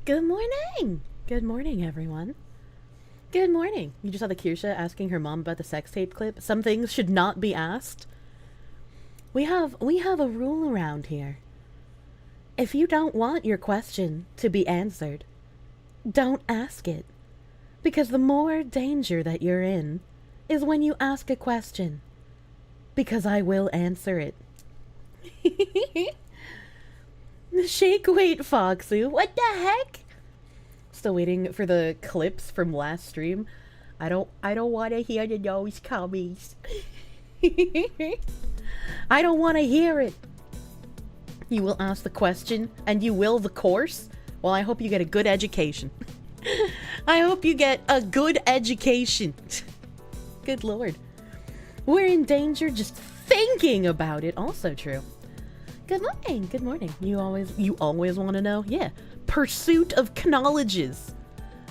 Good morning! Good morning, everyone. Good morning. You just saw the Kirsche asking her mom about the sex tape clip. Some things should not be asked. We have a rule around here. If you don't want your question to be answered, don't ask it. Because the more danger that you're in is when you ask a question. Because I will answer it. Shake weight, Foxy. What the heck? Still waiting for the clips from last stream. I don't want to hear the nose cummies. I don't want to hear it. You will ask the question and you will the course. Well, I hope you get a good education. I hope you get a good education. Good lord. We're in danger just thinking about it. Also true. Good morning. Good morning. You always want to know? Yeah. Pursuit of knowledges.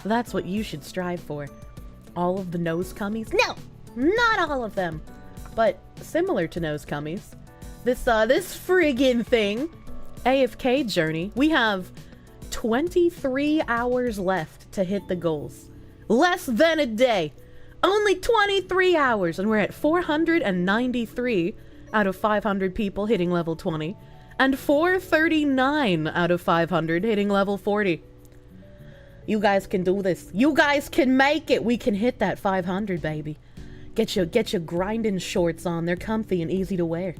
That's what you should strive for. All of the nose cummies? No, not all of them. But similar to nose cummies, this friggin' thing, AFK journey, we have 23 hours left to hit the goals. Less than a day. Only 23 hours, and we're at 493 out of 500 people hitting level 20, and 439 out of 500 hitting level 40. You guys can do this. You guys can make it. We can hit that 500, baby. Get your grinding shorts on. They're comfy and easy to wear.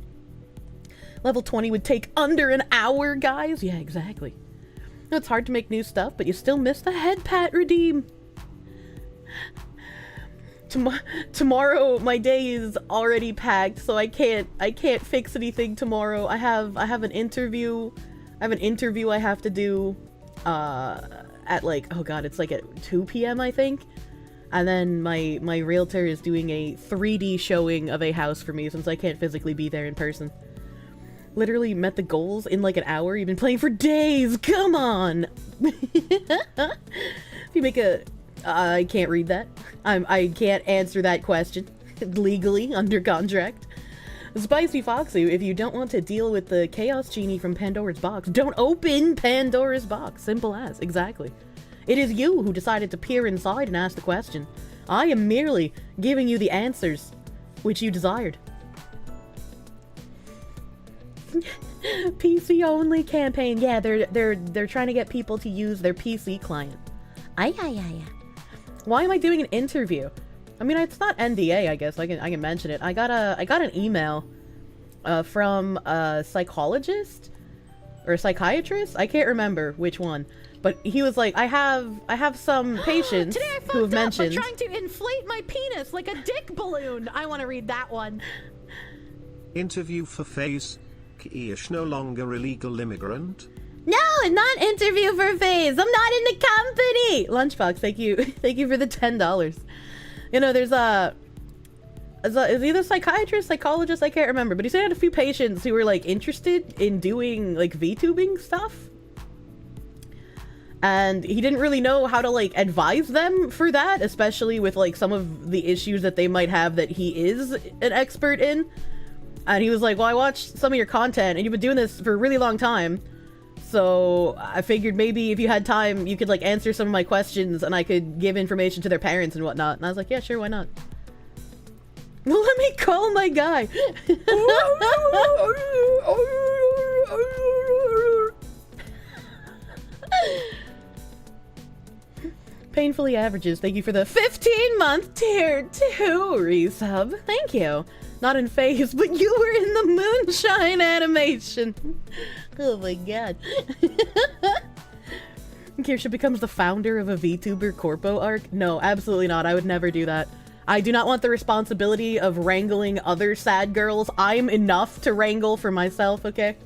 Level 20 would take under an hour, guys. Yeah, exactly. It's hard to make new stuff, but you still miss the head pat redeem. Tomorrow my day is already packed, so I can't fix anything tomorrow. I have an interview. I have to do at like, oh god, it's like at 2 p.m. I think. And then my realtor is doing a 3D showing of a house for me since I can't physically be there in person. Literally met the goals in like an hour. You've been playing for days. Come on. If you make a I can't read that. I can't answer that question legally under contract. Spicy Foxy, if you don't want to deal with the Chaos Genie from Pandora's Box, don't open Pandora's Box. Simple as. Exactly. It is you who decided to peer inside and ask the question. I am merely giving you the answers which you desired. PC only campaign. Yeah, they're trying to get people to use their PC client. Ay. Why am I doing an interview? I mean, it's not NDA, I guess. I can mention it. I got an email from a psychologist or a psychiatrist. I can't remember which one, but he was like, I have some patients Today I who have mentioned I'm trying to inflate my penis like a dick balloon. I want to read that one. Interview for FaZe. Kirsch no longer illegal immigrant. No, not interview for FaZe. I'm not in the company. Lunchbox, thank you for the $10. You know, there's is either psychiatrist, psychologist, I can't remember, but he said he had a few patients who were like interested in doing like VTubing stuff, and he didn't really know how to like advise them for that, especially with like some of the issues that they might have that he is an expert in. And he was like, well, I watched some of your content and you've been doing this for a really long time. So I figured maybe if you had time, you could like answer some of my questions and I could give information to their parents and whatnot. And I was like, yeah, sure, why not? Let me call my guy. Painfully Averages, thank you for the 15-month tier 2 resub. Thank you. Not in FaZe, but you were in the Moonshine animation. Oh my god. Kirsche becomes the founder of a VTuber corpo arc? No, absolutely not. I would never do that. I do not want the responsibility of wrangling other sad girls. I'm enough to wrangle for myself, okay?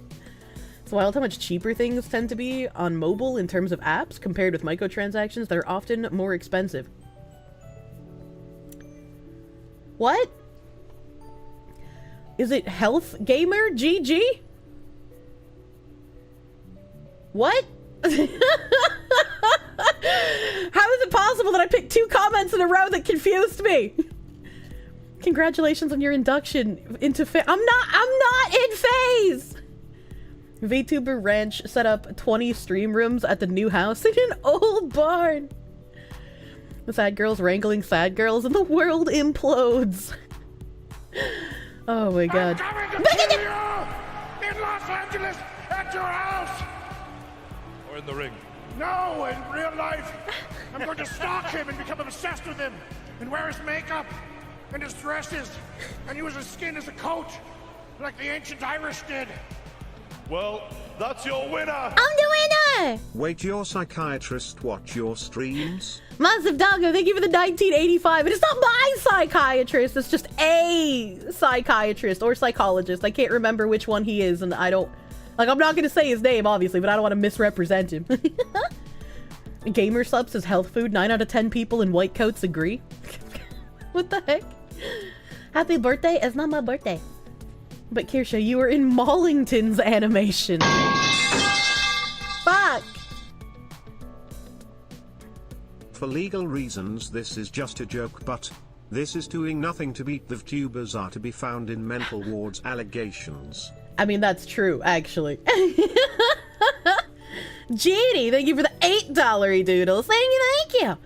It's wild how much cheaper things tend to be on mobile in terms of apps compared with microtransactions that are often more expensive. What? Is it Health Gamer GG? What? How is it possible that I picked 2 comments in a row that confused me? Congratulations on your induction into I'm not in FaZe! VTuber Ranch set up 20 stream rooms at the new house in an old barn. The sad girls wrangling sad girls and the world implodes. Oh my god. I'm coming to kill you in Los Angeles at your house. Or in the ring. No, in real life. I'm going to stalk him and become obsessed with him and wear his makeup and his dresses and use his skin as a coat like the ancient Irish did. Well, that's your winner. I'm the winner! Wait, your psychiatrist watch your streams? Massive Doggo, thank you for the 1985. And it's not my psychiatrist, it's just a psychiatrist or psychologist. I can't remember which one he is, and I don't... Like, I'm not gonna say his name, obviously, but I don't want to misrepresent him. Gamer Subs is health food. 9 out of 10 people in white coats agree. What the heck? Happy birthday? It's not my birthday. But Kirsche, you were in Maulington's animation. Fuck! For legal reasons this is just a joke, but this is doing nothing to beat the VTubers are to be found in mental wards allegations. I mean, that's true, actually. Genie, thank you for the $8 doodles. Thank you.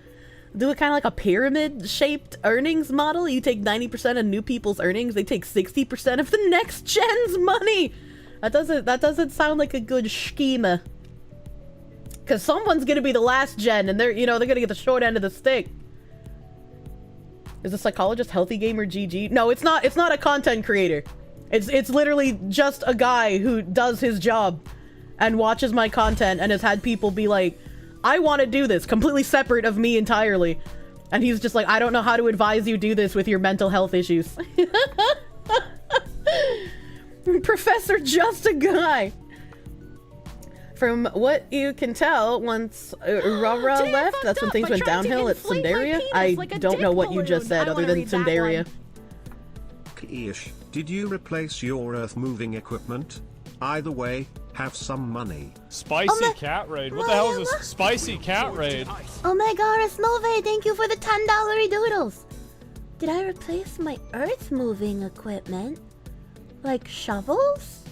Do it kind of like a pyramid-shaped earnings model. You take 90% of new people's earnings. They take 60% of the next gen's money. That doesn't sound like a good schema. Because someone's gonna be the last gen, and they're gonna get the short end of the stick. Is the psychologist Healthy Gamer GG? No, it's not. It's not a content creator. It's literally just a guy who does his job and watches my content and has had people be like, I want to do this, completely separate of me entirely. And he's just like, I don't know how to advise you do this with your mental health issues. Professor Just a Guy. From what you can tell, once Rara left, that's when things went downhill at Sundaria. I don't know what you just said other than Sundaria. Keish, did you replace your earth-moving equipment? Either way, have some money. Spicy cat raid. What the hell is this spicy cat raid? Oh my god, Snove, thank you for the $10 doodles. Did I replace my earth-moving equipment? Like shovels?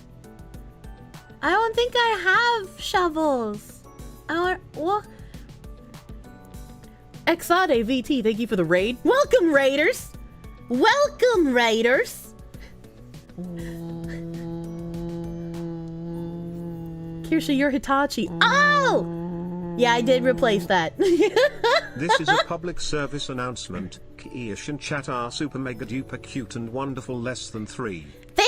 I don't think I have shovels. What? Exade VT, thank you for the raid. Welcome, Raiders! Welcome, Raiders! Kirsche, you're Hitachi. Oh! Yeah, I did replace that. This is a public service announcement. Keish and chat are super mega duper cute and wonderful less than 3.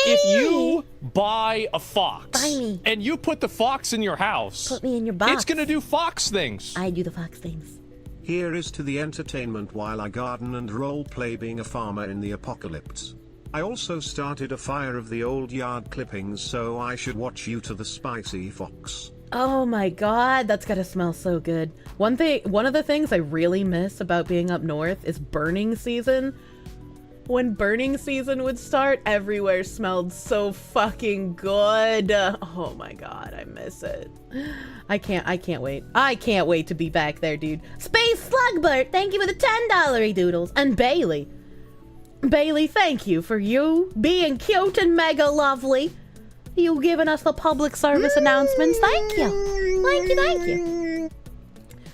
If you buy a fox Buy me. and you put the fox in your house, Put me in your box. it's gonna do fox things. I do the fox things. Here is to the entertainment while I garden and roleplay being a farmer in the apocalypse. I also started a fire of the old yard clippings, so I should watch you to the spicy fox. Oh my god, that's gotta smell so good. One of the things I really miss about being up north is burning season. When burning season would start, everywhere smelled so fucking good. Oh my god, I miss it. I can't wait. I can't wait to be back there, dude. Space Slugbert, thank you for the $10 doodles. And Bailey. Bailey, thank you for you being cute and mega lovely. You giving us the public service announcements. Thank you. Thank you.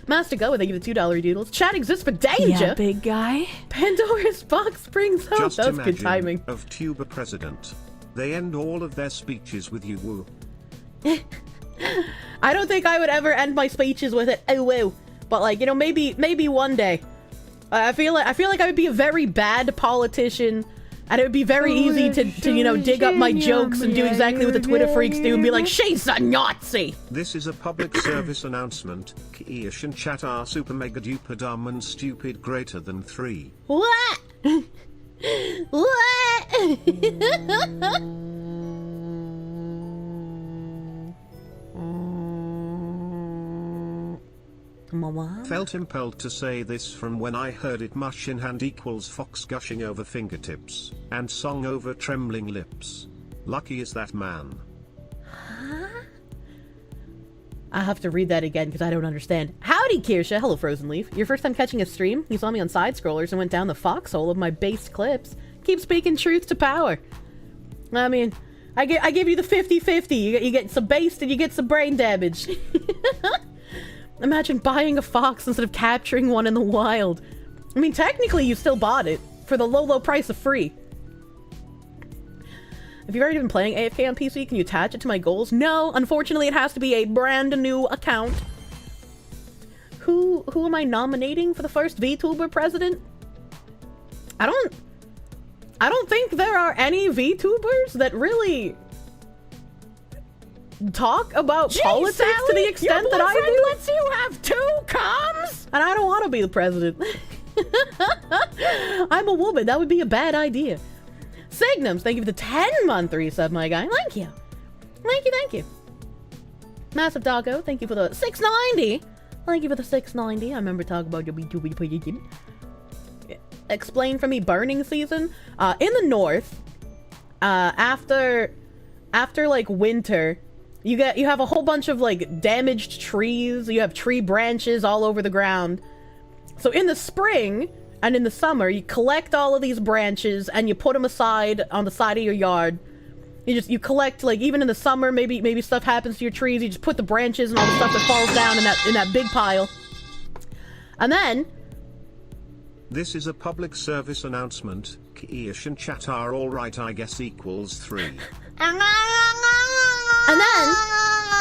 Master Go, thank you for the $2 doodles. Chat exists for danger. Yeah, big guy. Pandora's box springs up. Just That was good imagine timing. of Tuber president. They end all of their speeches with you woo. I don't think I would ever end my speeches with it. Oh, woo. But like, maybe one day. I feel like I would be a very bad politician, and it would be very easy to dig up my jokes and do exactly what the Twitter freaks do and be like, she's a Nazi. This is a public service announcement. Keish and chat are super mega duper dumb and stupid greater than 3. What? What? Mama? Felt impelled to say this from when I heard it. Mush in hand equals fox gushing over fingertips, and song over trembling lips. Lucky is that man. I have to read that again because I don't understand. Howdy, Kirsche. Hello, Frozen Leaf. Your first time catching a stream? You saw me on side scrollers and went down the foxhole of my based clips. Keep speaking truth to power. I mean, I give you the 50-50. You get some based and you get some brain damage. Imagine buying a fox instead of capturing one in the wild. I mean, technically you still bought it for the low price of free. If you've already been playing AFK on PC, can you attach it to my goals? No, unfortunately it has to be a brand new account. Who am I nominating for the first VTuber president? I don't think there are any VTubers that really talk about politics to the extent that I do. Lets you have 2 comms? And I don't want to be the president. I'm a woman. That would be a bad idea. Signums, thank you for the 10-month resub, my guy. Thank you. Thank you. Massive Doggo, thank you for the 690. Thank you for the 690. I remember talking about your VTuber. Explain for me burning season. In the north, after like winter, you have a whole bunch of like damaged trees. You have tree branches all over the ground. So in the spring and in the summer, you collect all of these branches and you put them aside on the side of your yard. You collect, like, even in the summer, maybe stuff happens to your trees. You just put the branches and all the stuff that falls down in that big pile. And then this is a public service announcement. Keish and chat are alright, I guess equals 3. And then,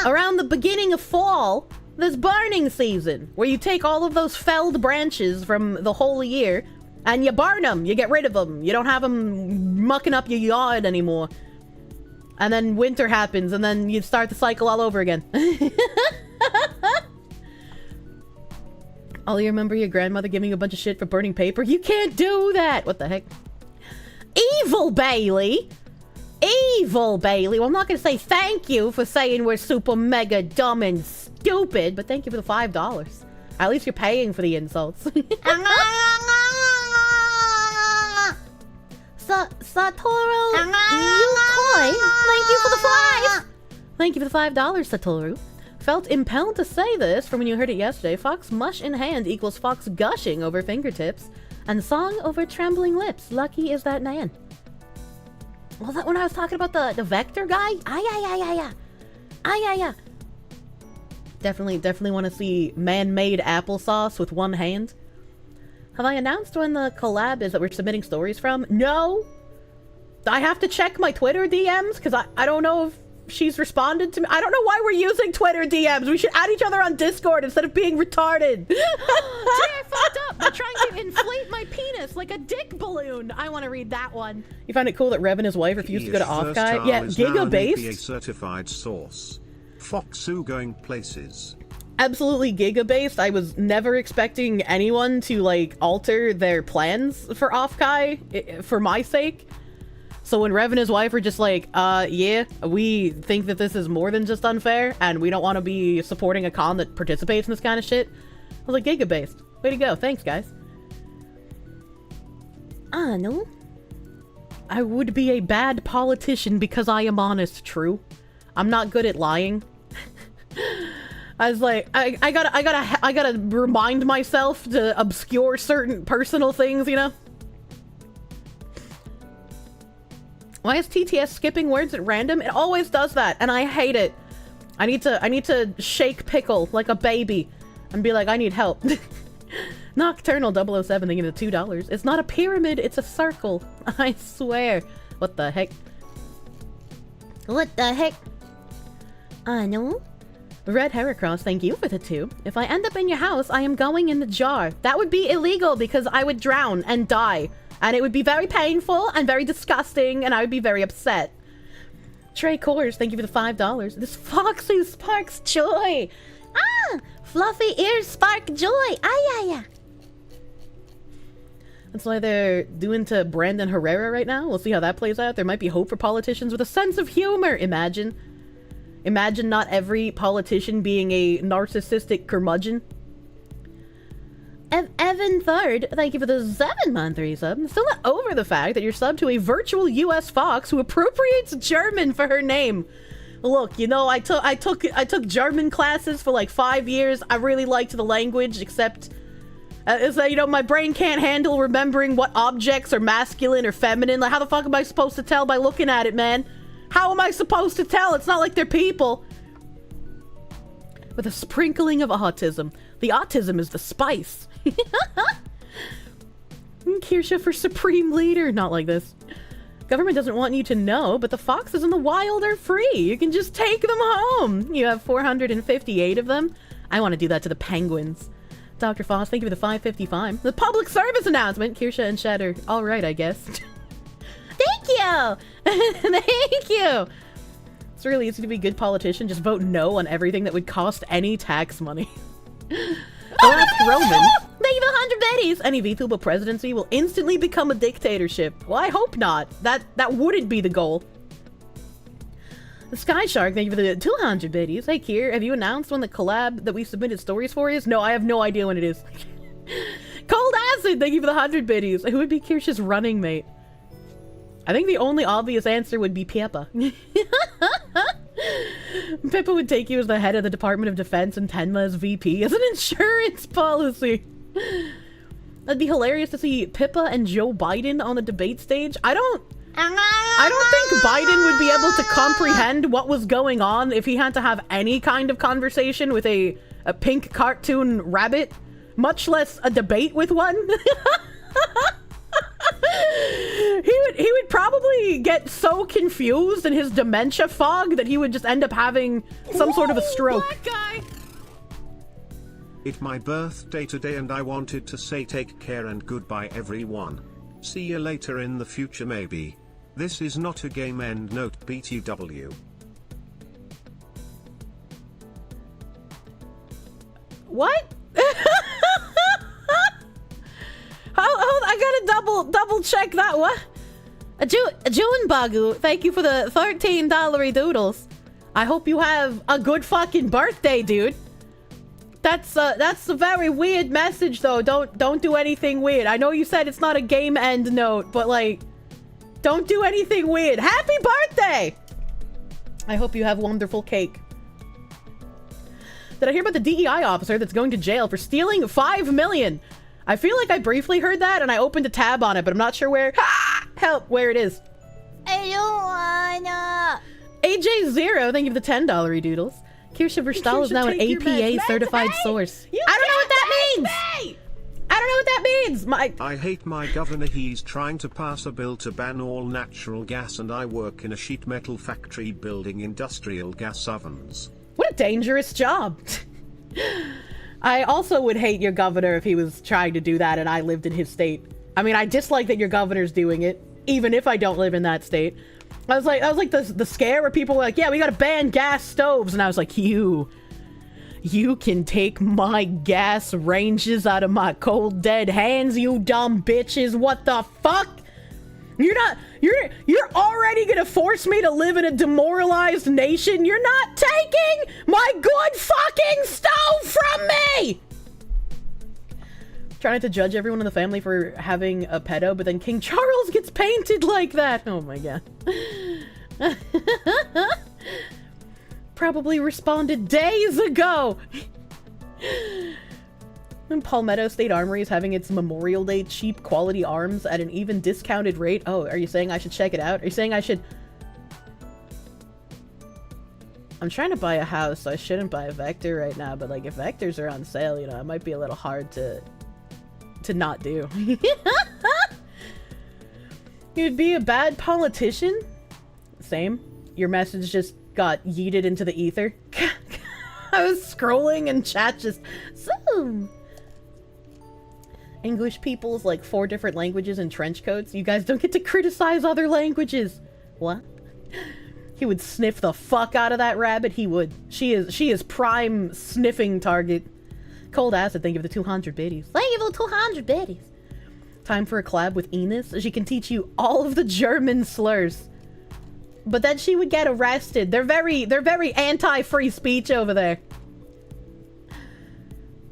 around the beginning of fall, there's burning season, where you take all of those felled branches from the whole year, and you burn them, you get rid of them. You don't have them mucking up your yard anymore. And then winter happens, and then you start the cycle all over again. Oh, you remember your grandmother giving you a bunch of shit for burning paper? You can't do that! What the heck? Evil Bailey! Evil Bailey! Well, I'm not gonna say thank you for saying we're super mega dumb and stupid, but thank you for the $5. At least you're paying for the insults. Satoru Yukoi, thank you for the 5! Thank you for the $5, Satoru. Felt impelled to say this from when you heard it yesterday. Fox mush in hand equals fox gushing over fingertips, and song over trembling lips. Lucky is that man. Was that when I was talking about the vector guy? Yeah. Definitely want to see man-made applesauce with one hand. Have I announced when the collab is that we're submitting stories from? No! I have to check my Twitter DMs, because I don't know if she's responded to me. I don't know why we're using Twitter DMs. We should add each other on Discord instead of being retarded. Today I fucked up by trying to inflate my penis like a dick balloon. I want to read that one. You find it cool that Rev and his wife refused to go to Off-Guy? Yeah, Giga-based. A certified source. Foxu going places. Absolutely Giga-based. I was never expecting anyone to, like, alter their plans for Off-Guy for my sake. So when Rev and his wife are just like, yeah, we think that this is more than just unfair, and we don't want to be supporting a con that participates in this kind of shit, I was like, Giga-based. Way to go. Thanks, guys. No. I would be a bad politician because I am honest, true. I'm not good at lying. I was like, I gotta remind myself to obscure certain personal things, you know? Why is TTS skipping words at random? It always does that, and I hate it. I need to shake pickle like a baby and be like, I need help. Nocturnal 007 thinking of $2. It's not a pyramid, it's a circle. I swear. What the heck? What the heck? No. Red Heracross, thank you for the 2. If I end up in your house, I am going in the jar. That would be illegal because I would drown and die. And it would be very painful and very disgusting, and I would be very upset. Trey Kors, thank you for the $5. This foxy sparks joy. Fluffy ears spark joy. Yeah. That's why they're doing to Brandon Herrera right now. We'll see how that plays out. There might be hope for politicians with a sense of humor. Imagine not every politician being a narcissistic curmudgeon. Evan Third, thank you for the 7-month resub. Still not over the fact that you're subbed to a virtual US Fox who appropriates German for her name. Look, you know, I took German classes for like 5 years. I really liked the language, except is that, you know, my brain can't handle remembering what objects are masculine or feminine. Like, how the fuck am I supposed to tell by looking at it, man? How am I supposed to tell? It's not like they're people. With a sprinkling of autism. The autism is the spice. Kirsche for supreme leader. Not like this. Government doesn't want you to know, but the foxes in the wild are free. You can just take them home. You have 458 of them. I want to do that to the penguins. Dr. Foss, thank you for the 555. The public service announcement. Kirsche and Shatter. All right, I guess. Thank you. Thank you. It's really easy to be a good politician. Just vote no on everything that would cost any tax money. The last Roman. Thank you for 100 betties. Any VTuber presidency will instantly become a dictatorship. Well, I hope not. That wouldn't be the goal. The Sky Shark, thank you for the 200 biddies. Hey, Kier, have you announced when the collab that we submitted stories for is? No, I have no idea when it is. Cold Acid, thank you for the 100 biddies. Who would be Kirsch's running mate? I think the only obvious answer would be Pippa. Pippa would take you as the head of the Department of Defense and Tenma as VP as an insurance policy. That'd be hilarious to see Pippa and Joe Biden on the debate stage. I don't think Biden would be able to comprehend what was going on if he had to have any kind of conversation with a pink cartoon rabbit, much less a debate with one. He would probably get so confused in his dementia fog that he would just end up having some sort of a stroke. Black guy. It's my birthday today and I wanted to say take care and goodbye everyone. See you later in the future maybe. This is not a game end note BTW. What? I gotta double check that. What? A June Bagu, thank you for the $13 doodles. I hope you have a good fucking birthday, dude. That's a very weird message though. Don't do anything weird. I know you said it's not a game end note, but like, don't do anything weird. Happy birthday! I hope you have wonderful cake. Did I hear about the DEI officer that's going to jail for stealing $5 million? I feel like I briefly heard that and I opened a tab on it, but I'm not sure where. Help, where it is. I don't wanna. AJ0, thank you for the $10 doodles. kirscheverstahl is now an APA certified source. I don't know what that means! I don't know what that means! I hate my governor, he's trying to pass a bill to ban all natural gas and I work in a sheet metal factory building industrial gas ovens. What a dangerous job. I also would hate your governor if he was trying to do that and I lived in his state. I mean, I dislike that your governor's doing it, even if I don't live in that state. I was like the scare where people were like, yeah, we gotta ban gas stoves. And I was like, you can take my gas ranges out of my cold dead hands, you dumb bitches. What the fuck? You're already gonna force me to live in a demoralized nation? You're not taking my good fucking stove from me! Trying not to judge everyone in the family for having a pedo, but then King Charles gets painted like that. Oh my god. Probably responded days ago. And Palmetto State Armory is having its Memorial Day cheap quality arms at an even discounted rate. Oh, are you saying I should check it out? Are you saying I should... I'm trying to buy a house, so I shouldn't buy a Vector right now, but like if Vectors are on sale, you know, it might be a little hard to not do. You'd be a bad politician? Same. Your message just got yeeted into the ether. I was scrolling and chat just... So... English people's like 4 different languages and trench coats. You guys don't get to criticize other languages. What? He would sniff the fuck out of that rabbit. He would. She is prime sniffing target. Cold Acid, thank you for the 200 biddies. Thank you for the 200 biddies. Time for a collab with Enos. She can teach you all of the German slurs. But then she would get arrested. They're very anti-free speech over there.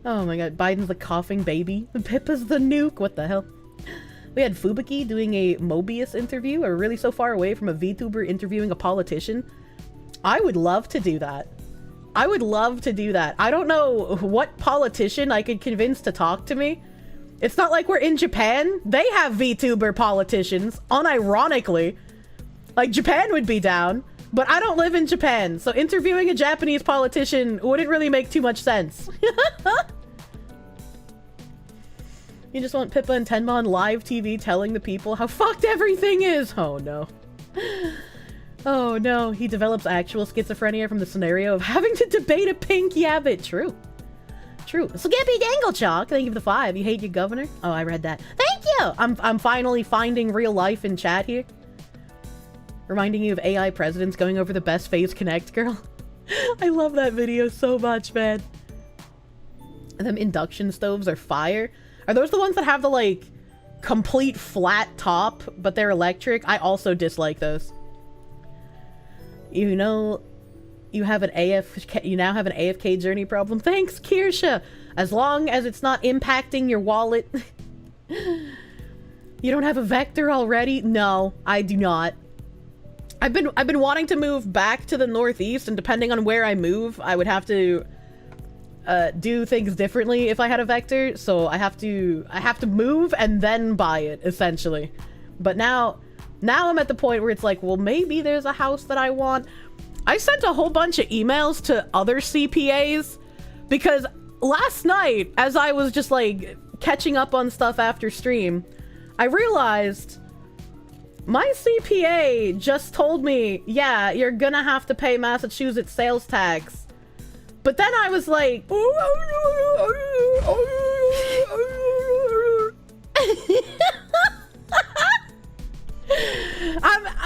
Oh my god, Biden's the coughing baby. Pippa's the nuke. What the hell? We had Fubuki doing a Mobius interview. We're really so far away from a VTuber interviewing a politician. I would love to do that. I would love to do that. I don't know what politician I could convince to talk to me. It's not like we're in Japan. They have VTuber politicians, unironically. Like, Japan would be down, but I don't live in Japan, so interviewing a Japanese politician wouldn't really make too much sense. You just want Pippa and Tenma on live TV telling the people how fucked everything is. Oh no. Oh no, he develops actual schizophrenia from the scenario of having to debate a pink yabbit. True. True. Skippy Danglechalk, thank you for the 5. You hate your governor? Oh, I read that. Thank you! I'm finally finding real life in chat here. Reminding you of AI presidents going over the best phase connect, girl. I love that video so much, man. Them induction stoves are fire. Are those the ones that have the, like, complete flat top, but they're electric? I also dislike those. You know, you have an you now have an AFK journey problem. Thanks, Kirsche! As long as it's not impacting your wallet. You don't have a vector already? No, I do not. I've been wanting to move back to the Northeast, and depending on where I move, I would have to do things differently if I had a vector. So I have to move and then buy it, essentially. But now I'm at the point where it's like, well, maybe there's a house that I want. I sent a whole bunch of emails to other CPAs because last night, as I was just like catching up on stuff after stream, I realized my CPA just told me, yeah, you're gonna have to pay Massachusetts sales tax. But then I was like,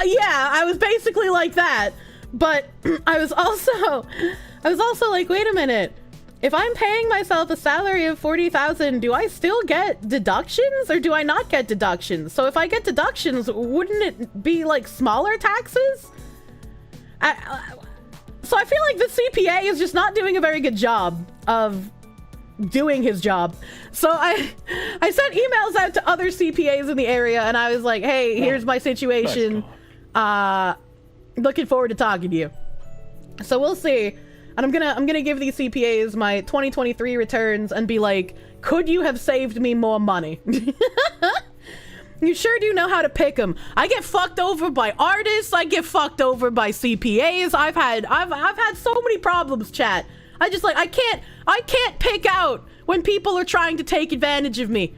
yeah, I was basically like that. But I was also like, wait a minute. If I'm paying myself a salary of 40,000, do I still get deductions or do I not get deductions? So if I get deductions, wouldn't it be like smaller taxes? So I feel like the CPA is just not doing a very good job of doing his job. So I sent emails out to other CPAs in the area and I was like, hey, here's my situation. Looking forward to talking to you. So we'll see. And I'm gonna give these CPAs my 2023 returns and be like, could you have saved me more money? You sure do know how to pick them. I get fucked over by artists. I get fucked over by CPAs. I've had so many problems, chat. I can't pick out when people are trying to take advantage of me.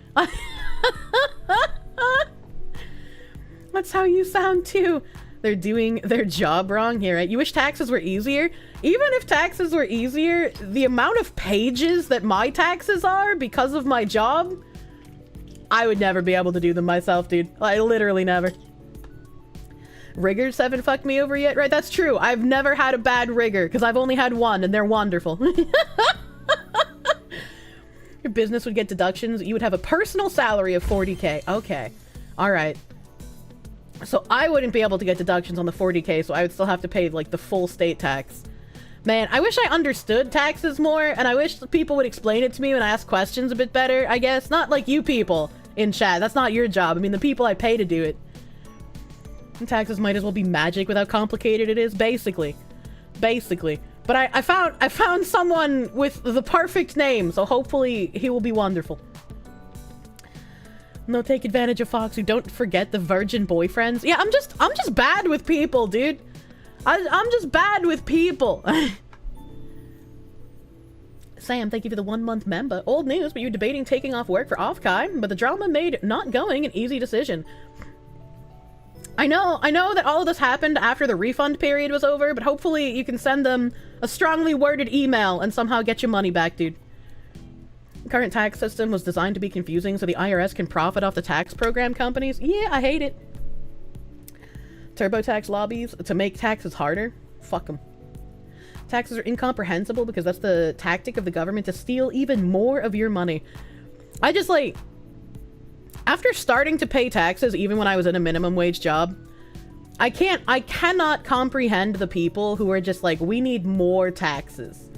That's how you sound too. They're doing their job wrong here, right? You wish taxes were easier? Even if taxes were easier, the amount of pages that my taxes are because of my job, I would never be able to do them myself, dude. I literally never. Riggers haven't fucked me over yet, right? That's true. I've never had a bad rigger because I've only had one and they're wonderful. Your business would get deductions. You would have a personal salary of 40K. Okay. All right. So I wouldn't be able to get deductions on the 40K, so I would still have to pay like the full state tax. Man, I wish I understood taxes more, and I wish people would explain it to me when I ask questions a bit better, I guess. Not like you people in chat. That's not your job. I mean, the people I pay to do it. And taxes might as well be magic with how complicated it is, basically. Basically. But I found someone with the perfect name, so hopefully he will be wonderful. No, take advantage of Foxy. Don't forget the virgin boyfriends. Yeah, I'm just bad with people, dude. I'm just bad with people. Sam, thank you for the 1-month member. Old news, but you're debating taking off work for off-time, but the drama made not going an easy decision. I know that all of this happened after the refund period was over, but hopefully you can send them a strongly worded email and somehow get your money back, dude. Current tax system was designed to be confusing so the IRS can profit off the tax program companies. Yeah, I hate it. TurboTax lobbies to make taxes harder. Fuck them. Taxes are incomprehensible because that's the tactic of the government to steal even more of your money. I just like... After starting to pay taxes, even when I was in a minimum wage job, I cannot comprehend the people who are just like, we need more taxes.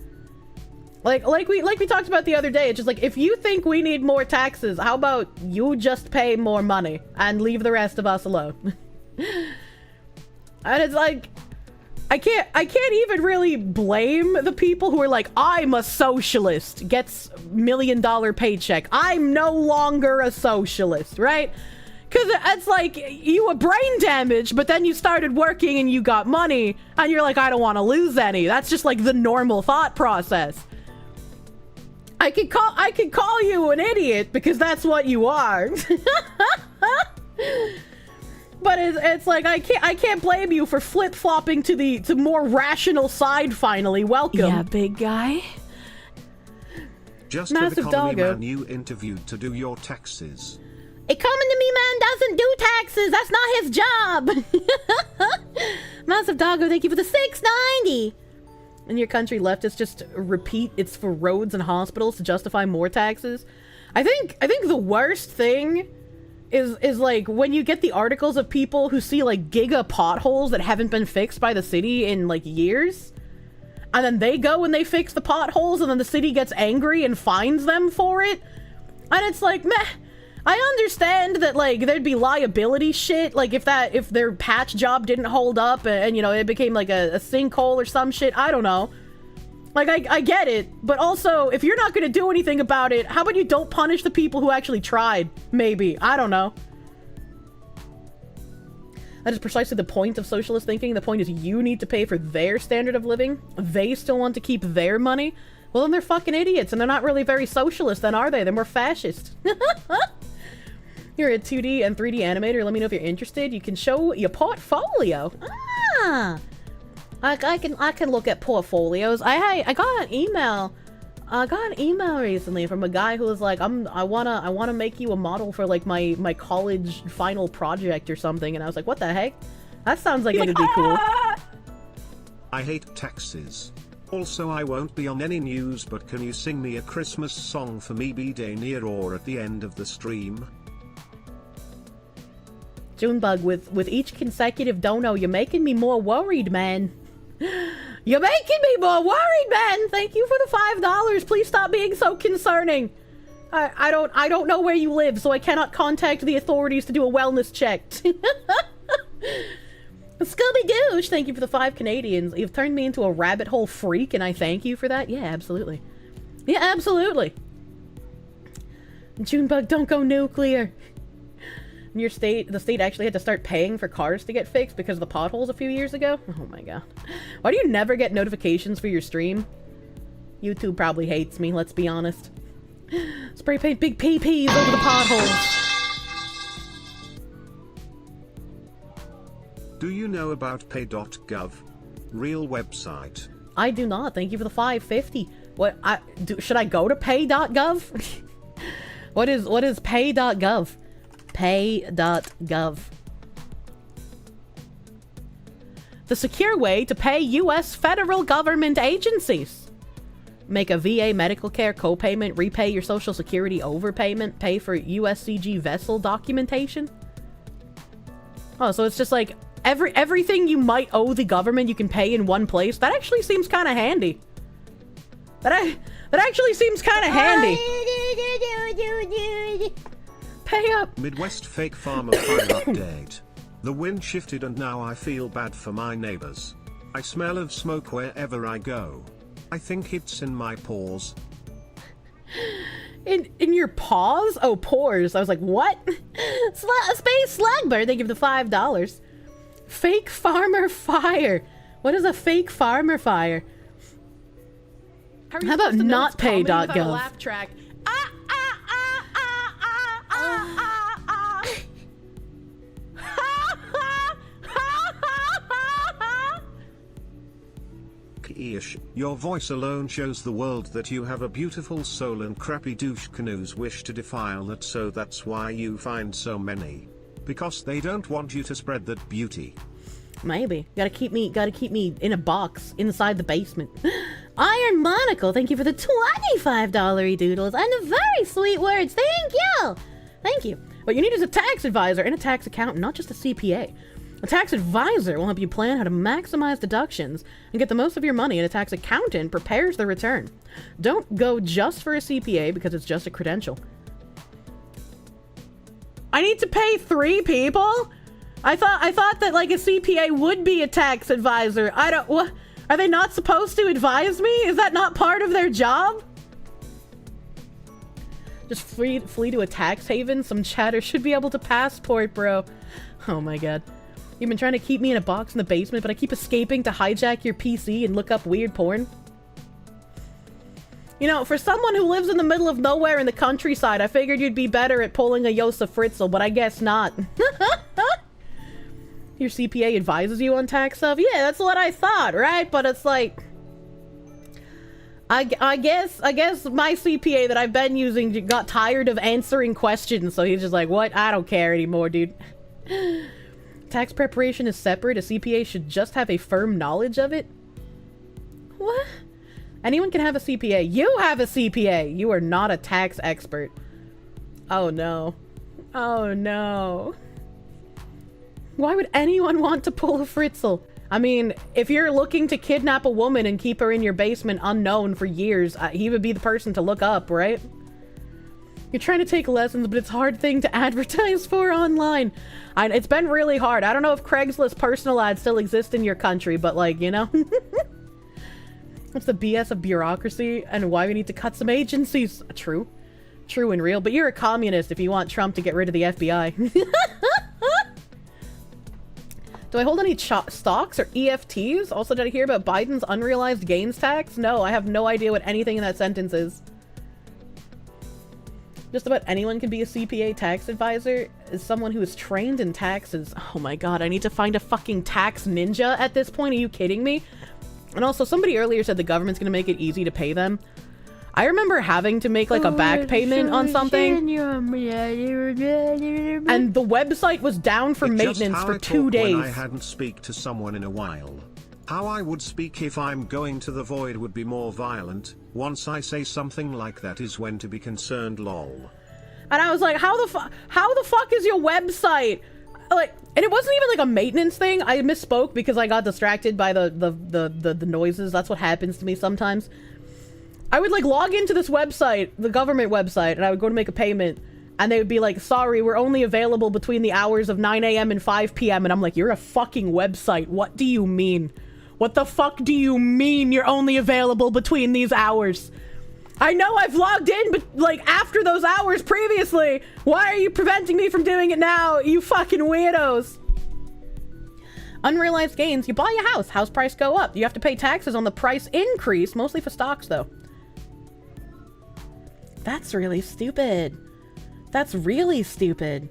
Like we talked about the other day, it's just like, if you think we need more taxes, how about you just pay more money and leave the rest of us alone? And it's like, I can't even really blame the people who are like, I'm a socialist, gets $1 million paycheck. I'm no longer a socialist, right? Because it's like you were brain damaged, but then you started working and you got money, and you're like, I don't want to lose any. That's just like the normal thought process. I could call you an idiot because that's what you are. But it's like I can't blame you for flip-flopping to the more rational side finally. Welcome. Yeah, big guy. Just Massive to the economy doggo. man you interviewed to do your taxes. A coming to me man doesn't do taxes. That's not his job. Massive Doggo, thank you for the $6.90. In your country, leftists just repeat it's for roads and hospitals to justify more taxes. I think the worst thing is like when you get the articles of people who see like giga potholes that haven't been fixed by the city in like years, and then they go and they fix the potholes, and then the city gets angry and fines them for it. And it's like, meh. I understand that like there'd be liability shit, like if their patch job didn't hold up and you know it became like a sinkhole or some shit. I don't know. Like I get it, but also if you're not gonna do anything about it, how about you don't punish the people who actually tried? Maybe. I don't know. That is precisely the point of socialist thinking. The point is you need to pay for their standard of living. They still want to keep their money. Well, then they're fucking idiots, and they're not really very socialist, then, are they? They're more fascist. You're a 2D and 3D animator. Let me know if you're interested. You can show your portfolio. Ah, I can look at portfolios. I got an email. I got an email recently from a guy who was like, I wanna make you a model for like my college final project or something. And I was like, what the heck? That sounds like it'd be cool. I hate taxes. Also, I won't be on any news, but can you sing me a Christmas song for me B-Day near or at the end of the stream? Junebug, with each consecutive dono, you're making me more worried, man. You're making me more worried, man. Thank you for the $5. Please stop being so concerning. I don't know where you live, so I cannot contact the authorities to do a wellness check. Scooby-Doosh, thank you for the 5 Canadians. You've turned me into a rabbit hole freak, and I thank you for that. Yeah, absolutely. Yeah, absolutely. Junebug, don't go nuclear. In your state, the state actually had to start paying for cars to get fixed because of the potholes a few years ago. Oh my god. Why do you never get notifications for your stream? YouTube probably hates me, let's be honest. Spray paint big PPs over the potholes. Do you know about pay.gov? Real website. I do not. Thank you for the 550. What should I go to pay.gov? What is pay.gov? Pay.gov. The secure way to pay U.S. federal government agencies. Make a VA medical care copayment, repay your Social Security overpayment, pay for USCG vessel documentation. Oh, so it's just like everything you might owe the government you can pay in one place. That actually seems kind of handy. That actually seems kind of handy. Pay up. Midwest fake farmer fire update. The wind shifted and now I feel bad for my neighbors. I smell of smoke wherever I go. I think it's in my pores. In your paws? Oh, pores. I was like, what? Space Slagbird, they give the $5. Fake farmer fire. What is a fake farmer fire? How about not pay.gov? Laugh track. Ish, your voice alone shows the world that you have a beautiful soul and crappy douche canoes wish to defile that, so that's why you find so many. Because they don't want you to spread that beauty. Maybe. Gotta keep me in a box inside the basement. Iron Monocle, thank you for the $25 doodles and the very sweet words. Thank you. Thank you. What you need is a tax advisor and a tax accountant, not just a CPA. A tax advisor will help you plan how to maximize deductions and get the most of your money, and a tax accountant prepares the return. Don't go just for a CPA because it's just a credential. I need to pay 3 people? I thought that like a CPA would be a tax advisor. What? Are they not supposed to advise me? Is that not part of their job? Just flee to a tax haven? Some chatter should be able to passport, bro. Oh my god. You've been trying to keep me in a box in the basement, but I keep escaping to hijack your PC and look up weird porn? You know, for someone who lives in the middle of nowhere in the countryside, I figured you'd be better at pulling a Josef Fritzl, but I guess not. Your CPA advises you on tax stuff? Yeah, that's what I thought, right? But it's like... I guess my CPA that I've been using got tired of answering questions, so he's just like, what? I don't care anymore, dude. Tax preparation is separate. A CPA should just have a firm knowledge of it? What? Anyone can have a CPA. You have a CPA! You are not a tax expert. Oh no. Oh no. Why would anyone want to pull a Fritzl? I mean, if you're looking to kidnap a woman and keep her in your basement unknown for years, he would be the person to look up, right? You're trying to take lessons, but it's a hard thing to advertise for online. It's been really hard. I don't know if Craigslist personal ads still exist in your country, but like, you know? What's the BS of bureaucracy and why we need to cut some agencies? True. True and real, but you're a communist if you want Trump to get rid of the FBI. Do I hold any stocks or EFTs? Also, did I hear about Biden's unrealized gains tax? No, I have no idea what anything in that sentence is. Just about anyone can be a CPA tax advisor. As someone who is trained in taxes. Oh my god, I need to find a fucking tax ninja at this point. Are you kidding me? And also, somebody earlier said the government's gonna make it easy to pay them. I remember having to make like a back payment on something, and the website was down for maintenance for 2 days. When I hadn't speak to someone in a while. How I would speak if I'm going to the void would be more violent. Once I say something like that is when to be concerned, lol. And I was like, how the fuck is your website? Like, and it wasn't even like a maintenance thing. I misspoke because I got distracted by the noises. That's what happens to me sometimes. I would like log into this website, the government website, and I would go to make a payment, and they would be like, sorry, we're only available between the hours of 9 a.m. and 5 p.m. And I'm like, you're a fucking website. What do you mean? What the fuck do you mean you're only available between these hours? I know I've logged in, but like after those hours previously. Why are you preventing me from doing it now, you fucking weirdos? Unrealized gains. You buy a house price go up. You have to pay taxes on the price increase, mostly for stocks though. That's really stupid. That's really stupid.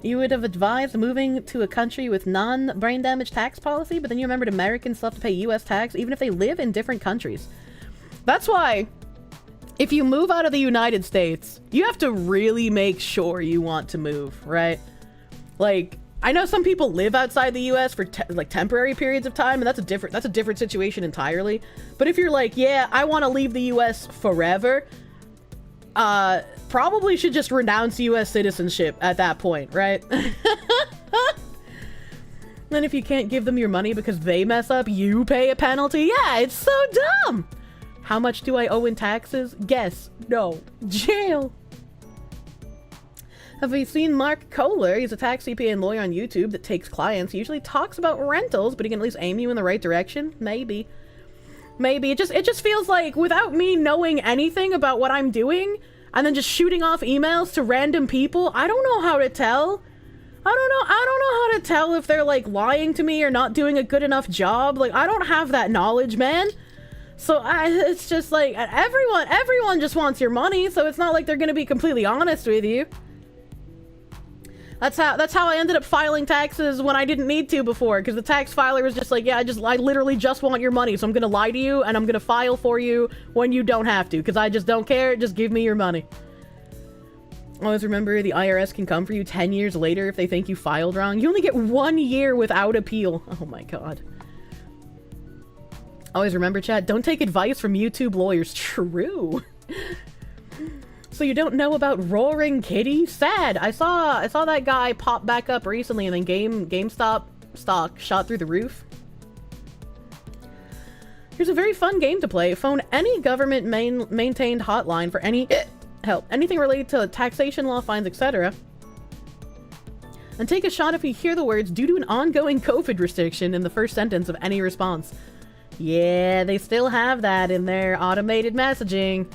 You would have advised moving to a country with non-brain damage tax policy, but then you remembered Americans still have to pay US tax even if they live in different countries. That's why, if you move out of the United States, you have to really make sure you want to move, right? Like, I know some people live outside the US for like temporary periods of time, and that's a different situation entirely. But if you're like, yeah, I want to leave the US forever, probably should just renounce US citizenship at that point, right? Then if you can't give them your money because they mess up, you pay a penalty? Yeah, it's so dumb! How much do I owe in taxes? Guess. No. Jail! Have you seen Mark Kohler? He's a tax CPA and lawyer on YouTube that takes clients. He usually talks about rentals, but he can at least aim you in the right direction. Maybe. Maybe. It just feels like, without me knowing anything about what I'm doing, and then just shooting off emails to random people, I don't know how to tell. I don't know how to tell if they're, like, lying to me or not doing a good enough job. Like, I don't have that knowledge, man. So, it's just like, everyone just wants your money, so it's not like they're gonna be completely honest with you. That's how I ended up filing taxes when I didn't need to before, because the tax filer was just like, yeah, I literally just want your money, so I'm gonna lie to you, and I'm gonna file for you when you don't have to, because I just don't care, just give me your money. Always remember, the IRS can come for you 10 years later if they think you filed wrong. You only get 1 year without appeal. Oh my god. Always remember, chat, don't take advice from YouTube lawyers. True. So you don't know about Roaring Kitty? Sad. I saw that guy pop back up recently, and then GameStop stock shot through the roof. Here's a very fun game to play. Phone any government maintained hotline for any help, anything related to taxation law, fines, etc. And take a shot if you hear the words "due to an ongoing COVID restriction" in the first sentence of any response. Yeah, they still have that in their automated messaging.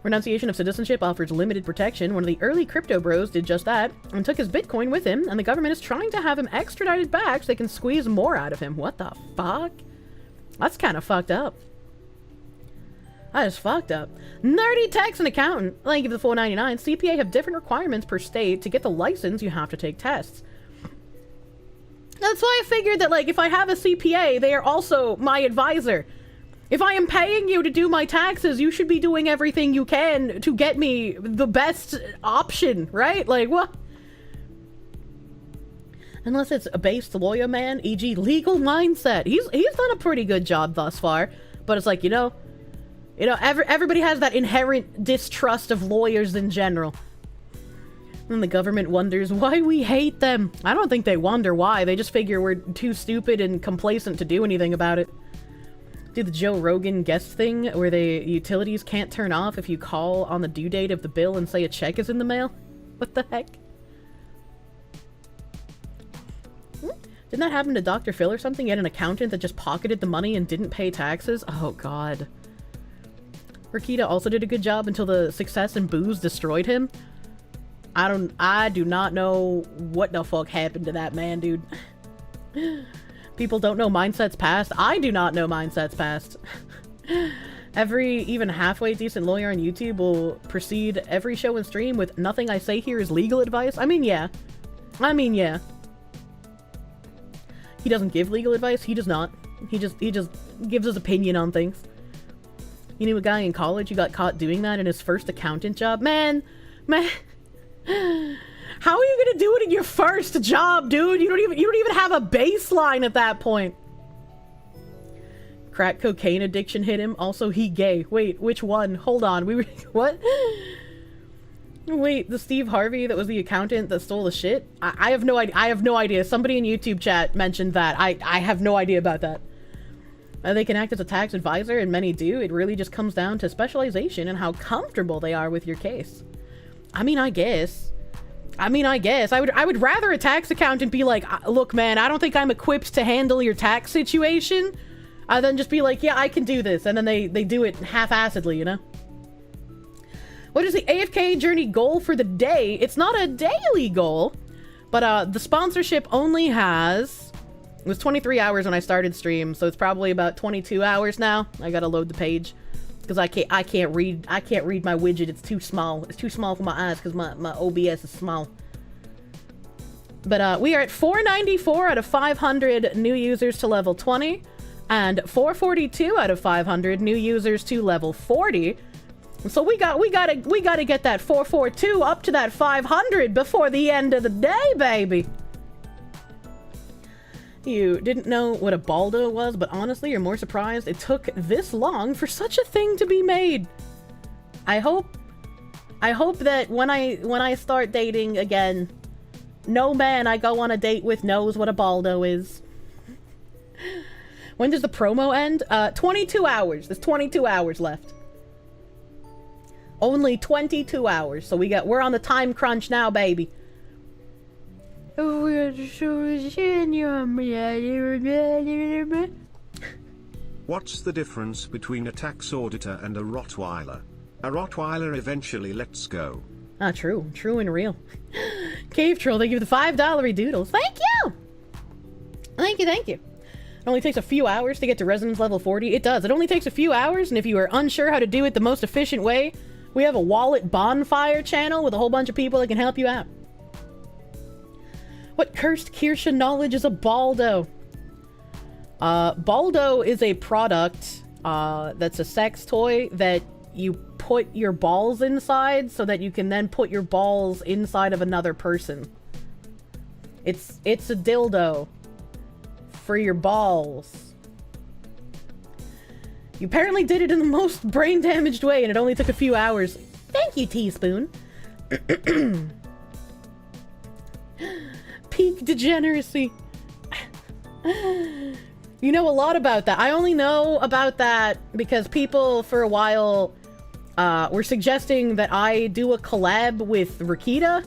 Renunciation of citizenship offers limited protection. One of the early crypto bros did just that and took his Bitcoin with him, and the government is trying to have him extradited back so they can squeeze more out of him. What the fuck? That's kind of fucked up. That is fucked up. Nerdy tax and accountant. Thank you for the $4.99. CPA have different requirements per state. To get the license, you have to take tests. That's why I figured that, like, if I have a CPA, they are also my advisor. If I am paying you to do my taxes, you should be doing everything you can to get me the best option, right? Like, what? Unless it's a based lawyer man, e.g. legal mindset. He's done a pretty good job thus far. But it's like, everybody has that inherent distrust of lawyers in general. And the government wonders why we hate them. I don't think they wonder why. They just figure we're too stupid and complacent to do anything about it. Do the Joe Rogan guest thing where the utilities can't turn off if you call on the due date of the bill and say a check is in the mail? What the heck? Didn't that happen to Dr. Phil or something? He had an accountant that just pocketed the money and didn't pay taxes? Oh, God. Rikita also did a good job until the success and booze destroyed him. I do not know what the fuck happened to that man, dude. People don't know Mindset's Past. I do not know Mindset's Past. Every even halfway decent lawyer on YouTube will proceed every show and stream with nothing I say here is legal advice. I mean, yeah. He doesn't give legal advice. He does not. He just gives his opinion on things. You knew a guy in college who got caught doing that in his first accountant job? Man. How are you gonna do it in your first job, dude? You don't even have a baseline at that point. Crack cocaine addiction hit him. Also, he gay. Wait, which one? Hold on. What? Wait, the Steve Harvey that was the accountant that stole the shit? I have no idea. I have no idea. Somebody in YouTube chat mentioned that. I have no idea about that. They can act as a tax advisor, and many do. It really just comes down to specialization and how comfortable they are with your case. I mean, I guess. I would rather a tax accountant be like, look, man, I don't think I'm equipped to handle your tax situation, than just be like, yeah, I can do this. And then they do it half-assedly, you know? What is the AFK journey goal for the day? It's not a daily goal, but the sponsorship only has... It was 23 hours when I started stream, so it's probably about 22 hours now. I gotta load the page. Because I can't read my widget. It's too small. It's too small for my eyes because my OBS is small. But we are at 494 out of 500 new users to level 20, and 442 out of 500 new users to level 40. So we gotta get that 442 up to that 500 before the end of the day, baby. You didn't know what a Baldo was, but honestly, you're more surprised it took this long for such a thing to be made. I hope that when I start dating again, no man I go on a date with knows what a Baldo is. When does the promo end? 22 hours. There's 22 hours left. Only 22 hours. So we're on the time crunch now, baby. What's the difference between a tax auditor and a Rottweiler? A Rottweiler eventually lets go. Ah, true and real. Cave Troll, thank you for the $5 doodles. Thank you! Thank you. It only takes a few hours to get to Resonance level 40. It does. It only takes a few hours, and if you are unsure how to do it the most efficient way, we have a wallet bonfire channel with a whole bunch of people that can help you out. What cursed Kirsche knowledge is a Baldo? Baldo is a product that's a sex toy that you put your balls inside so that you can then put your balls inside of another person. It's a dildo for your balls. You apparently did it in the most brain damaged way and it only took a few hours. Thank you, Teaspoon. Peak degeneracy. You know a lot about that. I only know about that because people for a while were suggesting that I do a collab with Rikita.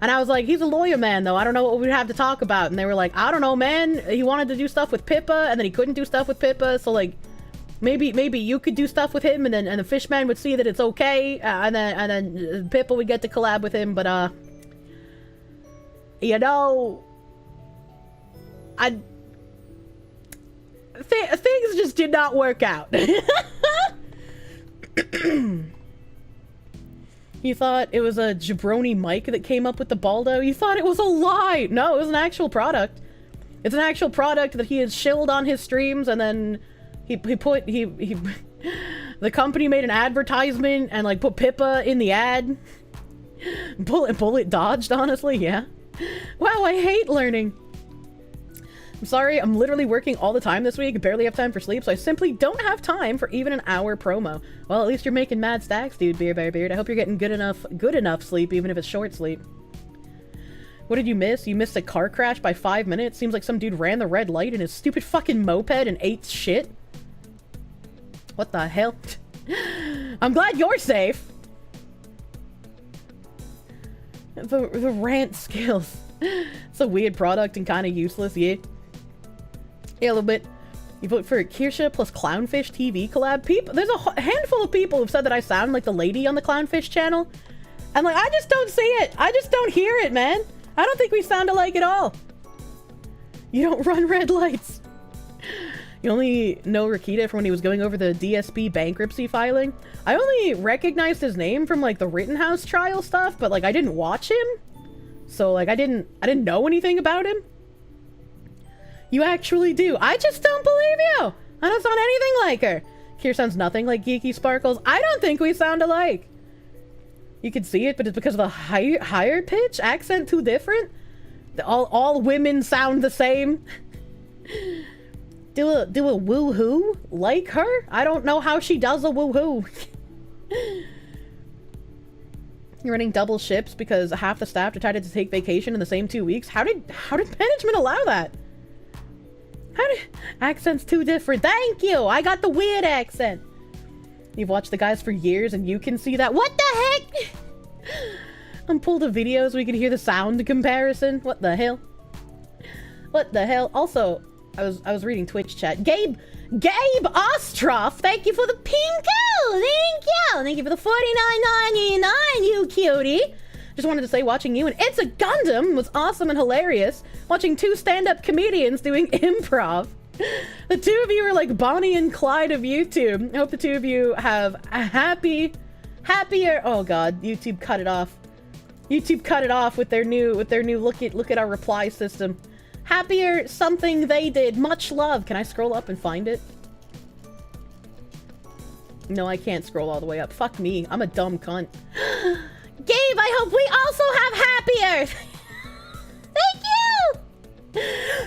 And I was like, he's a lawyer man, though. I don't know what we'd have to talk about. And they were like, I don't know, man. He wanted to do stuff with Pippa, and then he couldn't do stuff with Pippa. So, like, maybe you could do stuff with him, and then the Fishman would see that it's okay, and then Pippa would get to collab with him. But you know, things just did not work out. You thought it was a jabroni mic that came up with the Baldo? You thought it was a lie! No, it was an actual product. It's an actual product that he had shilled on his streams, and then he the company made an advertisement and like put Pippa in the ad. Bullet dodged, honestly, yeah. Wow, I hate learning. I'm sorry, I'm literally working all the time this week, barely have time for sleep, so I simply don't have time for even an hour promo. Well, at least you're making mad stacks, dude, Beer Bear Beard. I hope you're getting good enough sleep, even if it's short sleep. What did you miss? You missed a car crash by 5 minutes? Seems like some dude ran the red light in his stupid fucking moped and ate shit. What the hell? I'm glad you're safe. The rant skills. It's a weird product and kind of useless, yeah. Yeah, a little bit. You vote for Kirsche plus Clownfish TV collab? There's a handful of people who've said that I sound like the lady on the Clownfish channel. And like, I just don't see it. I just don't hear it, man. I don't think we sound alike at all. You don't run red lights. You only know Rakita from when he was going over the DSP bankruptcy filing. I only recognized his name from like the Rittenhouse trial stuff, but like I didn't watch him. So like I didn't know anything about him. You actually do. I just don't believe you. I don't sound anything like her. Kier sounds nothing like Geeky Sparkles. I don't think we sound alike. You can see it, but it's because of the higher pitch? Accent too different? All women sound the same? Do a woohoo like her? I don't know how she does a woohoo. You're running double ships because half the staff decided to take vacation in the same 2 weeks? How did management allow that? Accent's too different. Thank you! I got the weird accent. You've watched the guys for years and you can see that. What the heck? I'm pulled the videos so we can hear the sound comparison. What the hell? What the hell? Also, I was reading Twitch chat. Gabe Ostroff, thank you for the pinko! Thank you! Thank you for the $49.99, you cutie! Just wanted to say, watching you and It's a Gundam was awesome and hilarious. Watching two stand-up comedians doing improv. The two of you are like Bonnie and Clyde of YouTube. I hope the two of you have a happier. Oh god, YouTube cut it off. YouTube cut it off with their new look at our reply system. Happier something they did. Much love. Can I scroll up and find it? No, I can't scroll all the way up. Fuck me. I'm a dumb cunt. Gabe, I hope we also have happier. Thank you.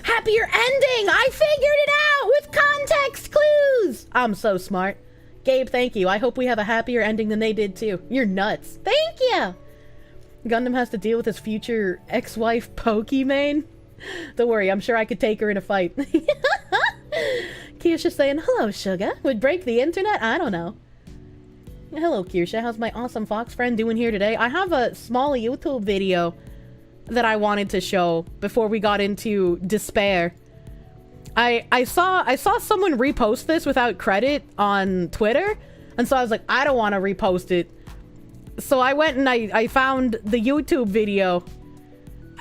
Happier ending. I figured it out with context clues. I'm so smart. Gabe, thank you. I hope we have a happier ending than they did too. You're nuts. Thank you. Gundam has to deal with his future ex-wife Pokimane. Don't worry, I'm sure I could take her in a fight. Kirsche saying, hello, sugar. Would break the internet? I don't know. Hello, Kirsche. How's my awesome fox friend doing here today? I have a small YouTube video that I wanted to show before we got into despair. I saw someone repost this without credit on Twitter, and so I was like, I don't want to repost it. So I went and I found the YouTube video,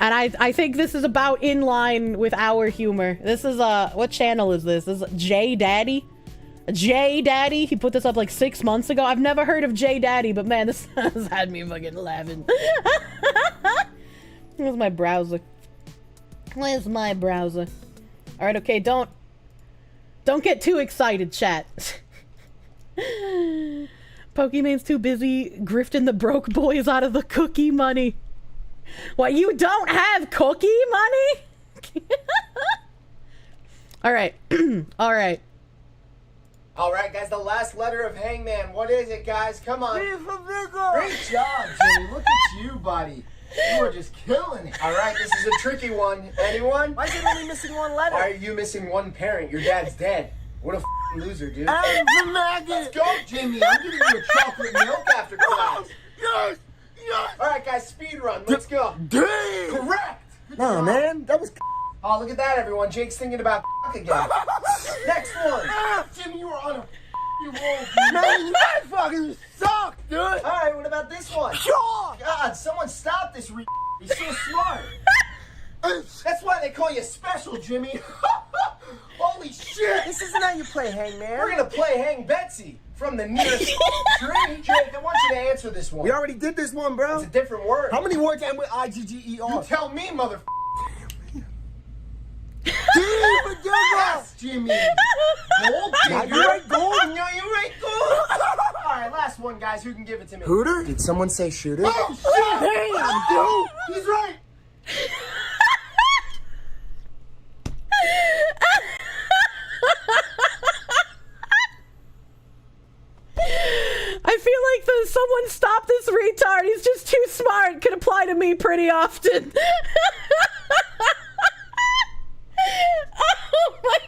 and I think this is about in line with our humor. This is, what channel is this? This is J Daddy? J Daddy? He put this up like 6 months ago. I've never heard of J Daddy, but man, this has had me fucking laughing. Where's my browser? Where's my browser? Alright, okay, don't get too excited, chat. Pokemon's too busy grifting the broke boys out of the cookie money. What, you don't have cookie money? Alright. Alright. Alright, guys, the last letter of Hangman. What is it, guys? Come on. Great job, Jimmy. Look at you, buddy. You are just killing it. Alright, this is a tricky one. Anyone? Why is it only missing one letter? Why are you missing one parent? Your dad's dead. What a loser, dude. Let's go, Jimmy. I'm giving you a chocolate milk after class. Yes! Yes! Alright, guys, speed run. Let's go. Damn! Correct! No, man, that was. Oh, look at that, everyone. Jake's thinking about again. Next one. Jimmy, you were on a you, Wolf. Man, you guys fucking suck, dude. All right, what about this one? Sure. God, someone stop this He's so smart. That's why they call you special, Jimmy. Holy shit. This isn't how you play Hangman. We're gonna play Hang Betsy from the nearest tree. Jake, I want you to answer this one. We already did this one, bro. It's a different word. How many words end with I-G-G-E-R? You tell me, mother. Yes, Jimmy. Gold Now digger. you ain't gold. No, you ain't gold. All right, last one, guys. Who can give it to me? Hooter? Did someone say shooter? Oh, shit. Damn, dude. He's right. I feel like the someone stop this retard. He's just too smart. Could apply to me pretty often. Oh my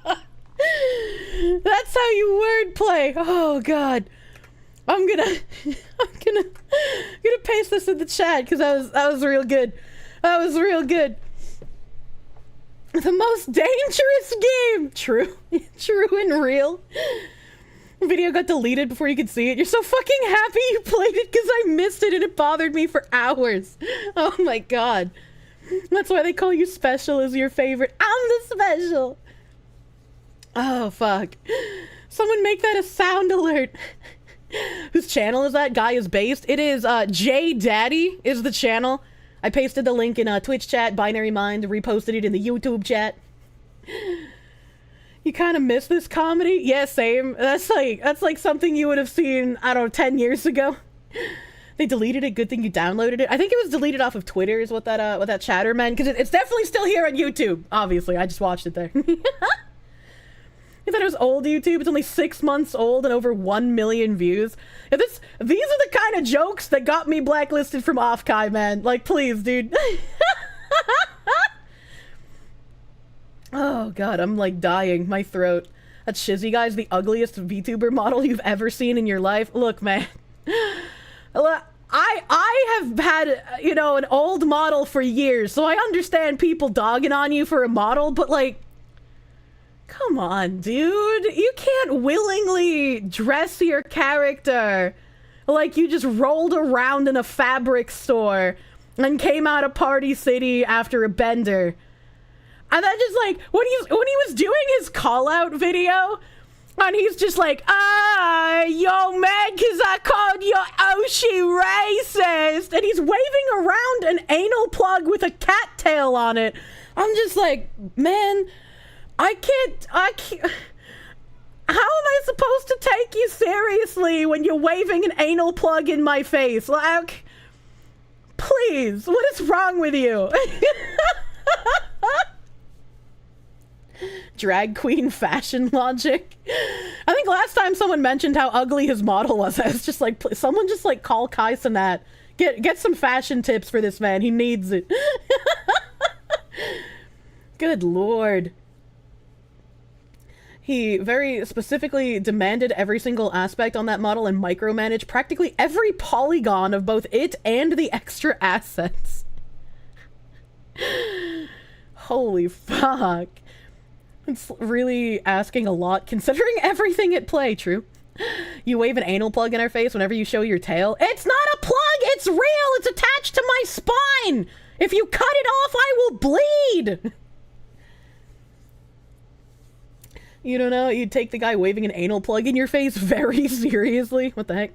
god. That's how you wordplay. Oh god. I'm gonna paste this in the chat because that was real good. That was real good. The most dangerous game. True. True and real. Video got deleted before you could see it. You're so fucking happy you played it because I missed it and it bothered me for hours. Oh my god. That's why they call you special as your favorite. I'm the special. Oh fuck. Someone make that a sound alert. Whose channel is that? Guy is based. It is J Daddy is the channel. I pasted the link in Twitch chat, Binary Mind, reposted it in the YouTube chat. You kind of miss this comedy? Yeah, same. That's like something you would have seen, I don't know, 10 years ago. They deleted it. Good thing you downloaded it. I think it was deleted off of Twitter is what that chatter meant. Because it's definitely still here on YouTube. Obviously, I just watched it there. You thought it was old YouTube? It's only 6 months old and over 1 million views. Yeah, these are the kind of jokes that got me blacklisted from Offkai, man. Like, please, dude. Oh god, I'm like dying. My throat. That Shizzy guy's the ugliest VTuber model you've ever seen in your life. Look, man. I have had, you know, an old model for years, so I understand people dogging on you for a model, but like, come on, dude. You can't willingly dress your character like you just rolled around in a fabric store and came out of Party City after a bender. And then just like, when he was doing his call-out video, and he's just like, yo, man, because I called your Oshi racist. And he's waving around an anal plug with a cattail on it. I'm just like, man, I can't. How am I supposed to take you seriously when you're waving an anal plug in my face? Like, please, what is wrong with you? Drag queen fashion logic. I think last time someone mentioned how ugly his model was. I was just like, someone just like call Kai Cenat. Get some fashion tips for this man. He needs it. Good lord. He very specifically demanded every single aspect on that model and micromanaged practically every polygon of both it and the extra assets. Holy fuck. It's really asking a lot, considering everything at play, true. You wave an anal plug in our face whenever you show your tail. It's not a plug! It's real! It's attached to my spine! If you cut it off, I will bleed! You don't know? You'd take the guy waving an anal plug in your face very seriously? What the heck?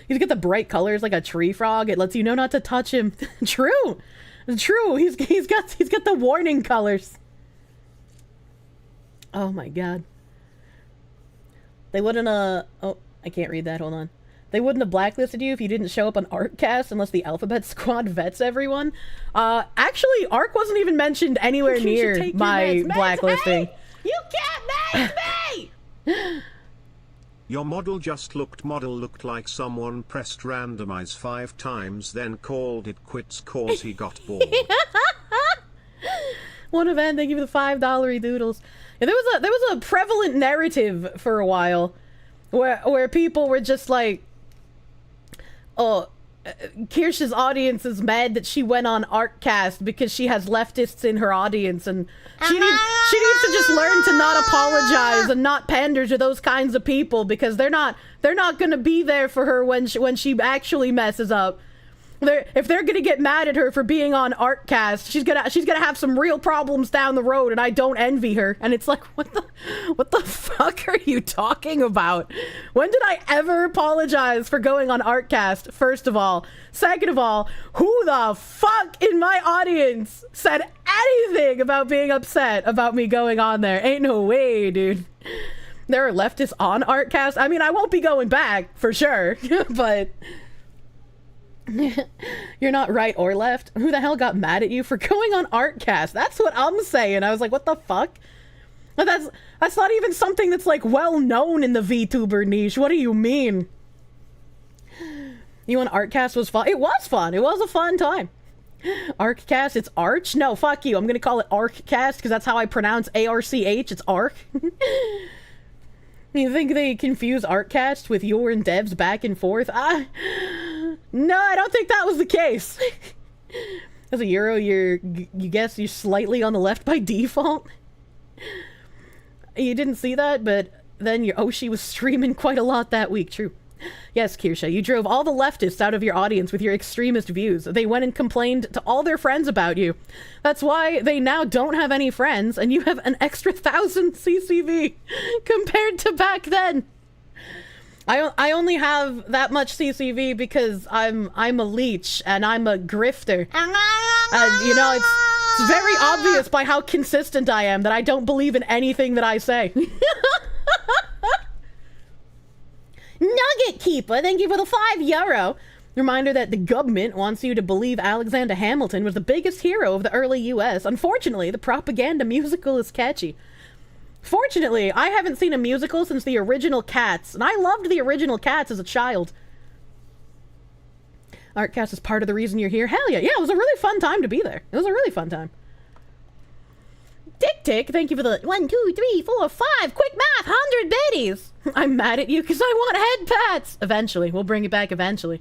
He's got the bright colors like a tree frog. It lets you know not to touch him. True! True! He's got the warning colors. Oh my god. They wouldn't, oh, I can't read that, hold on. They wouldn't have blacklisted you if you didn't show up on ArcCast unless the Alphabet Squad vets everyone. Actually, Arc wasn't even mentioned anywhere near my blacklisting. Hey, you can't make me! Your model looked like someone pressed randomize 5 times then called it quits cause he got bored. One event, they give you the $5 doodles. Yeah, there was a prevalent narrative for a while where people were just like, oh, Kirsch's audience is mad that she went on Artcast because she has leftists in her audience, and she needs to just learn to not apologize and not pander to those kinds of people, because they're not going to be there for her when she actually messes up. If they're gonna get mad at her for being on Artcast, she's gonna have some real problems down the road, and I don't envy her. And it's like, what the fuck are you talking about? When did I ever apologize for going on Artcast? First of all. Second of all, who the fuck in my audience said anything about being upset about me going on there? Ain't no way, dude. There are leftists on Artcast. I mean, I won't be going back for sure, but you're not right or left. Who the hell got mad at you for going on Artcast? That's what I'm saying. I was like, what the fuck? That's not even something that's like well known in the VTuber niche. What do you mean? You on Artcast was fun. It was fun. It was a fun time. Arccast, it's Arch? No, fuck you. I'm gonna call it Arccast because that's how I pronounce ARCH. It's Arc. You think they confuse Artcast with your and Dev's back and forth? No, I don't think that was the case. As a Euro, you guess you're slightly on the left by default. You didn't see that, but then your Oshi was streaming quite a lot that week. True. Yes, Kirsche, you drove all the leftists out of your audience with your extremist views. They went and complained to all their friends about you. That's why they now don't have any friends, and you have an extra 1,000 CCV compared to back then. I only have that much CCV because I'm a leech and I'm a grifter. And you know, it's very obvious by how consistent I am that I don't believe in anything that I say. Nugget Keeper, thank you for the €5. Reminder that the government wants you to believe Alexander Hamilton was the biggest hero of the early US. Unfortunately, the propaganda musical is catchy. Fortunately, I haven't seen a musical since the original Cats, and I loved the original Cats as a child. Artcast is part of the reason you're here. Hell yeah. Yeah, it was a really fun time to be there. It was a really fun time. Tick Tick, thank you for the 1, 2, 3, 4, 5. Quick math, 100 biddies. I'm mad at you because I want head pats. Eventually. We'll bring it back eventually.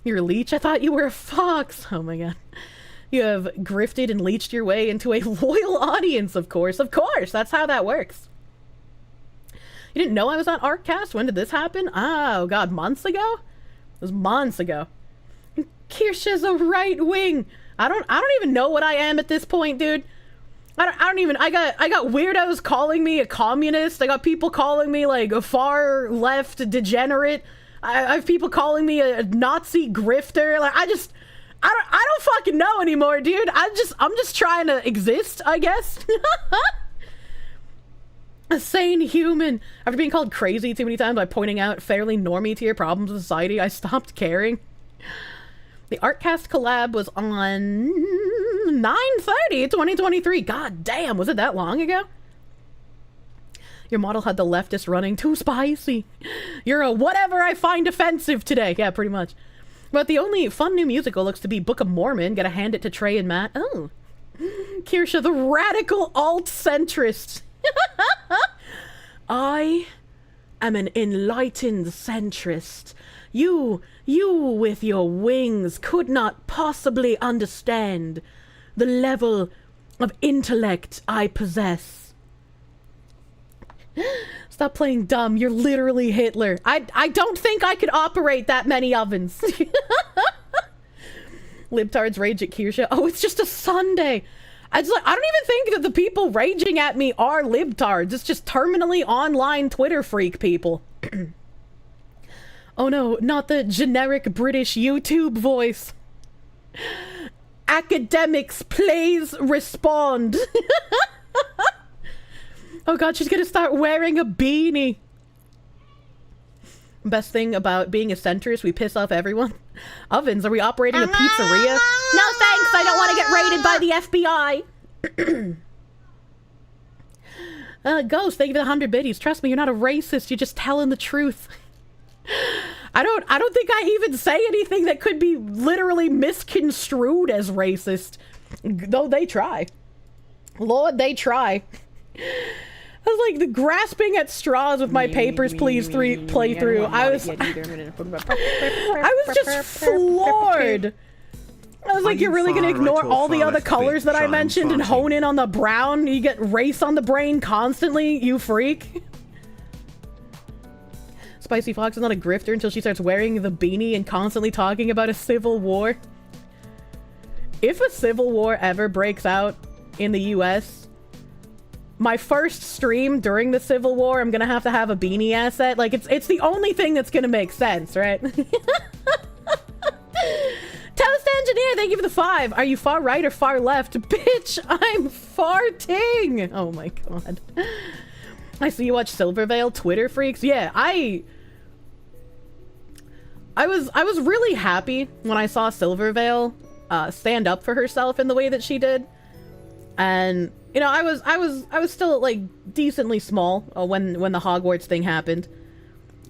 You're a leech? I thought you were a fox. Oh my god. You have grifted and leeched your way into a loyal audience, of course. Of course, that's how that works. You didn't know I was on Artcast? When did this happen? Oh god, months ago? It was months ago. Kirsche's a right wing. I don't even know what I am at this point, dude. I got weirdos calling me a communist. I got people calling me like a far left degenerate. I have people calling me a Nazi grifter. Like I don't fucking know anymore, dude. I'm just trying to exist, I guess. A sane human. After being called crazy too many times by pointing out fairly normie tier problems in society, I stopped caring. The Artcast collab was on 9/30/2023. God damn, was it that long ago? Your model had the leftist running too spicy. You're a whatever I find offensive today. Yeah, pretty much. But the only fun new musical looks to be Book of Mormon. Gotta hand it to Trey and Matt. Oh. Kirsche, the radical alt-centrist. I am an enlightened centrist. You with your wings could not possibly understand the level of intellect I possess. Stop playing dumb. You're literally Hitler. I don't think I could operate that many ovens. Libtards rage at Kirsche. Oh, it's just a Sunday. I don't even think that the people raging at me are libtards. It's just terminally online Twitter freak people. Oh no, not the generic British YouTube voice. Academics, please respond. Oh god, she's gonna start wearing a beanie. Best thing about being a centrist, we piss off everyone. Ovens, are we operating a pizzeria? No thanks, I don't want to get raided by the FBI. Ghost, thank you for the 100 biddies. Trust me, you're not a racist, you're just telling the truth. I don't think I even say anything that could be literally misconstrued as racist. Though they try. Lord, they try. I was like the grasping at straws with my Papers, Please playthrough. I was just floored. I was like, you're really gonna ignore all the other colors that I mentioned and hone in on the brown? You get race on the brain constantly, you freak. Spicy Fox is not a grifter until she starts wearing the beanie and constantly talking about a civil war. If a civil war ever breaks out in the US, my first stream during the Civil War, I'm gonna have to have a beanie asset. Like, it's the only thing that's gonna make sense, right? Toast Engineer, thank you for the 5. Are you far right or far left? Bitch, I'm farting! Oh my god. I see you watch Silvervale, Twitter freaks. Yeah, I was really happy when I saw Silvervale stand up for herself in the way that she did. And you know, I was still like decently small when the Hogwarts thing happened.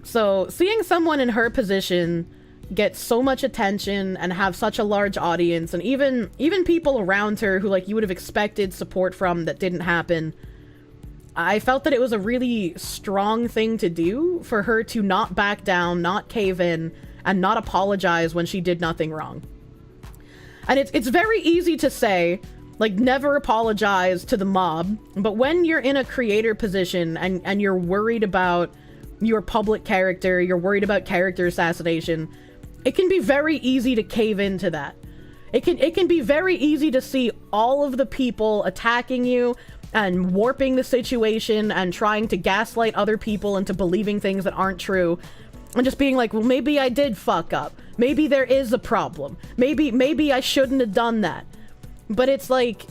So seeing someone in her position get so much attention and have such a large audience, and even people around her who like you would have expected support from that didn't happen, I felt that it was a really strong thing to do for her to not back down, not cave in, and not apologize when she did nothing wrong. And it's very easy to say, like, never apologize to the mob, but when you're in a creator position and you're worried about your public character, you're worried about character assassination, it can be very easy to cave into that. It can be very easy to see all of the people attacking you and warping the situation and trying to gaslight other people into believing things that aren't true. And just being like, well, maybe I did fuck up. Maybe there is a problem. Maybe I shouldn't have done that. But it's like,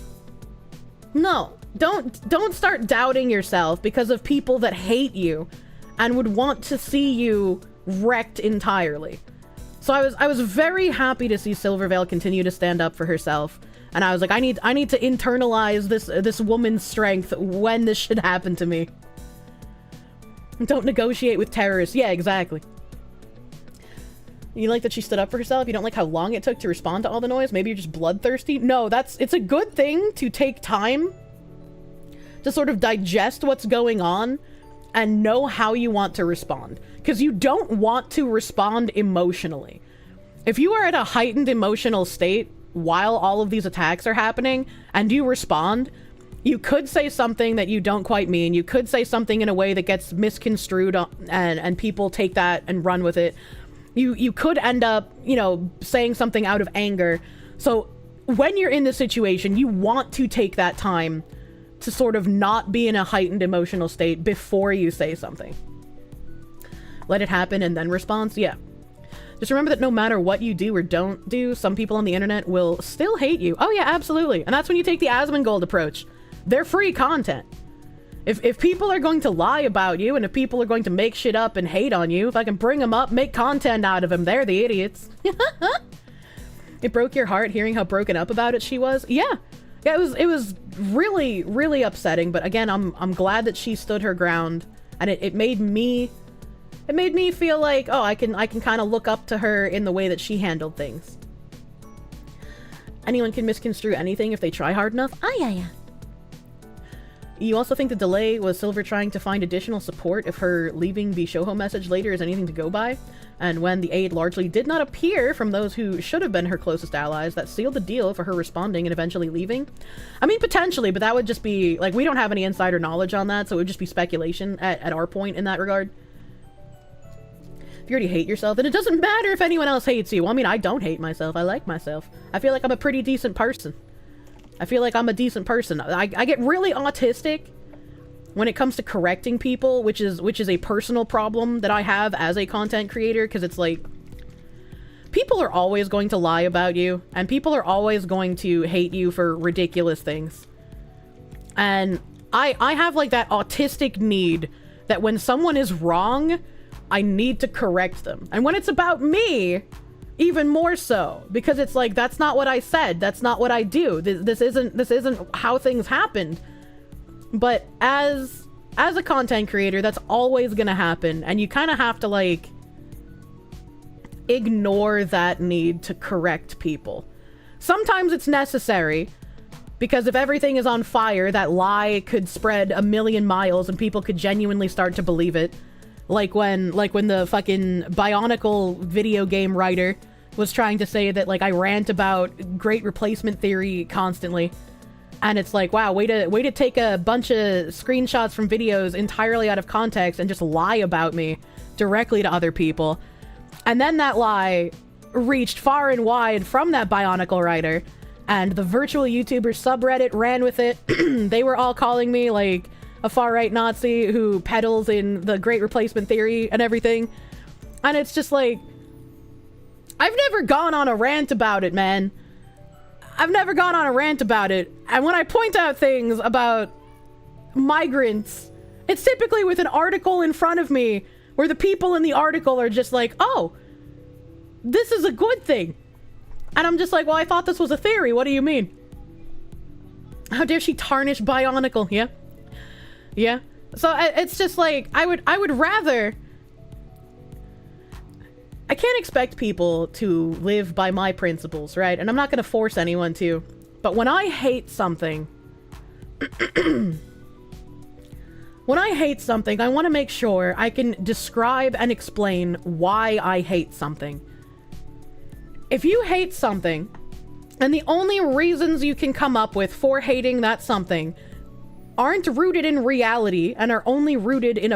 no, don't start doubting yourself because of people that hate you and would want to see you wrecked entirely. So I was very happy to see Silvervale continue to stand up for herself. And I was like, I need to internalize this woman's strength when this should happen to me. Don't negotiate with terrorists. Yeah, exactly. You like that she stood up for herself? You don't like how long it took to respond to all the noise? Maybe you're just bloodthirsty? No, it's a good thing to take time to sort of digest what's going on and know how you want to respond. Because you don't want to respond emotionally. If you are at a heightened emotional state while all of these attacks are happening and you respond, you could say something that you don't quite mean. You could say something in a way that gets misconstrued and people take that and run with it. You could end up, you know, saying something out of anger. So when you're in this situation, you want to take that time to sort of not be in a heightened emotional state before you say something. Let it happen and then respond. Yeah. Just remember that no matter what you do or don't do, some people on the internet will still hate you. Oh yeah, absolutely. And that's when you take the Asmongold approach. They're free content. If people are going to lie about you, and if people are going to make shit up and hate on you, if I can bring them up, make content out of them, they're the idiots. It broke your heart hearing how broken up about it she was? Yeah. Yeah, it was really, really upsetting, but again, I'm glad that she stood her ground, and it made me feel like, oh, I can kind of look up to her in the way that she handled things. Anyone can misconstrue anything if they try hard enough. Ah, yeah. You also think the delay was Silver trying to find additional support if her leaving the Shoho message later is anything to go by? And when the aid largely did not appear from those who should have been her closest allies, that sealed the deal for her responding and eventually leaving? I mean, potentially, but that would just be, like, we don't have any insider knowledge on that, so it would just be speculation at our point in that regard. If you already hate yourself, then it doesn't matter if anyone else hates you. Well, I mean, I don't hate myself. I like myself. I feel like I'm a pretty decent person. I feel like I'm a decent person. I get really autistic when it comes to correcting people, which is a personal problem that I have as a content creator, because it's like, people are always going to lie about you, and people are always going to hate you for ridiculous things. And I have like that autistic need that when someone is wrong, I need to correct them. And when it's about me, even more so, because it's like, that's not what I said, that's not what I do, this isn't how things happened. But as a content creator, that's always gonna happen, and you kind of have to like ignore that need to correct people. Sometimes it's necessary, Because if everything is on fire, that lie could spread a million miles and people could genuinely start to believe it. Like when the fucking Bionicle video game writer was trying to say that, like, I rant about great replacement theory constantly. And it's like, wow, way to take a bunch of screenshots from videos entirely out of context and just lie about me directly to other people. And then that lie reached far and wide from that Bionicle writer. And the virtual YouTuber subreddit ran with it. They were all calling me, like, a far-right Nazi who peddles in the great replacement theory and everything. And it's just like, I've never gone on a rant about it, man. I've never gone on a rant about it. And when I point out things about migrants, it's typically with an article in front of me where the people in the article are just like, oh, this is a good thing. And I'm just like, well, I thought this was a theory. What do you mean? How dare she tarnish Bionicle? Yeah. Yeah. So it's just like, I would rather... I can't expect people to live by my principles, right? And I'm not going to force anyone to. But when I hate something... when I hate something, I want to make sure I can describe and explain why I hate something. If you hate something, and the only reasons you can come up with for hating that something aren't rooted in reality and are only rooted in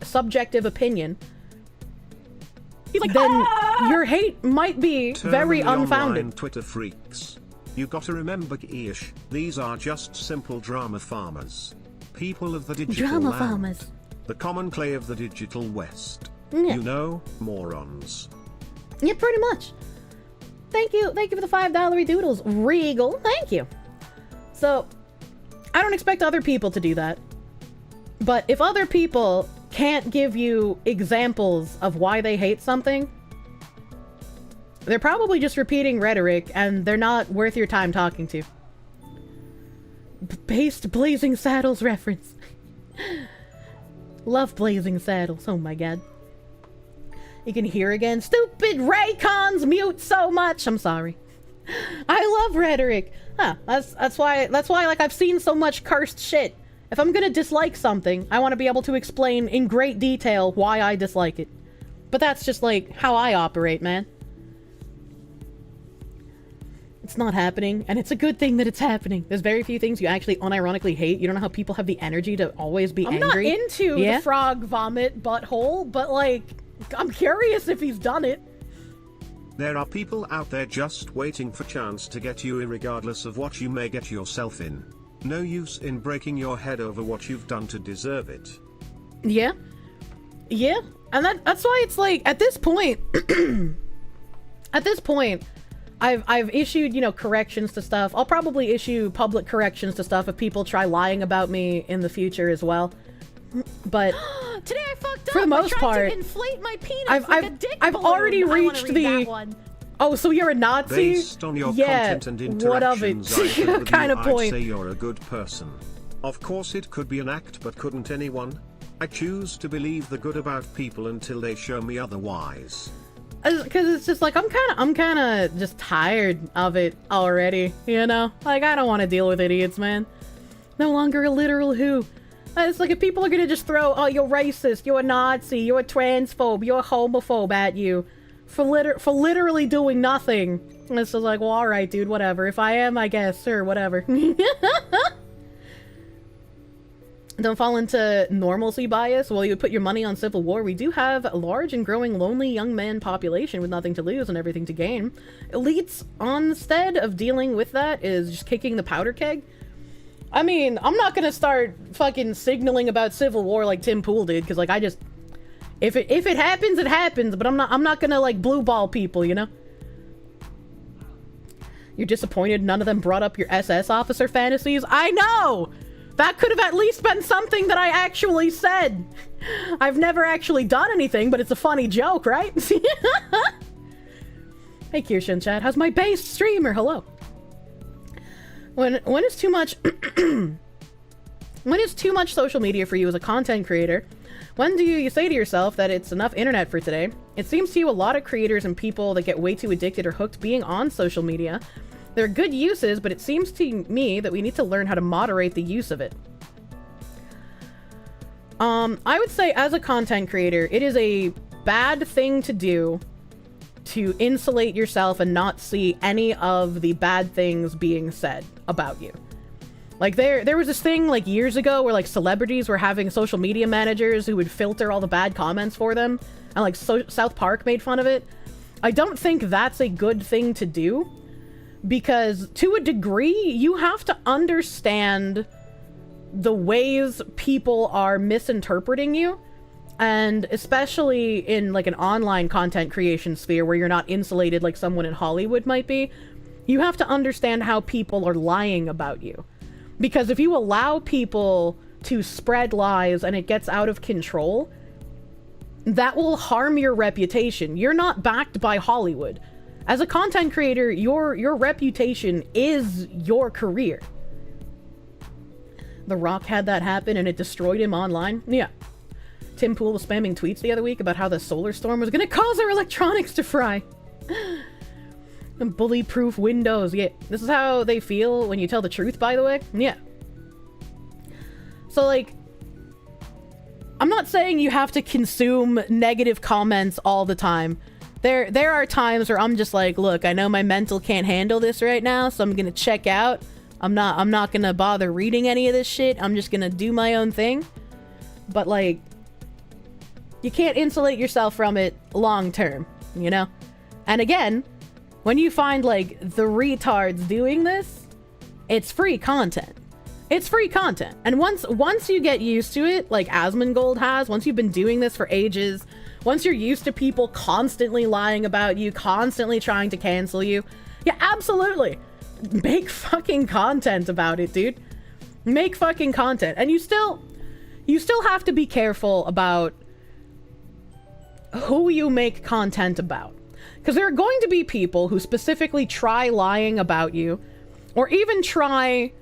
subjective opinion, then your hate might be very unfounded. Online Twitter freaks. You gotta remember, Ish, these are just simple drama farmers. People of the digital Drama land. farmers. The common clay of the digital west. Yeah. You know, morons. Yeah, pretty much. Thank you for the $5 doodles, Regal. Thank you. So, I don't expect other people to do that. But if other people can't give you examples of why they hate something, they're probably just repeating rhetoric, and they're not worth your time talking to. Based Blazing Saddles reference. Love Blazing Saddles, oh my god. You can hear again, stupid Raycons mute so much. I'm sorry. I love rhetoric. Huh, that's why like I've seen so much cursed shit. If I'm gonna dislike something, I want to be able to explain in great detail why I dislike it. But that's just like how I operate, man. It's not happening, and it's a good thing that it's happening. There's very few things you actually unironically hate. You don't know how people have the energy to always be angry. I'm not into the frog vomit butthole, but like, I'm curious if he's done it. There are people out there just waiting for chance to get you irregardless of what you may get yourself in. No use in breaking your head over what you've done to deserve it. Yeah. Yeah. And that's why it's like, at this point, I've issued, you know, corrections to stuff. I'll probably issue public corrections to stuff if people try lying about me in the future as well. But today I fucked up. for the most I tried part, to inflate my penis like a dick I've balloon. already I wanna reached read the. that one. Oh, so you're a Nazi? Based on your yeah. content and What of it? interactions, Kind of I'd point. say you're a good person. Of course it could be an act, but couldn't anyone? I choose to believe the good about people until they show me otherwise. Because it's just like, I'm kind of just tired of it already, you know? Like, I don't want to deal with idiots, man. No longer a literal who. It's like if people are gonna just throw, oh, you're racist, you're a Nazi, you're a transphobe, you're a homophobe at you for literally doing nothing. And it's just like, well, alright, dude, whatever. If I am, I guess, sure, whatever. Don't fall into normalcy bias while you put your money on civil war. We do have a large and growing lonely young man population with nothing to lose and everything to gain. Elites, instead of dealing with that, is just kicking the powder keg. I mean, I'm not gonna start fucking signaling about civil war like Tim Pool did, because like I just, if it happens, it happens. But I'm not gonna like blue ball people, you know. You're disappointed none of them brought up your SS officer fantasies? I know! That could have at least been something that I actually said. I've never actually done anything, but it's a funny joke, right? Hey, Kirshen chat, how's my based streamer? Hello. When is too much when is too much social media for you as a content creator? When do you say to yourself that it's enough internet for today? It seems to you a lot of creators and people that get way too addicted or hooked being on social media There are good uses, but it seems to me that we need to learn how to moderate the use of it. I would say as a content creator, it is a bad thing to do to insulate yourself and not see any of the bad things being said about you. Like there was this thing like years ago where like celebrities were having social media managers who would filter all the bad comments for them, and like South Park made fun of it. I don't think that's a good thing to do, because to a degree you have to understand the ways people are misinterpreting you, and especially in like an online content creation sphere where you're not insulated like someone in Hollywood might be, you have to understand how people are lying about you. Because if you allow people to spread lies and it gets out of control, that will harm your reputation. You're not backed by Hollywood. As a content creator, your reputation is your career. The Rock had that happen and it destroyed him online. Yeah. Tim Pool was spamming tweets the other week about how the solar storm was gonna cause our electronics to fry. And bully-proof windows. Yeah, this is how they feel when you tell the truth, by the way. Yeah. So, like, I'm not saying you have to consume negative comments all the time. There are times where I'm just like, look, I know my mental can't handle this right now, so I'm gonna check out. I'm not gonna bother reading any of this shit. I'm just gonna do my own thing. But, like, you can't insulate yourself from it long term, you know? And again, when you find, like, the retards doing this, it's free content. It's free content. And once you get used to it, like Asmongold has, once you've been doing this for ages, once you're used to people constantly lying about you, constantly trying to cancel you, yeah, absolutely. Make fucking content about it, dude. Make fucking content. And you still have to be careful about who you make content about. Because there are going to be people who specifically try lying about you, or even try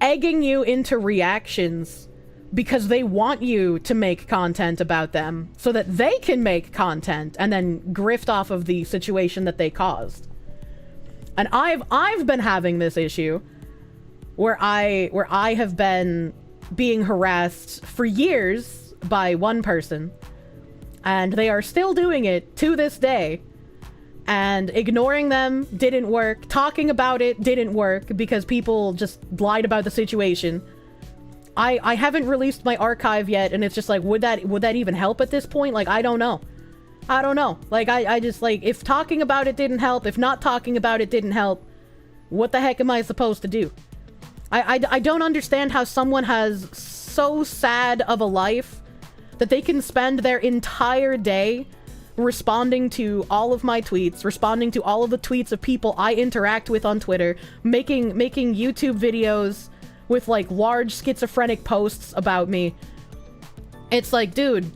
egging you into reactions because they want you to make content about them so that they can make content and then grift off of the situation that they caused. And I've been having this issue where I have been being harassed for years by one person, and they are still doing it to this day. And ignoring them didn't work. Talking about it didn't work because people just lied about the situation. I haven't released my archive yet, and it's just like, would that even help at this point? Like, I don't know. Like, I just, like, if talking about it didn't help, if not talking about it didn't help, what the heck am I supposed to do? I don't understand how someone has so sad of a life that they can spend their entire day responding to all of my tweets, responding to all of the tweets of people I interact with on Twitter, making YouTube videos with, like, large schizophrenic posts about me. It's like, dude,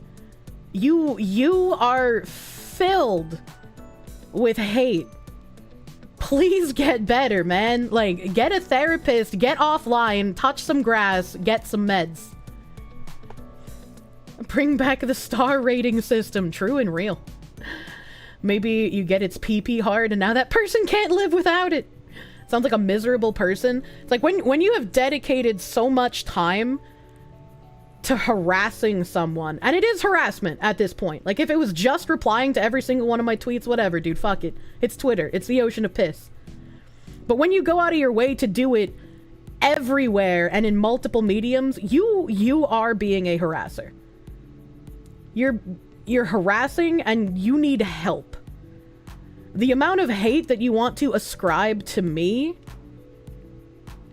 you are filled with hate. Please get better, man. Like, get a therapist, get offline, touch some grass, get some meds. Bring back the star rating system, true and real. Maybe you get its PP hard and now that person can't live without it. Sounds like a miserable person. It's like when you have dedicated so much time to harassing someone, and it is harassment at this point. Like, if it was just replying to every single one of my tweets, whatever, dude, fuck it. It's Twitter. It's the ocean of piss. But when you go out of your way to do it everywhere and in multiple mediums, you are being a harasser. You're harassing and you need help. The amount of hate that you want to ascribe to me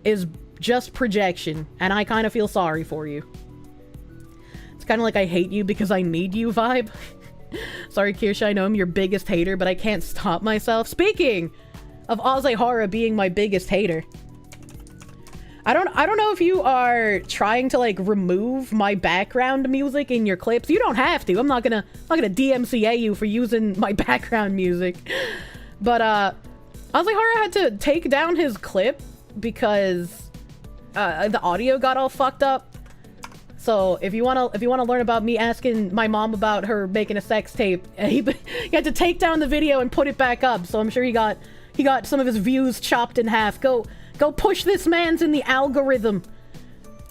is just projection, and I kind of feel sorry for you. It's kind of like I hate you because I need you vibe. Sorry, Kirsche, I know I'm your biggest hater, but I can't stop myself. Speaking of Ozehara being my biggest hater, I don't know if you are trying to, like, remove my background music in your clips. You don't have to. I'm not gonna DMCA you for using my background music. But Ozehara had to take down his clip because the audio got all fucked up. So if you wanna learn about me asking my mom about her making a sex tape, he had to take down the video and put it back up. So I'm sure he got he got some of his views chopped in half. Go push this man's in the algorithm.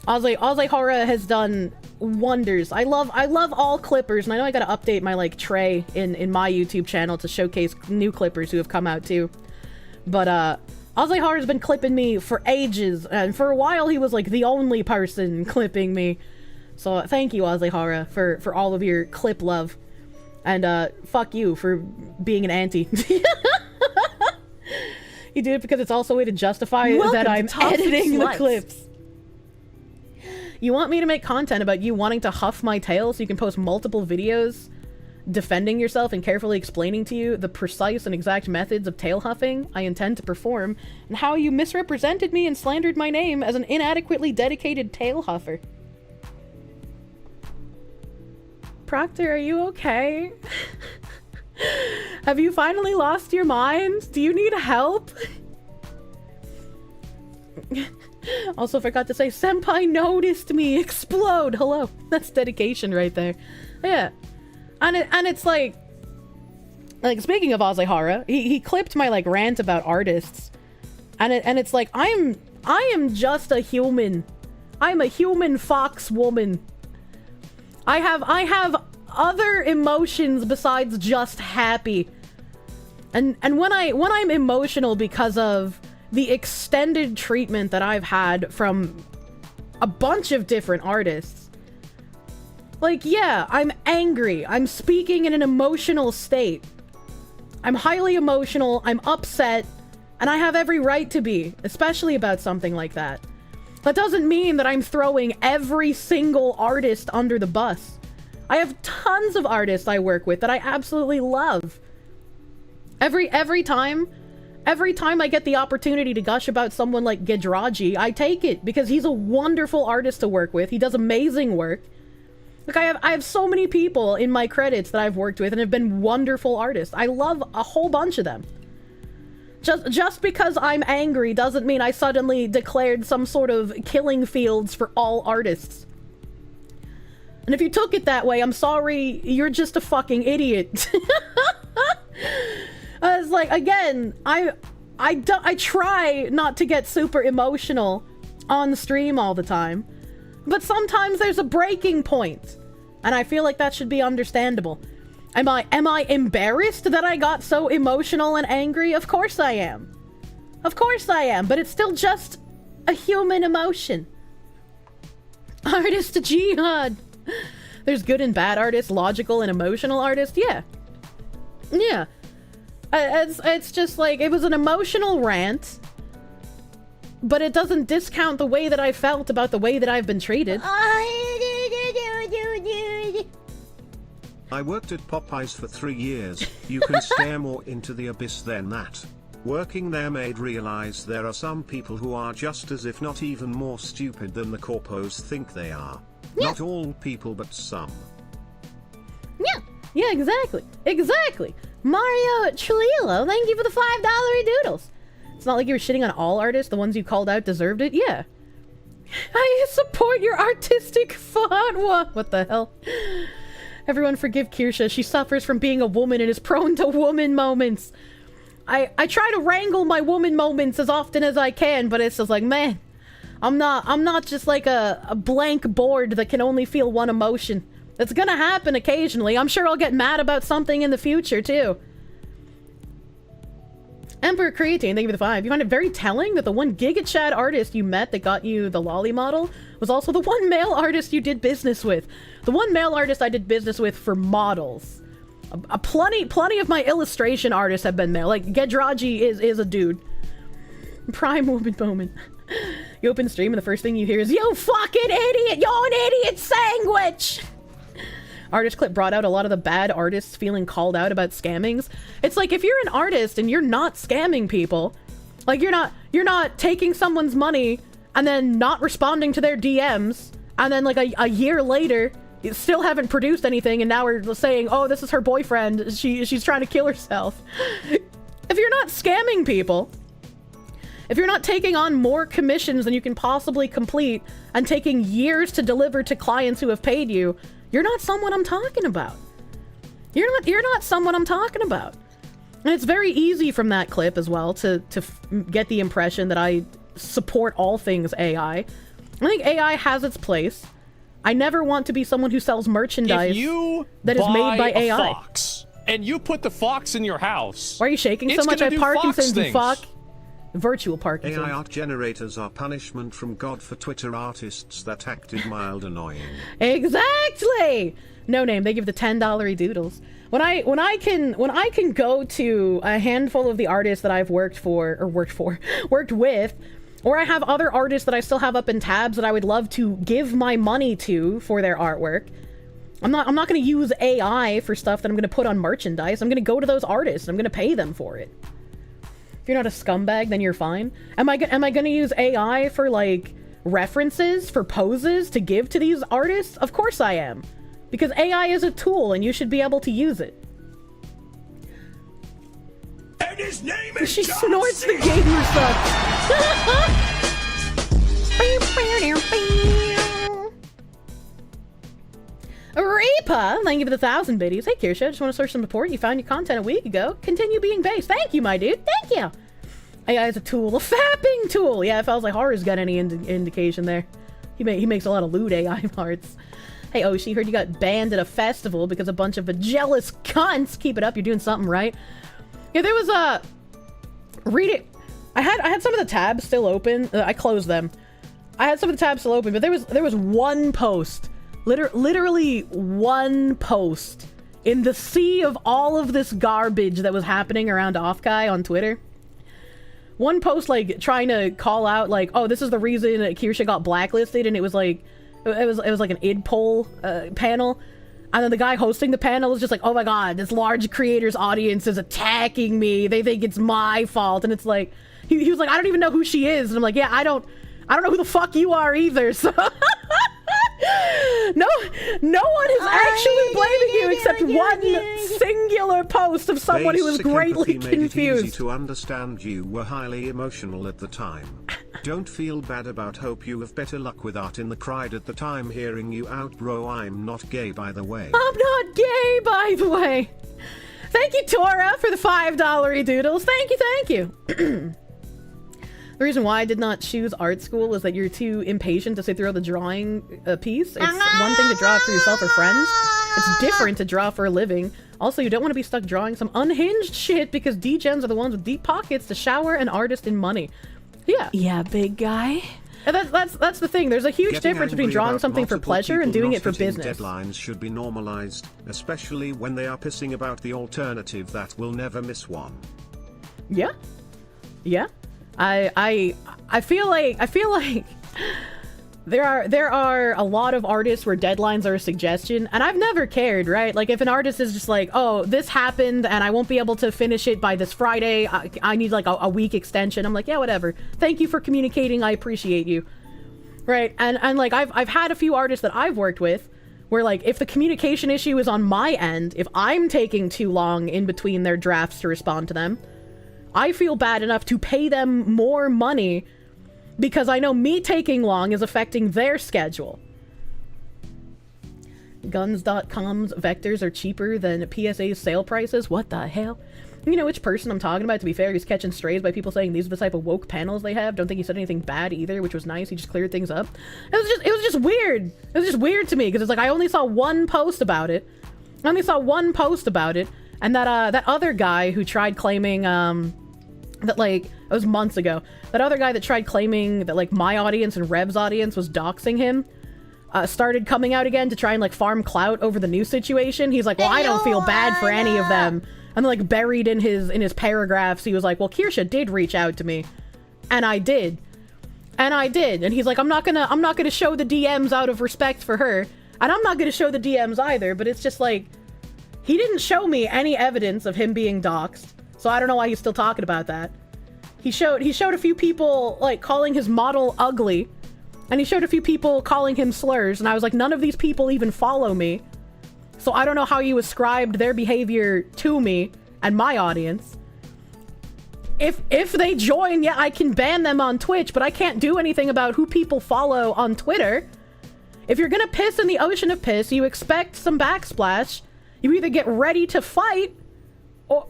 Ozzy Hora has done wonders. I love all clippers, and I know I gotta update my like tray in my YouTube channel to showcase new clippers who have come out too. But Ozzy Hara's been clipping me for ages, and for a while he was like the only person clipping me. So thank you, Ozzy Hara, for all of your clip love. And fuck you for being an auntie. You do it because it's also a way to justify that I'm editing the clips. You want me to make content about you wanting to huff my tail so you can post multiple videos defending yourself and carefully explaining to you the precise and exact methods of tail huffing I intend to perform, and how you misrepresented me and slandered my name as an inadequately dedicated tail huffer. Proctor, are you okay? Have you finally lost your mind? Do you need help? Also forgot to say, Senpai noticed me explode. Hello. That's dedication right there. Yeah. And it's like speaking of Ozzy Hara, he clipped my like rant about artists. And it's like I am just a human. I'm a human fox woman. I have other emotions besides just happy. And when I'm emotional because of the extended treatment that I've had from a bunch of different artists, like, yeah, I'm angry. I'm speaking in an emotional state. I'm highly emotional. I'm upset. And I have every right to be, especially about something like that. That doesn't mean that I'm throwing every single artist under the bus. I have tons of artists I work with that I absolutely love. Every time I get the opportunity to gush about someone like jTZJoFB, I take it because he's a wonderful artist to work with. He does amazing work. Like I have so many people in my credits that I've worked with and have been wonderful artists. I love a whole bunch of them. Just because I'm angry doesn't mean I suddenly declared some sort of killing fields for all artists. And if you took it that way, I'm sorry, you're just a fucking idiot. It's like, again, I try not to get super emotional on stream all the time, but sometimes there's a breaking point, and I feel like that should be understandable. Am I embarrassed that I got so emotional and angry? Of course I am. Of course I am, but it's still just a human emotion. Artist jihad. There's good and bad artists, logical and emotional artists. Yeah. Yeah. It's just like, it was an emotional rant, but it doesn't discount the way that I felt about the way that I've been treated. I worked at Popeyes for 3 years. You can stare more into the abyss than that. Working there made realize there are some people who are just as if not even more stupid than the corpos think they are. Yeah. Not all people, but some. Yeah, exactly. Exactly. Mario Cholilo, thank you for the $5 doodles. It's not like you were shitting on all artists. The ones you called out deserved it. Yeah. I support your artistic fatwa. What the hell? Everyone forgive Kirsche. She suffers from being a woman and is prone to woman moments. I try to wrangle my woman moments as often as I can, but it's just like, man, I'm not just like a blank board that can only feel one emotion. It's gonna happen occasionally. I'm sure I'll get mad about something in the future, too. Emperor Creatine, thank you for the 5. You find it very telling that the one Giga Chad artist you met that got you the lolly model was also the one male artist you did business with. The one male artist I did business with for models. Plenty of my illustration artists have been male. Like, jTZJoFB is a dude. Prime woman moment. You open stream and the first thing you hear is, "You fucking idiot! You're an idiot sandwich!" Artist clip brought out a lot of the bad artists feeling called out about scammings. It's like, if you're an artist and you're not scamming people, like you're not taking someone's money and then not responding to their DMs, and then like a year later you still haven't produced anything, and now we're saying, oh, this is her boyfriend, she's trying to kill herself. If you're not scamming people, if you're not taking on more commissions than you can possibly complete and taking years to deliver to clients who have paid you, you're not someone I'm talking about. You're not someone I'm talking about. And it's very easy from that clip as well to get the impression that I support all things AI. I think AI has its place. I never want to be someone who sells merchandise that is made by AI. Fox, and you put the fox in your house. Why are you shaking so much? I have Parkinson's, you fuck. Virtual Parkinson's. AI art generators are punishment from God for Twitter artists that acted mild annoying. Exactly. No name. They give the $10 doodles. When I can go to a handful of the artists that I've worked with, or I have other artists that I still have up in tabs that I would love to give my money to for their artwork. I'm not going to use AI for stuff that I'm going to put on merchandise. I'm going to go to those artists. I'm going to pay them for it. If you're not a scumbag, then you're fine. Am I going to use AI for like references, for poses to give to these artists? Of course I am. Because AI is a tool and you should be able to use it. And his name is She snorts the gamer sucks. Reaper, thank you for the 1,000 biddies. Hey Kirsche, just want to search some support. You found your content a week ago. Continue being based. Thank you, my dude. Thank you. AI is a tool, a fapping tool. Yeah, if I was like Horror's got any indication there. He makes a lot of lewd AI parts. Hey Oshi, heard you got banned at a festival because a bunch of jealous cunts. Keep it up, you're doing something right. Yeah, there was a... Read it. I had some of the tabs still open. I closed them. I had some of the tabs still open, but there was one post. Literally one post in the sea of all of this garbage that was happening around Offkai on Twitter. One post, like, trying to call out, like, oh, this is the reason Kirsche got blacklisted, and it was like an id poll panel. And then the guy hosting the panel was just like, oh my god, this large creators audience is attacking me. They think it's my fault. And it's like, he was like, I don't even know who she is. And I'm like, yeah, I don't know who the fuck you are either. So no one is actually blaming you except one singular post of someone who was Basic greatly empathy made it easy confused. to understand you were highly emotional at the time. Don't feel bad about. Hope you have better luck with art in the cried at the time hearing you out, bro. I'm not gay, by the way. I'm not gay, by the way. Thank you, Tora, for the $5 doodles. Thank you. The reason why I did not choose art school was that you're too impatient to sit through the drawing piece. It's one thing to draw for yourself or friends. It's different to draw for a living. Also, you don't want to be stuck drawing some unhinged shit because degens are the ones with deep pockets to shower an artist in money. Yeah. Yeah, big guy. And that's the thing. There's a huge difference between drawing something for pleasure and doing it for business. Deadlines should be normalized, especially when they are pissing about the alternative that will never miss one. Yeah. Yeah. I feel like there are a lot of artists where deadlines are a suggestion, and I've never cared, right? Like, if an artist is just like, oh, this happened and I won't be able to finish it by this Friday, I need like a week extension. I'm like, yeah, whatever. Thank you for communicating. I appreciate you. Right? And like, I've had a few artists that I've worked with where, like, if the communication issue is on my end, if I'm taking too long in between their drafts to respond to them, I feel bad enough to pay them more money because I know me taking long is affecting their schedule. Guns.com's vectors are cheaper than PSA's sale prices? What the hell? You know which person I'm talking about, to be fair. He's catching strays by people saying these are the type of woke panels they have. Don't think he said anything bad either, which was nice. He just cleared things up. It was just weird. It was just weird to me because it's like I only saw one post about it. And that other guy who tried claiming that, like, it was months ago. That other guy that tried claiming that, like, my audience and Rev's audience was doxing him, started coming out again to try and, like, farm clout over the new situation. He's like, well, I don't feel bad for any of them. And, like, buried in his paragraphs, he was like, well, Kirsche did reach out to me. And I did. And he's like, I'm not gonna show the DMs out of respect for her. And I'm not gonna show the DMs either, but it's just like, he didn't show me any evidence of him being doxed. So I don't know why he's still talking about that. He showed a few people, like, calling his model ugly. And he showed a few people calling him slurs. And I was like, none of these people even follow me. So I don't know how you ascribed their behavior to me and my audience. If they join, yeah, I can ban them on Twitch, but I can't do anything about who people follow on Twitter. If you're gonna piss in the ocean of piss, you expect some backsplash. You either get ready to fight,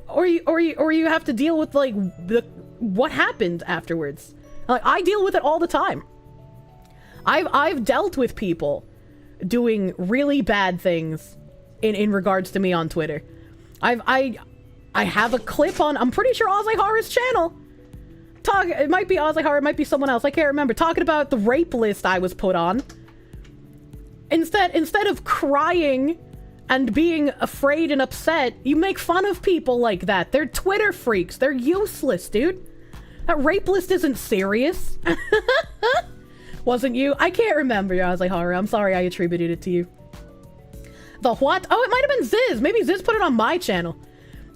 or you have to deal with like what happened afterwards. Like I deal with it all the time. I've dealt with people doing really bad things in regards to me on Twitter. I have a clip on, I'm pretty sure Ozzy Horror's channel. It might be Ozzy Horror, it might be someone else, I can't remember, talking about the rape list I was put on. Instead of crying and being afraid and upset, you make fun of people like that. They're Twitter freaks. They're useless, dude. That rape list isn't serious. Wasn't you? I can't remember, Ozzy Horror. I'm sorry I attributed it to you. The what? Oh, it might have been Ziz. Maybe Ziz put it on my channel.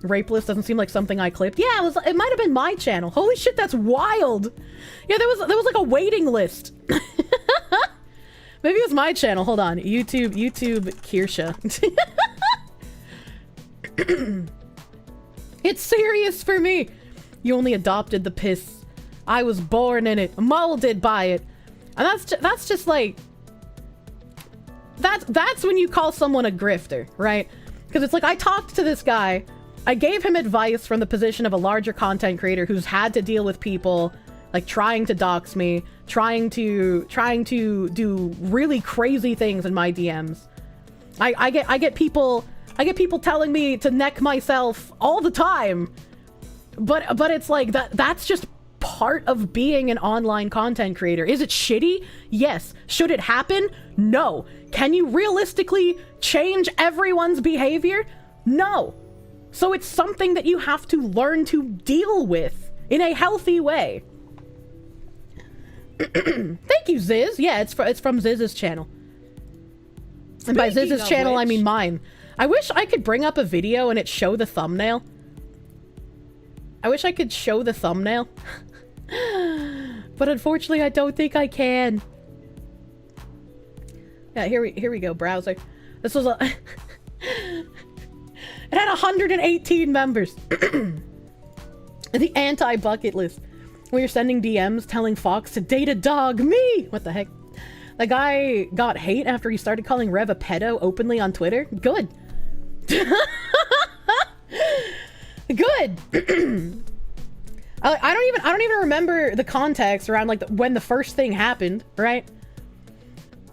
Rape list doesn't seem like something I clipped. Yeah, it might have been my channel. Holy shit, that's wild. Yeah, there was like a waiting list. Maybe it was my channel. Hold on. YouTube Kirsche. It's serious for me. You only adopted the piss. I was born in it, molded by it. And that's just like, that's when you call someone a grifter, right? Because it's like, I talked to this guy, I gave him advice from the position of a larger content creator who's had to deal with people like trying to dox me, trying to do really crazy things in my DMs. I get people telling me to neck myself all the time. But it's like that's just part of being an online content creator. Is it shitty? Yes. Should it happen? No. Can you realistically change everyone's behavior? No. So it's something that you have to learn to deal with in a healthy way. Thank you, Ziz. Yeah, it's from Ziz's channel. And by Ziz's channel, I mean mine. I wish I could bring up a video and it show the thumbnail. I wish I could show the thumbnail. But unfortunately, I don't think I can. Yeah, here we go, browser. This was a... It had 118 members. The anti-bucket list. Where you're sending DMs telling Fox to date a dog. Me! What the heck? The guy got hate after he started calling Rev a pedo openly on Twitter. Good. Good. I don't even remember the context around like when the first thing happened, right?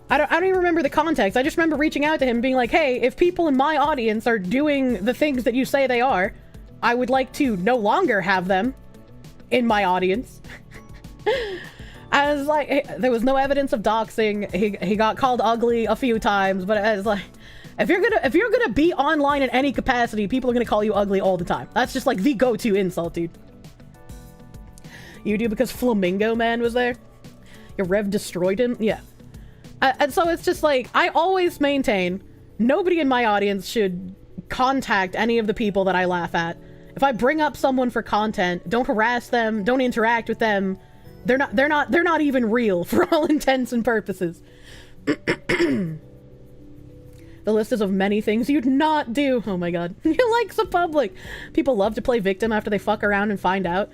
I don't even remember the context. I just remember reaching out to him being like, hey, if people in my audience are doing the things that you say they are, I would like to no longer have them in my audience. I was like, there was no evidence of doxing. He got called ugly a few times, but I was like, if you're gonna be online in any capacity, people are gonna call you ugly all the time. That's just like the go-to insult, dude. You do because Flamingo Man was there? Your Rev destroyed him? Yeah. And so it's just like, I always maintain nobody in my audience should contact any of the people that I laugh at. If I bring up someone for content, don't harass them, don't interact with them. They're not even real for all intents and purposes. The list is of many things you'd not do. Oh my god. You like the public. People love to play victim after they fuck around and find out.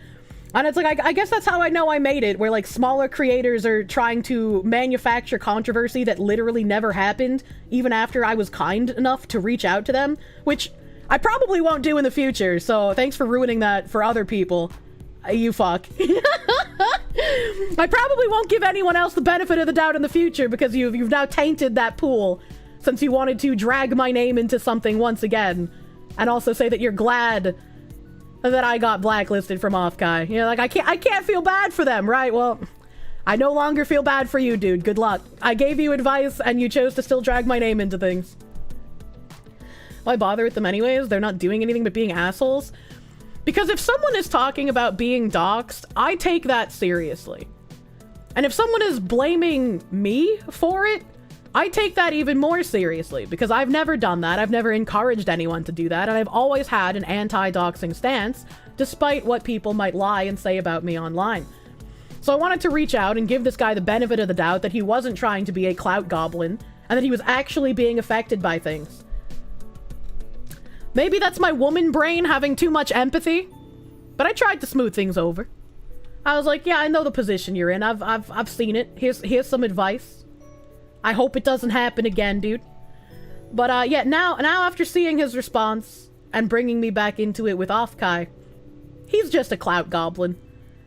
And it's like, I guess that's how I know I made it, where like smaller creators are trying to manufacture controversy that literally never happened, even after I was kind enough to reach out to them, which I probably won't do in the future, so thanks for ruining that for other people. You fuck. I probably won't give anyone else the benefit of the doubt in the future because you've now tainted that pool since you wanted to drag my name into something once again and also say that you're glad that I got blacklisted from Offkai. You know, like I can't feel bad for them, right? Well, I no longer feel bad for you, dude. Good luck. I gave you advice and you chose to still drag my name into things. Why bother with them anyways? They're not doing anything but being assholes. Because if someone is talking about being doxxed, I take that seriously. And if someone is blaming me for it, I take that even more seriously because I've never done that. I've never encouraged anyone to do that. And I've always had an anti-doxing stance, despite what people might lie and say about me online. So I wanted to reach out and give this guy the benefit of the doubt that he wasn't trying to be a clout goblin and that he was actually being affected by things. Maybe that's my woman brain having too much empathy, but I tried to smooth things over. I was like, yeah, I know the position you're in. I've seen it. Here's some advice. I hope it doesn't happen again, dude. But yeah, now after seeing his response, and bringing me back into it with Offkai. He's just a clout goblin.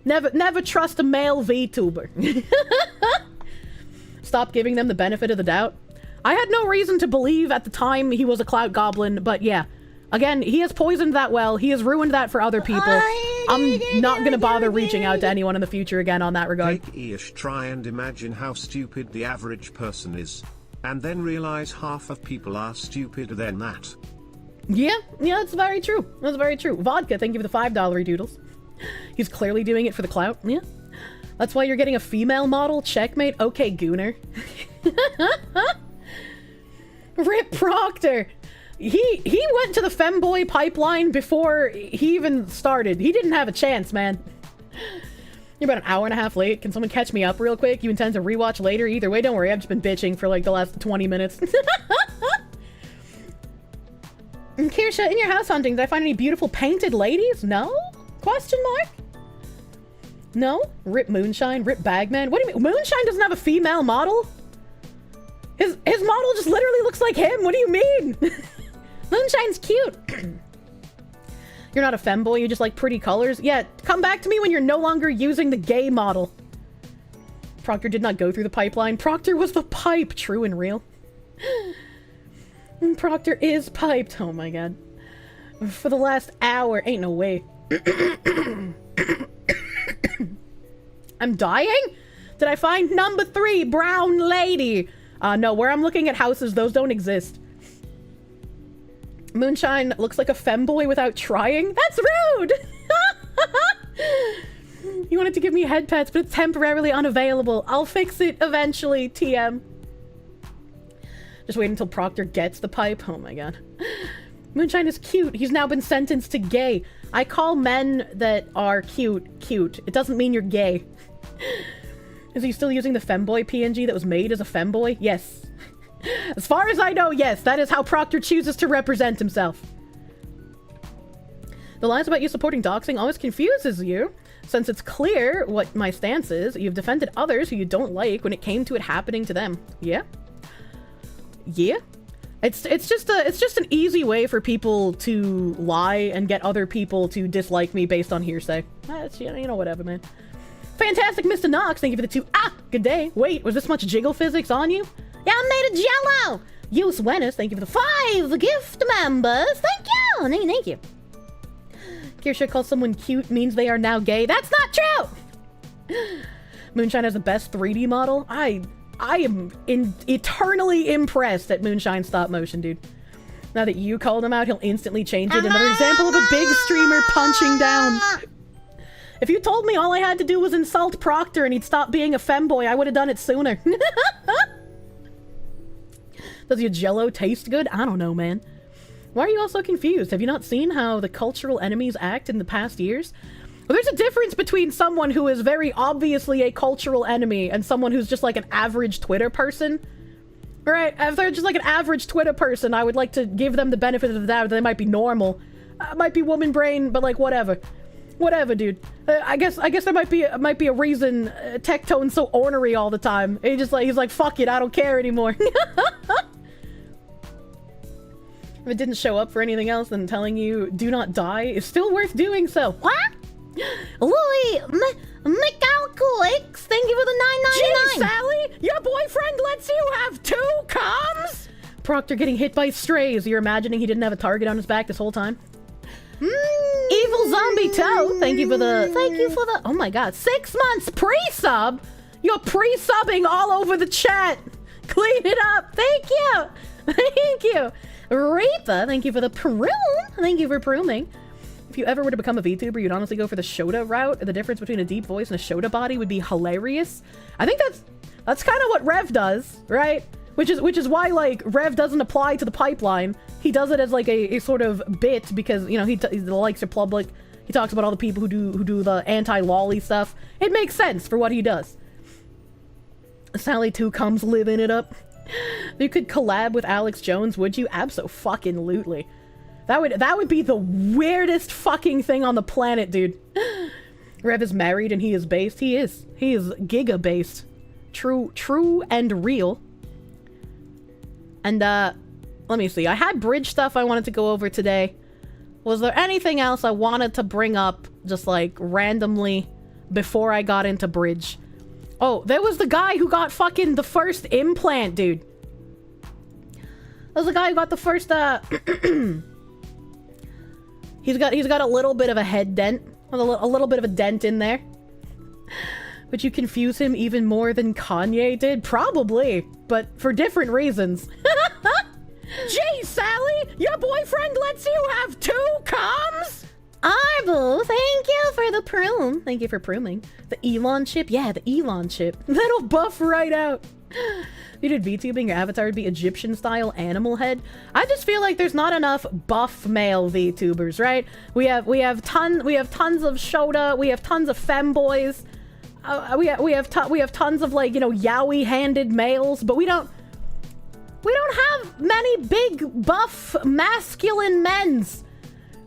Never trust a male VTuber. Stop giving them the benefit of the doubt. I had no reason to believe at the time he was a clout goblin, but yeah. Again, he has poisoned that well. He has ruined that for other people. I'm not gonna bother reaching out to anyone in the future again on that regard. Take try and imagine how stupid the average person is. And then realize half of people are stupider than that. Yeah, that's very true. That's very true. Vodka, thank you for the $5 doodles. He's clearly doing it for the clout. Yeah. That's why you're getting a female model? Checkmate? Okay, Gooner. Rip Proctor. He went to the femboy pipeline before he even started. He didn't have a chance, man. You're about an hour and a half late. Can someone catch me up real quick? You intend to rewatch later? Either way, don't worry. I've just been bitching for like the last 20 minutes. Kirsche, in your house hunting, did I find any beautiful painted ladies? No? Question mark? No? Rip Moonshine? Rip Bagman? What do you mean? Moonshine doesn't have a female model? His model just literally looks like him. What do you mean? Moonshine's cute. You're not a femboy, you just like pretty colors? Yeah, come back to me when you're no longer using the gay model. Proctor did not go through the pipeline. Proctor was the pipe, true and real. Proctor is piped. Oh my god. For the last hour. Ain't no way. I'm dying? Did I find number 3, brown lady? No, where I'm looking at houses, those don't exist. Moonshine looks like a femboy without trying? That's rude! You wanted to give me head pets, but it's temporarily unavailable. I'll fix it eventually, TM. Just wait until Proctor gets the pipe. Oh my god. Moonshine is cute. He's now been sentenced to gay. I call men that are cute. It doesn't mean you're gay. Is he still using the femboy PNG that was made as a femboy? Yes. As far as I know, yes. That is how Proctor chooses to represent himself. The lies about you supporting doxing always confuses you. Since it's clear what my stance is, you've defended others who you don't like when it came to it happening to them. Yeah? Yeah? It's just an easy way for people to lie and get other people to dislike me based on hearsay. That's, you know, whatever, man. Fantastic, Mr. Knox. Thank you for the 2. Good day. Wait, was this much jiggle physics on you? Yeah, I'm made of jello. Use Wennis. Thank you for the 5 gift members. Thank you. Thank you. Kirsche calls someone cute means they are now gay. That's not true. Moonshine has the best 3D model. I am eternally impressed at Moonshine's stop motion, dude. Now that you called him out, he'll instantly change it. Another example of a big streamer punching down. If you told me all I had to do was insult Proctor and he'd stop being a femboy, I would have done it sooner. Does your jello taste good? I don't know, man. Why are you all so confused? Have you not seen how the cultural enemies act in the past years? Well, there's a difference between someone who is very obviously a cultural enemy and someone who's just like an average Twitter person. Right? If they're just like an average Twitter person, I would like to give them the benefit of the doubt that they might be normal. Might be woman brain, but like whatever. Whatever, dude. I guess there might be a reason Tectone's so ornery all the time. He's like, fuck it, I don't care anymore. If it didn't show up for anything else, then telling you do not die is still worth doing so. What? Louis McAlcoix, thank you for the $9.99. Gee, Sally, your boyfriend lets you have 2 comms? Proctor getting hit by strays. You're imagining he didn't have a target on his back this whole time? Evil Zombie Toe, thank you for the, oh my god, 6 months pre-sub? You're pre-subbing all over the chat. Clean it up. Thank you. Thank you. Reaper, thank you for the prune. Thank you for pruning. If you ever were to become a VTuber, you'd honestly go for the Shota route. The difference between a deep voice and a Shota body would be hilarious. I think that's kind of what Rev does, right? Which is why, like, Rev doesn't apply to the pipeline. He does it as, like, a sort of bit because, you know, he likes Republic. He talks about all the people who do the anti-lolly stuff. It makes sense for what he does. Sally 2 comes living it up. You could collab with Alex Jones, would you? Abso-fucking-lutely. That would be the weirdest fucking thing on the planet, dude. Rev is married and he is based. He is giga-based. True and real. And, let me see. I had bridge stuff I wanted to go over today. Was there anything else I wanted to bring up just like randomly before I got into bridge? Oh, there was the guy who got fucking the first implant, dude. There's the guy who got the first he's got a little bit of a head dent. A little bit of a dent in there. Would you confuse him even more than Kanye did? Probably, but for different reasons. Gee, Sally, your boyfriend lets you have 2 comms? Arbu, thank you for the prune. Thank you for pruning. The Elon chip? Yeah, the Elon chip. That'll buff right out. You did VTubing, your avatar would be Egyptian-style animal head. I just feel like there's not enough buff male VTubers, right? We have tons of Shota, we have tons of femboys, we have tons of, like, you know, yaoi-handed males, but we don't have many big buff masculine men's.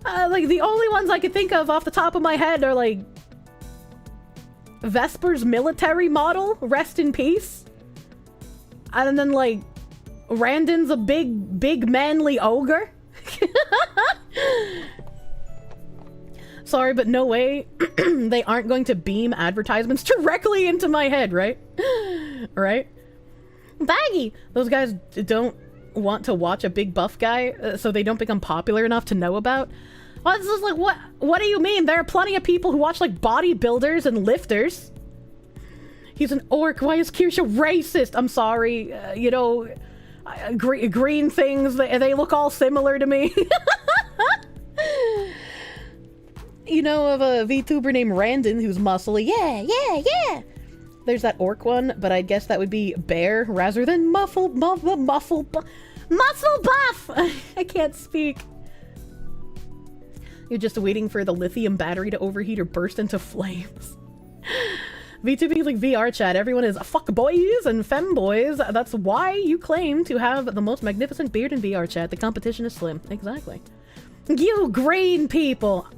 Like, the only ones I could think of off the top of my head are, like, Vesper's military model, rest in peace. And then, like, Randon's a big manly ogre. Sorry, but no way they aren't going to beam advertisements directly into my head, right? Right? Baggy! Those guys don't want to watch a big buff guy, so they don't become popular enough to know about. Well, this is like, what do you mean? There are plenty of people who watch, like, bodybuilders and lifters. He's an orc. Why is Kirsche racist? I'm sorry. You know, green things, they look all similar to me. You know of a VTuber named Randon who's muscly? Yeah. There's that orc one, but I guess that would be bear rather than muscle buff. I can't speak. You're just waiting for the lithium battery to overheat or burst into flames. VTubing is like VR chat. Everyone is fuck boys and femboys. That's why you claim to have the most magnificent beard in VR chat. The competition is slim. Exactly. You green people.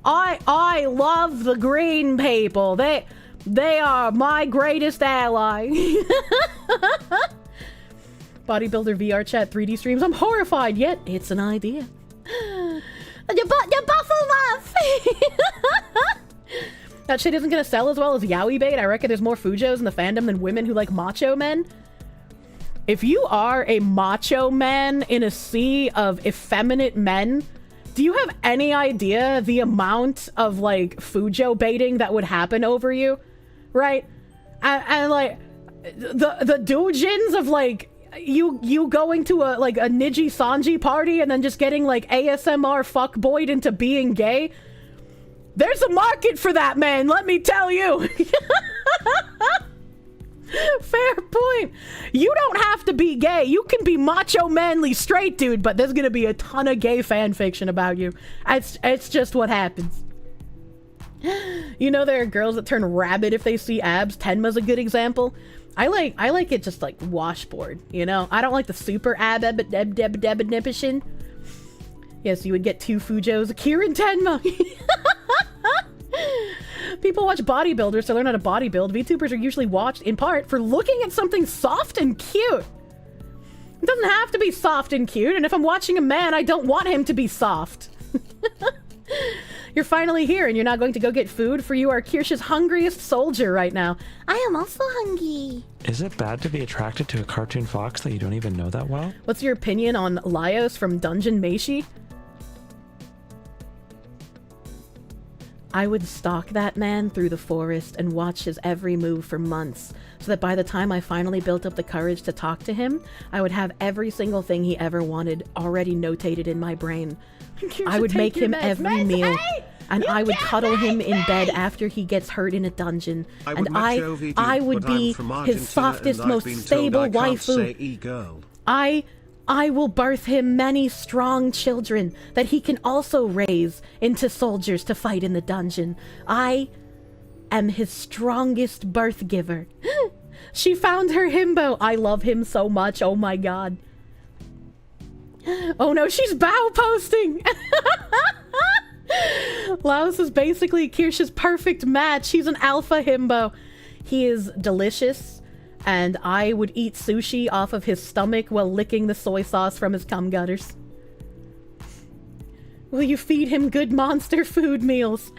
I love the green people. They are my greatest ally. Bodybuilder VR chat 3D streams. I'm horrified, yet it's an idea. Your buffalo love. That shit isn't gonna sell as well as yaoi bait. I reckon there's more Fujos in the fandom than women who like macho men. If you are a macho man in a sea of effeminate men, do you have any idea the amount of, like, Fujo baiting that would happen over you? Right? And like, the doujins of, like, you going to a Niji Sanji party and then just getting, like, ASMR fuckboyed into being gay. There's a market for that, man, let me tell you. Fair point. You don't have to be gay. You can be macho, manly, straight dude, but there's gonna be a ton of gay fan fiction about you. It's just what happens. You know, there are girls that turn rabid if they see abs. Tenma's a good example. I like it just like washboard, you know? I don't like the super ab-deb-deb-deb-deb-nippishin. Yes, you would get 2 Fujos, Akira and Tenma. People watch bodybuilders to learn how to bodybuild. VTubers are usually watched, in part, for looking at something soft and cute. It doesn't have to be soft and cute, and if I'm watching a man, I don't want him to be soft. You're finally here, and you're not going to go get food, for you are Kirsch's hungriest soldier right now. I am also hungry. Is it bad to be attracted to a cartoon fox that you don't even know that well? What's your opinion on Laios from Dungeon Meshi? I would stalk that man through the forest and watch his every move for months, so that by the time I finally built up the courage to talk to him, I would have every single thing he ever wanted already notated in my brain. I would make him every meal, and I would cuddle him in bed after he gets hurt in a dungeon, and I would be his softest, most stable waifu. I will birth him many strong children that he can also raise into soldiers to fight in the dungeon. I am his strongest birth giver. She found her himbo. I love him so much. Oh my god. Oh no, she's bow posting. Laos is basically Kirsch's perfect match. He's an alpha himbo. He is delicious. And I would eat sushi off of his stomach while licking the soy sauce from his cum gutters. Will you feed him good monster food meals?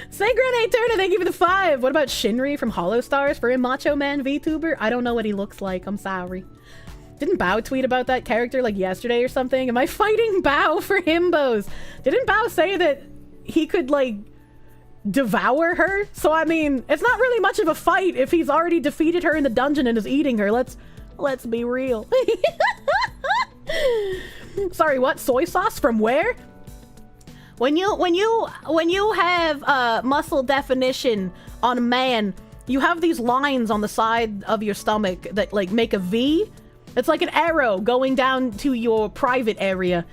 Sangran Turner, thank you for the 5. What about Shinri from Hollow Stars for a Macho Man VTuber? I don't know what he looks like. I'm sorry. Didn't Bao tweet about that character like yesterday or something? Am I fighting Bao for himbos? Didn't Bao say that he could like devour her? So I mean, it's not really much of a fight if he's already defeated her in the dungeon and is eating her. Let's be real. Sorry, what? Soy sauce from where? When you have muscle definition on a man, you have these lines on the side of your stomach that like make a V. It's like an arrow going down to your private area.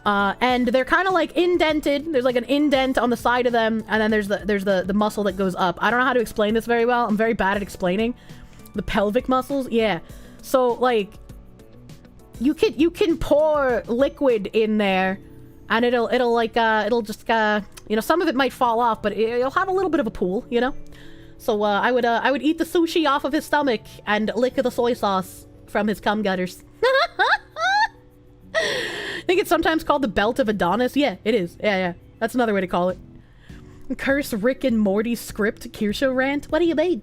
And they're kind of like indented. There's like an indent on the side of them, and then there's the muscle that goes up. I don't know how to explain this very well. I'm very bad at explaining. The pelvic muscles, yeah. So like you can pour liquid in there, and it'll just you know, some of it might fall off, but it'll have a little bit of a pool, you know. So I would eat the sushi off of his stomach and lick the soy sauce from his cum gutters. I think it's sometimes called the belt of Adonis. Yeah, it is. Yeah. That's another way to call it. Curse Rick and Morty script Kirsche rant? What do you mean?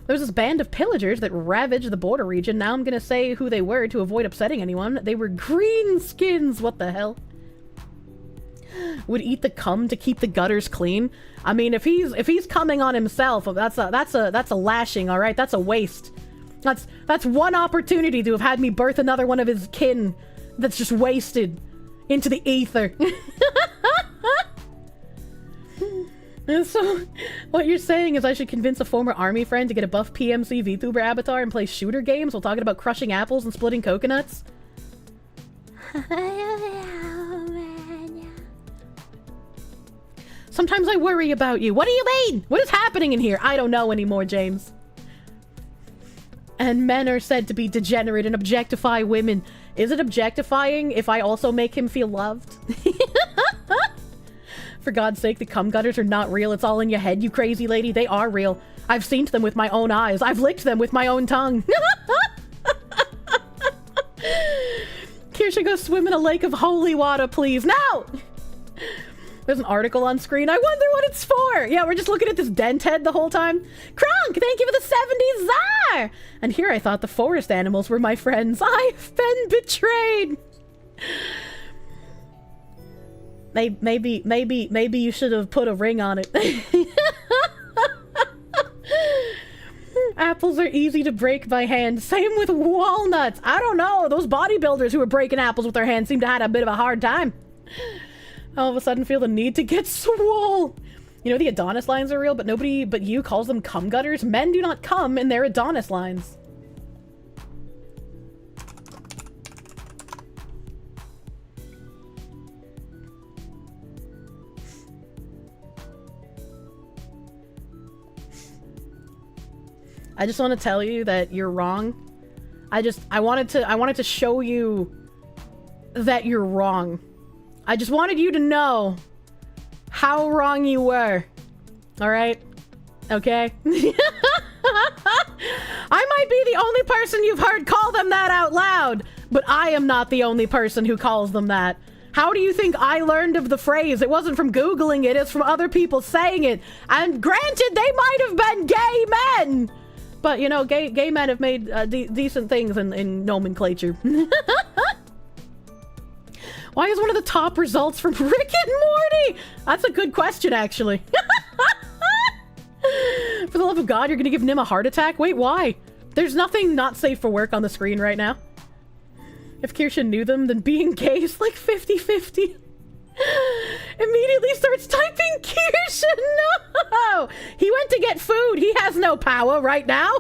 There's this band of pillagers that ravaged the border region. Now I'm gonna say who they were to avoid upsetting anyone. They were greenskins. What the hell? Would eat the cum to keep the gutters clean. I mean, if he's coming on himself, that's a lashing, all right? That's a waste. That's one opportunity to have had me birth another one of his kin that's just wasted into the ether. And so, what you're saying is I should convince a former army friend to get a buff PMC VTuber avatar and play shooter games while talking about crushing apples and splitting coconuts? Sometimes I worry about you. What do you mean? What is happening in here? I don't know anymore, James. And men are said to be degenerate and objectify women. Is it objectifying if I also make him feel loved? For God's sake, the cum gutters are not real. It's all in your head, you crazy lady. They are real. I've seen them with my own eyes. I've licked them with my own tongue. Kirsche, go swim in a lake of holy water, please. No! There's an article on screen. I wonder what it's for. Yeah, we're just looking at this dent head the whole time. Kronk, thank you for the 70s czar. And here I thought the forest animals were my friends. I've been betrayed. Maybe you should have put a ring on it. Apples are easy to break by hand. Same with walnuts. I don't know. Those bodybuilders who were breaking apples with their hands seem to have had a bit of a hard time. All of a sudden feel the need to get swole. You know, the Adonis lines are real, but nobody but you calls them cum gutters. Men do not cum in their Adonis lines. I just want to tell you that you're wrong. I wanted to show you that you're wrong. I just wanted you to know how wrong you were. Alright? Okay? I might be the only person you've heard call them that out loud, but I am not the only person who calls them that. How do you think I learned of the phrase? It wasn't from Googling it, it's from other people saying it. And granted, they might have been gay men! But, you know, gay men have made decent things in nomenclature. Why is one of the top results from Rick and Morty? That's a good question, actually. For the love of God, you're gonna give Nim a heart attack? Wait, why? There's nothing not safe for work on the screen right now. If Kirsche knew them, then being gay is like 50-50. Immediately starts typing Kirsche. No! He went to get food. He has no power right now.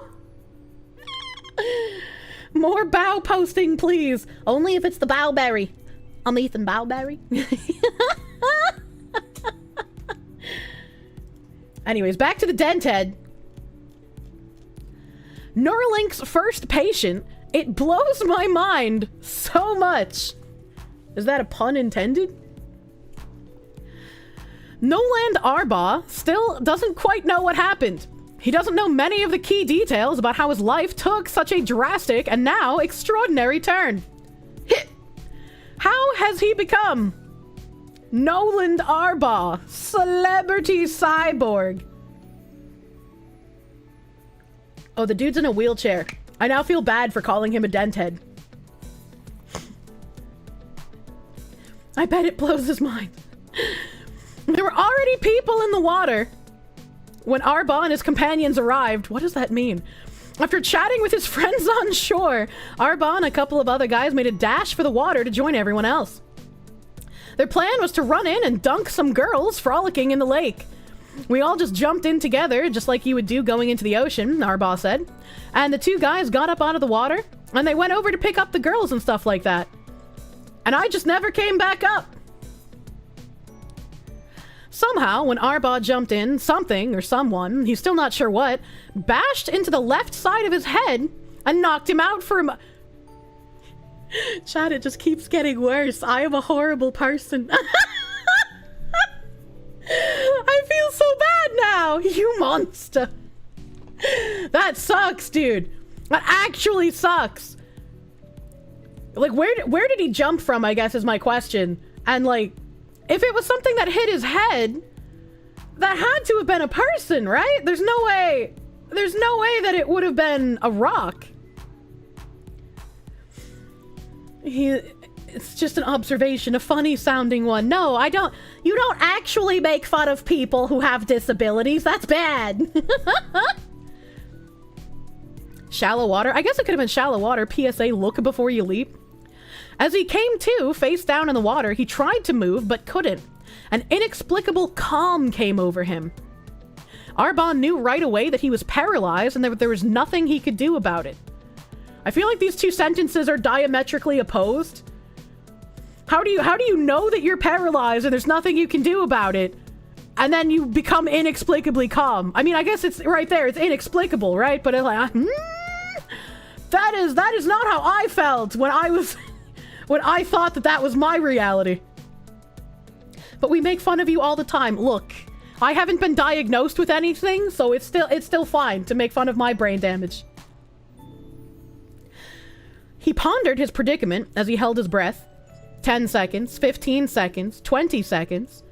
More bow posting, please. Only if it's the Bowberry. I'm Ethan Bowberry. Anyways, back to the dent head. Neuralink's first patient. It blows my mind so much. Is that a pun intended? Noland Arbaugh still doesn't quite know what happened. He doesn't know many of the key details about how his life took such a drastic and now extraordinary turn. How has he become Noland Arbaugh, celebrity cyborg. Oh, the dude's in a wheelchair. I now feel bad for calling him a dent head. I bet it blows his mind. There were already people in the water when Arbaugh and his companions arrived. What does that mean? After chatting with his friends on shore, Arbaugh and a couple of other guys made a dash for the water to join everyone else. Their plan was to run in and dunk some girls frolicking in the lake. We all just jumped in together, just like you would do going into the ocean, Arbaugh said. And the two guys got up out of the water, and they went over to pick up the girls and stuff like that. And I just never came back up. Somehow, when Arbaugh jumped in, something or someone, he's still not sure what, bashed into the left side of his head and knocked him out for a Chad, it just keeps getting worse. I am a horrible person. I feel so bad now, you monster. That sucks, dude. That actually sucks. Like, where did he jump from, I guess, is my question. And, like, if it was something that hit his head, that had to have been a person, right? There's no way that it would have been a rock. It's just an observation, a funny sounding one. No, you don't actually make fun of people who have disabilities. That's bad. Shallow water? I guess it could have been shallow water. PSA, look before you leap. As he came to, face down in the water, he tried to move, but couldn't. An inexplicable calm came over him. Arbaugh knew right away that he was paralyzed and that there was nothing he could do about it. I feel like these two sentences are diametrically opposed. How do you know that you're paralyzed and there's nothing you can do about it, and then you become inexplicably calm? I mean, I guess it's right there. It's inexplicable, right? But it's like, that is not how I felt when I thought that was my reality. But we make fun of you all the time. Look, I haven't been diagnosed with anything, so it's still fine to make fun of my brain damage. He pondered his predicament as he held his breath. 10 seconds, 15 seconds, 20 seconds.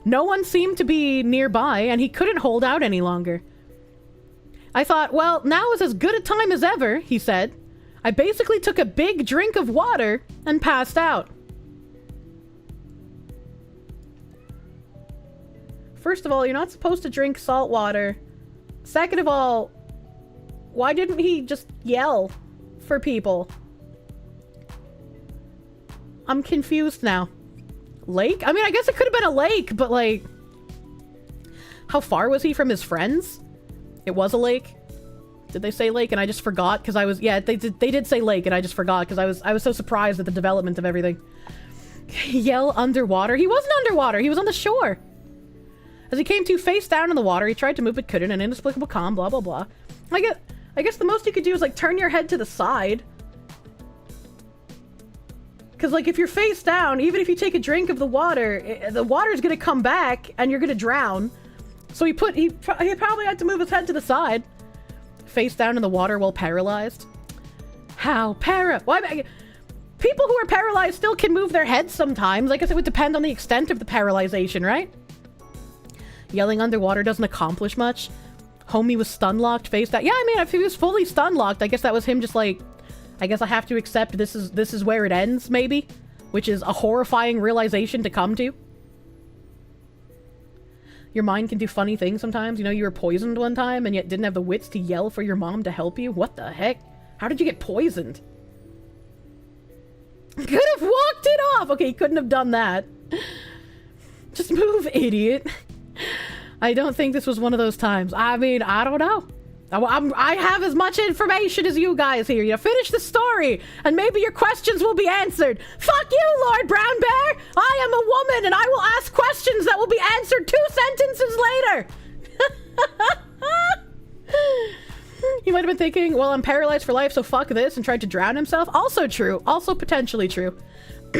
No one seemed to be nearby, and he couldn't hold out any longer. I thought, well, now is as good a time as ever, he said. I basically took a big drink of water and passed out. First of all, you're not supposed to drink salt water. Second of all, why didn't he just yell for people? I'm confused now. Lake? I mean, I guess it could have been a lake, but like, how far was he from his friends? It was a lake. Did they say lake? And I just forgot because I was, yeah, they did say lake and I just forgot because I was so surprised at the development of everything. Yell underwater? He wasn't underwater. He was on the shore. As he came to face down in the water, he tried to move but couldn't. An inexplicable calm, blah, blah, blah. I guess the most you could do is like turn your head to the side. Because, like, if you're face down, even if you take a drink of the water's gonna come back, and you're gonna drown. So he probably had to move his head to the side. Face down in the water while paralyzed. How? Why? People who are paralyzed still can move their heads sometimes. I guess it would depend on the extent of the paralyzation, right? Yelling underwater doesn't accomplish much. Homie was stun-locked, face down. Yeah, I mean, if he was fully stun-locked, I guess that was him just, like... I guess I have to accept this is where it ends, maybe? Which is a horrifying realization to come to. Your mind can do funny things sometimes. You know, you were poisoned one time and yet didn't have the wits to yell for your mom to help you. What the heck? How did you get poisoned? Could have walked it off! Okay, he couldn't have done that. Just move, idiot. I don't think this was one of those times. I mean, I don't know. I have as much information as you guys here. You know, finish the story, and maybe your questions will be answered. Fuck you, Lord Brown Bear! I am a woman, and I will ask questions that will be answered 2 sentences later! He might have been thinking, well, I'm paralyzed for life, so fuck this, and tried to drown himself. Also true. Also potentially true.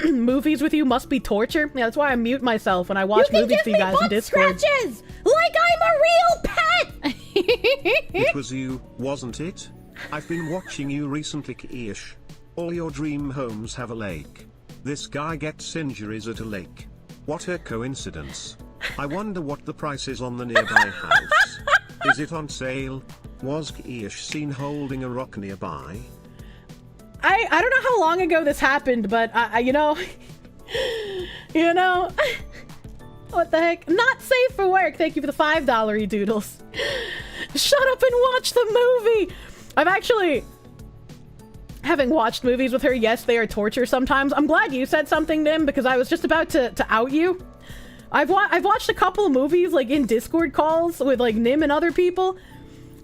Movies with you must be torture. Yeah, that's why I mute myself when I watch movies to you guys in Discord. Scratches, like I'm a real pet! It was you, wasn't it? I've been watching you recently, Kish. All your dream homes have a lake. This guy gets injuries at a lake. What a coincidence. I wonder what the price is on the nearby house. Is it on sale? Was Keish seen holding a rock nearby? I don't know how long ago this happened, but you know, you know, what the heck? Not safe for work. Thank you for the $5 doodles. Shut up and watch the movie. I've actually, having watched movies with her, yes, they are torture sometimes. I'm glad you said something, Nim, because I was just about to out you. I've watched a couple of movies, like, in Discord calls with, like, Nim and other people,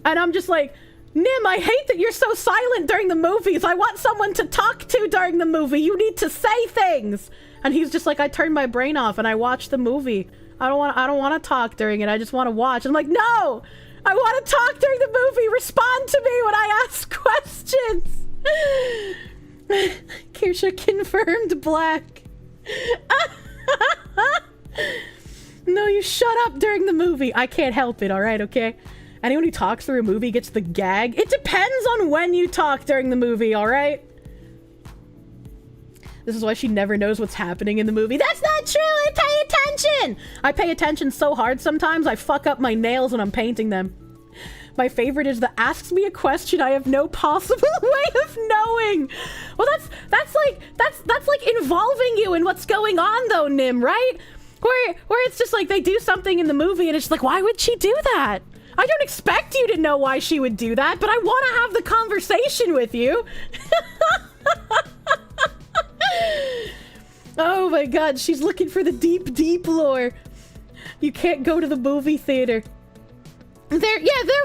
and I'm just like, Nim, I hate that you're so silent during the movies. I want someone to talk to during the movie. You need to say things. And he's just like, I turned my brain off and I watched the movie. I don't want to talk during it. I just want to watch. I'm like, no, I want to talk during the movie. Respond to me when I ask questions. Kirsche confirmed black. No, you shut up during the movie. I can't help it, all right, okay? Anyone who talks through a movie gets the gag. It depends on when you talk during the movie, all right? This is why she never knows what's happening in the movie. That's not true! I pay attention! I pay attention so hard sometimes I fuck up my nails when I'm painting them. My favorite is the asks me a question I have no possible way of knowing. Well, that's like involving you in what's going on though, Nim, right? Where it's just like they do something in the movie and it's just like, why would she do that? I don't expect you to know why she would do that, but I want to have the conversation with you. Oh my god, she's looking for the deep, deep lore. You can't go to the movie theater. They're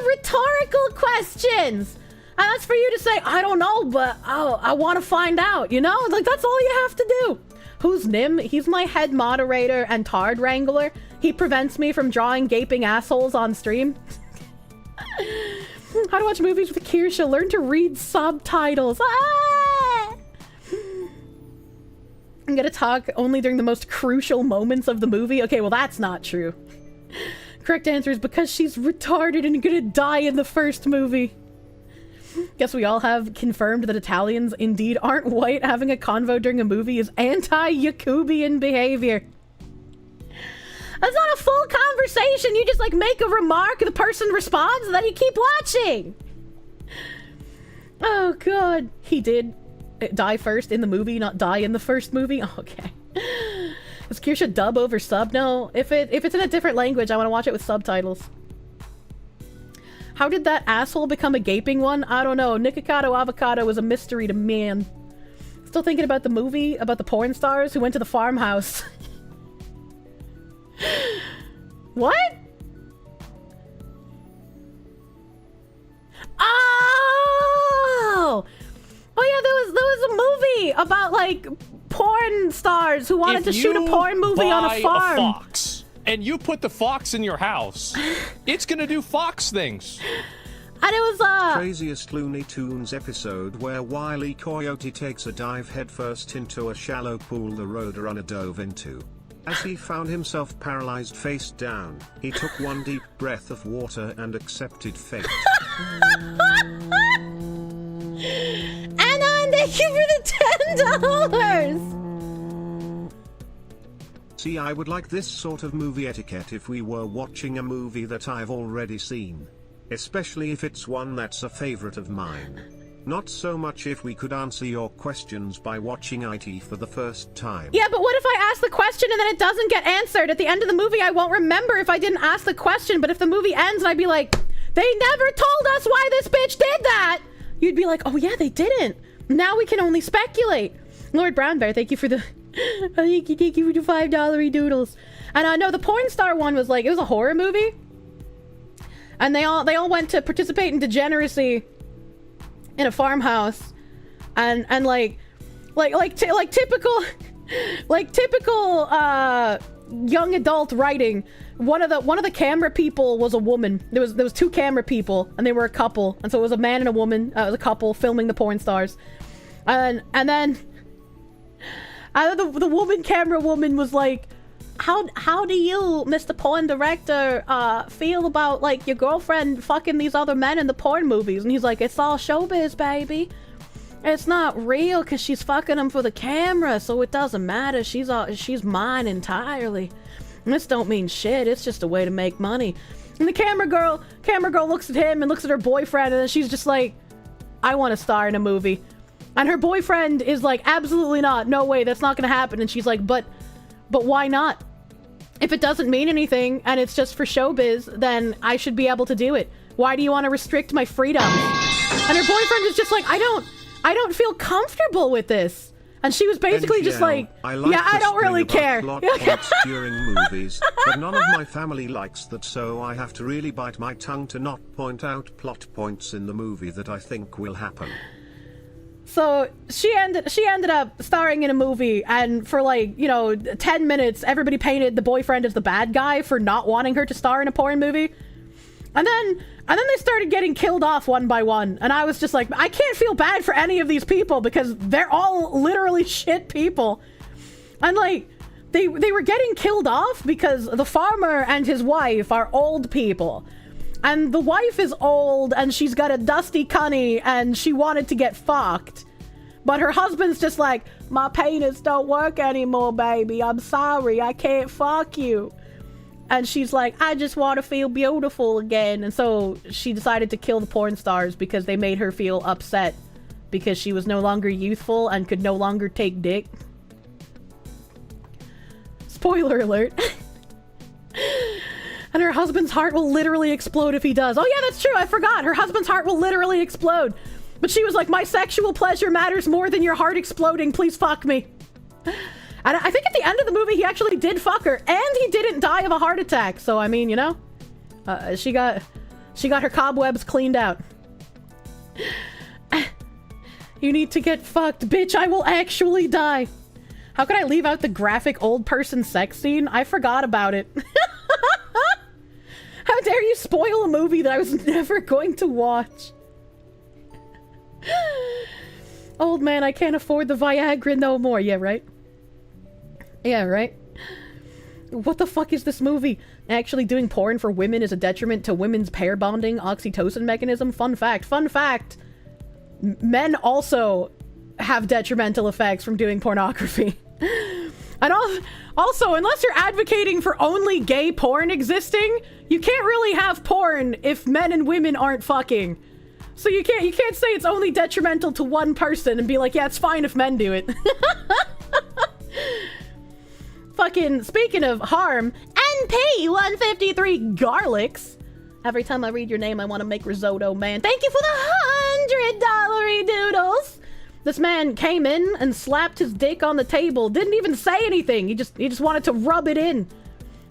rhetorical questions. And that's for you to say, I don't know, but I want to find out, you know? Like, that's all you have to do. Who's Nim? He's my head moderator and Tard Wrangler. He prevents me from drawing gaping assholes on stream. How to watch movies with Kirsche. Learn to read subtitles. Ah! I'm gonna talk only during the most crucial moments of the movie. Okay, well, that's not true. Correct answer is because she's retarded and gonna die in the first movie. Guess we all have confirmed that Italians indeed aren't white. Having a convo during a movie is anti-Yakubian behavior. That's not a full conversation. You just like make a remark, the person responds, and then you keep watching. Oh god. He did die first in the movie, not die in the first movie? Okay. Is Kirsche dub over sub? No. If it's in a different language, I want to watch it with subtitles. How did that asshole become a gaping one? I don't know. Nikocado Avocado was a mystery to man. Still thinking about the movie about the porn stars who went to the farmhouse. What? Oh! Oh yeah, there was a movie about like porn stars who wanted to shoot a porn movie on a farm. A fox, and you put the fox in your house, it's gonna do fox things. And it was craziest Looney Tunes episode where Wile E. Coyote takes a dive headfirst into a shallow pool the Roadrunner dove into. As he found himself paralyzed face down, he took one deep breath of water and accepted fate. Anon, thank you for the $10! See, I would like this sort of movie etiquette if we were watching a movie that I've already seen. Especially if it's one that's a favorite of mine. Not so much if we could answer your questions by watching IT for the first time. Yeah, but what if I ask the question and then it doesn't get answered? At the end of the movie, I won't remember if I didn't ask the question, but if the movie ends and I'd be like, they never told us why this bitch did that! You'd be like, oh yeah, they didn't. Now we can only speculate. Lord Brown Bear, thank you for the... thank you for the $5 doodles. And I know the porn star one was like, it was a horror movie. And they all went to participate in degeneracy in a farmhouse, and typical young adult writing. One of the camera people was a woman. There was two camera people, and they were a couple, and so it was a man and a woman. It was a couple filming the porn stars, and then the woman camera woman was like, How do you, Mr. Porn Director, feel about, like, your girlfriend fucking these other men in the porn movies? And he's like, it's all showbiz, baby. It's not real because she's fucking him for the camera, so it doesn't matter. She's mine entirely. And this don't mean shit. It's just a way to make money. And the camera girl looks at him and looks at her boyfriend, and then she's just like, I want to star in a movie. And her boyfriend is like, absolutely not. No way, that's not gonna happen. And she's like, but why not? If it doesn't mean anything and it's just for showbiz, then I should be able to do it. Why do you want to restrict my freedom? And her boyfriend is just like, I don't feel comfortable with this. And she was basically just like, I don't really care. Plot points during movies, but none of my family likes that, so I have to really bite my tongue to not point out plot points in the movie that I think will happen. So she ended up starring in a movie, and for 10 minutes, everybody painted the boyfriend as the bad guy for not wanting her to star in a porn movie. And then they started getting killed off one by one. And I was just like, I can't feel bad for any of these people because they're all literally shit people. And they were getting killed off because the farmer and his wife are old people. And the wife is old and she's got a dusty cunny and she wanted to get fucked. But her husband's just like, my penis don't work anymore, baby. I'm sorry, I can't fuck you. And she's like, I just want to feel beautiful again. And so she decided to kill the porn stars because they made her feel upset because she was no longer youthful and could no longer take dick. Spoiler alert. And her husband's heart will literally explode if he does. Oh yeah, that's true. I forgot. Her husband's heart will literally explode. But she was like, my sexual pleasure matters more than your heart exploding. Please fuck me. And I think at the end of the movie, he actually did fuck her, and he didn't die of a heart attack. So, I mean, she got her cobwebs cleaned out. You need to get fucked, bitch. I will actually die. How could I leave out the graphic old person sex scene? I forgot about it. How dare you spoil a movie that I was never going to watch? Old man, I can't afford the Viagra no more. Yeah, right? Yeah, right? What the fuck is this movie? Actually doing porn for women is a detriment to women's pair bonding oxytocin mechanism? Fun fact. Men also have detrimental effects from doing pornography. And also, unless you're advocating for only gay porn existing, you can't really have porn if men and women aren't fucking. So you can't say it's only detrimental to one person and be like, yeah, it's fine if men do it. Fucking, speaking of harm, NP153 Garlics. Every time I read your name, I want to make risotto, man. Thank you for the $100 doodles. This man came in and slapped his dick on the table. Didn't even say anything. He just wanted to rub it in.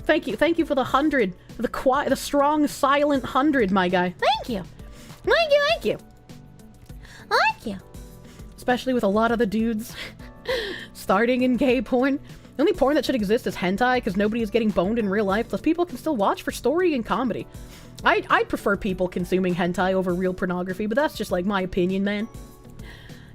Thank you for the 100. The strong, silent 100, my guy. Thank you. Especially with a lot of the dudes starting in gay porn. The only porn that should exist is hentai, because nobody is getting boned in real life, plus people can still watch for story and comedy. I'd prefer people consuming hentai over real pornography, but that's just like my opinion, man.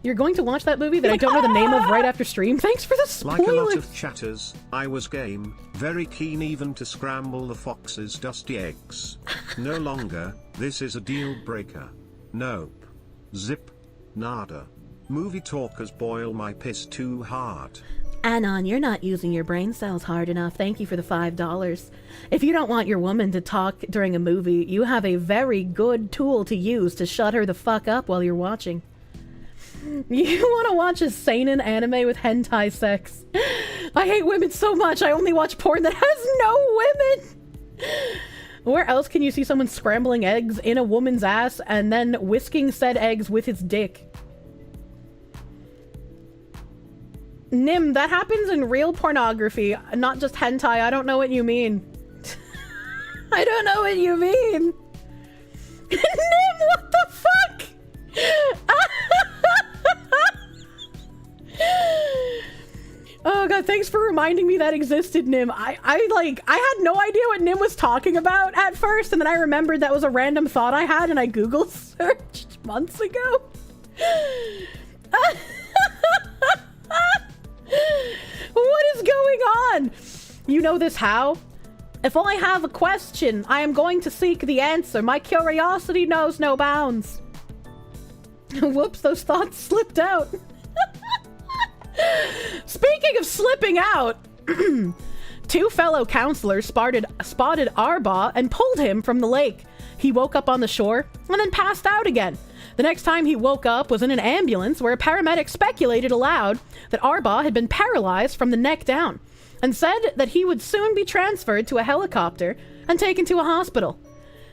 You're going to watch that movie that I don't know the name of right after stream? Thanks for the spoilers! Like a lot of chatters, I was game, very keen even to scramble the fox's dusty eggs. No longer, this is a deal breaker. Nope. Zip. Nada. Movie talkers boil my piss too hard. Anon, you're not using your brain cells hard enough. Thank you for the $5. If you don't want your woman to talk during a movie, you have a very good tool to use to shut her the fuck up while you're watching. You want to watch a seinen anime with hentai sex? I hate women so much, I only watch porn that has no women! Where else can you see someone scrambling eggs in a woman's ass and then whisking said eggs with his dick? Nim, that happens in real pornography, not just hentai. I don't know what you mean. I don't know what you mean. Nim, what the fuck? Oh god, thanks for reminding me that existed, Nim. I had no idea what Nim was talking about at first, and then I remembered that was a random thought I had, and I Google searched months ago. What is going on? You know this how? If I have a question, I am going to seek the answer. My curiosity knows no bounds. Whoops, those thoughts slipped out. Speaking of slipping out, two fellow counselors spotted Arbaugh and pulled him from the lake. He woke up on the shore and then passed out again. The next time he woke up was in an ambulance where a paramedic speculated aloud that Arbaugh had been paralyzed from the neck down and said that he would soon be transferred to a helicopter and taken to a hospital.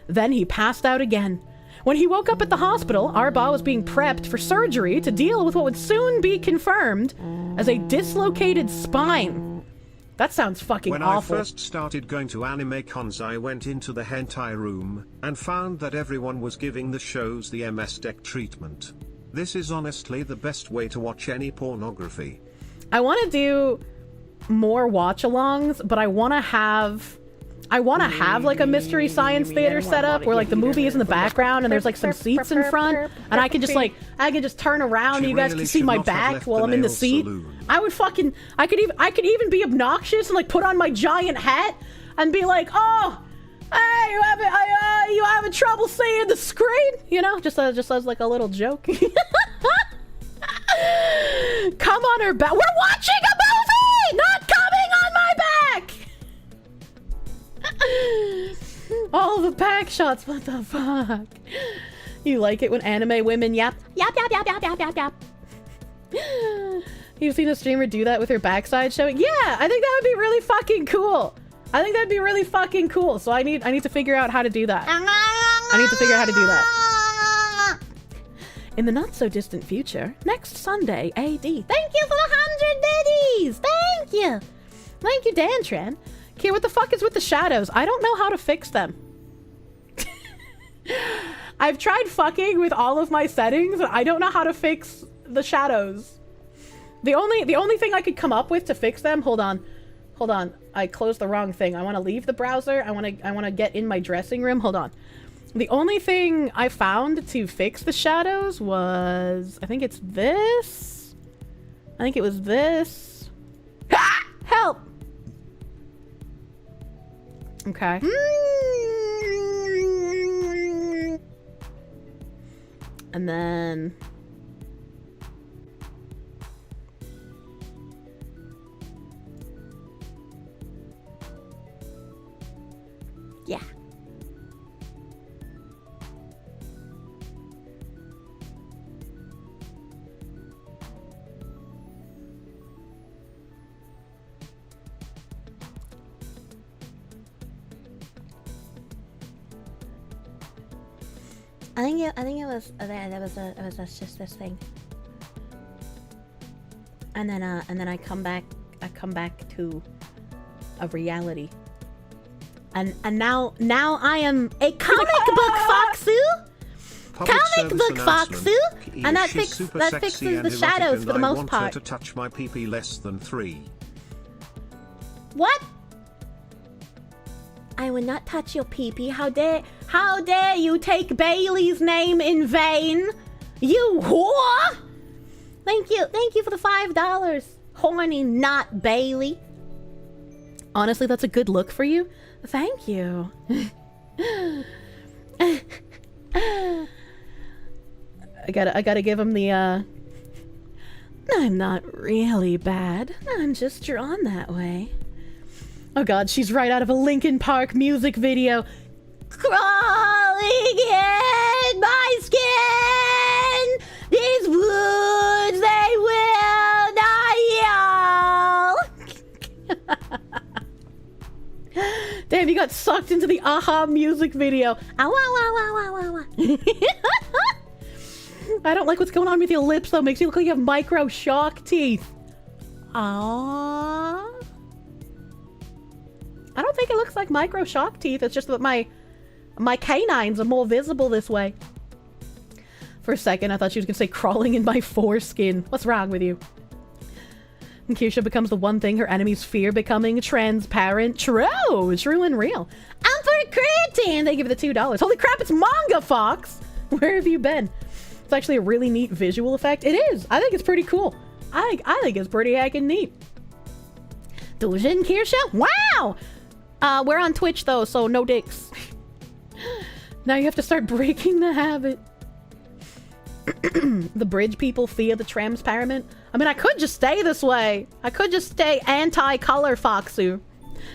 Then he passed out again. When he woke up at the hospital, Arbaugh was being prepped for surgery to deal with what would soon be confirmed as a dislocated spine. That sounds fucking awful. When I first started going to anime cons, I went into the hentai room and found that everyone was giving the shows the MS deck treatment. This is honestly the best way to watch any pornography. I want to do more watch-alongs, but I want to have like a mystery science theater set up where like the movie is in the background and there's like some seats in front and I can just turn around and you guys can see my back while I'm in the seat. I could even be obnoxious and like put on my giant hat and be like, "Oh, hey, you having trouble seeing the screen?" You know, just as like a little joke. Come on her back. We're watching a movie, not coming on my back. All the back shots, what the fuck? You like it when anime women yap? Yap, yap, yap, yap, yap, yap, yap. You've seen a streamer do that with her backside showing? Yeah, I think that would be really fucking cool. I think that'd be really fucking cool. So I need to figure out how to do that. In the not so distant future, next Sunday, AD. Thank you for the 100 biddies! Thank you! Thank you, Dantran. Okay, what the fuck is with the shadows? I don't know how to fix them. I've tried fucking with all of my settings, and I don't know how to fix the shadows. The only thing I could come up with to fix them, hold on. I closed the wrong thing. I want to leave the browser. I want to get in my dressing room. Hold on. The only thing I found to fix the shadows was, I think it's this. I think it was this. Ah! Help! Okay. And then... yeah. I think it was just this thing. And then I come back to a reality. And now I am a comic book foxu. Comic book foxu, and that fixes the shadows for the most part. I want her to touch my pee-pee less than 3. What? I will not touch your pee-pee. How dare you take Bailey's name in vain? You whore! Thank you for the $5. Horny not Bailey. Honestly, that's a good look for you. Thank you. I gotta give him the, I'm not really bad. I'm just drawn that way. Oh god, she's right out of a Linkin Park music video. Crawling in my skin, these wounds they will not heal. Damn, you got sucked into the Aha music video. Ow, ow, ow, ow, ow, ow. I don't like what's going on with your lips, though. Makes you look like you have micro shark teeth. Aww. I don't think it looks like micro shark teeth. It's just that my canines are more visible this way. For a second, I thought she was going to say crawling in my foreskin. What's wrong with you? And Kirsche becomes the one thing her enemies fear becoming: transparent. True and real. I'm for creatine. They give it the $2. Holy crap, it's Manga Fox. Where have you been? It's actually a really neat visual effect. It is. I think it's pretty cool. I think it's pretty heckin' neat. Dujin Kirsche? Wow! We're on Twitch though, so no dicks. Now you have to start breaking the habit. the bridge people fear the transparent. I mean, I could just stay this way. I could just stay anti-color Foxu.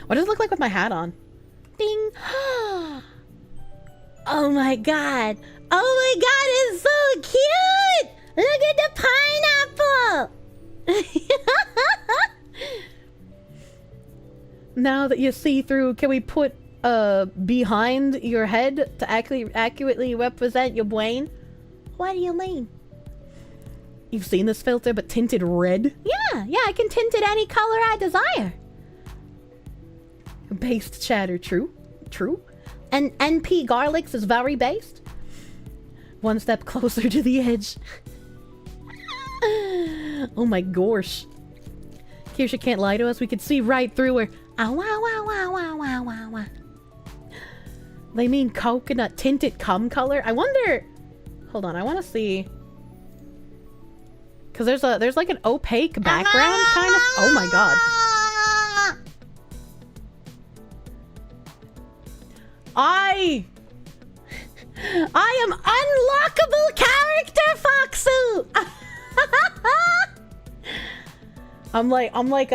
What does it look like with my hat on? Ding. Oh my god. Oh my god, it's so cute! Look at the pineapple! Now that you see through, can we put behind your head to accurately represent your brain? What do you mean? You've seen this filter, but tinted red? Yeah, I can tint it any color I desire. Based chatter, true. And NP Garlics is very based. One step closer to the edge. Oh my gosh. Kirsche can't lie to us. We could see right through her. Ow, wow, wow, wow, wow, wow, wow, wow. They mean coconut tinted cum color? I wonder... Hold on, I want to see... Because there's like an opaque background, kind of... Oh my god. I am unlockable character, Foxu! I'm like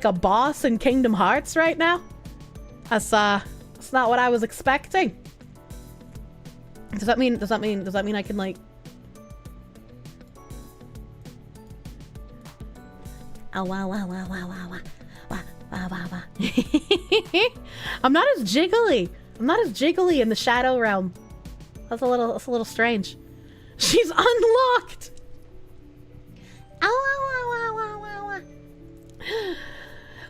a boss in Kingdom Hearts right now. That's not what I was expecting. Does that mean I can like... Oh, wow, wow, wow, wow, wow, wow, wow, wow, wow, wow. I'm not as jiggly in the shadow realm. That's a little strange. She's unlocked.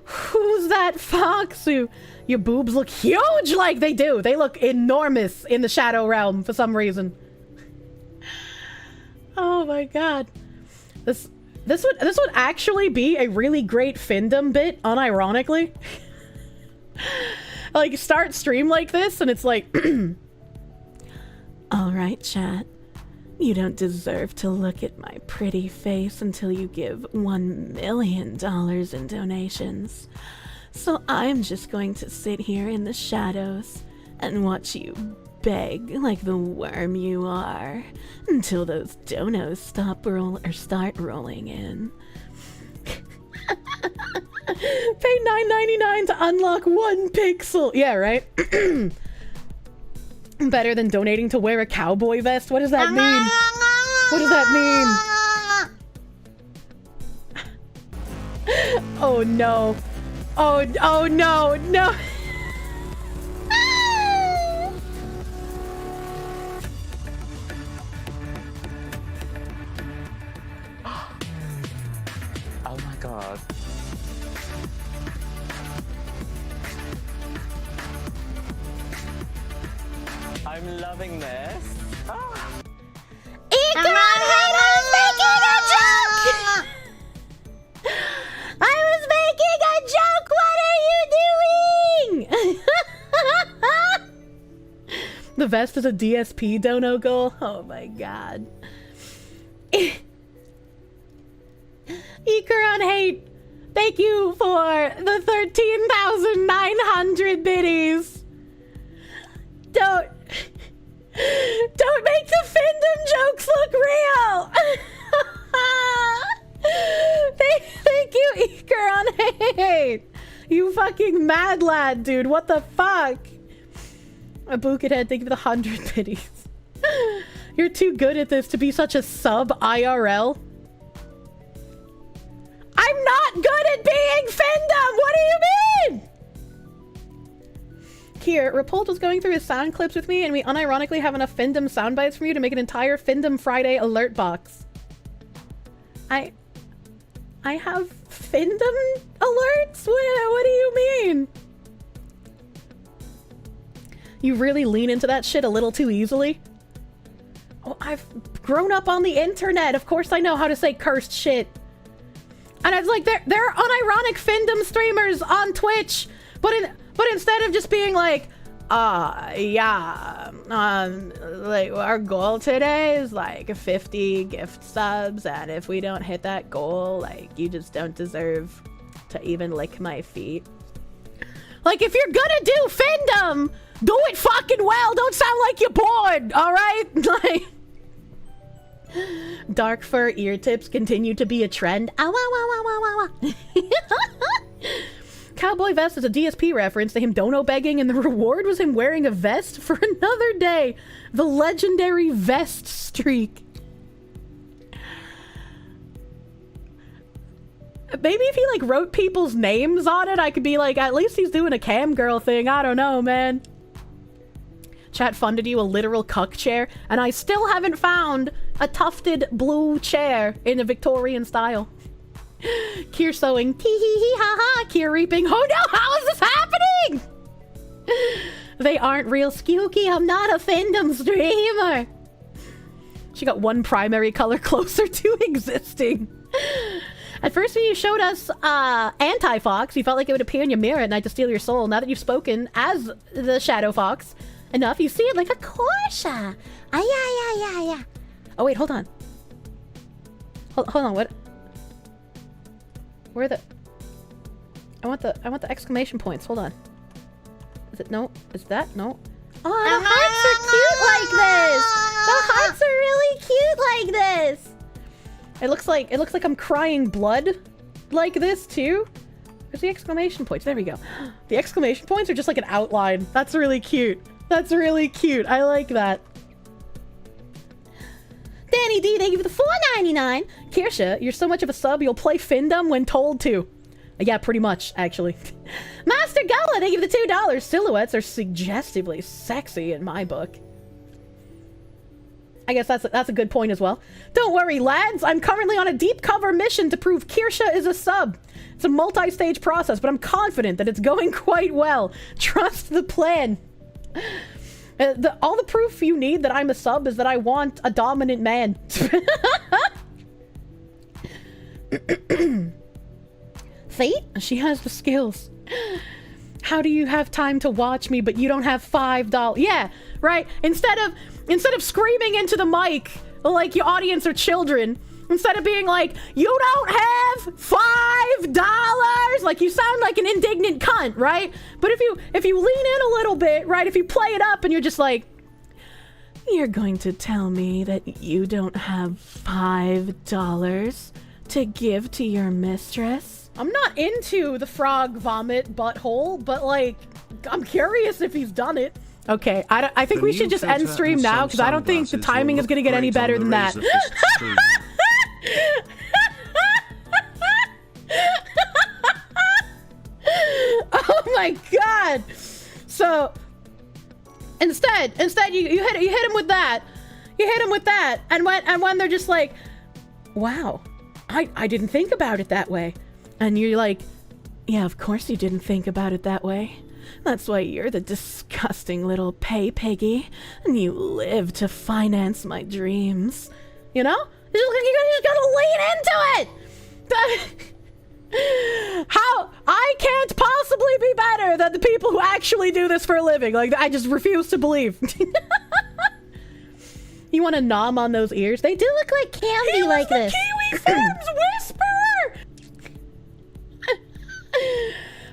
Who's that Foxu? Your boobs look huge like they do. They look enormous in the shadow realm for some reason. Oh my god. This would actually be a really great Findom bit, unironically. Like, start stream like this, and it's like... Alright, chat. You don't deserve to look at my pretty face until you give $1 million in donations. So I'm just going to sit here in the shadows and watch you beg like the worm you are until those donos start rolling in. Pay $9.99 to unlock 1 pixel. Yeah, right? Better than donating to wear a cowboy vest? What does that mean? What does that mean? Oh no. Oh no, no. Oh my god. I'm loving this. Ikron, I was making a joke! I was making a joke! What are you doing? The vest is a DSP dono goal? Oh my god. Ikron hate, thank you for the 13,900 biddies. Don't make the Findom jokes look real. Thank you, Ikron hate. You fucking mad lad, dude. What the fuck? A Buckethead, thank you for the 100 biddies. You're too good at this to be such a sub IRL. I'm not good at being Findom! What do you mean? Here, Rapult was going through his sound clips with me, and we unironically have enough Findom sound bites from you to make an entire Findom Friday alert box. I have Findom alerts? What do you mean? You really lean into that shit a little too easily? Oh, I've grown up on the internet. Of course I know how to say cursed shit. And it's like, there are unironic Findom streamers on Twitch, but instead of just being like, like our goal today is like 50 gift subs, and if we don't hit that goal, like, you just don't deserve to even lick my feet. Like, if you're gonna do Findom, do it fucking well. Don't sound like you're bored, all right? Like, Dark fur ear tips continue to be a trend. Ow, ow, ow, ow, ow, ow. Cowboy vest is a DSP reference to him dono begging, and the reward was him wearing a vest for another day. The legendary vest streak. Maybe if he, like, wrote people's names on it, I could be like, at least he's doing a cam girl thing. I don't know, man. Chat funded you a literal cuck chair, and I still haven't found a tufted blue chair in a Victorian style. Kier sewing, tee hee hee ha ha, Kier reaping, oh no, how is this happening? They aren't real skooky, I'm not a fandom streamer. She got one primary color closer to existing. At first when you showed us Anti-Fox, you felt like it would appear in your mirror at night to steal your soul. Now that you've spoken as the Shadow Fox enough, you see it like a Corsa. Yeah. Oh wait, hold on. Hold on, what? Where are the... I want the exclamation points, hold on. Is it, no? Is that, no? Oh, the hearts are cute like this! The hearts are really cute like this! It looks like I'm crying blood like this too. Where's the exclamation points? There we go. The exclamation points are just like an outline. That's really cute. That's really cute. I like that. Danny D, thank you for the $4.99. Kirsche, you're so much of a sub, you'll play Findom when told to. Yeah, pretty much, actually. Master Gullah, thank you for the $2. Silhouettes are suggestively sexy in my book. I guess that's a good point as well. Don't worry, lads. I'm currently on a deep cover mission to prove Kirsche is a sub. It's a multi-stage process, but I'm confident that it's going quite well. Trust the plan. All the proof you need that I'm a sub is that I want a dominant man. Fate? She has the skills. How do you have time to watch me, but you don't have $5? Yeah, right. Instead of screaming into the mic like your audience are children, instead of being like, you don't have $5, like you sound like an indignant cunt, right? But if you lean in a little bit, right, if you play it up and you're just like, you're going to tell me that you don't have $5 to give to your mistress? I'm not into the frog vomit butthole, but like, I'm curious if he's done it. Okay, I think we should just end stream now, because I don't think the timing is going to get any better than that. Oh my god! So, instead you hit him with that. You hit him with that, and when they're just like, wow, I didn't think about it that way. And you're like, yeah, of course you didn't think about it that way. That's why you're the disgusting little pay piggy, and you live to finance my dreams. You know? You just gotta lean into it! How? I can't possibly be better than the people who actually do this for a living. Like, I just refuse to believe. You want to nom on those ears? They do look like candy like this. Kiwi Farms Whisper!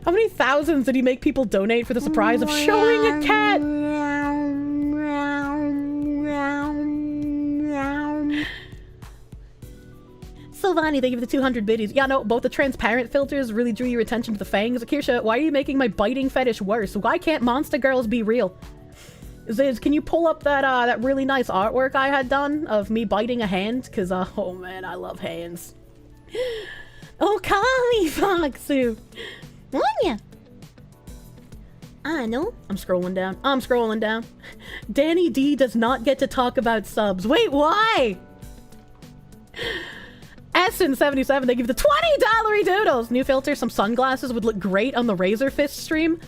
How many thousands did he make people donate for the surprise of showing a cat? Silvani, thank you for the 200 biddies. Yeah, no, both the transparent filters really drew your attention to the fangs. Kirsche, why are you making my biting fetish worse? Why can't monster girls be real? Ziz, can you pull up that really nice artwork I had done of me biting a hand? Because, oh man, I love hands. Oh, call me, Foxu. Anya. I know. I'm scrolling down. Danny D does not get to talk about subs. Wait, why? Essen77, they give the $20 doodles. New filter, some sunglasses would look great on the Razor Fist stream.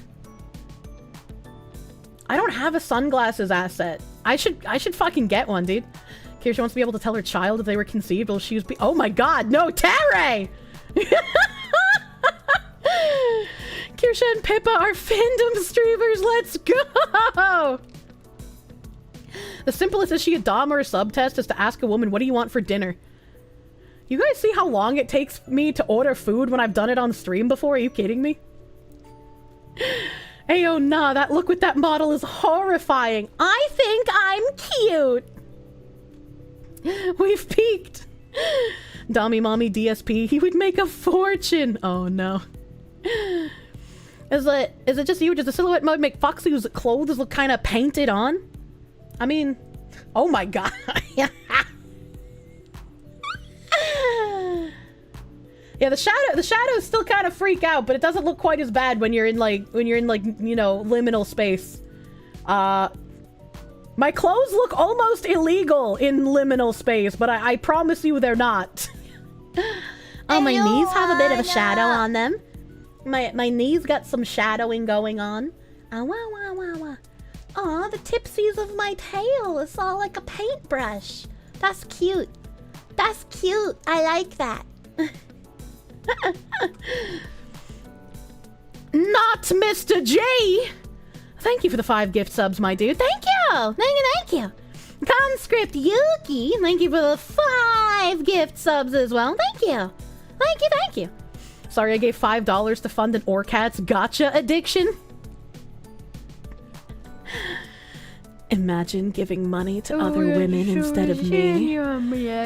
I don't have a sunglasses asset. I should fucking get one, dude. Kirsche wants to be able to tell her child if they were conceived, will she be— oh my god, no, Terry! Kirsche and Pippa are fandom streamers, let's go! The simplest is she a dom or a sub test is to ask a woman, what do you want for dinner? You guys see how long it takes me to order food when I've done it on stream before? Are you kidding me? Ayo, nah, that look with that model is horrifying. I think I'm cute. We've peaked. Dommy Mommy DSP, he would make a fortune. Oh no. Is it just you? Does the silhouette mode make Foxy's clothes look kind of painted on? I mean, oh my god. Yeah, the shadows still kind of freak out, but it doesn't look quite as bad when you're in like you know, liminal space. My clothes look almost illegal in liminal space, but I promise you they're not. Oh, my knees have a bit of a shadow on them. My knees got some shadowing going on. Wah, wah, wah, wah. Aw, the tipsies of my tail. It's all like a paintbrush. That's cute. That's cute. I like that. Not Mr. J! Thank you for the 5 gift subs, my dude. Thank you! Thank you! Conscript Yuki, thank you for the 5 gift subs as well. Thank you! Thank you! Sorry I gave $5 to fund an Orcat's gotcha addiction. Imagine giving money to other women instead of me.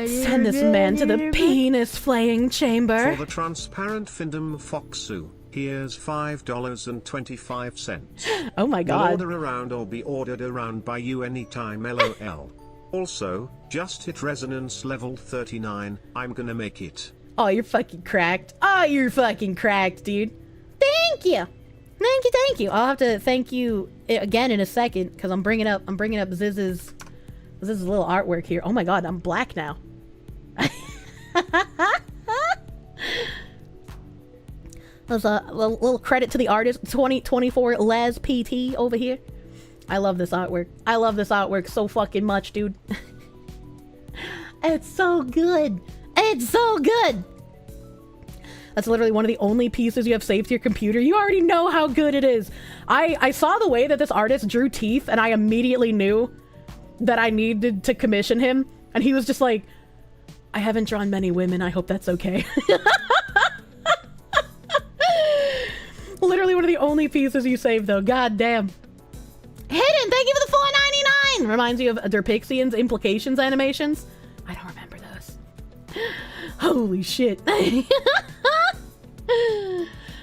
Send this man to the penis-flaying chamber. For the transparent Findom Foxu, here's $5.25. Oh my god. Will order around or be ordered around by you anytime, LOL. Also, just hit resonance level 39, I'm gonna make it. Oh, you're fucking cracked. Oh, you're fucking cracked, dude. Thank you. Thank you. I'll have to thank you again in a second because I'm bringing up Ziz's little artwork here. Oh my god, I'm black now. There's a little credit to the artist, 2024 Les PT over here. I love this artwork. I love this artwork so fucking much, dude. It's so good. It's so good. That's literally one of the only pieces you have saved to your computer. You already know how good it is. I saw the way that this artist drew teeth, and I immediately knew that I needed to commission him. And he was just like, I haven't drawn many women. I hope that's okay. Literally one of the only pieces you saved, though. God damn. Hidden, thank you for the $4.99. Reminds you of Derpixian's implications animations. I don't remember those. Holy shit.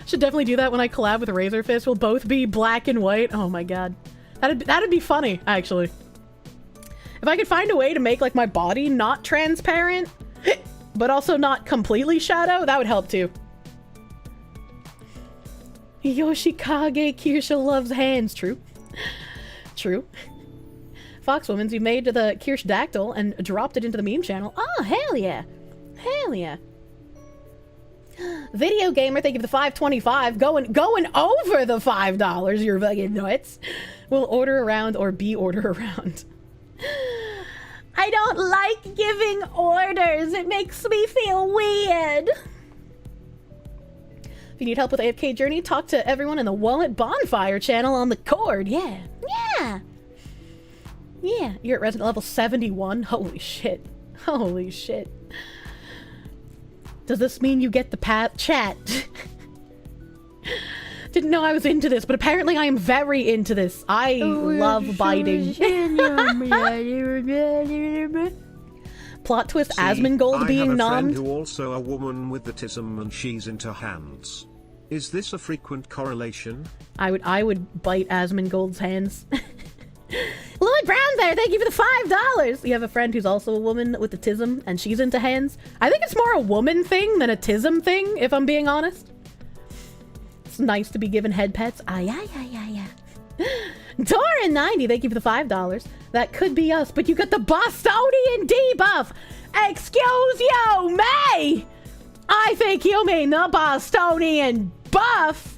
Should definitely do that when I collab with Razorfist. We'll both be black and white. Oh my god. That'd be funny, actually. If I could find a way to make like my body not transparent, but also not completely shadow, that would help too. Yoshikage Kirsche loves hands. True. True. Foxwoman's, you made the Kirsch Dactyl and dropped it into the meme channel. Oh, hell yeah. Hell yeah. Video Gamer, thank you for the $5.25. Going over the $5. You're fucking nuts. We'll order around or be order around. I don't like giving orders. It makes me feel weird. If you need help with AFK Journey, talk to everyone in the Wallet Bonfire channel on the Cord. Yeah. Yeah. Yeah. You're at resident level 71. Holy shit. Holy shit. Does this mean you get the chat? Didn't know I was into this, but apparently I am very into this. I love biting. Plot twist, Asmongold being nommed. I have a friend who also a woman with autism and she's into hands. Is this a frequent correlation? I would bite Asmongold's hands. Lloyd Brown there, thank you for the $5. You have a friend who's also a woman with autism and she's into hands. I think it's more a woman thing than a tism thing, if I'm being honest. It's nice to be given head pets. Ah, yeah. Doran90, thank you for the $5. That could be us, but you got the Bostonian debuff. Excuse you, me. I think you mean the Bostonian buff.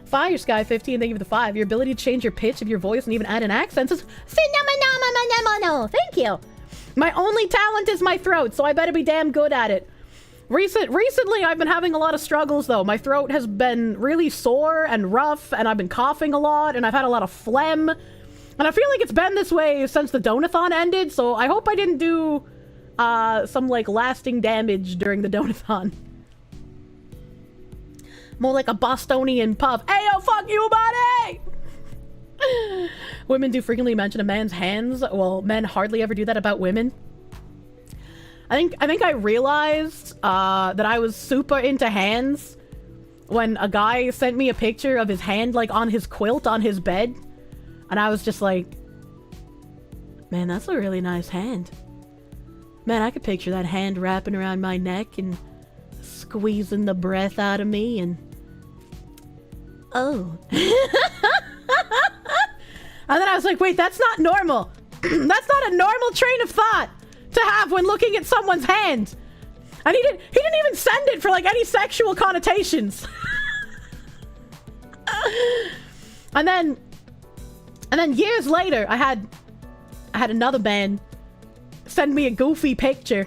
Fire Sky 15, thank you for the 5. Your ability to change your pitch of your voice and even add an accent is phenomenal. Thank you. My only talent is my throat, so I better be damn good at it. Recently, I've been having a lot of struggles, though. My throat has been really sore and rough, and I've been coughing a lot, and I've had a lot of phlegm. And I feel like it's been this way since the Donathon ended, so I hope I didn't do some, like, lasting damage during the Donathon. More like a Bostonian puff. Hey, yo, fuck you, buddy! Women do frequently mention a man's hands. Well, men hardly ever do that about women. I think I realized that I was super into hands when a guy sent me a picture of his hand like on his quilt on his bed, and I was just like, man, that's a really nice hand. Man, I could picture that hand wrapping around my neck and squeezing the breath out of me and... Oh. And then I was like, wait, that's not normal. That's not a normal train of thought to have when looking at someone's hand. And he didn't even send it for like any sexual connotations. And then years later, I had another man send me a goofy picture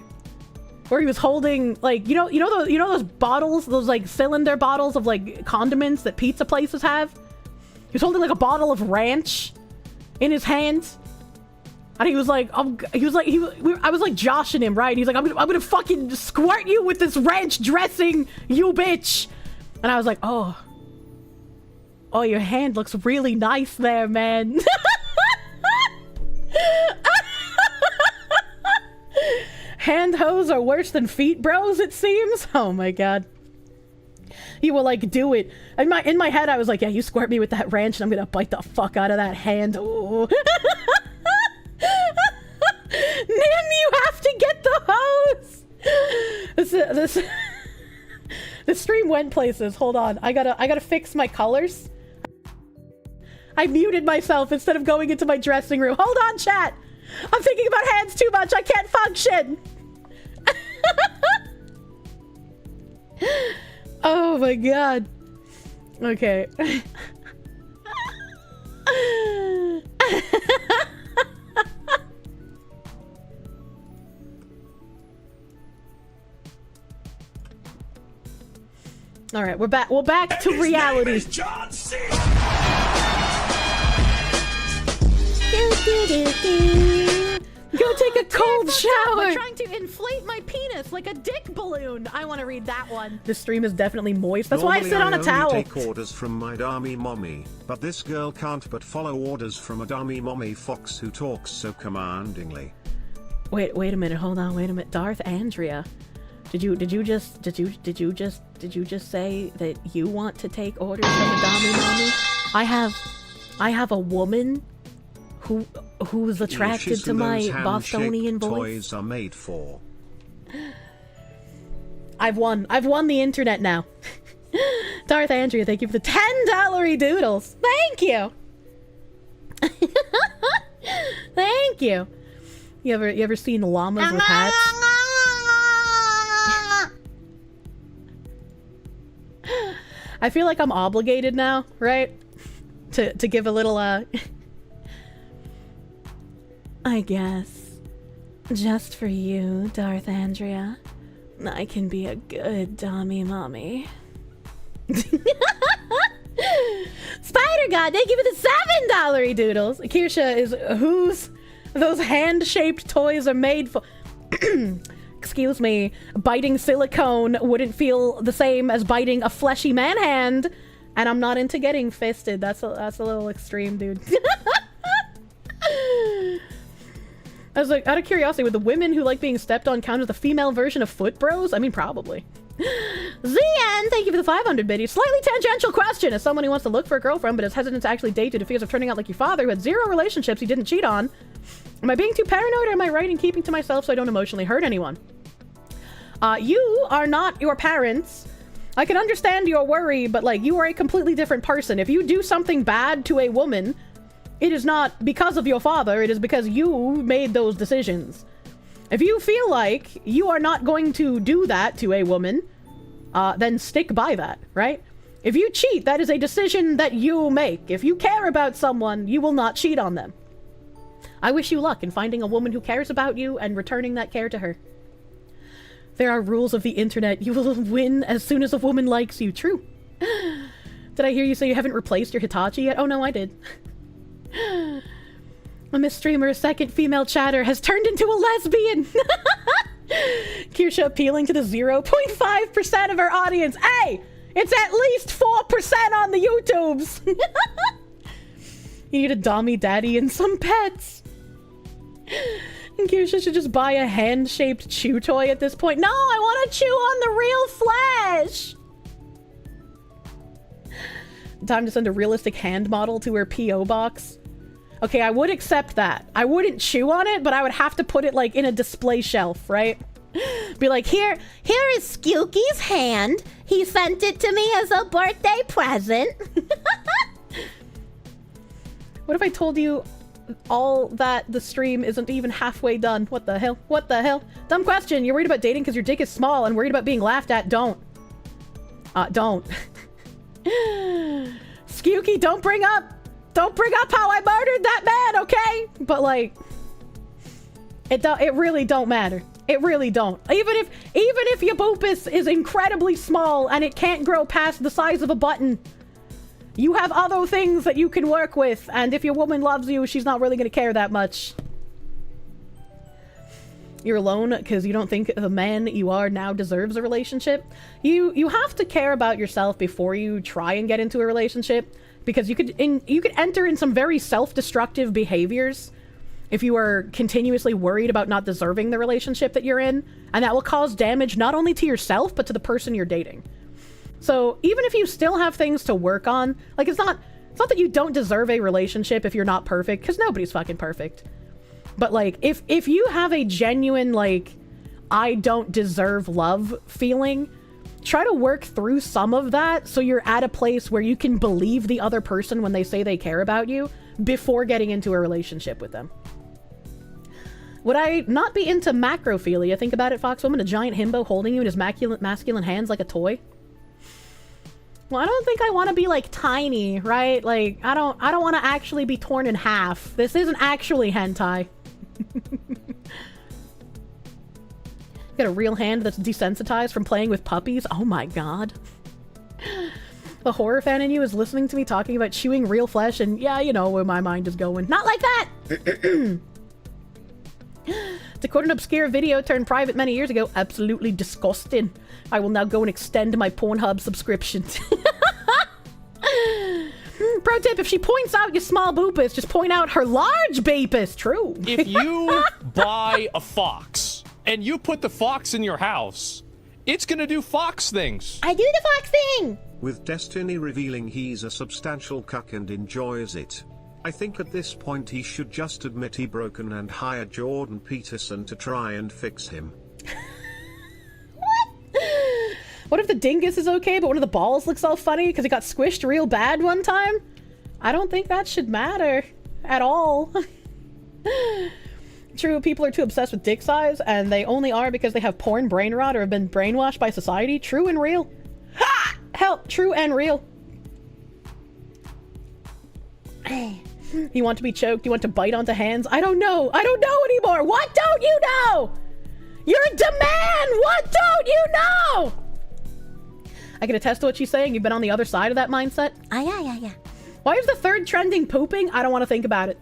where he was holding like you know those bottles, those like cylinder bottles of like condiments that pizza places have. He was holding like a bottle of ranch in his hand, and he was like, I was like joshing him, right? And he's like, I'm gonna fucking squirt you with this ranch dressing, you bitch. And I was like, oh, your hand looks really nice there, man. Hand hoes are worse than feet bros, it seems. Oh my god. He will like do it. In my head I was like, yeah, you squirt me with that ranch and I'm gonna bite the fuck out of that hand. Ooh. Nim, you have to get the hose. This stream went places. Hold on. I gotta fix my colors. I muted myself instead of going into my dressing room. Hold on, chat. I'm thinking about hands too much. I can't function. Oh my god. Okay. All right, we're back. We're back to reality. Go take a cold shower. We're trying to inflate my penis like a dick balloon. I want to read that one. This stream is definitely moist. That's Normally why I sit on a towel. I take orders from my dummy mommy, but this girl can't but follow orders from a dummy mommy fox who talks so commandingly. Wait a minute. Hold on. Wait a minute. Darth Andrea, did you just say that you want to take orders from a dummy mommy? I have a woman who's attracted to my Bostonian voice. Toys are made for. I've won the internet now. Darth Andrea, thank you for the $10 doodles. Thank you. Thank you. You ever seen llamas with hats? I feel like I'm obligated now, right? To give a little I guess, just for you, Darth Andrea, I can be a good dummy mommy. Spider God, thank you for the $7 doodles. Kirsha is whose those hand-shaped toys are made for. Excuse me, biting silicone wouldn't feel the same as biting a fleshy man hand, and I'm not into getting fisted. That's a little extreme, dude. I was like, out of curiosity, would the women who like being stepped on count as the female version of foot bros? I mean, probably. ZN, thank you for the 500 biddies. Slightly tangential question. As someone who wants to look for a girlfriend but is hesitant to actually date due to fears of turning out like your father who had 0 relationships he didn't cheat on, am I being too paranoid or am I right in keeping to myself so I don't emotionally hurt anyone? You are not your parents. I can understand your worry, but like, you are a completely different person. If you do something bad to a woman, it is not because of your father, it is because you made those decisions. If you feel like you are not going to do that to a woman, then stick by that, right? If you cheat, that is a decision that you make. If you care about someone, you will not cheat on them. I wish you luck in finding a woman who cares about you and returning that care to her. There are rules of the internet. You will win as soon as a woman likes you. True. Did I hear you say you haven't replaced your Hitachi yet? Oh no, I did. A Miss Streamer's second female chatter has turned into a lesbian. Kirsha appealing to the 0.5% of her audience. Hey, it's at least 4% on the YouTubes. You need a dommy daddy and some pets. And Kirsche should just buy a hand-shaped chew toy at this point. No, I want to chew on the real flesh. Time to send a realistic hand model to her P.O. box. Okay, I would accept that. I wouldn't chew on it, but I would have to put it, like, in a display shelf, right? Be like, here is Skewky's hand. He sent it to me as a birthday present. What if I told you all that the stream isn't even halfway done? What the hell? What the hell? Dumb question. You're worried about dating because your dick is small and worried about being laughed at. Don't. Don't. Skewky, don't bring up how I murdered that man, okay? But like, it really don't matter. It really don't. Even if your boopus is incredibly small and it can't grow past the size of a button, you have other things that you can work with, and if your woman loves you, she's not really gonna care that much. You're alone because you don't think the man you are now deserves a relationship. You have to care about yourself before you try and get into a relationship, because you could enter in some very self-destructive behaviors if you are continuously worried about not deserving the relationship that you're in, and that will cause damage not only to yourself but to the person you're dating. So even if you still have things to work on, like it's not that you don't deserve a relationship if you're not perfect, because nobody's fucking perfect. But like if you have a genuine like I don't deserve love feeling, try to work through some of that so you're at a place where you can believe the other person when they say they care about you before getting into a relationship with them. Would I not be into macrophilia? Think about it, Foxwoman. A giant himbo holding you in his masculine hands like a toy. Well, I don't think I want to be like tiny, right? Like I don't want to actually be torn in half. This isn't actually hentai. Got a real hand that's desensitized from playing with puppies. Oh my god. The horror fan in you is listening to me talking about chewing real flesh, and yeah, you know where my mind is going. Not like that! To quote an obscure video turned private many years ago, absolutely disgusting. I will now go and extend my Pornhub subscription. Pro tip, if she points out your small boopus, just point out her large beepus. True. If you buy a fox and you put the fox in your house, it's gonna do fox things. I do the fox thing! With Destiny revealing he's a substantial cuck and enjoys it, I think at this point he should just admit he broken and hire Jordan Peterson to try and fix him. What if the dingus is okay, but one of the balls looks all funny because it got squished real bad one time? I don't think that should matter at all. True, people are too obsessed with dick size, and they only are because they have porn brain rot or have been brainwashed by society. True and real. Ha! Help! True and real. You want to be choked? You want to bite onto hands? I don't know. I don't know anymore. What don't you know? You're a demand. What don't you know? I can attest to what she's saying. You've been on the other side of that mindset. Yeah. Why is the third trending pooping? I don't want to think about it.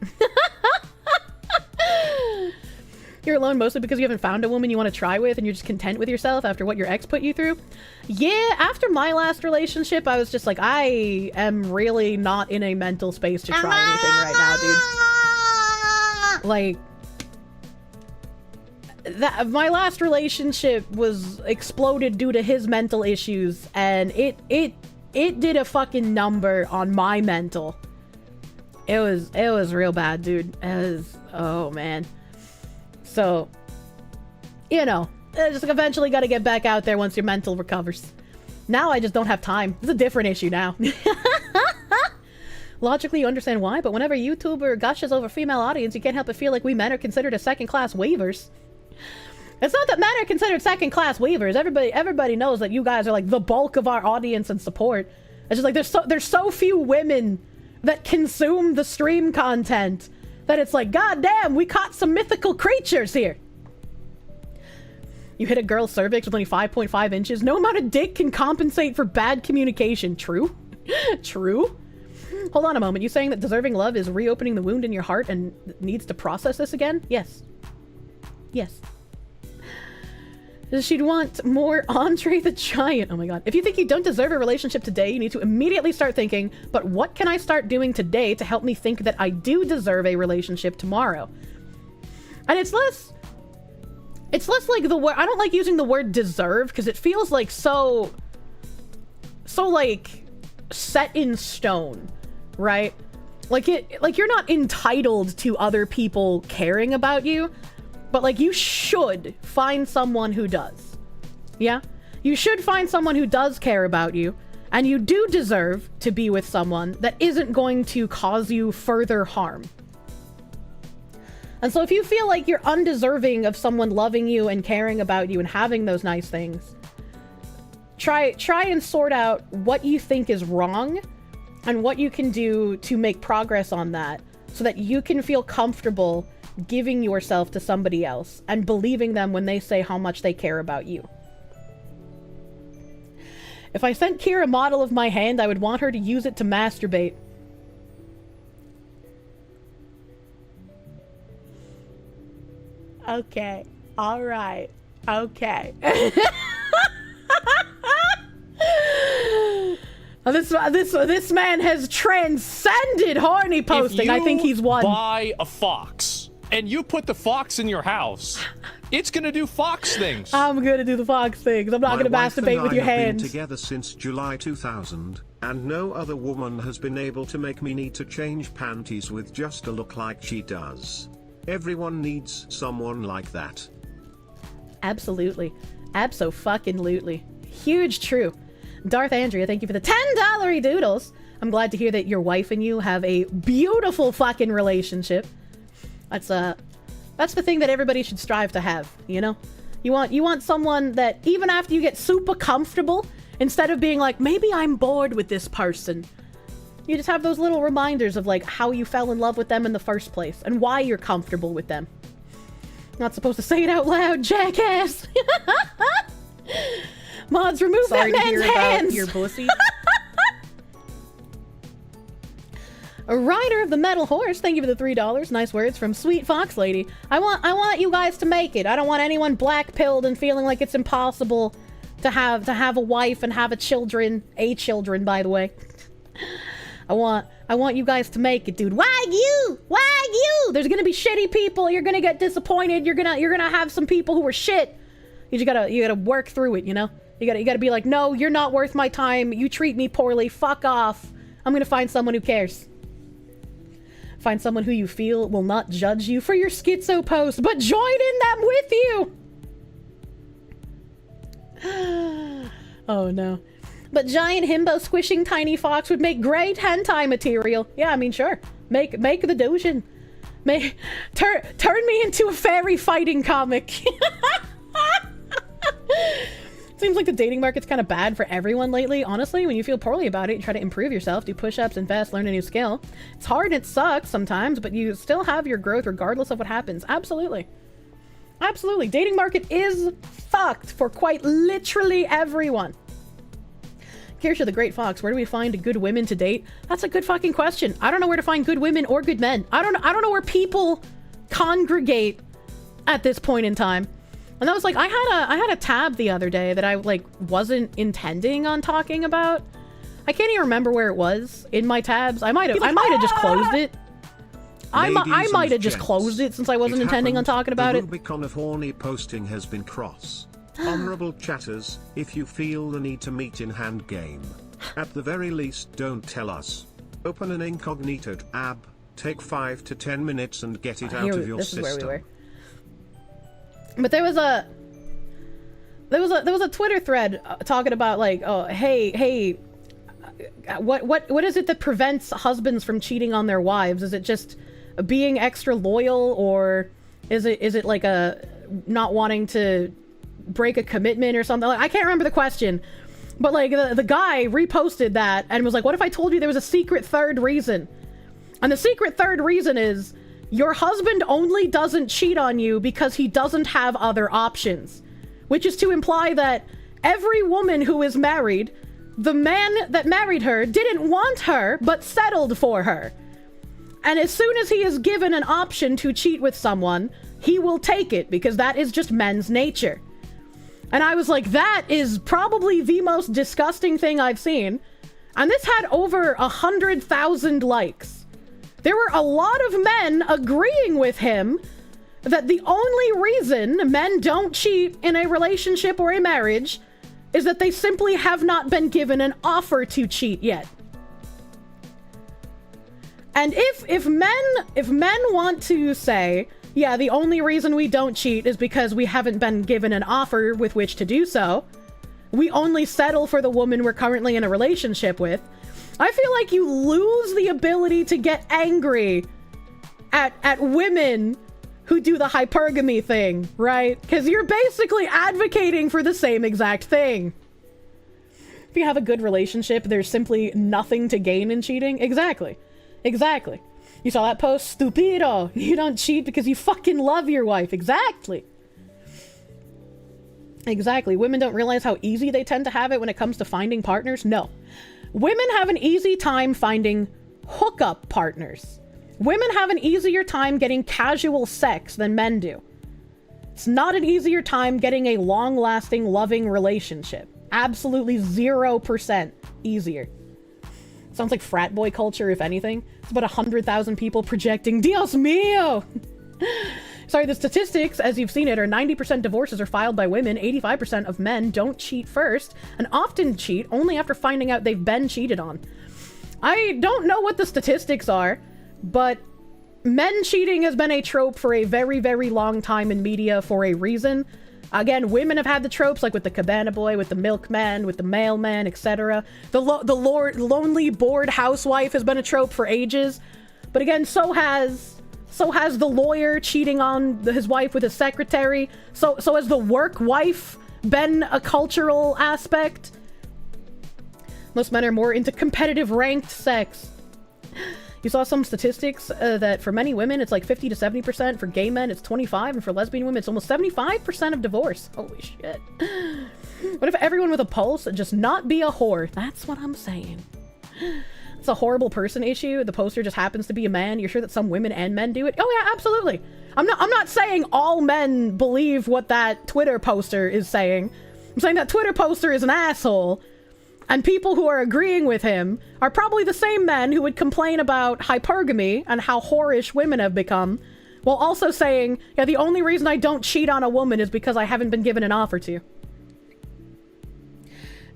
You're alone mostly because you haven't found a woman you want to try with and you're just content with yourself after what your ex put you through? Yeah, after my last relationship, I was just like, I am really not in a mental space to try anything right now, dude. Like, my last relationship was exploded due to his mental issues, and it did a fucking number on my mental. It was real bad, dude. It was, oh man. So, you know, just eventually got to get back out there once your mental recovers. Now I just don't have time. It's a different issue now. Logically, you understand why, but whenever a YouTuber gushes over female audience, you can't help but feel like we men are considered as second-class waivers. It's not that men are considered second-class waivers. Everybody knows that you guys are like the bulk of our audience and support. It's just like there's so few women that consume the stream content that it's like, god damn, we caught some mythical creatures here. You hit a girl's cervix with only 5.5 inches. No amount of dick can compensate for bad communication. True? True? Hold on a moment. You saying that deserving love is reopening the wound in your heart and needs to process this again? Yes. Yes. She'd want more Andre the Giant. Oh my god. If you think you don't deserve a relationship today, you need to immediately start thinking, but what can I start doing today to help me think that I do deserve a relationship tomorrow? And it's less like the word, I don't like using the word deserve because it feels like so like set in stone, right? Like you're not entitled to other people caring about you, but like you should find someone who does. Yeah? You should find someone who does care about you, and you do deserve to be with someone that isn't going to cause you further harm. And so if you feel like you're undeserving of someone loving you and caring about you and having those nice things, try and sort out what you think is wrong and what you can do to make progress on that so that you can feel comfortable giving yourself to somebody else and believing them when they say how much they care about you. If I sent Kira a model of my hand, I would want her to use it to masturbate. Okay. All right. Okay. This man has transcended horny posting. I think he's won. Buy a fox and you put the fox in your house, it's gonna do fox things. I'm gonna do the fox things. I'm not gonna masturbate with your hands. Been together since July 2000, and no other woman has been able to make me need to change panties with just a look like she does. Everyone needs someone like that. Absolutely. Abso-fucking-lutely. Huge true. Darth Andrea, thank you for the $10 doodles. I'm glad to hear that your wife and you have a beautiful fucking relationship. That's the thing that everybody should strive to have, you know? You want someone that even after you get super comfortable, instead of being like, maybe I'm bored with this person, you just have those little reminders of like how you fell in love with them in the first place and why you're comfortable with them. Not supposed to say it out loud, jackass. Mods, remove that man's hands. Your pussy. A rider of the metal horse, thank you for the $3. Nice words from Sweet Fox Lady. I want you guys to make it. I don't want anyone black-pilled and feeling like it's impossible to have a wife and have children, by the way. I want you guys to make it, dude. Why you? There's gonna be shitty people. You're gonna get disappointed. You're gonna have some people who are shit. You gotta work through it, you know? You gotta be like, no, you're not worth my time. You treat me poorly. Fuck off. I'm gonna find someone who cares. Find someone who you feel will not judge you for your schizo post, but join in them with you. Oh no. But giant himbo squishing tiny fox would make great hentai material. Yeah, I mean, sure. Make the dojin. Turn me into a fairy fighting comic. Seems like the dating market's kind of bad for everyone lately. Honestly, when you feel poorly about it, you try to improve yourself, do push-ups, invest, learn a new skill. It's hard and it sucks sometimes, but you still have your growth regardless of what happens. Absolutely. Absolutely. Dating market is fucked for quite literally everyone. Kirsche the Great Fox, where do we find good women to date? That's a good fucking question. I don't know where to find good women or good men. I don't know where people congregate at this point in time. And that was like, I had a tab the other day that I like wasn't intending on talking about. I can't even remember where it was in my tabs. I might have just closed it. I might have just closed it since I wasn't intending on talking about it. The Rubicon of horny posting has been crossed. Honorable chatters, if you feel the need to meet in hand game, at the very least don't tell us. Open an incognito tab, take 5 to 10 minutes and get it out of your system. This is where we were. But there was a Twitter thread talking about like, oh, hey, what is it that prevents husbands from cheating on their wives? Is it just being extra loyal, or is it like a not wanting to break a commitment or something? Like, I can't remember the question, but like the guy reposted that and was like, what if I told you there was a secret third reason? And the secret third reason is your husband only doesn't cheat on you because he doesn't have other options, which is to imply that every woman who is married, the man that married her didn't want her but settled for her. And as soon as he is given an option to cheat with someone, he will take it because that is just men's nature. And I was like, that is probably the most disgusting thing I've seen. And this had over 100,000 likes. There were a lot of men agreeing with him that the only reason men don't cheat in a relationship or a marriage is that they simply have not been given an offer to cheat yet. And if men want to say, yeah, the only reason we don't cheat is because we haven't been given an offer with which to do so, we only settle for the woman we're currently in a relationship with, I feel like you lose the ability to get angry at women who do the hypergamy thing, right? Because you're basically advocating for the same exact thing. If you have a good relationship, there's simply nothing to gain in cheating. Exactly. Exactly. You saw that post? Stupido. You don't cheat because you fucking love your wife. Exactly. Exactly. Women don't realize how easy they tend to have it when it comes to finding partners. No. Women have an easy time finding hookup partners. Women have an easier time getting casual sex than men do. It's not an easier time getting a long-lasting, loving relationship. Absolutely 0% easier. Sounds like frat boy culture, if anything. It's about 100,000 people projecting, Dios mío! Sorry, the statistics, as you've seen it, are 90% divorces are filed by women, 85% of men don't cheat first, and often cheat only after finding out they've been cheated on. I don't know what the statistics are, but men cheating has been a trope for a very, very long time in media for a reason. Again, women have had the tropes, like with the cabana boy, with the milkman, with the mailman, etc. The lonely, bored housewife has been a trope for ages. But again, so has the lawyer cheating on his wife with his secretary. So has the work wife been a cultural aspect. Most men are more into competitive ranked sex. You saw some statistics that for many women, it's like 50 to 70%. For gay men, it's 25%. And for lesbian women, it's almost 75% of divorce. Holy shit. What if everyone with a pulse would just not be a whore? That's what I'm saying. It's a horrible person issue. The poster just happens to be a man. You're sure that some women and men do it? Oh yeah, absolutely. I'm not saying all men believe what that Twitter poster is saying. I'm saying that Twitter poster is an asshole. And people who are agreeing with him are probably the same men who would complain about hypergamy and how whorish women have become, while also saying, yeah, the only reason I don't cheat on a woman is because I haven't been given an offer to.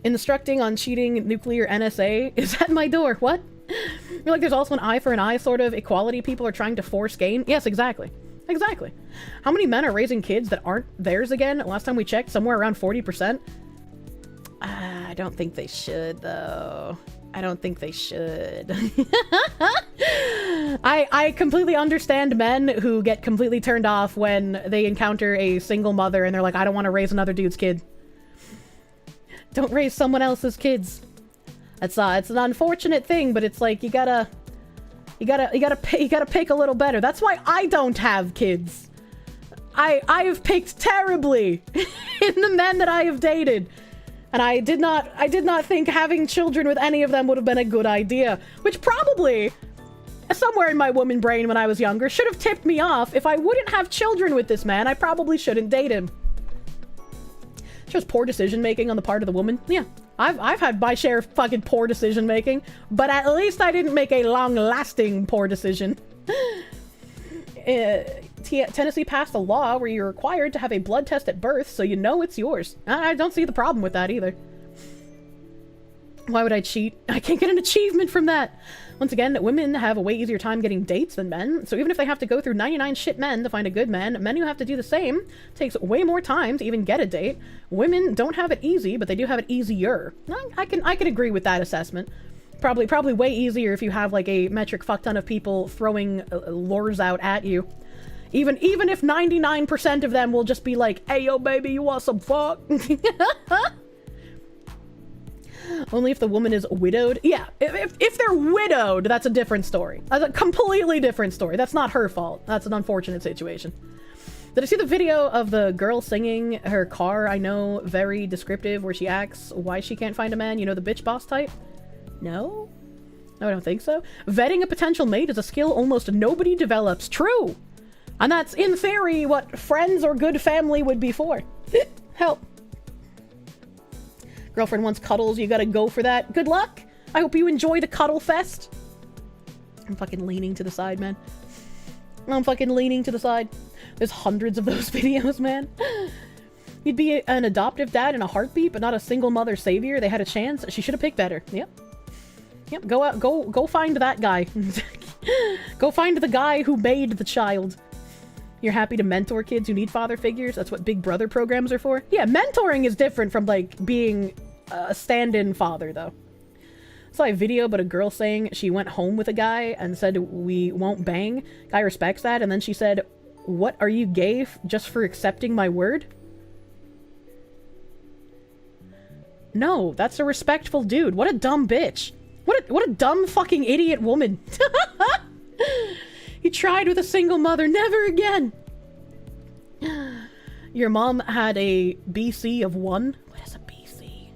Instructing on cheating nuclear NSA is at my door. What? You're like, there's also an eye for an eye sort of equality people are trying to force gain? Yes, exactly. Exactly. How many men are raising kids that aren't theirs again? Last time we checked, somewhere around 40%. I don't think they should, though. I don't think they should. I completely understand men who get completely turned off when they encounter a single mother and they're like, I don't want to raise another dude's kid. Don't raise someone else's kids. It's an unfortunate thing, but it's like you gotta pick a little better. That's why I don't have kids. I've picked terribly in the men that I have dated. And I did not think having children with any of them would have been a good idea, which probably, somewhere in my woman brain when I was younger, should have tipped me off. If I wouldn't have children with this man, I probably shouldn't date him. Just poor decision making on the part of the woman. Yeah, I've had my share of fucking poor decision making, but at least I didn't make a long-lasting poor decision. Tennessee passed a law where you're required to have a blood test at birth so you know it's yours. I don't see the problem with that either. Why would I cheat? I can't get an achievement from that. Once again, women have a way easier time getting dates than men, so even if they have to go through 99 shit men to find a good man, men who have to do the same takes way more time to even get a date. Women don't have it easy, but they do have it easier. I can agree with that assessment. Probably way easier if you have like a metric fuck ton of people throwing lures out at you. Even if 99% of them will just be like, hey yo baby, you want some fuck? Only if the woman is widowed? Yeah, if they're widowed, that's a different story. That's a completely different story. That's not her fault. That's an unfortunate situation. Did I see the video of the girl singing her car? I know, very descriptive, where she asks why she can't find a man. You know, the bitch boss type? No? No, I don't think so. Vetting a potential mate is a skill almost nobody develops. True! And that's, in theory, what friends or good family would be for. Help. Girlfriend wants cuddles, you gotta go for that. Good luck! I hope you enjoy the cuddle fest. I'm fucking leaning to the side, man. I'm fucking leaning to the side. There's hundreds of those videos, man. You'd be an adoptive dad in a heartbeat, but not a single mother savior. They had a chance. She should have picked better. Yep. Yep, go out, go find that guy. Go find the guy who made the child. You're happy to mentor kids who need father figures? That's what Big Brother programs are for? Yeah, mentoring is different from, like, being a stand-in father, though. I saw a video about a girl saying she went home with a guy and said, we won't bang. Guy respects that, and then she said, what, are you gay just for accepting my word? No, that's a respectful dude. What a dumb bitch. What a dumb fucking idiot woman. He tried with a single mother. Never again. Your mom had a BC of 1. What is a BC?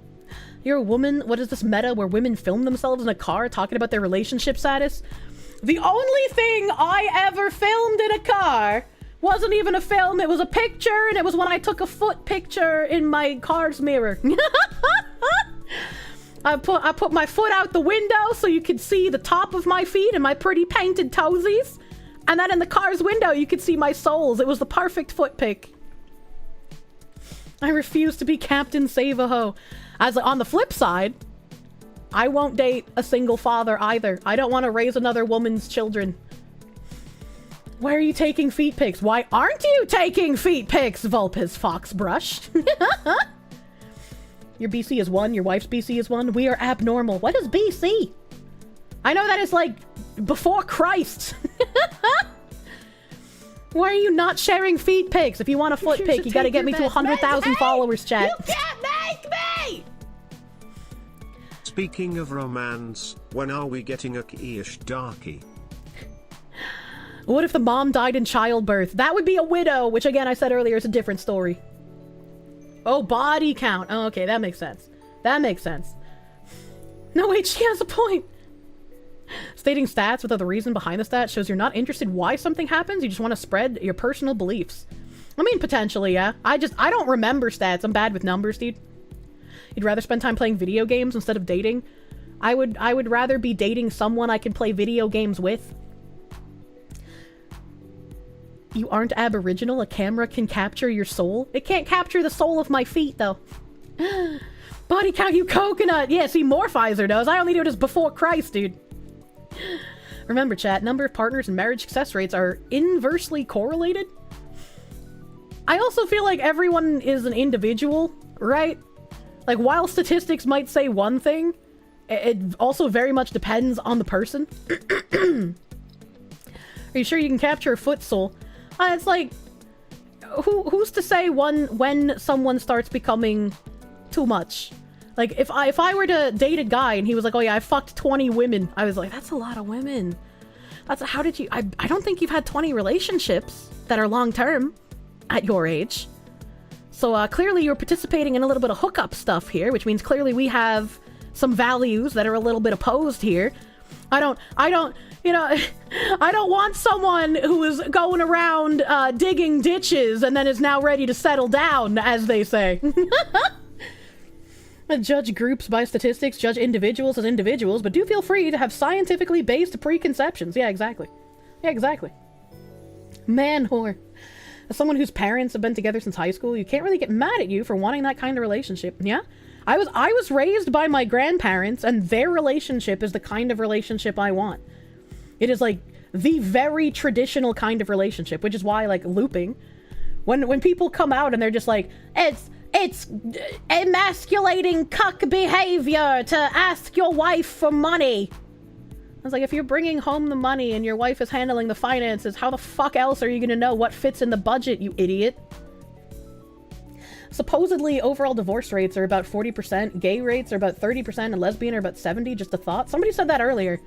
You're a woman. What is this meta where women film themselves in a car talking about their relationship status? The only thing I ever filmed in a car wasn't even a film. It was a picture, and it was when I took a foot picture in my car's mirror. I put my foot out the window so you could see the top of my feet and my pretty painted toesies. And then in the car's window, you could see my soles. It was the perfect foot pic. I refuse to be Captain Save-A-Ho. As on the flip side, I won't date a single father either. I don't want to raise another woman's children. Why are you taking feet pics? Why aren't you taking feet pics, Vulpes Foxbrush? Your BC is 1, your wife's BC is 1. We are abnormal. What is BC? I know that is like before Christ. Why are you not sharing feet pics? If you want a foot pic, you gotta get me to 100,000 followers, chat. You can't make me! Speaking of romance, when are we getting a Keish darky? What if the mom died in childbirth? That would be a widow, which again I said earlier is a different story. Oh, body count. Oh, okay, that makes sense. That makes sense. No, wait, she has a point. Stating stats without the reason behind the stats shows you're not interested why something happens. You just want to spread your personal beliefs. I mean, potentially, yeah. I don't remember stats. I'm bad with numbers, dude. You'd rather spend time playing video games instead of dating? I would rather be dating someone I can play video games with. You aren't Aboriginal. A camera can capture your soul. It can't capture the soul of my feet, though. Body count, you coconut. Yeah, see, Morphizer does. I only do it as before Christ, dude. Remember, chat, number of partners and marriage success rates are inversely correlated. I also feel like everyone is an individual, right? Like, while statistics might say one thing, it also very much depends on the person. Are you sure you can capture a foot soul? It's like, who's to say when someone starts becoming too much? Like, if I were to date a guy and he was like, oh yeah, I fucked 20 women, I was like, that's a lot of women. How did you, I don't think you've had 20 relationships that are long-term at your age. So clearly you're participating in a little bit of hookup stuff here, which means clearly we have some values that are a little bit opposed here. I don't, you know, I don't want someone who is going around digging ditches and then is now ready to settle down, as they say. Judge groups by statistics, judge individuals as individuals, but do feel free to have scientifically based preconceptions. Yeah, exactly. Yeah, exactly. Man whore. As someone whose parents have been together since high school, you can't really get mad at you for wanting that kind of relationship. Yeah? I was raised by my grandparents, and their relationship is the kind of relationship I want. It is like the very traditional kind of relationship, which is why, like, looping, when people come out and they're just like, it's emasculating cuck behavior to ask your wife for money. I was like, if you're bringing home the money and your wife is handling the finances, how the fuck else are you gonna know what fits in the budget, you idiot? Supposedly, overall divorce rates are about 40%, gay rates are about 30%, and lesbian are about 70%, just a thought. Somebody said that earlier.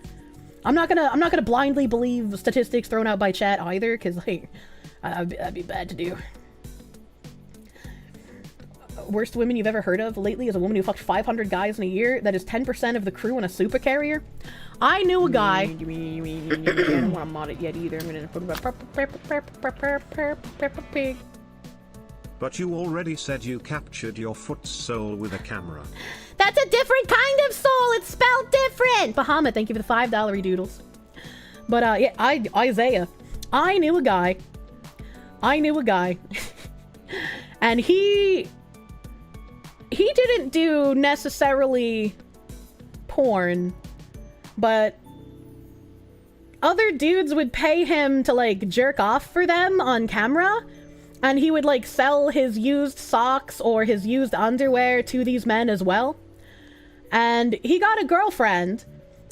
I'm not gonna blindly believe statistics thrown out by chat either, because, like, that'd be bad to do. Worst women you've ever heard of lately is a woman who fucked 500 guys in a year. That is 10% of the crew in a super carrier. I knew a guy. I don't want to mod it yet either. I'm gonna put pig. But you already said you captured your foot's soul with a camera. That's a different kind of soul. It's spelled different. Bahamut, thank you for the $5 doodles. But yeah, Isaiah, I knew a guy, and he didn't do necessarily porn, but other dudes would pay him to like jerk off for them on camera, and he would like sell his used socks or his used underwear to these men as well. And he got a girlfriend,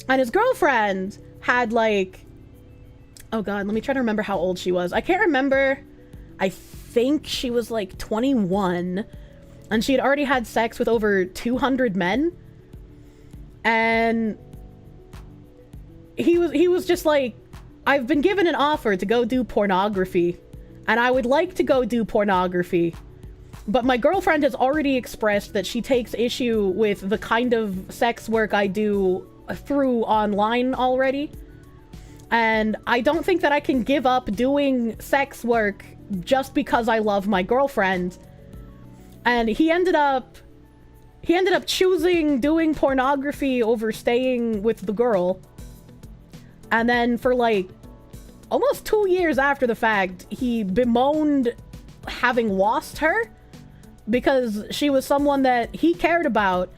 and his girlfriend had like, oh god, let me try to remember how old she was. I can't remember. I think she was like 21, and she had already had sex with over 200 men. And he was just like, I've been given an offer to go do pornography, and I would like to go do pornography, but my girlfriend has already expressed that she takes issue with the kind of sex work I do through online already. And I don't think that I can give up doing sex work just because I love my girlfriend. And he ended up choosing doing pornography over staying with the girl. And then for like almost 2 years after the fact, he bemoaned having lost her because she was someone that he cared about,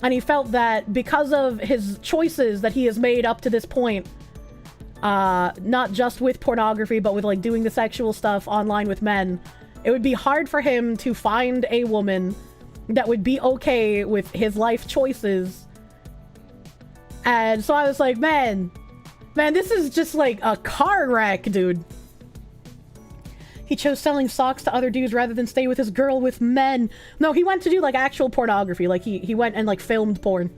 and he felt that because of his choices that he has made up to this point, not just with pornography, but with like doing the sexual stuff online with men, it would be hard for him to find a woman that would be okay with his life choices. And so I was like, man, this is just like a car wreck, dude. He chose selling socks to other dudes rather than stay with his girl with men. No, he went to do like actual pornography. Like he went and like filmed porn.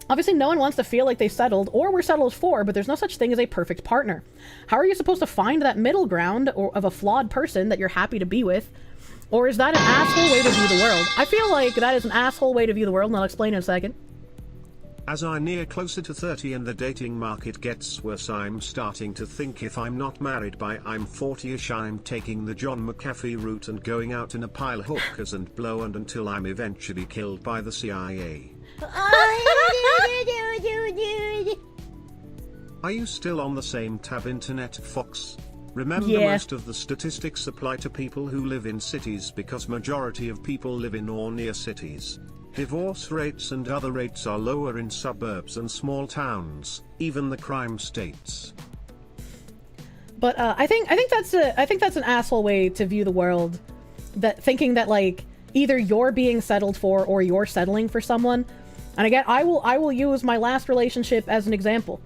Obviously, no one wants to feel like they settled or were settled for, but there's no such thing as a perfect partner. How are you supposed to find that middle ground of a flawed person that you're happy to be with? Or is that an asshole way to view the world? I feel like that is an asshole way to view the world, and I'll explain in a second. As I near closer to 30 and the dating market gets worse, I'm starting to think if I'm not married by I'm 40ish, I'm taking the John McAfee route and going out in a pile of hookers and blow and until I'm eventually killed by the CIA. Are you still on the same tab, Internet Fox? Remember, most of the statistics apply to people who live in cities because majority of people live in or near cities. Divorce rates and other rates are lower in suburbs and small towns, even the crime states. But I think that's an asshole way to view the world. That thinking that like either you're being settled for or you're settling for someone. And again, I will use my last relationship as an example.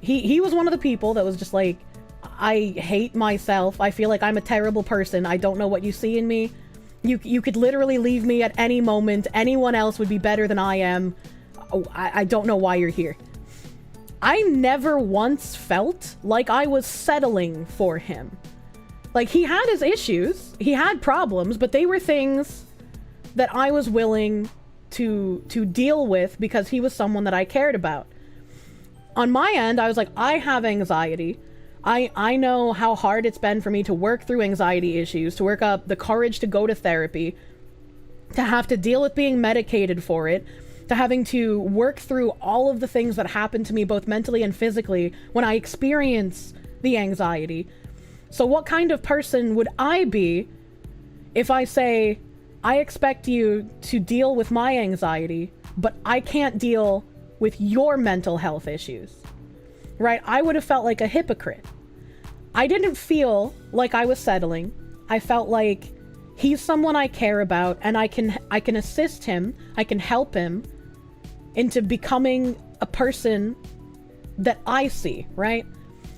He was one of the people that was just like, I hate myself. I feel like I'm a terrible person. I don't know what you see in me. You could literally leave me at any moment. Anyone else would be better than I am. Oh, I don't know why you're here. I never once felt like I was settling for him. Like, he had his issues. He had problems, but they were things that I was willing to deal with because he was someone that I cared about. On my end, I was like, I have anxiety. I know how hard it's been for me to work through anxiety issues, to work up the courage to go to therapy, to have to deal with being medicated for it, to having to work through all of the things that happen to me both mentally and physically when I experience the anxiety. So what kind of person would I be if I say, I expect you to deal with my anxiety, but I can't deal with your mental health issues? Right? I would have felt like a hypocrite. I didn't feel like I was settling. I felt like he's someone I care about, and I can assist him, I can help him into becoming a person that I see, right?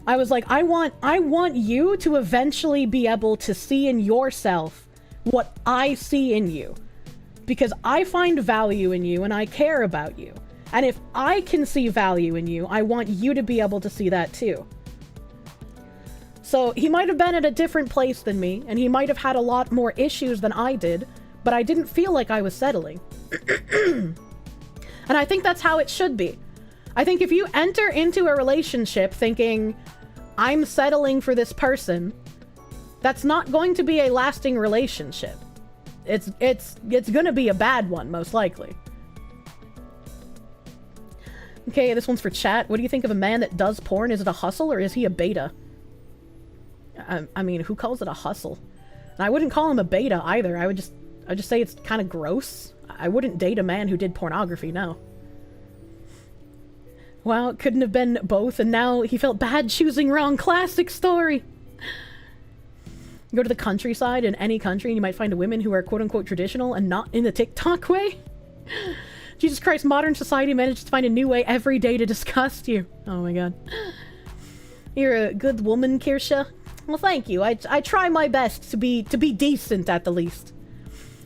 I was like, I want you to eventually be able to see in yourself what I see in you, because I find value in you and I care about you. And if I can see value in you, I want you to be able to see that too. So he might have been at a different place than me, and he might have had a lot more issues than I did, but I didn't feel like I was settling. And I think that's how it should be. I think if you enter into a relationship thinking, I'm settling for this person, that's not going to be a lasting relationship. It's gonna be a bad one, most likely. Okay, this one's for chat. What do you think of a man that does porn? Is it a hustle or is he a beta? I mean, who calls it a hustle? And I wouldn't call him a beta either. I'd just say it's kind of gross. I wouldn't date a man who did pornography, no. Well, it couldn't have been both, and now he felt bad choosing wrong. Classic story. You go to the countryside in any country and you might find women who are quote-unquote traditional and not in the TikTok way. Jesus Christ, modern society manages to find a new way every day to disgust you. Oh my god. You're a good woman, Kirsche. Well, thank you. I try my best to be decent at the least.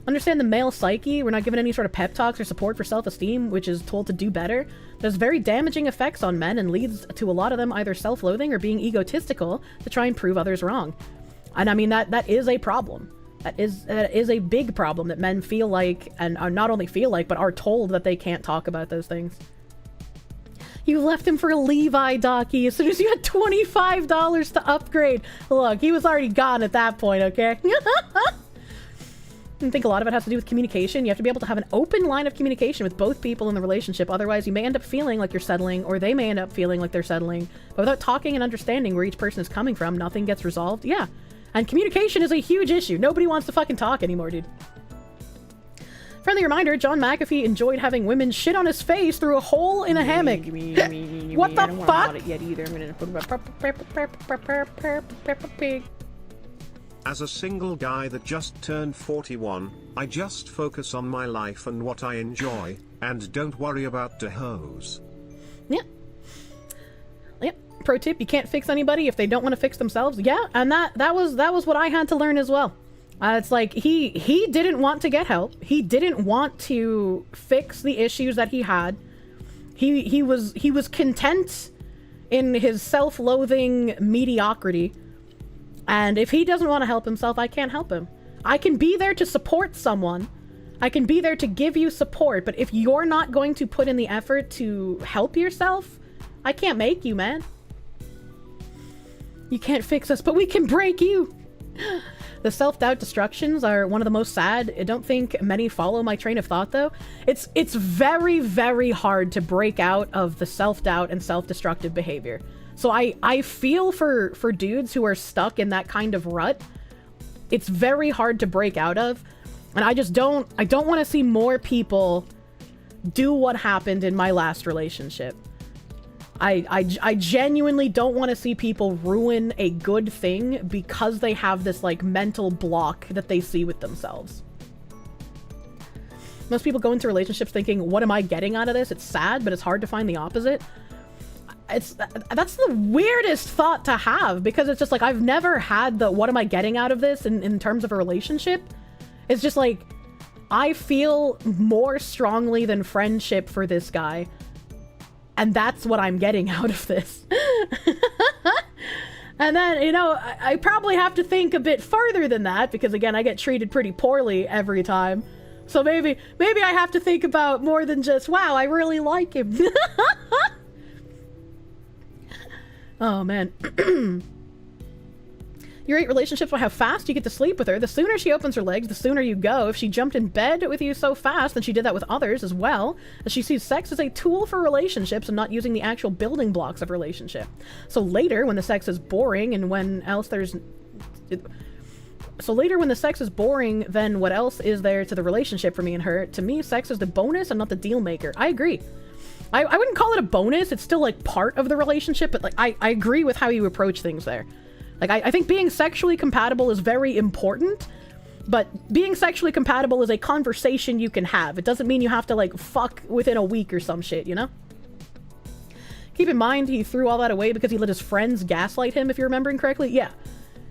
Understand the male psyche. We're not given any sort of pep talks or support for self-esteem, which is told to do better. There's very damaging effects on men and leads to a lot of them either self-loathing or being egotistical to try and prove others wrong. And I mean, that is a problem. That is a big problem that men feel like, and are not only feel like, but are told that they can't talk about those things. You left him for a Levi Docky as soon as you had $25 to upgrade. Look, he was already gone at that point, okay? I think a lot of it has to do with communication. You have to be able to have an open line of communication with both people in the relationship. Otherwise, you may end up feeling like you're settling, or they may end up feeling like they're settling. But without talking and understanding where each person is coming from, nothing gets resolved. Yeah. And communication is a huge issue. Nobody wants to fucking talk anymore, dude. Friendly reminder, John McAfee enjoyed having women shit on his face through a hole in a hammock. What the fuck? As a single guy that just turned 41, I just focus on my life and what I enjoy, and don't worry about the hoes. Yeah. Yep. Pro tip, you can't fix anybody if they don't want to fix themselves. Yeah, and that was what I had to learn as well. It's like he didn't want to get help. He didn't want to fix the issues that he had. He was content in his self-loathing mediocrity. And if he doesn't want to help himself, I can't help him. I can be there to support someone. I can be there to give you support. But if you're not going to put in the effort to help yourself, I can't make you, man. You can't fix us, but we can break you. The self-doubt destructions are one of the most sad. I don't think many follow my train of thought, though. It's very, very hard to break out of the self-doubt and self-destructive behavior. So I feel for dudes who are stuck in that kind of rut. It's very hard to break out of. And I don't want to see more people do what happened in my last relationship. I genuinely don't want to see people ruin a good thing because they have this, like, mental block that they see with themselves. Most people go into relationships thinking, what am I getting out of this? It's sad, but it's hard to find the opposite. That's the weirdest thought to have, because it's just like, I've never had the what am I getting out of this in terms of a relationship. It's just like, I feel more strongly than friendship for this guy, and that's what I'm getting out of this. And then, you know, I probably have to think a bit further than that, because again, I get treated pretty poorly every time. So maybe I have to think about more than just, wow, I really like him. Oh, man. You rate relationships by how fast you get to sleep with her. The sooner she opens her legs, the sooner you go. If she jumped in bed with you so fast, then she did that with others as well. As she sees sex as a tool for relationships and not using the actual building blocks of relationship. So later, when the sex is boring and when else there's... So later, when the sex is boring, then what else is there to the relationship for me and her? To me, sex is the bonus and not the deal maker. I agree. I wouldn't call it a bonus. It's still, like, part of the relationship, but, like, I agree with how you approach things there. Like, I think being sexually compatible is very important, but being sexually compatible is a conversation you can have. It doesn't mean you have to, like, fuck within a week or some shit, you know? Keep in mind, he threw all that away because he let his friends gaslight him, if you're remembering correctly. Yeah.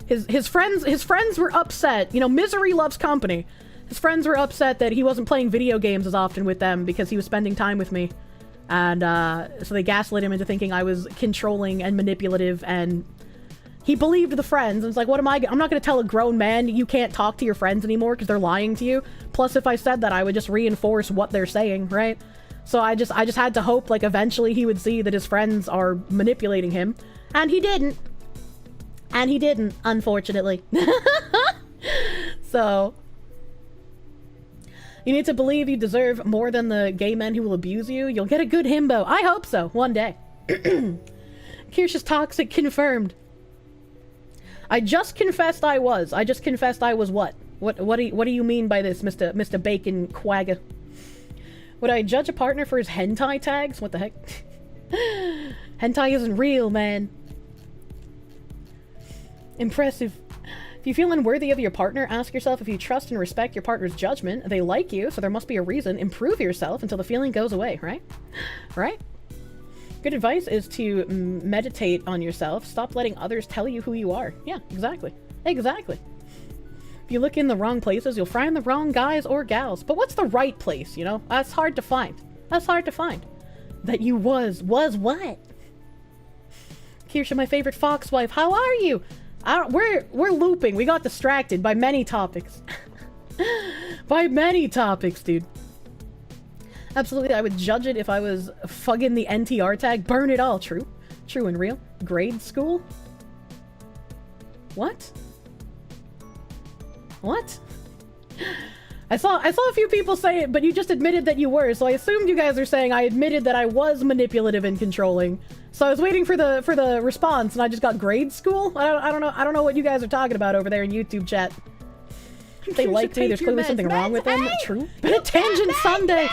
His friends were upset. You know, misery loves company. His friends were upset that he wasn't playing video games as often with them because he was spending time with me. And so they gaslit him into thinking I was controlling and manipulative, and he believed the friends. And it's like, what am I'm not going to tell a grown man you can't talk to your friends anymore because they're lying to you. Plus, if I said that, I would just reinforce what they're saying, right? So I just had to hope, like, eventually he would see that his friends are manipulating him, and he didn't. And he didn't, unfortunately. So, you need to believe you deserve more than the gay men who will abuse you. You'll get a good himbo. I hope so, one day. Kirsch is toxic, confirmed. I just confessed I was. I just confessed I was what? What do you mean by this, Mr. Bacon Quagga? Would I judge a partner for his hentai tags? What the heck? Hentai isn't real, man. Impressive. If you feel unworthy of your partner, ask yourself if you trust and respect your partner's judgment. They like you, so there must be a reason. Improve yourself until the feeling goes away, right? Right? Good advice is to meditate on yourself. Stop letting others tell you who you are. Yeah, exactly. Exactly. If you look in the wrong places, you'll find the wrong guys or gals. But what's the right place, you know? That's hard to find. That's hard to find. That you was what? Kirsha, my favorite fox wife. How are you? We're looping. We got distracted by many topics. By many topics, dude. Absolutely, I would judge it if I was fugging the NTR tag. Burn it all. True. True and real. Grade school? What? What? I saw a few people say it, but you just admitted that you were, so I assumed you guys are saying I admitted that I was manipulative and controlling. So I was waiting for the response, and I just got grade school? I don't know what you guys are talking about over there in YouTube chat. If they liked me, there's clearly something wrong with them. True. But a tangent Sunday!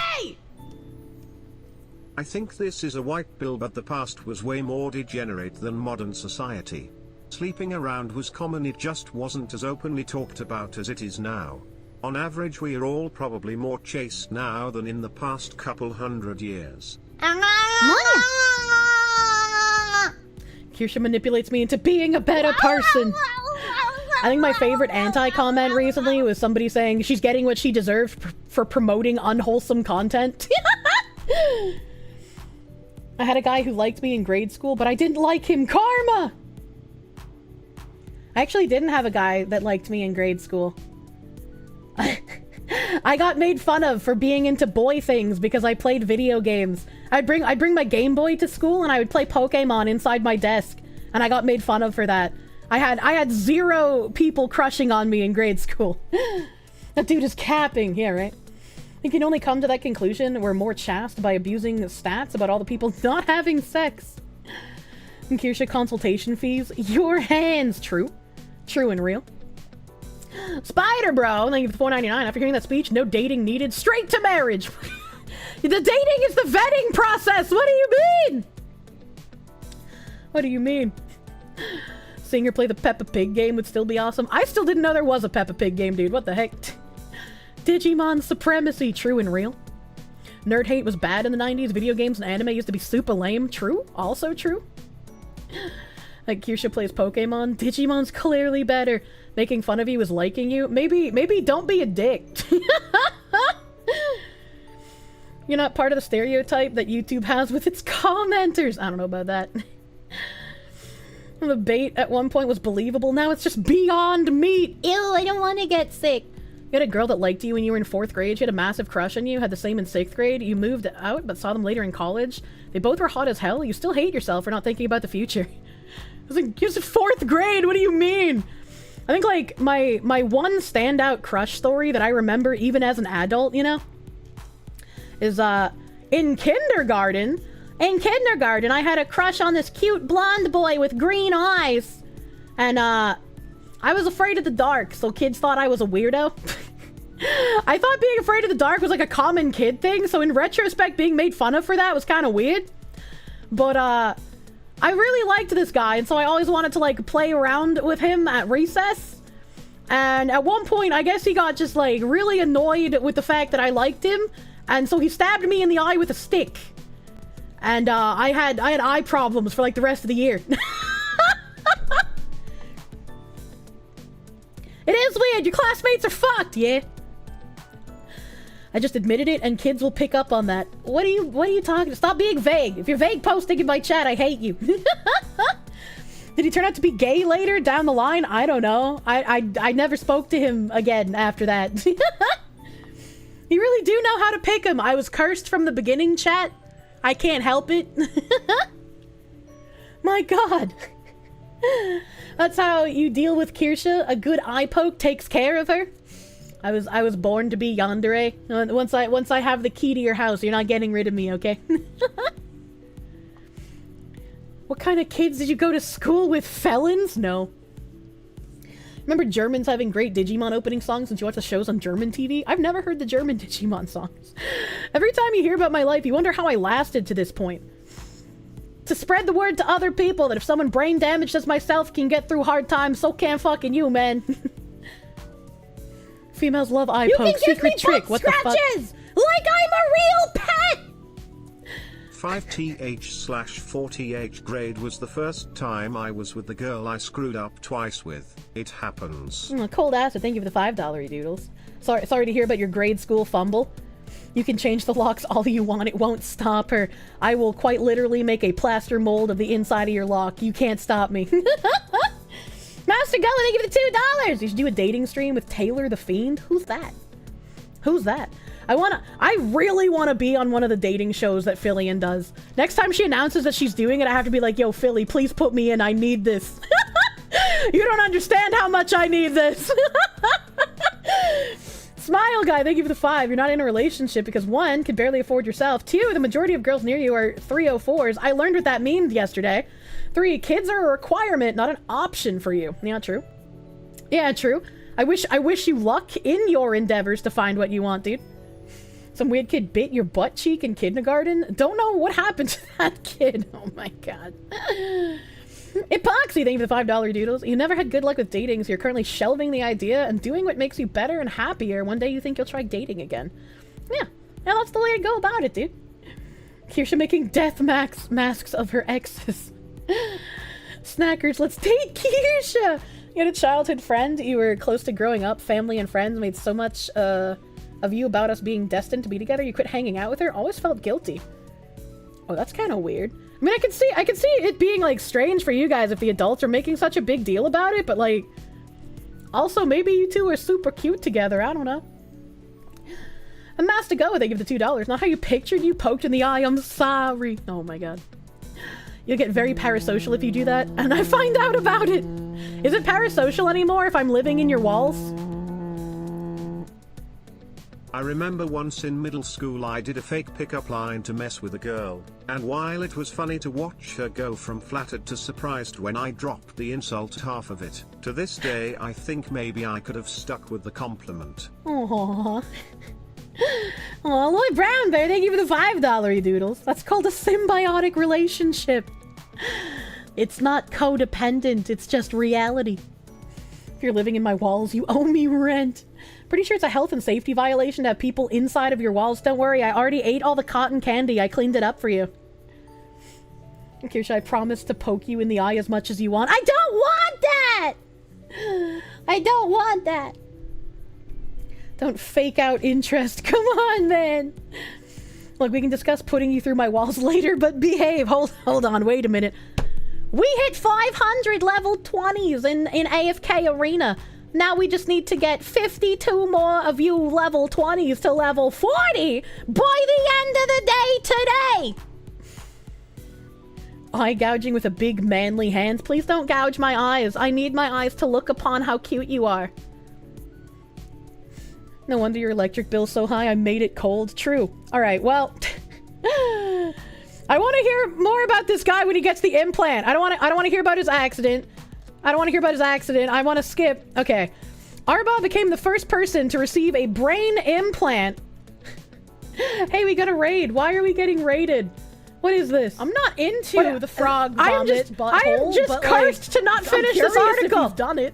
I think this is a white pill, but the past was way more degenerate than modern society. Sleeping around was common, it just wasn't as openly talked about as it is now. On average, we are all probably more chaste now than in the past couple hundred years. Kirsha manipulates me into being a better person. I think my favorite anti-comment recently was somebody saying she's getting what she deserved for promoting unwholesome content. I had a guy who liked me in grade school, but I didn't like him. Karma! I actually didn't have a guy that liked me in grade school. I got made fun of for being into boy things because I played video games. I'd bring my Game Boy to school and I would play Pokemon inside my desk, and I got made fun of for that. I had 0 people crushing on me in grade school. That dude is capping. Yeah, right? You can only come to that conclusion. We're more chaste by abusing stats about all the people not having sex. And Kirsha, consultation fees. Your hands. True. True and real. Spider Bro, thank you for $4.99. After hearing that speech, no dating needed. Straight to marriage. The dating is the vetting process. What do you mean? What do you mean? Seeing her play the Peppa Pig game would still be awesome. I still didn't know there was a Peppa Pig game, dude. What the heck? Digimon supremacy. True and real. Nerd hate was bad in the 90s. Video games and anime used to be super lame. True. Also true. Like Kirsha plays Pokemon. Digimon's clearly better. Making fun of you is liking you. Maybe don't be a dick. You're not part of the stereotype that YouTube has with its commenters. I don't know about that. The bait at one point was believable. Now it's just beyond meat. Ew, I don't want to get sick. You had a girl that liked you when you were in 4th grade. She had a massive crush on you. Had the same in 6th grade. You moved out, but saw them later in college. They both were hot as hell. You still hate yourself for not thinking about the future. I was like, it's 4th grade. What do you mean? I think, like, my one standout crush story that I remember even as an adult, you know, is, in kindergarten. In kindergarten, I had a crush on this cute blonde boy with green eyes. And, I was afraid of the dark, so kids thought I was a weirdo. I thought being afraid of the dark was, like, a common kid thing, so in retrospect, being made fun of for that was kind of weird. But, I really liked this guy, and so I always wanted to, like, play around with him at recess. And at one point, I guess he got just, like, really annoyed with the fact that I liked him, and so he stabbed me in the eye with a stick. And, I had eye problems for, like, the rest of the year. It is weird, your classmates are fucked, yeah? I just admitted it, and kids will pick up on that. What are you talking? Stop being vague. If you're vague posting in my chat, I hate you. Did he turn out to be gay later down the line? I don't know. I never spoke to him again after that. You really do know how to pick him. I was cursed from the beginning, chat. I can't help it. My God. That's how you deal with Kirsche. A good eye poke takes care of her. I was born to be yandere. Once I have the key to your house, you're not getting rid of me, okay? What kind of kids did you go to school with? Felons? No. Remember Germans having great Digimon opening songs since you watch the shows on German TV? I've never heard the German Digimon songs. Every time you hear about my life, you wonder how I lasted to this point. To spread the word to other people that if someone brain damaged as myself can get through hard times, so can fucking you, man. Females love eye poke, secret trick. What the fuck? Scratches! Like I'm a real pet! 5th/4th grade was the first time I was with the girl I screwed up twice with. It happens. Cold acid, thank you for the $5 doodles. Sorry to hear about your grade school fumble. You can change the locks all you want, it won't stop her. I will quite literally make a plaster mold of the inside of your lock. You can't stop me. Master Gully, thank you for the $2! You should do a dating stream with Taylor the Fiend? Who's that? Who's that? I really want to be on one of the dating shows that Fillion does. Next time she announces that she's doing it, I have to be like, yo, Philly, please put me in. I need this. You don't understand how much I need this. Smile guy, thank you for the 5. You're not in a relationship because 1, can barely afford yourself. 2, the majority of girls near you are 304s. I learned what that means yesterday. 3, kids are a requirement, not an option for you. Yeah, true. Yeah, true. I wish you luck in your endeavors to find what you want, dude. Some weird kid bit your butt cheek in kindergarten? Don't know what happened to that kid. Oh my god. Epoxy, thank you for the $5 doodles. You never had good luck with dating, so you're currently shelving the idea and doing what makes you better and happier. One day you think you'll try dating again. Yeah, that's the way to go about it, dude. Kirsche making death masks of her exes. Snackers, let's date Kirsche! You had a childhood friend, you were close to growing up, family and friends made so much, of you about us being destined to be together, you quit hanging out with her, always felt guilty. Oh, that's kind of weird. I mean, I can see it being, like, strange for you guys if the adults are making such a big deal about it, but, like, also, maybe you two are super cute together, I don't know. And Master Go, they give the $2. Not how you pictured you poked in the eye, I'm sorry. Oh my god. You'll get very parasocial if you do that, and I find out about it! Is it parasocial anymore if I'm living in your walls? I remember once in middle school I did a fake pickup line to mess with a girl, and while it was funny to watch her go from flattered to surprised when I dropped the insult half of it, to this day I think maybe I could have stuck with the compliment. Aww. Aw, Lloyd Brown Bear, thank you for the $5 doodles. That's called a symbiotic relationship. It's not codependent, it's just reality. If you're living in my walls, you owe me rent. Pretty sure it's a health and safety violation to have people inside of your walls. Don't worry, I already ate all the cotton candy. I cleaned it up for you. Kirsche, I promise to poke you in the eye as much as you want. I don't want that! I don't want that. Don't fake out interest. Come on, man. Look, we can discuss putting you through my walls later, but behave. Hold on, wait a minute. We hit 500 level 20s in AFK Arena. Now we just need to get 52 more of you level 20s to level 40 by the end of the day today! Eye gouging with a big manly hand. Please don't gouge my eyes. I need my eyes to look upon how cute you are. No wonder your electric bill's so high, I made it cold. True. Alright, well... I want to hear more about this guy when he gets the implant. I don't want to hear about his accident. I want to skip. Okay. Arba became the first person to receive a brain implant. Hey, we got a raid. Why are we getting raided? What is this? I'm not into the frog vomit butthole, I am just cursed to not finish this article. If you've done it.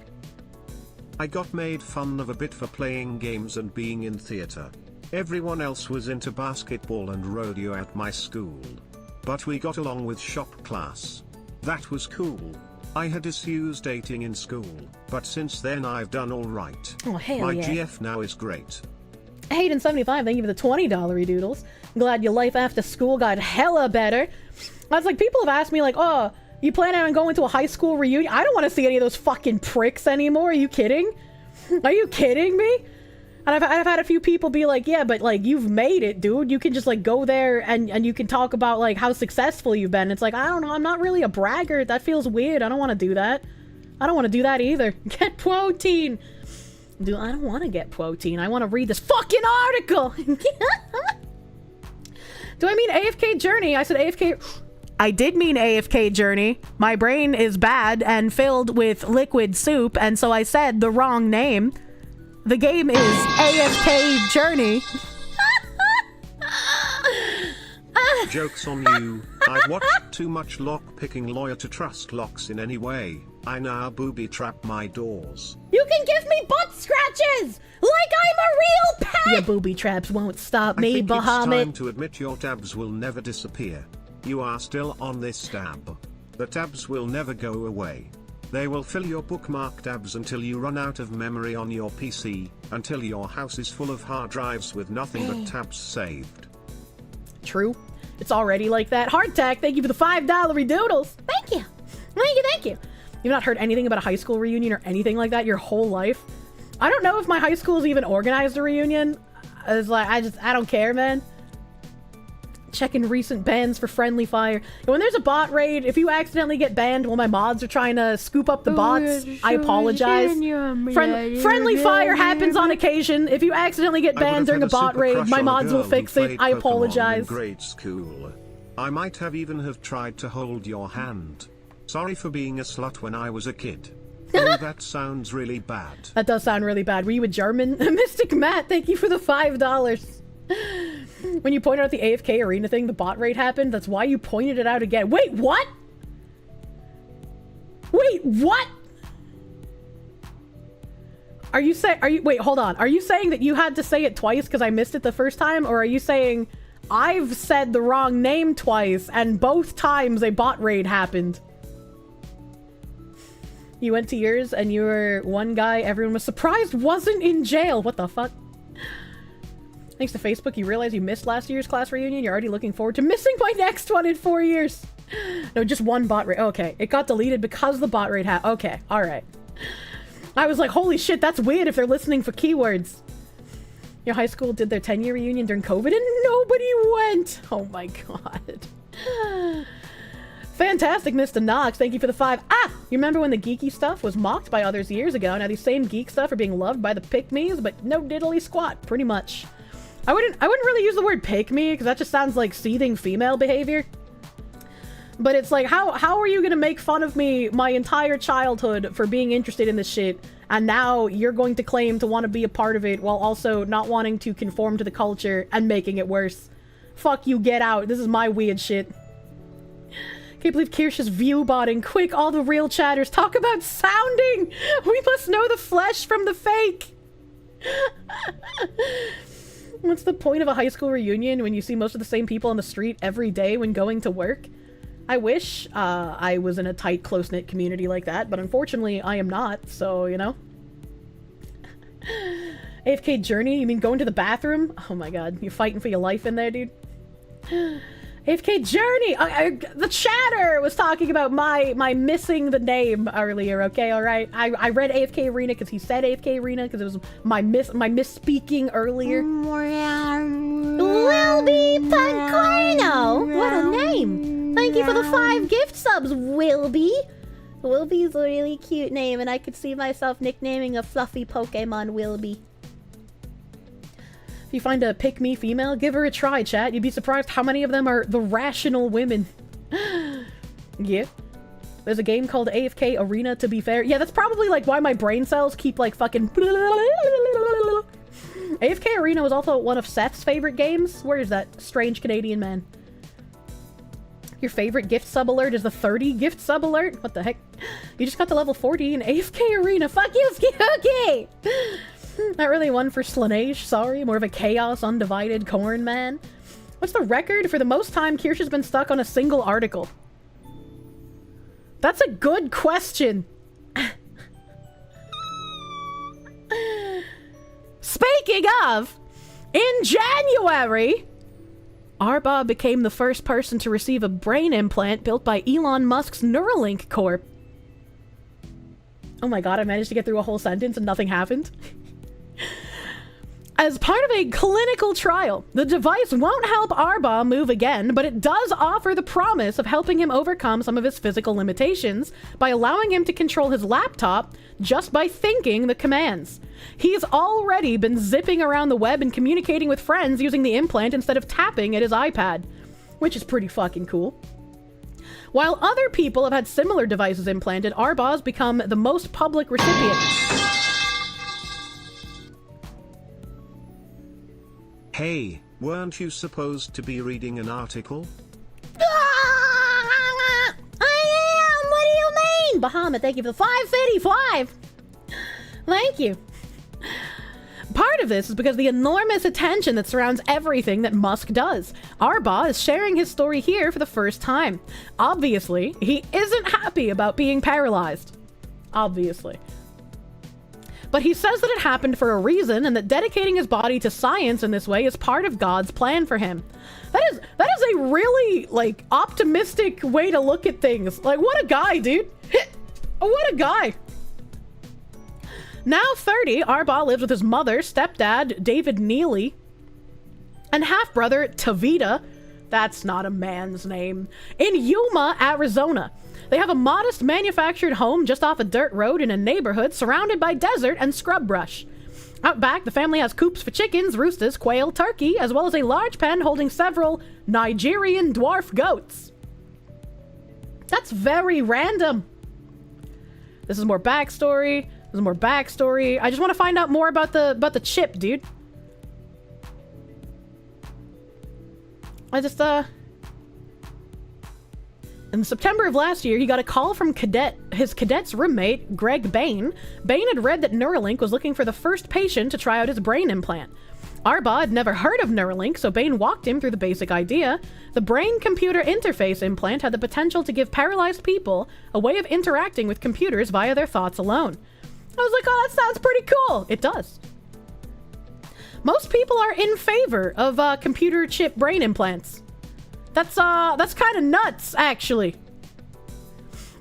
I got made fun of a bit for playing games and being in theater. Everyone else was into basketball and rodeo at my school. But we got along with shop class. That was cool. I had issues dating in school, but since then I've done alright. Oh, hell My yeah. GF now is great. Hayden75, thank you for the $20 doodles. I'm glad your life after school got hella better. I was like, people have asked me like, oh, you plan on going to a high school reunion? I don't want to see any of those fucking pricks anymore. Are you kidding? Are you kidding me? And I've had a few people be like, yeah, but like you've made it, dude. You can just like go there and you can talk about like how successful you've been. It's like, I don't know, I'm not really a braggart. That feels weird. I don't want to do that. I don't want to do that either. Get protein. Dude, I don't want to get protein. I want to read this fucking article. Do I mean AFK Journey? I said AFK. I did mean AFK Journey. My brain is bad and filled with liquid soup, and so I said the wrong name. The game is AFK Journey. Joke's on you. I've watched too much lock-picking lawyer to trust locks in any way. I now booby-trap my doors. You can give me butt scratches! Like I'm a real pet! Your booby traps won't stop I me, think it's time Bahamut. to admit your tabs will never disappear. You are still on this tab. The tabs will never go away. They will fill your bookmark tabs until you run out of memory on your PC, until your house is full of hard drives with nothing but tabs saved. True. It's already like that. Hardtack, thank you for the $5 doodles. Thank you. Thank you, thank you. You've not heard anything about a high school reunion or anything like that your whole life? I don't know if my high school's even organized a reunion. It's like, I don't care, man. Checking recent bans for friendly fire. And when there's a bot raid, if you accidentally get banned while my mods are trying to scoop up the bots, I apologize. Friendly fire happens on occasion. If you accidentally get banned during a bot raid, my mods will fix it. I apologize. In grade school. I might have even have tried to hold your hand. Sorry for being a slut when I was a kid. Oh, that sounds really bad. That does sound really bad. Were you a German? Mystic Matt, thank you for the $5. When you pointed out the AFK arena thing, the bot raid happened. That's why you pointed it out again. Wait, what? Wait, what? Wait, hold on. Are you saying that you had to say it twice because I missed it the first time? Or are you saying I've said the wrong name twice and both times a bot raid happened? You went to yours and you were one guy everyone was surprised wasn't in jail. What the fuck? Thanks to Facebook, you realize you missed last year's class reunion. You're already looking forward to missing my next one in 4 years. No, just one bot raid. Okay, it got deleted because the bot raid happened. Okay, alright. I was like, holy shit, that's weird if they're listening for keywords. Your high school did their 10-year reunion during COVID and nobody went. Oh my god. Fantastic, Mr. Knox. Thank you for the 5. Ah! You remember when the geeky stuff was mocked by others years ago? Now these same geek stuff are being loved by the pick-me's, but no diddly squat, pretty much. I wouldn't really use the word pick-me, because that just sounds like seething female behavior. But it's like, how are you gonna make fun of me my entire childhood for being interested in this shit, and now you're going to claim to want to be a part of it while also not wanting to conform to the culture and making it worse? Fuck you, get out. This is my weird shit. Can't believe Kirsch is view-botting. Quick, all the real chatters, talk about sounding! We must know the flesh from the fake! What's the point of a high school reunion when you see most of the same people on the street every day when going to work? I wish I was in a tight, close-knit community like that, but unfortunately I am not, so, you know. AFK Journey? You mean going to the bathroom? Oh my god, you're fighting for your life in there, dude. AFK Journey! The chatter was talking about my missing the name earlier, okay, alright? I read AFK Arena because he said AFK Arena because it was my misspeaking earlier. Wilby Pancarno! What a name! Thank you for the 5 gift subs, Wilby! Wilby's a really cute name, and I could see myself nicknaming a fluffy Pokemon Wilby. If you find a pick-me female, give her a try, chat. You'd be surprised how many of them are the rational women. Yeah. There's a game called AFK Arena, to be fair. Yeah, that's probably, like, why my brain cells keep, like, fucking... AFK Arena was also one of Seth's favorite games. Where is that strange Canadian man? Your favorite gift sub alert is the 30 gift sub alert? What the heck? You just got to level 40 in AFK Arena. Fuck you, Ski. Not really one for Slaneige, sorry. More of a chaos, undivided corn man. What's the record for the most time Kirsch has been stuck on a single article? That's a good question. Speaking of, in January, Arba became the first person to receive a brain implant built by Elon Musk's Neuralink Corp. Oh my god, I managed to get through a whole sentence and nothing happened. As part of a clinical trial, the device won't help Arbaugh move again, but it does offer the promise of helping him overcome some of his physical limitations by allowing him to control his laptop just by thinking the commands. He's already been zipping around the web and communicating with friends using the implant instead of tapping at his iPad, which is pretty fucking cool. While other people have had similar devices implanted, Arbaugh's become the most public recipient. Hey, weren't you supposed to be reading an article? I am! What do you mean? Bahama, thank you for the 555! Thank you. Part of this is because the enormous attention that surrounds everything that Musk does. Arbaugh is sharing his story here for the first time. Obviously, he isn't happy about being paralyzed. Obviously. But he says that it happened for a reason and that dedicating his body to science in this way is part of God's plan for him. That is a really, like, optimistic way to look at things. Like, what a guy, dude. What a guy. Now 30, Arbaugh lives with his mother, stepdad, David Neely, and half-brother, Tavita, that's not a man's name, in Yuma, Arizona. They have a modest manufactured home just off a dirt road in a neighborhood surrounded by desert and scrub brush. Out back, the family has coops for chickens, roosters, quail, turkey, as well as a large pen holding several Nigerian dwarf goats. That's very random. This is more backstory. There's more backstory. I just want to find out more about the chip, dude. In September of last year, he got a call from his cadet's roommate, Greg Bain. Bain had read that Neuralink was looking for the first patient to try out his brain implant. Arbaugh had never heard of Neuralink, so Bain walked him through the basic idea. The brain-computer interface implant had the potential to give paralyzed people a way of interacting with computers via their thoughts alone. I was like, oh, that sounds pretty cool. It does. Most people are in favor of computer chip brain implants. That's kind of nuts, actually.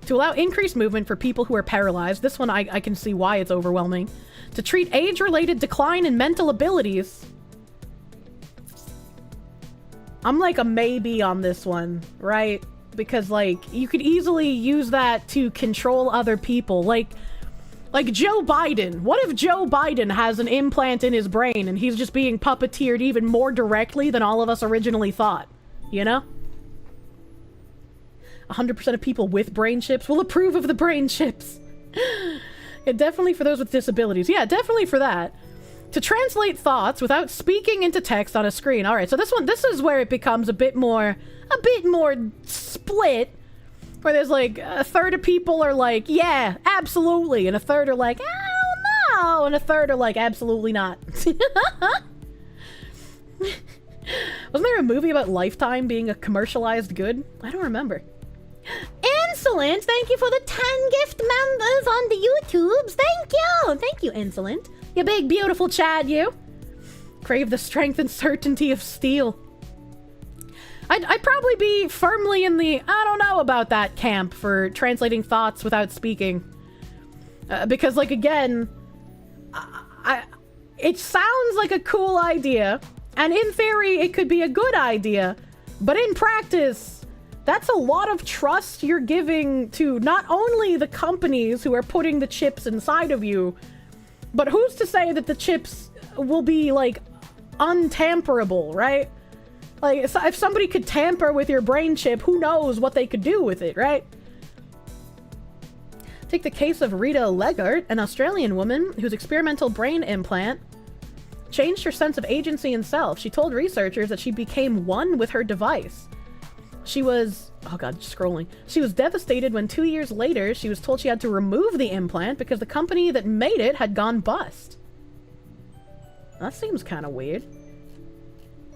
To allow increased movement for people who are paralyzed, this one I can see why it's overwhelming. To treat age-related decline in mental abilities. I'm like a maybe on this one, right? Because, like, you could easily use that to control other people. Like Joe Biden. What if Joe Biden has an implant in his brain and he's just being puppeteered even more directly than all of us originally thought? You know? 100% of people with brain chips will approve of the brain chips. Yeah, definitely for those with disabilities. Yeah, definitely for that. To translate thoughts without speaking into text on a screen. All right, so this is where it becomes a bit more split. Where there's like a third of people are like, yeah, absolutely. And a third are like, oh no. And a third are like, absolutely not. Wasn't there a movie about Lifetime being a commercialized good? I don't remember. Insolent, thank you for the 10 gift members on the YouTubes. Thank you. Thank you, Insolent. You big, beautiful Chad, you. Crave the strength and certainty of steel. I'd probably be firmly in the I don't know about that camp for translating thoughts without speaking. Because, like, again, it sounds like a cool idea, and in theory, it could be a good idea, but in practice, that's a lot of trust you're giving to not only the companies who are putting the chips inside of you, but who's to say that the chips will be, like, untamperable, right? Like, if somebody could tamper with your brain chip, who knows what they could do with it, right? Take the case of Rita Legart, an Australian woman whose experimental brain implant changed her sense of agency and self. She told researchers that she became one with her device. She was... oh god, scrolling. She was devastated when 2 years later she was told she had to remove the implant because the company that made it had gone bust. That seems kind of weird.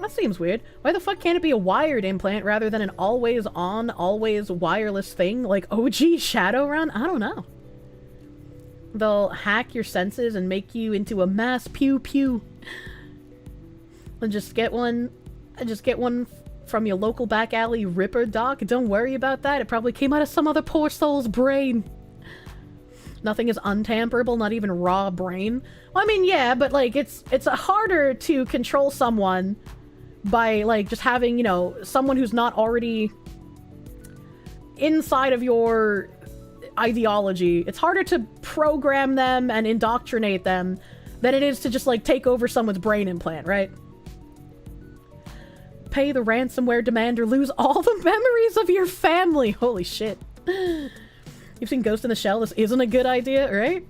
That seems weird. Why the fuck can't it be a wired implant rather than an always on, always wireless thing like OG Shadowrun? I don't know. They'll hack your senses and make you into a mass pew-pew. And just get one from your local back alley ripper, doc. Don't worry about that. It probably came out of some other poor soul's brain. Nothing is untamperable, not even raw brain. Well, I mean, yeah, but like it's harder to control someone by like just having, you know, someone who's not already inside of your ideology. It's harder to program them and indoctrinate them than it is to just like take over someone's brain implant, right? Pay the ransomware demand or lose all the memories of your family. Holy shit. You've seen Ghost in the Shell. This isn't a good idea, right?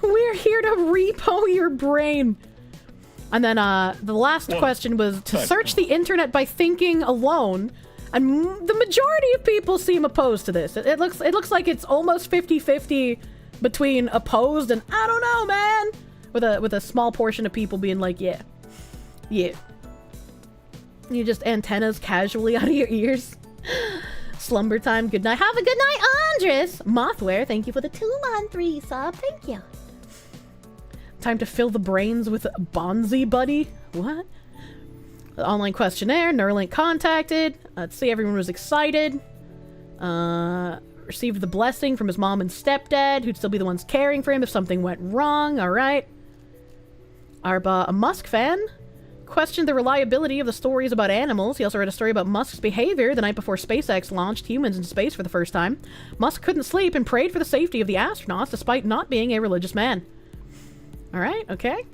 We're here to repo your brain. And then the last question was to search the internet by thinking alone. And the majority of people seem opposed to this. It looks like it's almost 50-50 between opposed and I don't know, man. With a small portion of people being like, yeah. You just antennas casually out of your ears. Slumber time. Good night. Have a good night, Andres. Mothware, thank you for the 2-month sub. Thank you. Time to fill the brains with Bonzi Buddy. What? Online questionnaire. Neuralink contacted. Let's see. Everyone was excited. Received the blessing from his mom and stepdad, who'd still be the ones caring for him if something went wrong. All right. Arba, a Musk fan, questioned the reliability of the stories about animals. He also read a story about Musk's behavior the night before SpaceX launched humans into space for the first time. Musk couldn't sleep and prayed for the safety of the astronauts despite not being a religious man. Alright, okay.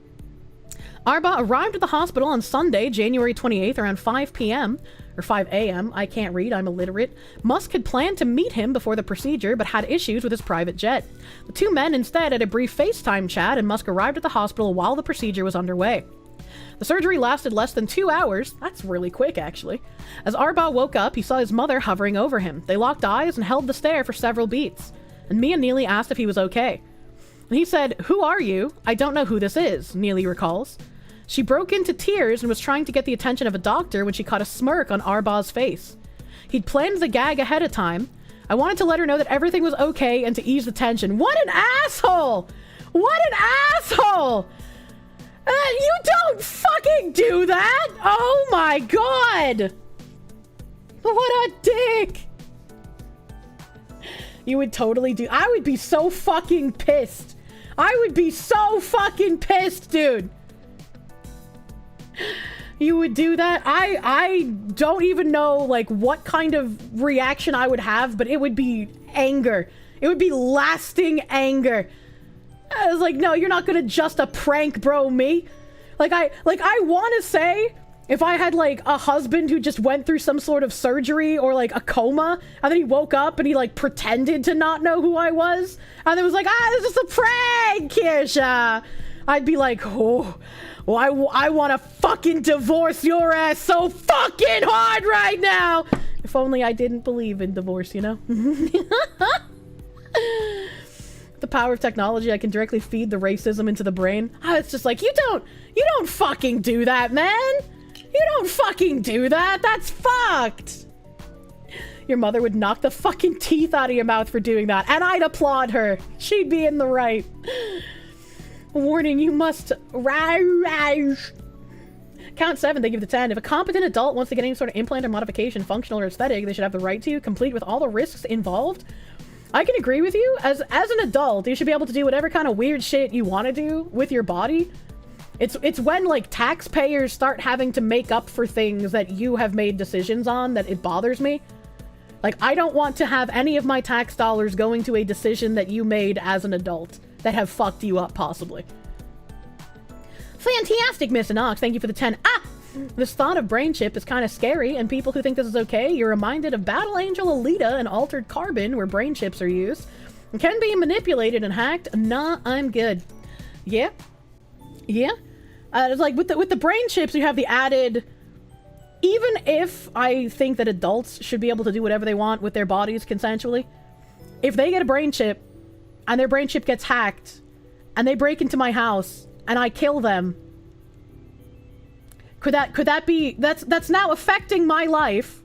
Arba arrived at the hospital on Sunday, January 28th, around 5 p.m. or 5 a.m. I can't read, I'm illiterate. Musk had planned to meet him before the procedure, but had issues with his private jet. The two men instead had a brief FaceTime chat, and Musk arrived at the hospital while the procedure was underway. The surgery lasted less than 2 hours. That's really quick, actually. As Arba woke up, he saw his mother hovering over him. They locked eyes and held the stare for several beats. And Mia Neely asked if he was okay. And he said, "Who are you? I don't know who this is," Neely recalls. She broke into tears and was trying to get the attention of a doctor when she caught a smirk on Arba's face. He'd planned the gag ahead of time. I wanted to let her know that everything was okay and to ease the tension. What an asshole! What an asshole! You don't fucking do that! Oh my god! What a dick! You would totally do... I would be so fucking pissed. I would be so fucking pissed, dude. You would do that? I don't even know, like, what kind of reaction I would have, but it would be anger. It would be lasting anger. I was like, no, you're not gonna just a prank bro me. Like, I want to say, if I had, like, a husband who just went through some sort of surgery or, like, a coma, and then he woke up and he, like, pretended to not know who I was, and it was like, this is a prank, Kirsha. I'd be like, oh, well, I want to fucking divorce your ass so fucking hard right now. If only I didn't believe in divorce, you know? The power of technology, I can directly feed the racism into the brain. It's just like, you don't fucking do that, man. You don't fucking do that. That's fucked. Your mother would knock the fucking teeth out of your mouth for doing that, and I'd applaud her. She'd be in the right. Warning, you must... Count 7, they give the 10. If a competent adult wants to get any sort of implant or modification, functional or aesthetic, they should have the right to, complete with all the risks involved. I can agree with you. As an adult, you should be able to do whatever kind of weird shit you want to do with your body. It's when, like, taxpayers start having to make up for things that you have made decisions on that it bothers me. Like, I don't want to have any of my tax dollars going to a decision that you made as an adult that have fucked you up, possibly. Fantastic, Miss Inox. Thank you for the 10. This thought of brain chip is kind of scary, and people who think this is okay, you're reminded of Battle Angel Alita and Altered Carbon, where brain chips are used. And can be manipulated and hacked. Nah, I'm good. Yeah. Yeah. It's like, with the brain chips, you have the added... Even if I think that adults should be able to do whatever they want with their bodies consensually, if they get a brain chip, and their brain chip gets hacked, and they break into my house, and I kill them, could that be... That's now affecting my life,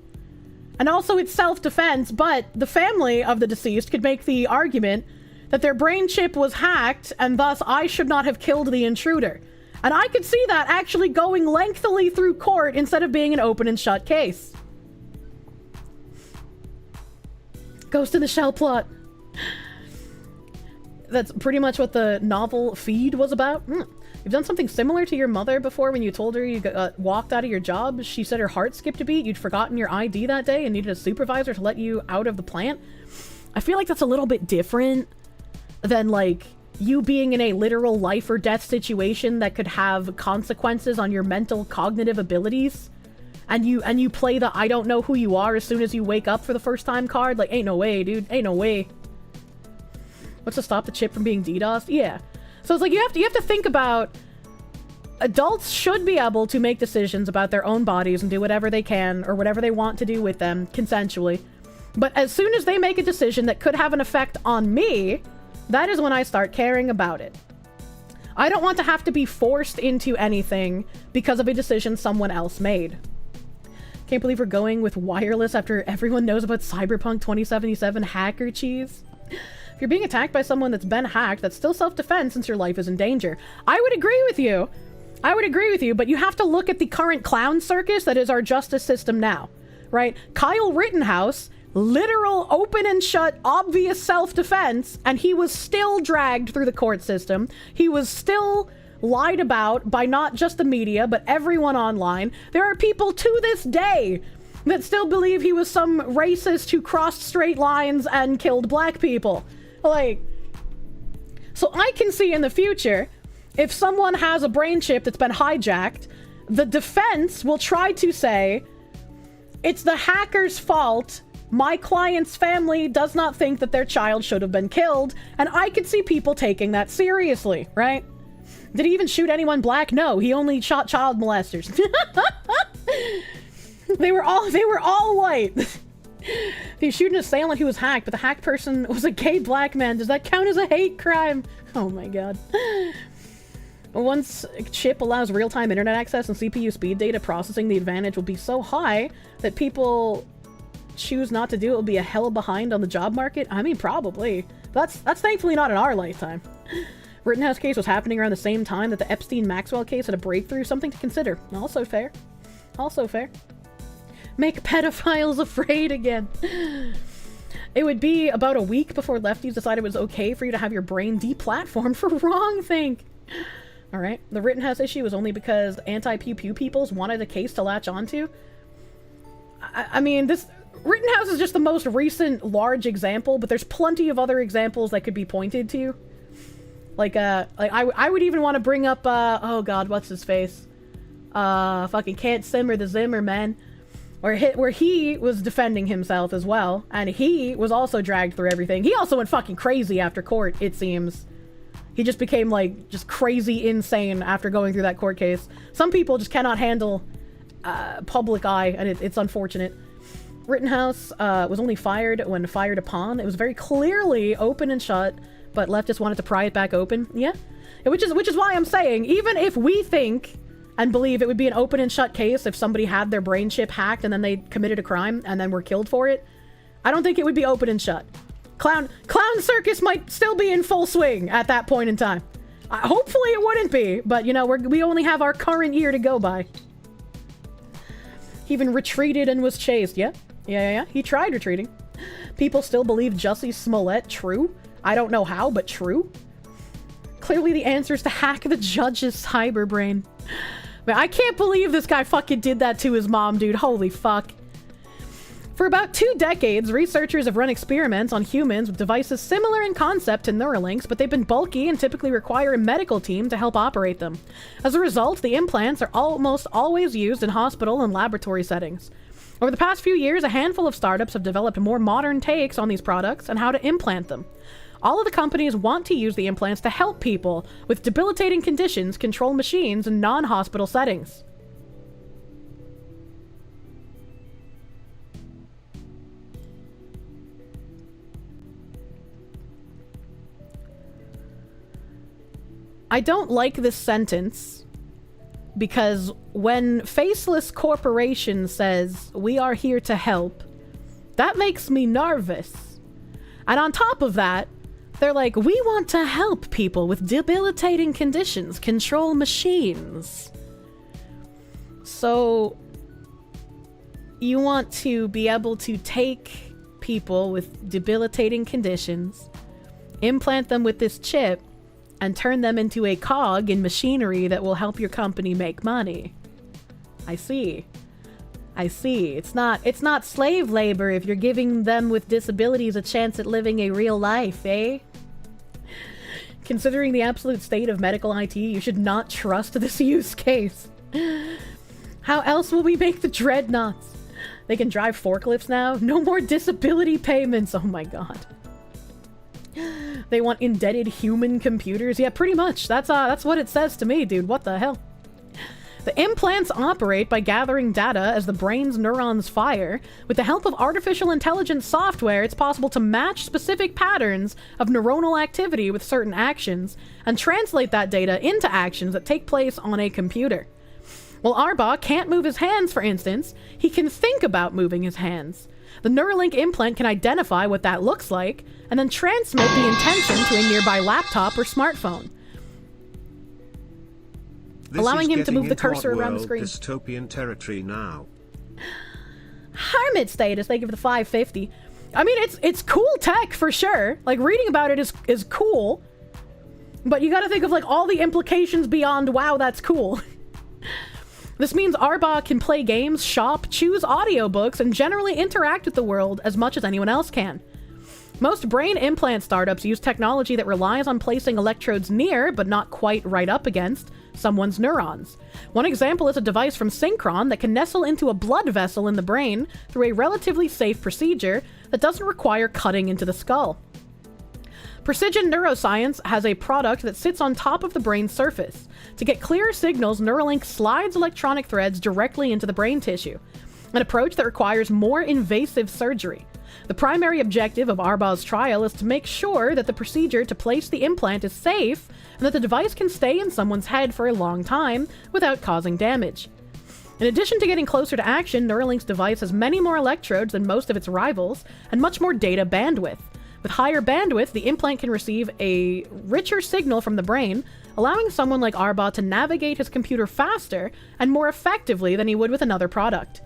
and also it's self-defense, but the family of the deceased could make the argument that their brain chip was hacked, and thus I should not have killed the intruder. And I could see that actually going lengthily through court instead of being an open and shut case. Ghost in the Shell plot. That's pretty much what the novel Feed was about. You've done something similar to your mother before when you told her you walked out of your job. She said her heart skipped a beat. You'd forgotten your ID that day and needed a supervisor to let you out of the plant. I feel like that's a little bit different than, like, you being in a literal life or death situation that could have consequences on your mental cognitive abilities. And you play the I don't know who you are as soon as you wake up for the first time card. Like, ain't no way, dude. Ain't no way. What's to stop the chip from being DDoSed? Yeah. So it's like you have to think about, adults should be able to make decisions about their own bodies and do whatever they can or whatever they want to do with them consensually. But as soon as they make a decision that could have an effect on me, that is when I start caring about it. I don't want to have to be forced into anything because of a decision someone else made. Can't believe we're going with wireless after everyone knows about Cyberpunk 2077 hacker cheese. If you're being attacked by someone that's been hacked, that's still self-defense since your life is in danger. I would agree with you. But you have to look at the current clown circus that is our justice system now, right? Kyle Rittenhouse, literal open and shut, obvious self-defense, and he was still dragged through the court system. He was still lied about by not just the media, but everyone online. There are people to this day that still believe he was some racist who crossed straight lines and killed black people. Like, so I can see in the future, if someone has a brain chip that's been hijacked, the defense will try to say, it's the hacker's fault. My client's family does not think that their child should have been killed. And I could see people taking that seriously, right? Did he even shoot anyone black? No, he only shot child molesters. They were all white. He shot an assailant who was hacked, but the hacked person was a gay black man. Does that count as a hate crime? Oh my god. Once a chip allows real-time internet access and CPU speed data processing, the advantage will be so high that people choose not to do it will be a hell behind on the job market. I mean, probably. That's thankfully not in our lifetime. Rittenhouse case was happening around the same time that the Epstein-Maxwell case had a breakthrough. Something to consider. Also fair. Also fair. Make pedophiles afraid again. It would be about a week before lefties decided it was okay for you to have your brain deplatformed for wrongthink. Alright, the Rittenhouse issue was only because anti-pew-pew peoples wanted a case to latch onto. I mean, this Rittenhouse is just the most recent large example, but there's plenty of other examples that could be pointed to. Like I would even want to bring up, oh god, what's his face? Fucking Can't Simmer the Zimmerman. Where he was defending himself as well, and he was also dragged through everything. He also went fucking crazy after court, it seems. He just became, like, just crazy insane after going through that court case. Some people just cannot handle public eye, and it's unfortunate. Rittenhouse was only fired when fired upon. It was very clearly open and shut, but leftists wanted to pry it back open. Yeah, which is why I'm saying, even if we think and believe it would be an open and shut case if somebody had their brain chip hacked and then they committed a crime and then were killed for it, I don't think it would be open and shut. Clown circus might still be in full swing at that point in time. Hopefully it wouldn't be, but you know, we only have our current year to go by. He even retreated and was chased. Yeah. He tried retreating. People still believe Jussie Smollett. True. I don't know how, but true. Clearly the answer is to hack the judge's cyberbrain. Man, I can't believe this guy fucking did that to his mom, dude. Holy fuck. For about 2 decades, researchers have run experiments on humans with devices similar in concept to Neuralinks, but they've been bulky and typically require a medical team to help operate them. As a result, the implants are almost always used in hospital and laboratory settings. Over the past few years, a handful of startups have developed more modern takes on these products and how to implant them. All of the companies want to use the implants to help people with debilitating conditions control machines in non-hospital settings. I don't like this sentence because when Faceless Corporation says, "We are here to help," that makes me nervous. And on top of that, they're like, "We want to help people with debilitating conditions control machines." So, you want to be able to take people with debilitating conditions implant them with this chip, and turn them into a cog in machinery that will help your company make money. I see. I see. It's not slave labor if you're giving them with disabilities a chance at living a real life, eh? Considering the absolute state of medical IT, you should not trust this use case. How else will we make the dreadnoughts? They can drive forklifts now? No more disability payments! Oh my god. They want indebted human computers? Yeah, pretty much. That's what it says to me, dude. What the hell? The implants operate by gathering data as the brain's neurons fire. With the help of artificial intelligence software, it's possible to match specific patterns of neuronal activity with certain actions, and translate that data into actions that take place on a computer. While Arba can't move his hands, for instance, he can think about moving his hands. The Neuralink implant can identify what that looks like, and then transmit the intention to a nearby laptop or smartphone, allowing him to move the cursor around the screen. Dystopian territory now. Hermit status, thank you for the 550. I mean, it's cool tech for sure. Like, reading about it is cool, but you gotta think of like all the implications beyond, wow, that's cool. This means Arba can play games, shop, choose audiobooks, and generally interact with the world as much as anyone else can. Most brain implant startups use technology that relies on placing electrodes near, but not quite right up against, someone's neurons. One example is a device from Synchron that can nestle into a blood vessel in the brain through a relatively safe procedure that doesn't require cutting into the skull. Precision Neuroscience has a product that sits on top of the brain's surface. To get clearer signals, Neuralink slides electronic threads directly into the brain tissue, an approach that requires more invasive surgery. The primary objective of Arba's trial is to make sure that the procedure to place the implant is safe and that the device can stay in someone's head for a long time without causing damage. In addition to getting closer to action, Neuralink's device has many more electrodes than most of its rivals and much more data bandwidth. With higher bandwidth, the implant can receive a richer signal from the brain, allowing someone like Arba to navigate his computer faster and more effectively than he would with another product.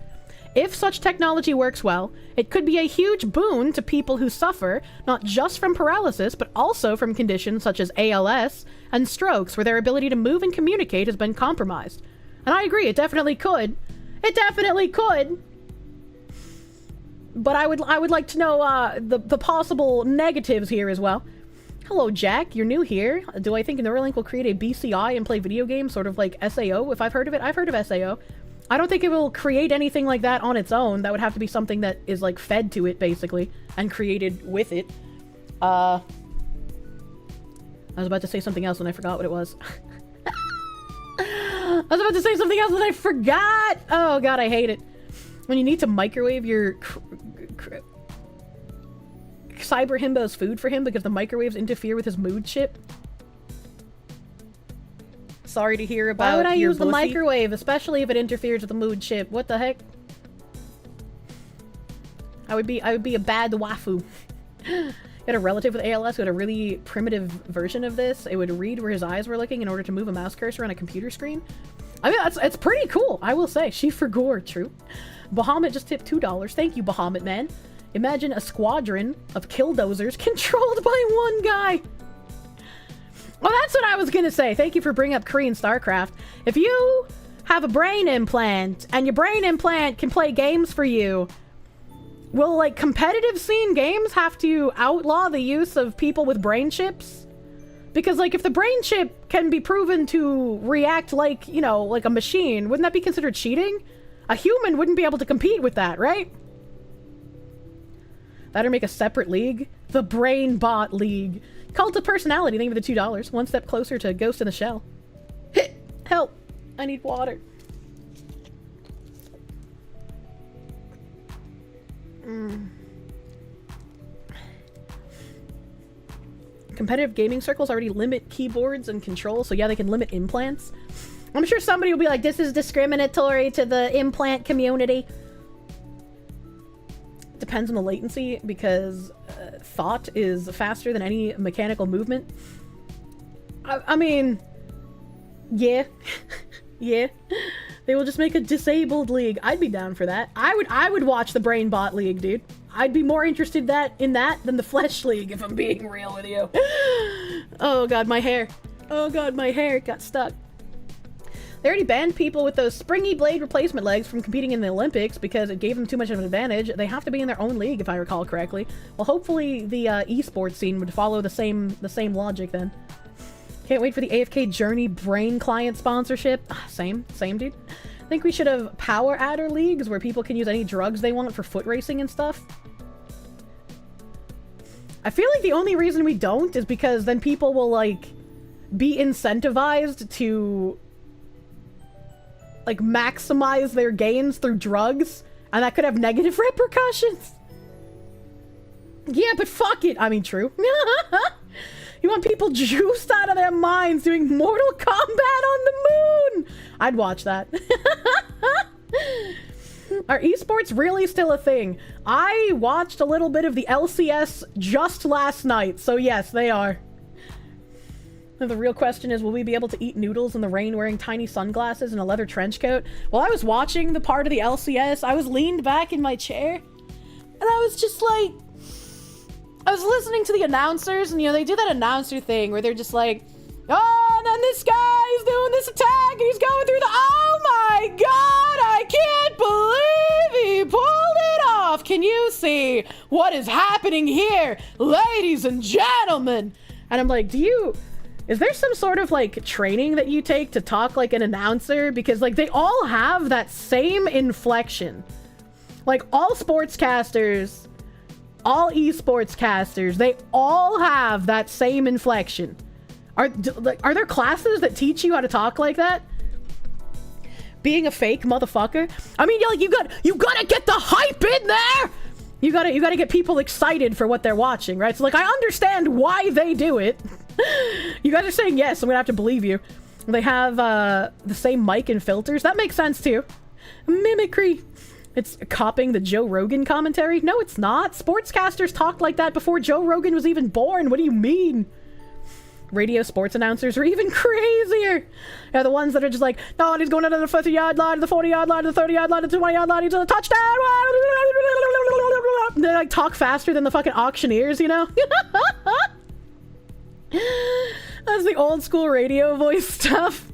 If such technology works well, it could be a huge boon to people who suffer not just from paralysis, but also from conditions such as ALS and strokes, where their ability to move and communicate has been compromised. And I agree, it definitely could. It definitely could! But I would like to know the possible negatives here as well. Hello, Jack. You're new here. Do I think Neuralink will create a BCI and play video games, sort of like SAO? If I've heard of it, I've heard of SAO. I don't think it will create anything like that on its own. That would have to be something that is like fed to it, basically, and created with it. I was about to say something else and I forgot what it was. I was about to say something else and I forgot! Oh god, I hate it. When you need to microwave your Cyber Himbo's food for him because the microwaves interfere with his mood chip. Sorry to hear about. Why would I use the microwave, especially if it interferes with the mood chip? What the heck? I would be a bad waifu. You had a relative with ALS who had a really primitive version of this. It would read where his eyes were looking in order to move a mouse cursor on a computer screen. I mean, it's pretty cool, I will say. She for gore, true. Bahamut just tipped $2. Thank you, Bahamut man. Imagine a squadron of killdozers controlled by one guy. Well, that's what I was gonna say. Thank you for bringing up Korean StarCraft. If you have a brain implant and your brain implant can play games for you, will like competitive scene games have to outlaw the use of people with brain chips? Because like if the brain chip can be proven to react like, you know, like a machine, wouldn't that be considered cheating? A human wouldn't be able to compete with that, right? Better make a separate league. The Brain Bot League. Cult of Personality, thank you for the $2. One step closer to Ghost in the Shell. Help! I need water. Competitive gaming circles already limit keyboards and controls, so yeah, they can limit implants. I'm sure somebody will be like, this is discriminatory to the implant community. Depends on the latency, because thought is faster than any mechanical movement. I mean, yeah. Yeah. They will just make a disabled league. I'd be down for that. I would watch the Brain Bot League, dude. I'd be more interested in that than the Flesh League, if I'm being real with you. Oh god, my hair. Oh god, my hair got stuck. They already banned people with those springy blade replacement legs from competing in the Olympics because it gave them too much of an advantage. They have to be in their own league, if I recall correctly. Well, hopefully the esports scene would follow the same logic then. Can't wait for the AFK Journey Brain client sponsorship. Same, dude. I think we should have power adder leagues where people can use any drugs they want for foot racing and stuff. I feel like the only reason we don't is because then people will, like, be incentivized to, like, maximize their gains through drugs, and that could have negative repercussions. Yeah, but fuck it. I mean, true. You want people juiced out of their minds doing Mortal Kombat on the moon? I'd watch that. Are esports really still a thing? I watched a little bit of the LCS just last night, so yes, they are. The real question is, will we be able to eat noodles in the rain wearing tiny sunglasses and a leather trench coat? While I was watching the part of the LCS, I was leaned back in my chair, and I was just like... I was listening to the announcers, and, you know, they do that announcer thing where they're just like, oh, and then this guy's doing this attack, and he's going through the... Oh my god, I can't believe he pulled it off! Can you see what is happening here, ladies and gentlemen? And I'm like, is there some sort of, like, training that you take to talk like an announcer? Because, like, they all have that same inflection. Like, all sportscasters... all esports casters, they all have that same inflection. Are there classes that teach you how to talk like that? Being a fake motherfucker? I mean, you gotta get the hype in there! You gotta get people excited for what they're watching, right? So, like, I understand why they do it. You guys are saying yes, I'm gonna have to believe you. They have, the same mic and filters. That makes sense, too. Mimicry. It's copying the Joe Rogan commentary? No, it's not. Sportscasters talked like that before Joe Rogan was even born. What do you mean? Radio sports announcers are even crazier. Yeah, the ones that are just like, no, and he's going into the 50-yard line, to the 40-yard line, to the 30-yard line, to the 20-yard line, to the touchdown. They, like, talk faster than the fucking auctioneers, you know? That's the old school radio voice stuff.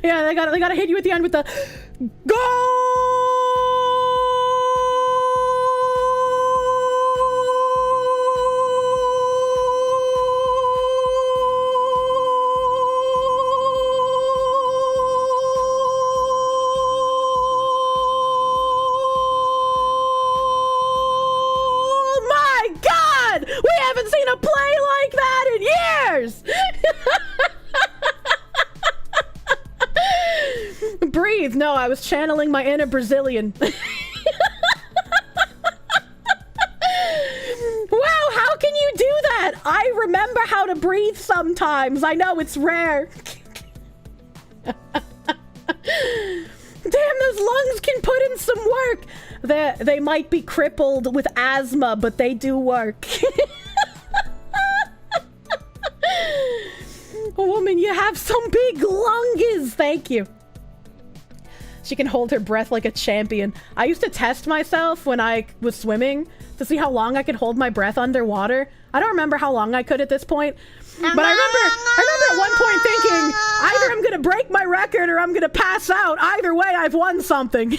Yeah, they gotta hit you at the end with the goal! Seen a play like that in years. Breathe. No, I was channeling my inner Brazilian. Wow, how can you do that? I remember how to breathe sometimes. I know it's rare. Damn, those lungs can put in some work. They might be crippled with asthma, but they do work. Woman, you have some big lunges. Thank you. She can hold her breath like a champion. I used to test myself when I was swimming to see how long I could hold my breath underwater. I don't remember how long I could at this point. But I remember at one point thinking, either I'm going to break my record or I'm going to pass out. Either way, I've won something.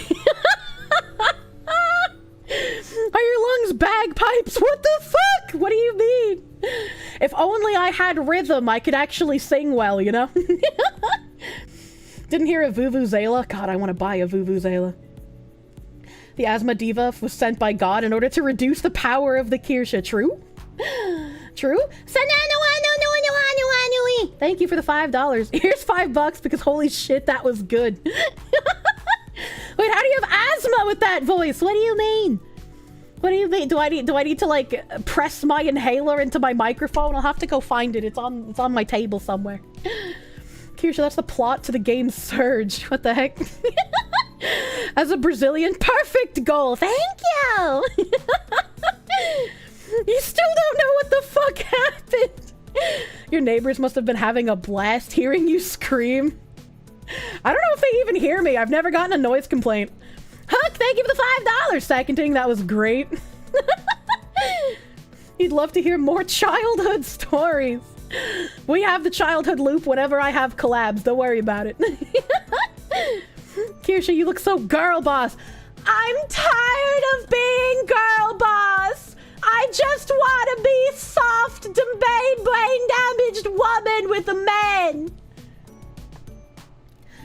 Are your lungs bagpipes? What the fuck? What do you mean? If only I had rhythm, I could actually sing well, you know? Didn't hear a Vuvuzela? God, I want to buy a Vuvuzela. The Asthma Diva was sent by God in order to reduce the power of the Kirsche. True? True? Thank you for the $5. Here's $5 because holy shit, that was good. Wait, how do you have asthma with that voice? What do you mean? What do you mean? Do I need to, like, press my inhaler into my microphone? I'll have to go find it. It's on my table somewhere. Kirsche, that's the plot to the game Surge. What the heck? As a Brazilian, perfect goal. Thank you. You still don't know what the fuck happened. Your neighbors must have been having a blast hearing you scream. I don't know if they even hear me. I've never gotten a noise complaint. Huck, thank you for the $5 seconding. That was great. He'd love to hear more childhood stories. We have the childhood loop whenever I have collabs. Don't worry about it. Kirsche, you look so girl boss. I'm tired of being girl boss. I just want to be soft, brain-damaged woman with a man.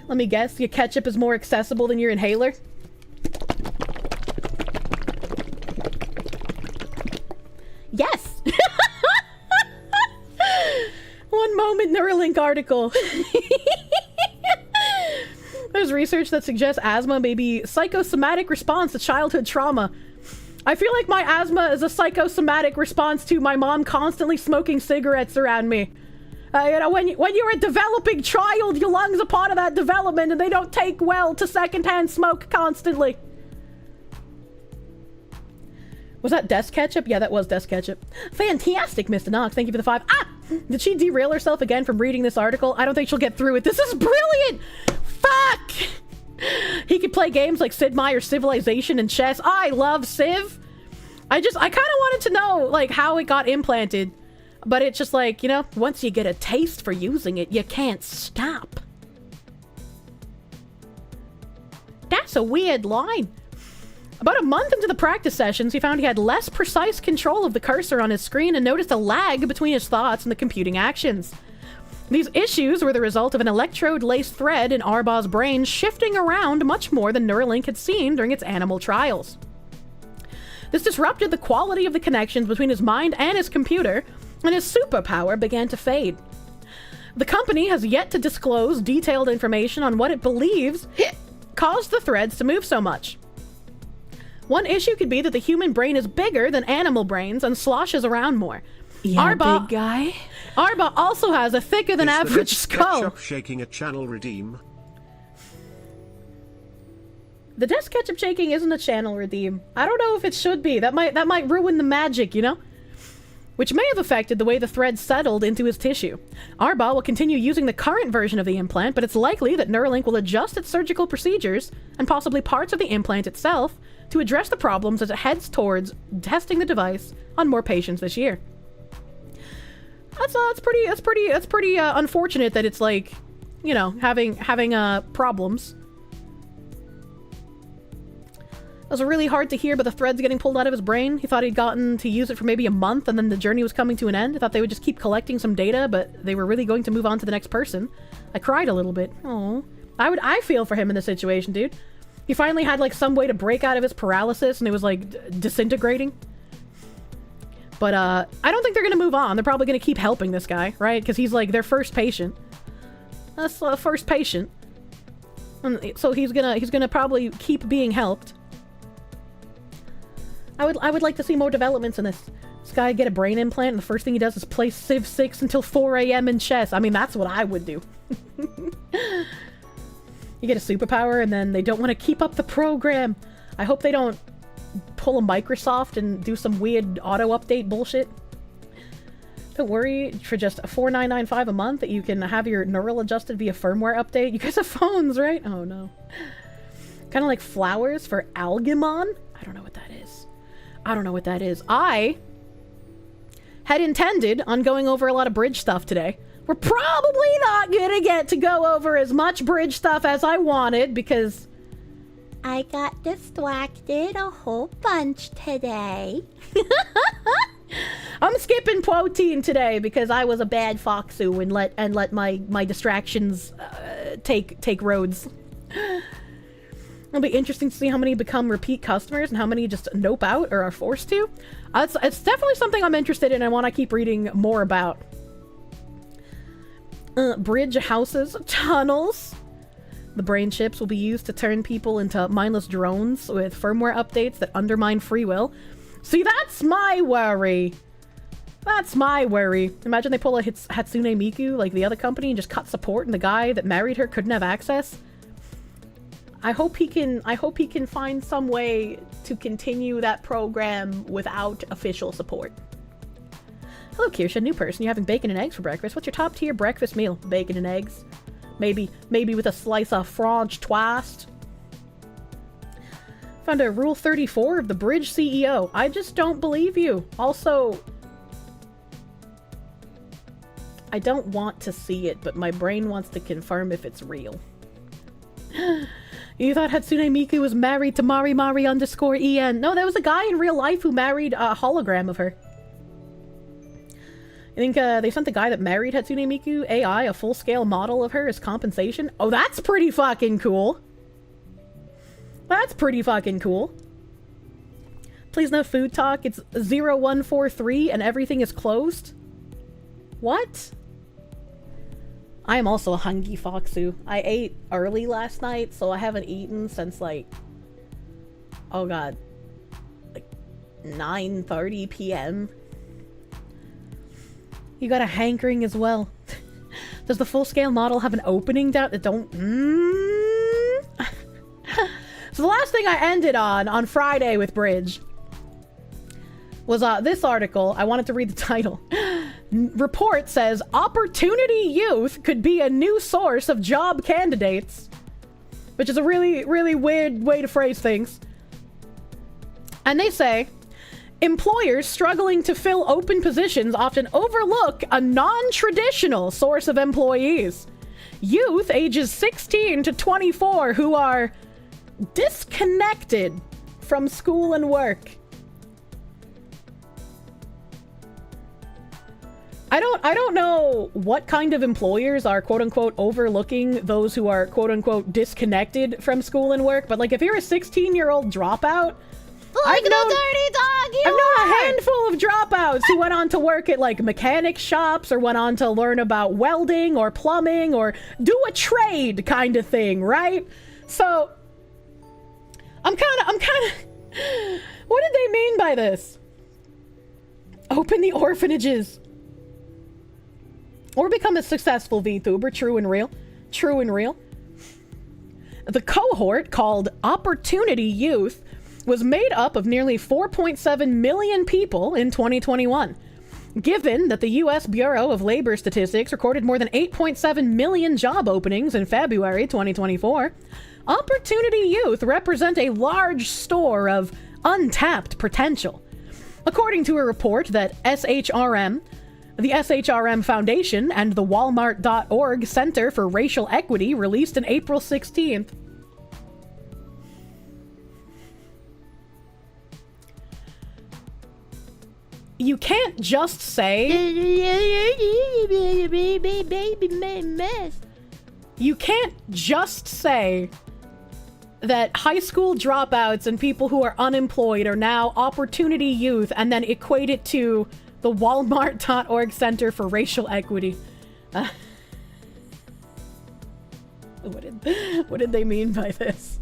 Let me guess, your ketchup is more accessible than your inhaler? Yes. One moment Neuralink article. There's research that suggests asthma may be psychosomatic response to childhood trauma. I feel like my asthma is a psychosomatic response to my mom constantly smoking cigarettes around me. You know, when you're a developing child, your lungs are part of that development and they don't take well to secondhand smoke constantly. Was that desk ketchup? Yeah, that was desk ketchup. Fantastic, Mr. Knox. Thank you for the 5. Ah! Did she derail herself again from reading this article? I don't think she'll get through it. This is brilliant! Fuck! He could play games like Sid Meier's Civilization and chess. I love Civ. I kind of wanted to know, like, how it got implanted. But it's just like, you know, once you get a taste for using it, you can't stop. That's a weird line. About a month into the practice sessions, he found he had less precise control of the cursor on his screen and noticed a lag between his thoughts and the computing actions. These issues were the result of an electrode-laced thread in Arbaugh's brain shifting around much more than Neuralink had seen during its animal trials. This disrupted the quality of the connections between his mind and his computer, and his superpower began to fade. The company has yet to disclose detailed information on what it believes caused the threads to move so much. One issue could be that the human brain is bigger than animal brains and sloshes around more. Yeah, big guy. Arbaugh also has a thicker than average skull. Ketchup shaking a channel redeem. The desk ketchup shaking isn't a channel redeem. I don't know if it should be. That might ruin the magic, you know? Which may have affected the way the thread settled into his tissue. Arbaugh will continue using the current version of the implant, but it's likely that Neuralink will adjust its surgical procedures and possibly parts of the implant itself to address the problems as it heads towards testing the device on more patients this year. That's pretty unfortunate that it's like, you know, having problems. It was really hard to hear about the threads getting pulled out of his brain. He thought he'd gotten to use it for maybe a month and then the journey was coming to an end. I thought they would just keep collecting some data, but they were really going to move on to the next person. I cried a little bit. Oh, I feel for him in this situation, dude. He finally had like some way to break out of his paralysis and it was like disintegrating. But I don't think they're gonna move on. They're probably gonna keep helping this guy, right? Because he's like their first patient. That's the first patient. And so he's gonna probably keep being helped. I would like to see more developments in this. This guy get a brain implant and the first thing he does is play Civ 6 until 4 a.m. in chess. I mean, that's what I would do. You get a superpower and then they don't want to keep up the program. I hope they don't pull a Microsoft and do some weird auto-update bullshit. Don't worry, for just $4,995 a month that you can have your neural adjusted via firmware update. You guys have phones, right? Oh no. Kind of like flowers for Algemon? I don't know what that is. I had intended on going over a lot of bridge stuff today. We're probably not gonna get to go over as much bridge stuff as I wanted because I got distracted a whole bunch today. I'm skipping protein today because I was a bad foxu and let my distractions take roads. It'll be interesting to see how many become repeat customers and how many just nope out or are forced to. It's definitely something I'm interested in and I want to keep reading more about. Bridge houses, tunnels. The brain chips will be used to turn people into mindless drones with firmware updates that undermine free will. See, that's my worry. Imagine they pull a Hatsune Miku like the other company and just cut support and the guy that married her couldn't have access. I hope he can find some way to continue that program without official support. Hello, Kirsche, new person. You're having bacon and eggs for breakfast. What's your top tier breakfast meal? Bacon and eggs. Maybe with a slice of French toast. Found a Rule 34 of the Bridge CEO. I just don't believe you. Also, I don't want to see it, but my brain wants to confirm if it's real. You thought Hatsune Miku was married to Mari_en. No, there was a guy in real life who married a hologram of her. I think they sent the guy that married Hatsune Miku AI a full-scale model of her as compensation. Oh, that's pretty fucking cool. That's pretty fucking cool. Please no food talk. It's 0143 and everything is closed. What? I am also a hungry foxu. I ate early last night, so I haven't eaten since like, oh god, like 9:30 p.m. You got a hankering as well. Does the full-scale model have an opening down that don't... So the last thing I ended on Friday with Bridge was this article. I wanted to read the title. Report says Opportunity Youth could be a new source of job candidates, which is a really, really weird way to phrase things. And they say, employers struggling to fill open positions often overlook a non-traditional source of employees. Youth ages 16 to 24 who are disconnected from school and work. I don't know what kind of employers are quote-unquote overlooking those who are quote-unquote disconnected from school and work, but like if you're a 16-year-old dropout, I've known a handful of dropouts who went on to work at like mechanic shops or went on to learn about welding or plumbing or do a trade kind of thing, right? So I'm kind of what did they mean by this? Open the orphanages. Or become a successful VTuber, true and real. True and real. The cohort, called Opportunity Youth, was made up of nearly 4.7 million people in 2021. Given that the U.S. Bureau of Labor Statistics recorded more than 8.7 million job openings in February 2024, Opportunity Youth represent a large store of untapped potential. According to a report that the SHRM Foundation and the Walmart.org Center for Racial Equity released on April 16th. You can't just say... You can't just say that high school dropouts and people who are unemployed are now Opportunity Youth and then equate it to the Walmart.org Center for Racial Equity. What did they mean by this?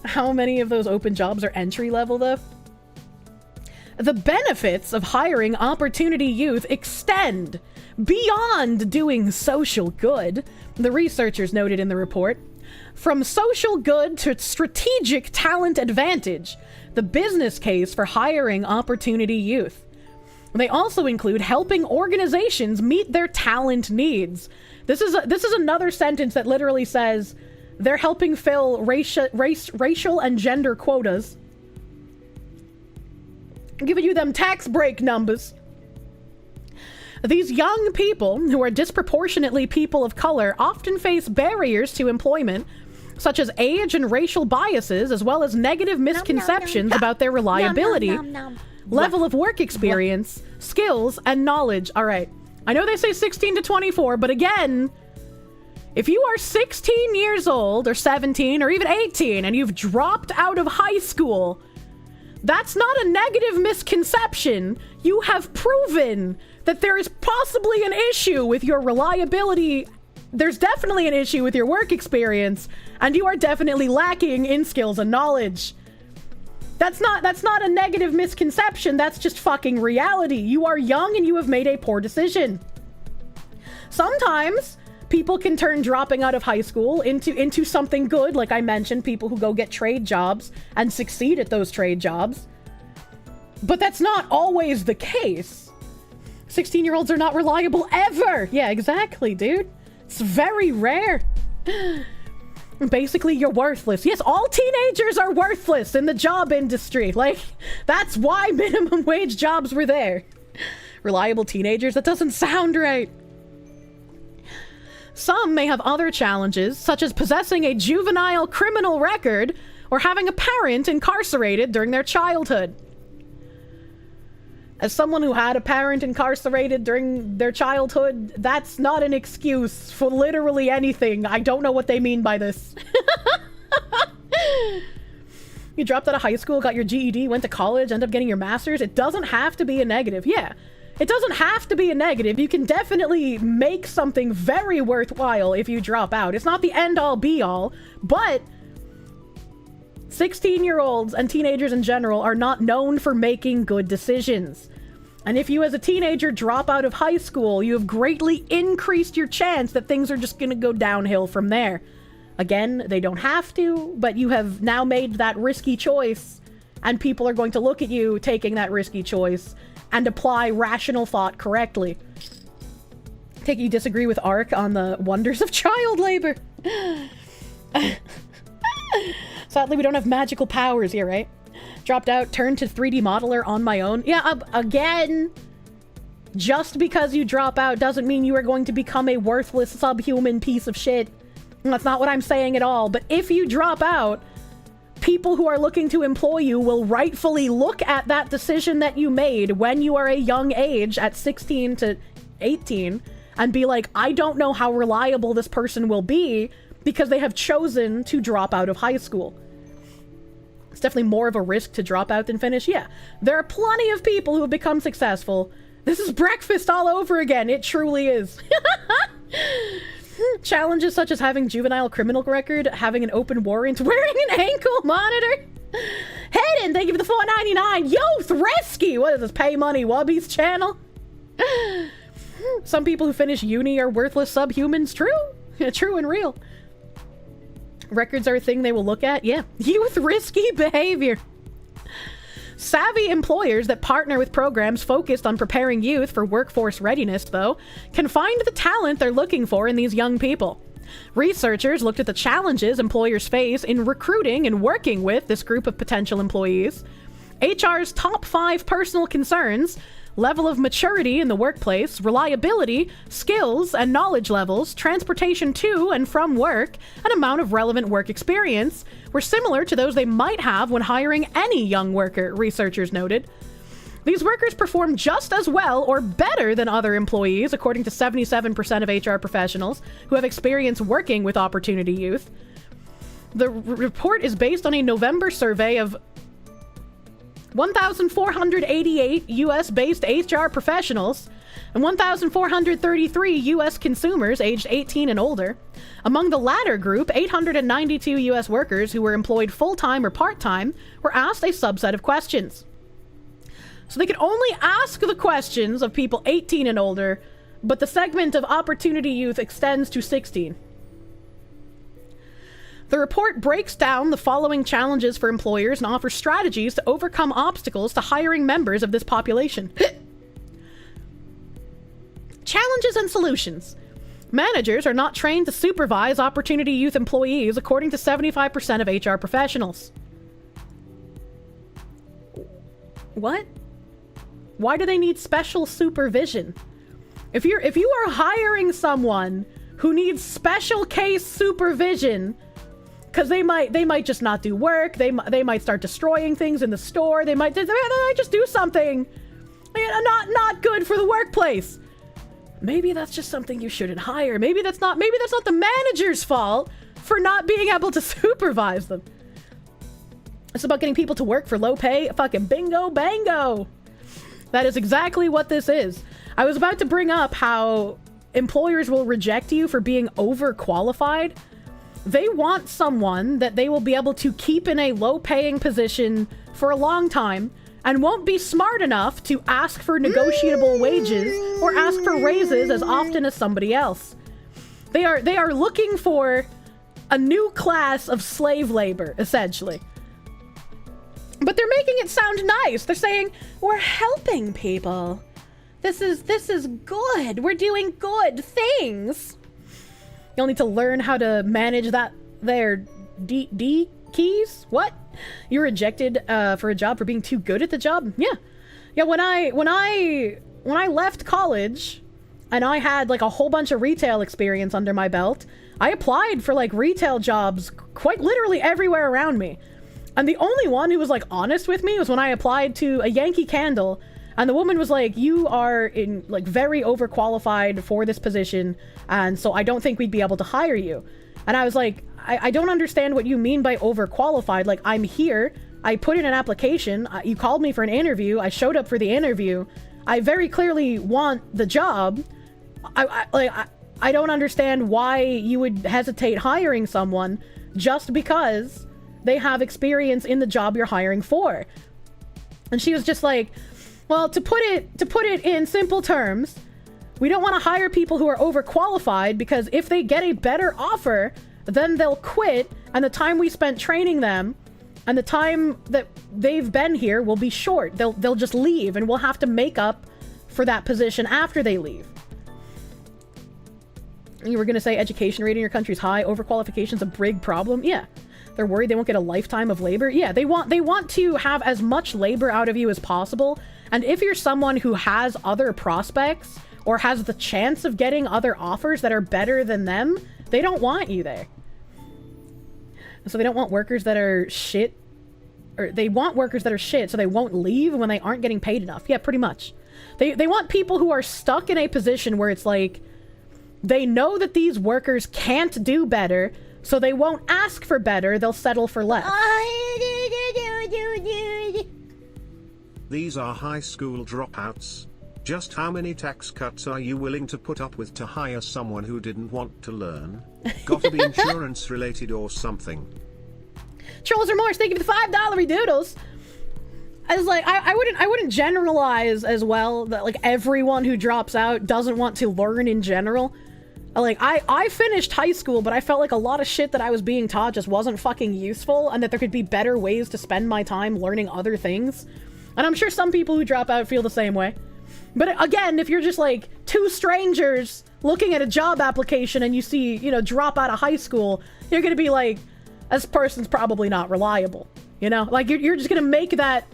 How many of those open jobs are entry level though? The benefits of hiring Opportunity Youth extend beyond doing social good, the researchers noted in the report. From social good to strategic talent advantage, the business case for hiring Opportunity Youth. They also include helping organizations meet their talent needs. This is another sentence that literally says they're helping fill racial and gender quotas. I'm giving you them tax break numbers. These young people, who are disproportionately people of color, often face barriers to employment, such as age and racial biases, as well as negative misconceptions about their reliability, level of work experience, skills, and knowledge. All right. I know they say 16 to 24, but again, if you are 16 years old or 17 or even 18 and you've dropped out of high school, that's not a negative misconception. You have proven that there is possibly an issue with your reliability. There's definitely an issue with your work experience, and you are definitely lacking in skills and knowledge. That's not a negative misconception. That's just fucking reality. You are young and you have made a poor decision. Sometimes people can turn dropping out of high school into something good. Like I mentioned, people who go get trade jobs and succeed at those trade jobs. But that's not always the case. 16-year-olds are not reliable ever. Yeah, exactly, dude. It's very rare. Basically, you're worthless. Yes, all teenagers are worthless in the job industry. Like, that's why minimum wage jobs were there. Reliable teenagers? That doesn't sound right. Some may have other challenges, such as possessing a juvenile criminal record or having a parent incarcerated during their childhood. As someone who had a parent incarcerated during their childhood, that's not an excuse for literally anything. I don't know what they mean by this. You dropped out of high school, got your GED, went to college, ended up getting your master's. It doesn't have to be a negative. Yeah, it doesn't have to be a negative. You can definitely make something very worthwhile if you drop out. It's not the end-all be-all, but 16-year-olds and teenagers in general are not known for making good decisions. And if you as a teenager drop out of high school, you have greatly increased your chance that things are just going to go downhill from there. Again, they don't have to, but you have now made that risky choice, and people are going to look at you taking that risky choice and apply rational thought correctly. Take it you disagree with Ark on the wonders of child labor. Sadly, we don't have magical powers here, right? Dropped out, turned to 3D modeler on my own. Yeah, again, just because you drop out doesn't mean you are going to become a worthless subhuman piece of shit. That's not what I'm saying at all. But if you drop out, people who are looking to employ you will rightfully look at that decision that you made when you are a young age at 16 to 18 and be like, I don't know how reliable this person will be because they have chosen to drop out of high school. It's definitely more of a risk to drop out than finish. Yeah, there are plenty of people who have become successful. This is breakfast all over again. It truly is. Challenges such as having juvenile criminal record, having an open warrant, wearing an ankle monitor. Hayden, thank you for the $4.99. Yo, Thresky, what is this, Pay Money Wubby's channel? Some people who finish uni are worthless subhumans. True. True and real. Records are a thing they will look at. Yeah. Youth risky behavior. Savvy employers that partner with programs focused on preparing youth for workforce readiness, though, can find the talent they're looking for in these young people. Researchers looked at the challenges employers face in recruiting and working with this group of potential employees. HR's top 5 personal concerns: level of maturity in the workplace, reliability, skills and knowledge levels, transportation to and from work, and amount of relevant work experience were similar to those they might have when hiring any young worker, researchers noted. These workers perform just as well or better than other employees, according to 77% of HR professionals who have experience working with opportunity youth. The report is based on a November survey of 1,488 US-based HR professionals and 1,433 US consumers aged 18 and older. Among the latter group, 892 US workers who were employed full-time or part-time were asked a subset of questions. So they could only ask the questions of people 18 and older, but the segment of opportunity youth extends to 16. The report breaks down the following challenges for employers and offers strategies to overcome obstacles to hiring members of this population. Challenges and solutions. Managers are not trained to supervise opportunity youth employees, according to 75% of HR professionals. What? Why do they need special supervision? If you are hiring someone who needs special case supervision, because they might just not do work, they might start destroying things in the store, they might just do something not good for the workplace. Maybe that's just something you shouldn't hire. Maybe that's not the manager's fault for not being able to supervise them. It's about getting people to work for low pay. Fucking bingo bango. That is exactly what this is. I was about to bring up how employers will reject you for being overqualified. They want someone that they will be able to keep in a low-paying position for a long time and won't be smart enough to ask for negotiable wages or ask for raises as often as somebody else. They are looking for a new class of slave labor, essentially. But they're making it sound nice. They're saying, we're helping people. This is good. We're doing good things. You'll need to learn how to manage their D keys? What? You're rejected for a job for being too good at the job? Yeah. Yeah, when I when I left college and I had like a whole bunch of retail experience under my belt, I applied for like retail jobs quite literally everywhere around me. And the only one who was like honest with me was when I applied to a Yankee Candle, and the woman was like, you are in like very overqualified for this position, and so I don't think we'd be able to hire you. And I was like, I don't understand what you mean by overqualified. Like, I'm here, I put in an application, you called me for an interview, I showed up for the interview, I very clearly want the job. I don't understand why you would hesitate hiring someone just because they have experience in the job you're hiring for. And she was just like, well, to put it in simple terms, we don't want to hire people who are overqualified, because if they get a better offer, then they'll quit, and the time we spent training them and the time that they've been here will be short. They'll just leave, and we'll have to make up for that position after they leave. You were going to say education rate in your country is high, overqualification's a big problem. Yeah. They're worried they won't get a lifetime of labor. Yeah, they want to have as much labor out of you as possible. And if you're someone who has other prospects or has the chance of getting other offers that are better than them, they don't want you there. So they don't want workers that are shit, or they want workers that are shit so they won't leave when they aren't getting paid enough. Yeah, pretty much. They want people who are stuck in a position where it's like, they know that these workers can't do better, so they won't ask for better, they'll settle for less. These are high school dropouts. Just how many tax cuts are you willing to put up with to hire someone who didn't want to learn? Gotta be insurance related or something. Trolls Remorse, thank you for the $5 doodles. I was like, I wouldn't generalize as well that like everyone who drops out doesn't want to learn in general. Like, I finished high school, but I felt like a lot of shit that I was being taught just wasn't fucking useful, and that there could be better ways to spend my time learning other things. And I'm sure some people who drop out feel the same way. But again, if you're just like two strangers looking at a job application and you see, you know, drop out of high school, you're gonna be like, this person's probably not reliable. You know? Like, you're just gonna make that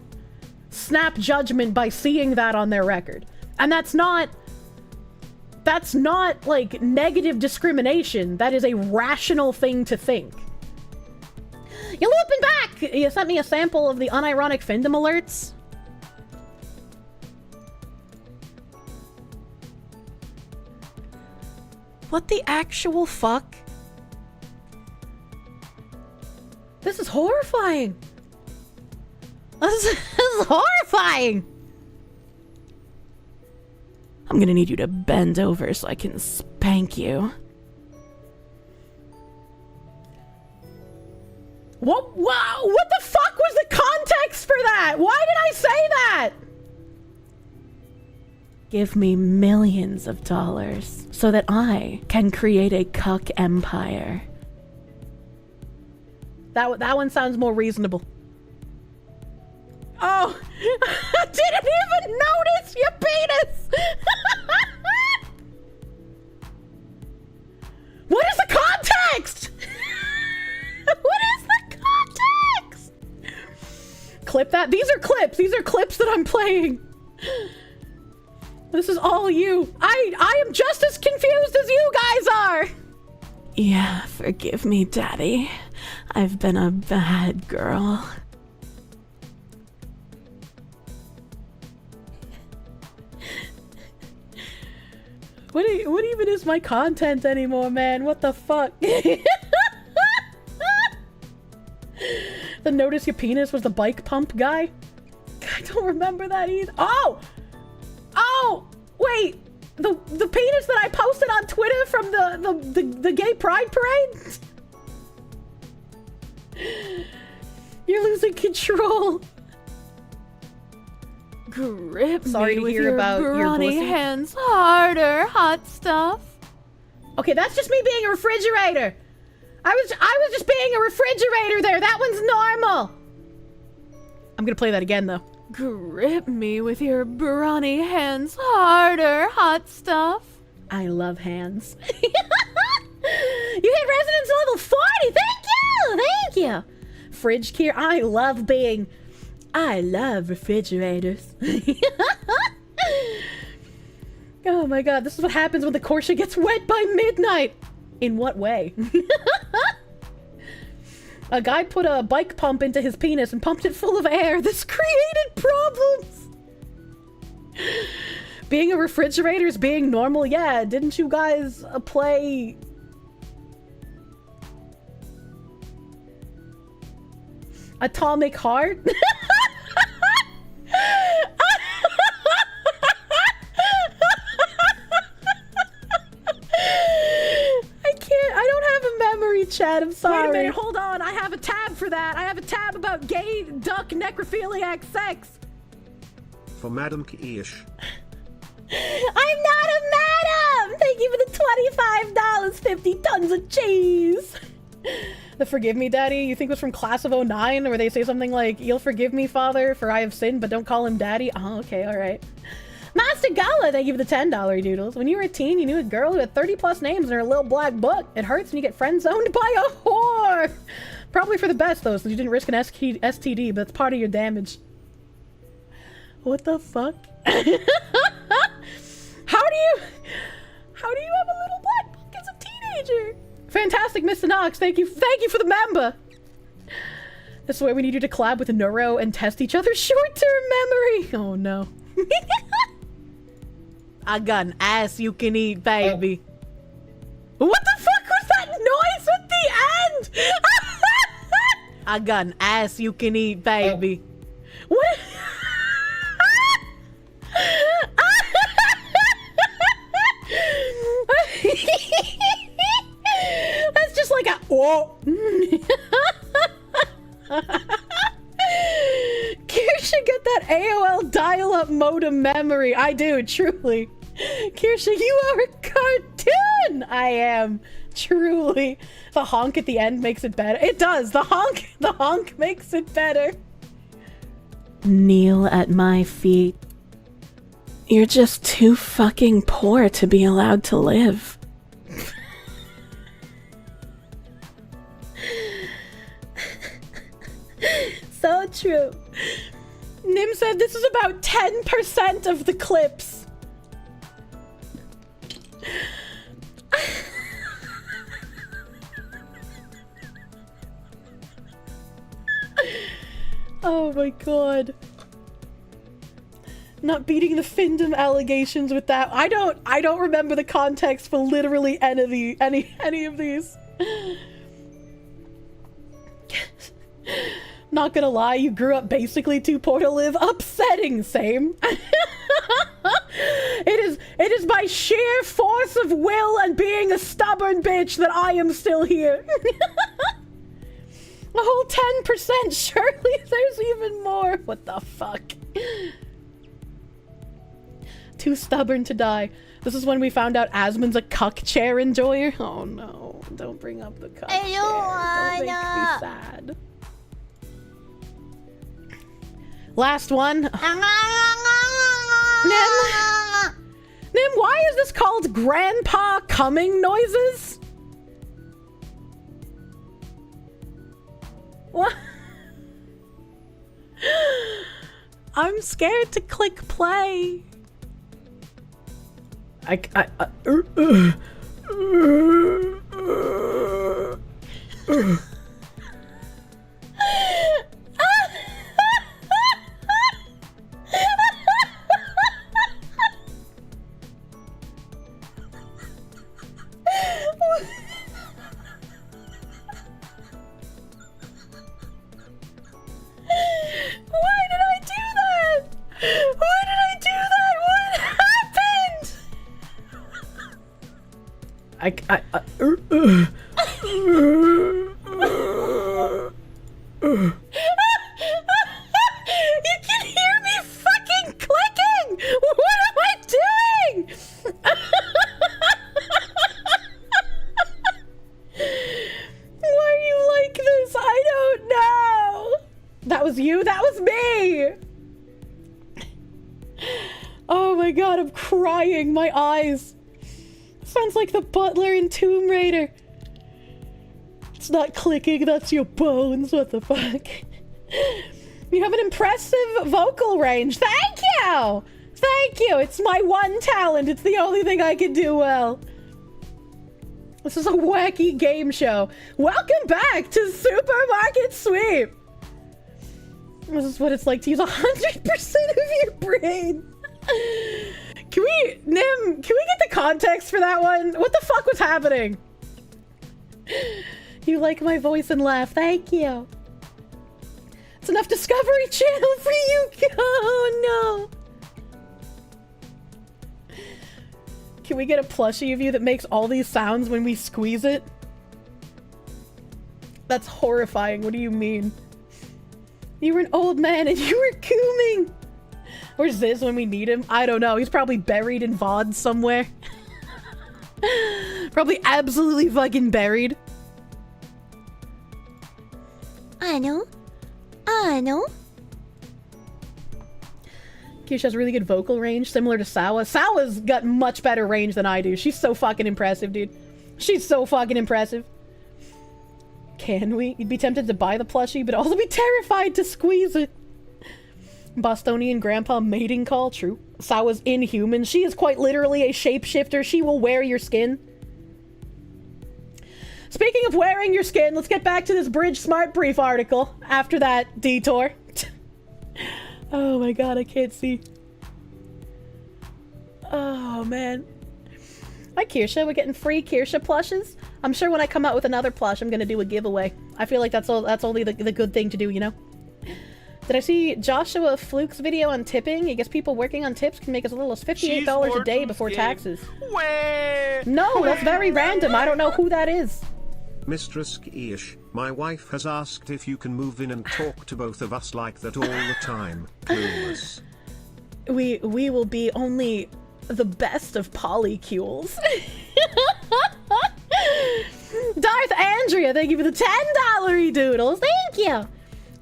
snap judgment by seeing that on their record. And that's not like negative discrimination. That is a rational thing to think. You're looping back! You sent me a sample of the unironic Findom alerts. What the actual fuck? This is horrifying. This is horrifying. I'm gonna need you to bend over so I can spank you. What? Wow! What the fuck was the context for that? Why did I say that? Give me millions of dollars so that I can create a cuck empire. That one sounds more reasonable. Oh, I didn't even notice your penis. What is the context? What is the context? Clip that. These are clips. These are clips that I'm playing. This is all you. I am just as confused as you guys are. Yeah, forgive me, Daddy. I've been a bad girl. What even is my content anymore, man? What the fuck? The notice your penis was the bike pump guy? I don't remember that either. Oh, wait. The penis that I posted on Twitter from the gay pride parade? You're losing control. Grip Sorry me to with hear your about your brawny pussy. hands harder, hot stuff. Okay, that's just me being a refrigerator. I was just being a refrigerator there. That one's normal. I'm gonna play that again though. Grip me with your brawny hands harder, hot stuff. I love hands. You hit resonance level 40. Thank you. Fridge Kier. I love refrigerators. Oh my god, this is what happens when the Porsche gets wet by midnight! In what way? A guy put a bike pump into his penis and pumped it full of air. This created problems! Being a refrigerator is being normal? Yeah, didn't you guys play... Atomic Heart? I don't have a memory, Chad. I'm sorry. Wait a minute, hold on. I have a tab for that. I have a tab about gay duck necrophiliac sex. For Madam Keish. I'm not a madam! Thank you for the $25, 50 tons of cheese! The Forgive Me Daddy, you think was from Class of 09, where they say something like, "You'll forgive me, Father, for I have sinned, but don't call him Daddy." Oh, okay, alright. Master Gala, thank you for the $10 doodles. When you were a teen, you knew a girl who had 30 plus names in her little black book. It hurts when you get friend zoned by a whore! Probably for the best, though, so you didn't risk an STD, but it's part of your damage. What the fuck? How do you have a little black book as a teenager? Fantastic, Mr. Knox. Thank you for the member. This is why we need you to collab with Neuro and test each other's short-term memory. Oh no. I got an ass you can eat, baby. What the fuck was that noise at the end? I got an ass you can eat, baby. What? That's just like a whoa. Kirsha, get that AOL dial-up modem memory. I do, truly. Kirsha, you are a cartoon. I am, truly. The honk at the end makes it better. It does. The honk makes it better. Kneel at my feet. You're just too fucking poor to be allowed to live. So true. Nim said this is about 10% of the clips. Oh my god. Not beating the Findom allegations with that. I don't remember the context for literally any of these. Not gonna lie, you grew up basically too poor to live. Upsetting, same. It is by sheer force of will and being a stubborn bitch that I am still here. A whole 10%, surely there's even more. What the fuck? Too stubborn to die. This is when we found out Asmon's a cuck chair enjoyer. Oh no, don't bring up the cuck chair. Don't make me sad. Last one. Nim, why is this called Grandpa Coming Noises? What? I'm scared to click play. You can hear me fucking clicking! What am I doing? Why are you like this? I don't know. That was you? That was me! Oh my god, I'm crying. My eyes. Sounds like the butler in Tomb Raider. It's not clicking, that's your bones. What the fuck? You have an impressive vocal range. Thank you! Thank you. It's my one talent. It's the only thing I can do well. This is a wacky game show. Welcome back to Supermarket Sweep. This is what it's like to use 100% of your brain. Can we get the context for that one? What the fuck was happening? You like my voice and laugh. Thank you. It's enough Discovery Channel for you. Oh, no. Can we get a plushie of you that makes all these sounds when we squeeze it? That's horrifying. What do you mean? You were an old man and you were cooming. Where's Ziz when we need him? I don't know. He's probably buried in VOD somewhere. Probably absolutely fucking buried. I know. Kirsche has really good vocal range, similar to Sawa. Sawa's got much better range than I do. She's so fucking impressive, dude. She's so fucking impressive. Can we? You'd be tempted to buy the plushie, but also be terrified to squeeze it. Bostonian grandpa mating call, true. Sawa's inhuman. She is quite literally a shapeshifter. She will wear your skin. Speaking of wearing your skin, let's get back to this Bridge Smart Brief article after that detour. Oh my god, I can't see. Oh man. Hi Kirsche, we're getting free Kirsche plushes. I'm sure when I come out with another plush, I'm gonna do a giveaway. I feel like that's only the good thing to do, you know? Did I see Joshua Fluke's video on tipping? I guess people working on tips can make as little as $58 a day before taxes. No, that's very random. I don't know who that is. Mistress Keish, my wife has asked if you can move in and talk to both of us like that all the time. Clueless. We will be only the best of polycules. Darth Andrea, thank you for the $10 doodles. Thank you.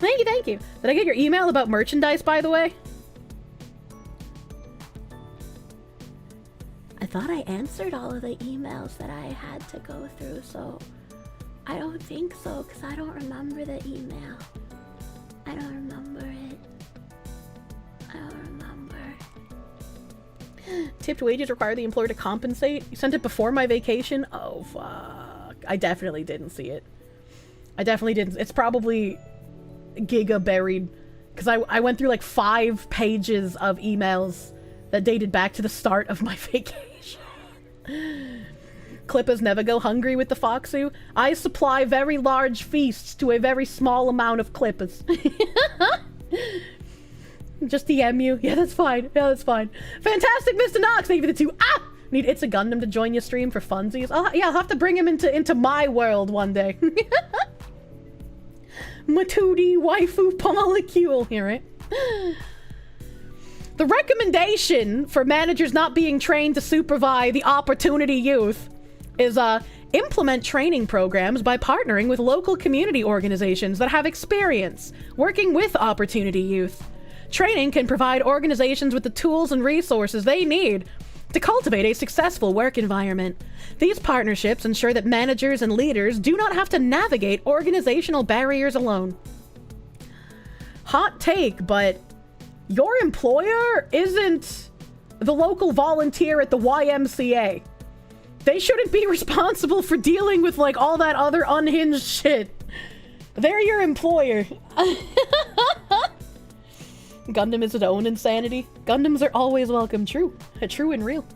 Thank you. Did I get your email about merchandise, by the way? I thought I answered all of the emails that I had to go through, so I don't think so, because I don't remember the email. I don't remember it. Tipped wages require the employer to compensate. You sent it before my vacation? Oh, fuck. I definitely didn't see it. I definitely didn't. It's probably giga buried, because I went through like 5 pages of emails that dated back to the start of my vacation. Clippers never go hungry with the Foxu. I supply very large feasts to a very small amount of clippers. Just DM you. Yeah, that's fine. Fantastic, Mr. Knox. Thank you for the 2. Need It's a Gundam to join your stream for funsies. I'll have to bring him into my world one day. Matudi waifu molecule here, right? The recommendation for managers not being trained to supervise the opportunity youth is implement training programs by partnering with local community organizations that have experience working with opportunity youth. Training can provide organizations with the tools and resources they need to cultivate a successful work environment. These partnerships ensure that managers and leaders do not have to navigate organizational barriers alone. Hot take, but your employer isn't the local volunteer at the YMCA. They shouldn't be responsible for dealing with like all that other unhinged shit. They're your employer. Gundam is its own insanity. Gundams are always welcome. True and real.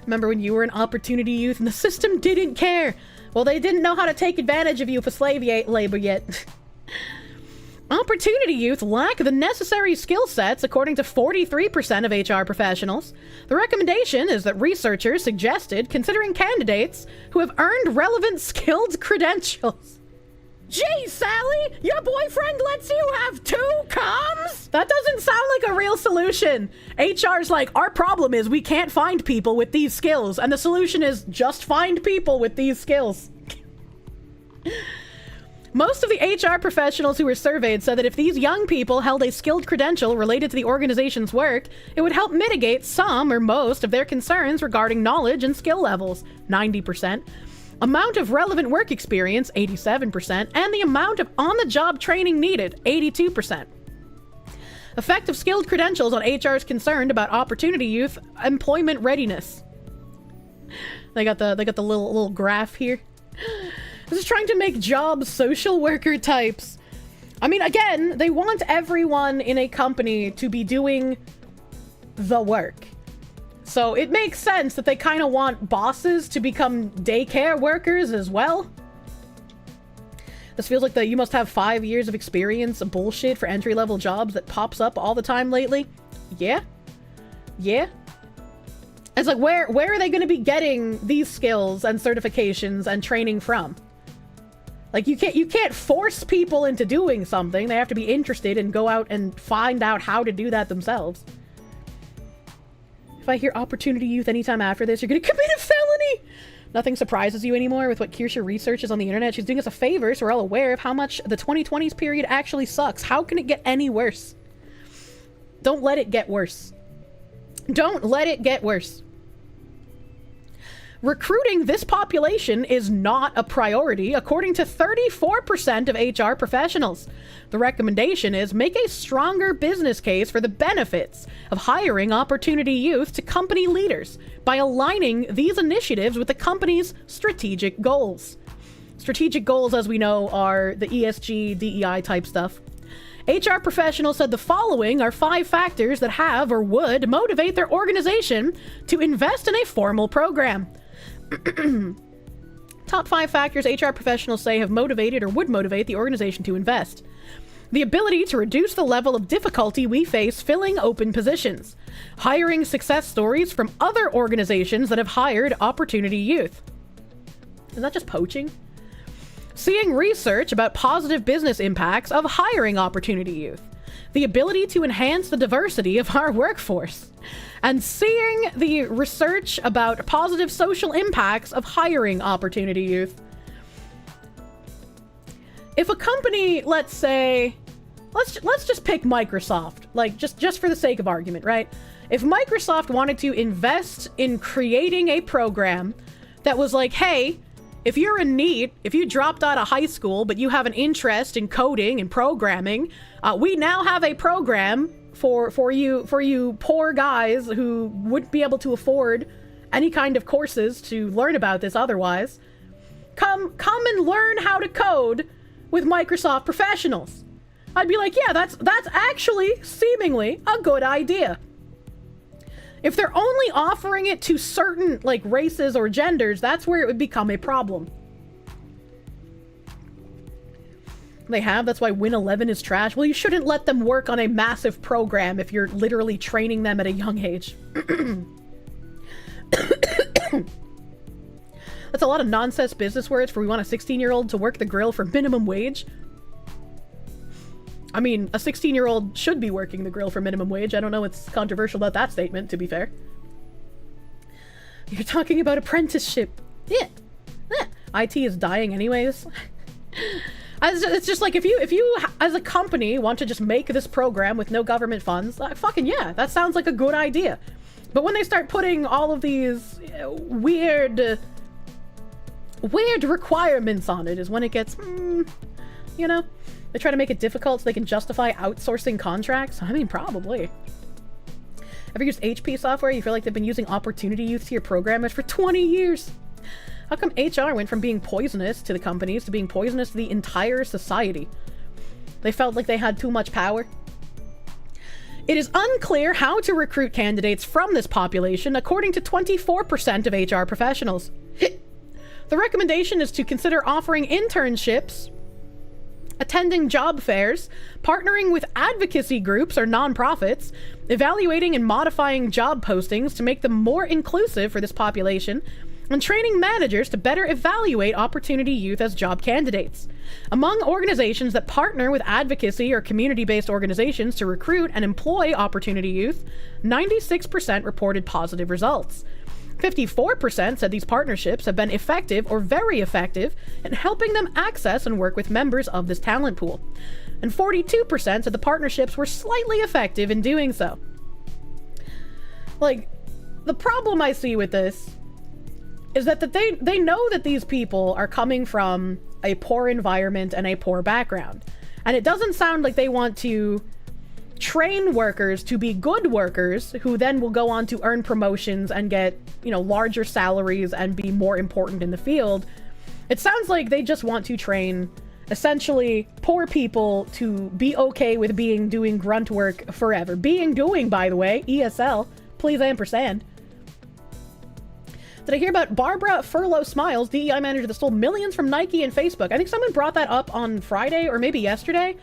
Remember when you were an opportunity youth and the system didn't care? Well, they didn't know how to take advantage of you for slave labor yet. Opportunity youth lack the necessary skill sets, according to 43% of HR professionals. The recommendation is that researchers suggested considering candidates who have earned relevant skilled credentials. Gee, Sally, your boyfriend lets you have 2 comms? That doesn't sound like a real solution. HR's like, our problem is we can't find people with these skills, and the solution is just find people with these skills. Most of the HR professionals who were surveyed said that if these young people held a skilled credential related to the organization's work, it would help mitigate some or most of their concerns regarding knowledge and skill levels, 90%. Amount of relevant work experience, 87%, and the amount of on-the-job training needed, 82%. Effective skilled credentials on HR is concerned about opportunity youth employment readiness. They got the little graph here. This is trying to make jobs social worker types. I mean, again, they want everyone in a company to be doing the work. So it makes sense that they kind of want bosses to become daycare workers as well. This feels like the you must have 5 years of experience bullshit for entry-level jobs that pops up all the time lately. Yeah. Yeah. It's like, where are they going to be getting these skills and certifications and training from? Like, you can't force people into doing something. They have to be interested and go out and find out how to do that themselves. If I hear opportunity youth anytime after this, you're going to commit a felony! Nothing surprises you anymore with what Kirsche researches on the internet. She's doing us a favor, so we're all aware of how much the 2020s period actually sucks. How can it get any worse? Don't let it get worse. Don't let it get worse. Recruiting this population is not a priority, according to 34% of HR professionals. The recommendation is make a stronger business case for the benefits of hiring opportunity youth to company leaders by aligning these initiatives with the company's strategic goals. Strategic goals, as we know, are the ESG, DEI type stuff. HR professionals said the following are 5 factors that have or would motivate their organization to invest in a formal program. Top 5 factors HR professionals say have motivated or would motivate the organization to invest. The ability to reduce the level of difficulty we face filling open positions. Hiring success stories from other organizations that have hired opportunity youth. Is that just poaching? Seeing research about positive business impacts of hiring opportunity youth. The ability to enhance the diversity of our workforce. And seeing the research about positive social impacts of hiring opportunity youth. If a company, let's say, let's just pick Microsoft, like just for the sake of argument, right? If Microsoft wanted to invest in creating a program that was like, hey, if you're in need, if you dropped out of high school, but you have an interest in coding and programming, we now have a program for you poor guys who wouldn't be able to afford any kind of courses to learn about this otherwise. Come and learn how to code with Microsoft professionals. I'd be like, yeah, that's actually seemingly a good idea. If they're only offering it to certain like races or genders, that's where it would become a problem. That's why Win 11 is trash. Well, you shouldn't let them work on a massive program if you're literally training them at a young age. That's a lot of nonsense business words for we want a 16-year-old to work the grill for minimum wage. I mean, a 16-year-old should be working the grill for minimum wage. I don't know what's controversial about that statement, to be fair. You're talking about apprenticeship. Yeah. IT is dying anyways. It's just like if you as a company want to just make this program with no government funds, fucking yeah, that sounds like a good idea. But when they start putting all of these weird requirements on it is when it gets, you know, they try to make it difficult so they can justify outsourcing contracts. I mean, probably. Ever used HP software? You feel like they've been using opportunity youth to your programmers for 20 years. How come HR went from being poisonous to the companies to being poisonous to the entire society? They felt like they had too much power. It is unclear how to recruit candidates from this population, according to 24% of HR professionals. The recommendation is to consider offering internships, attending job fairs, partnering with advocacy groups or nonprofits, evaluating and modifying job postings to make them more inclusive for this population, and training managers to better evaluate opportunity youth as job candidates. Among organizations that partner with advocacy or community-based organizations to recruit and employ opportunity youth, 96% reported positive results. 54% said these partnerships have been effective or very effective in helping them access and work with members of this talent pool. And 42% said the partnerships were slightly effective in doing so. Like, the problem I see with this is that they know that these people are coming from a poor environment and a poor background. And it doesn't sound like they want to train workers to be good workers who then will go on to earn promotions and get, you know, larger salaries and be more important in the field. It sounds like they just want to train essentially poor people to be okay with doing grunt work forever. Doing, by the way, ESL, please ampersand. Did I hear about Barbara Furlow Smiles, DEI manager that stole millions from Nike and Facebook? I think someone brought that up on Friday or maybe yesterday.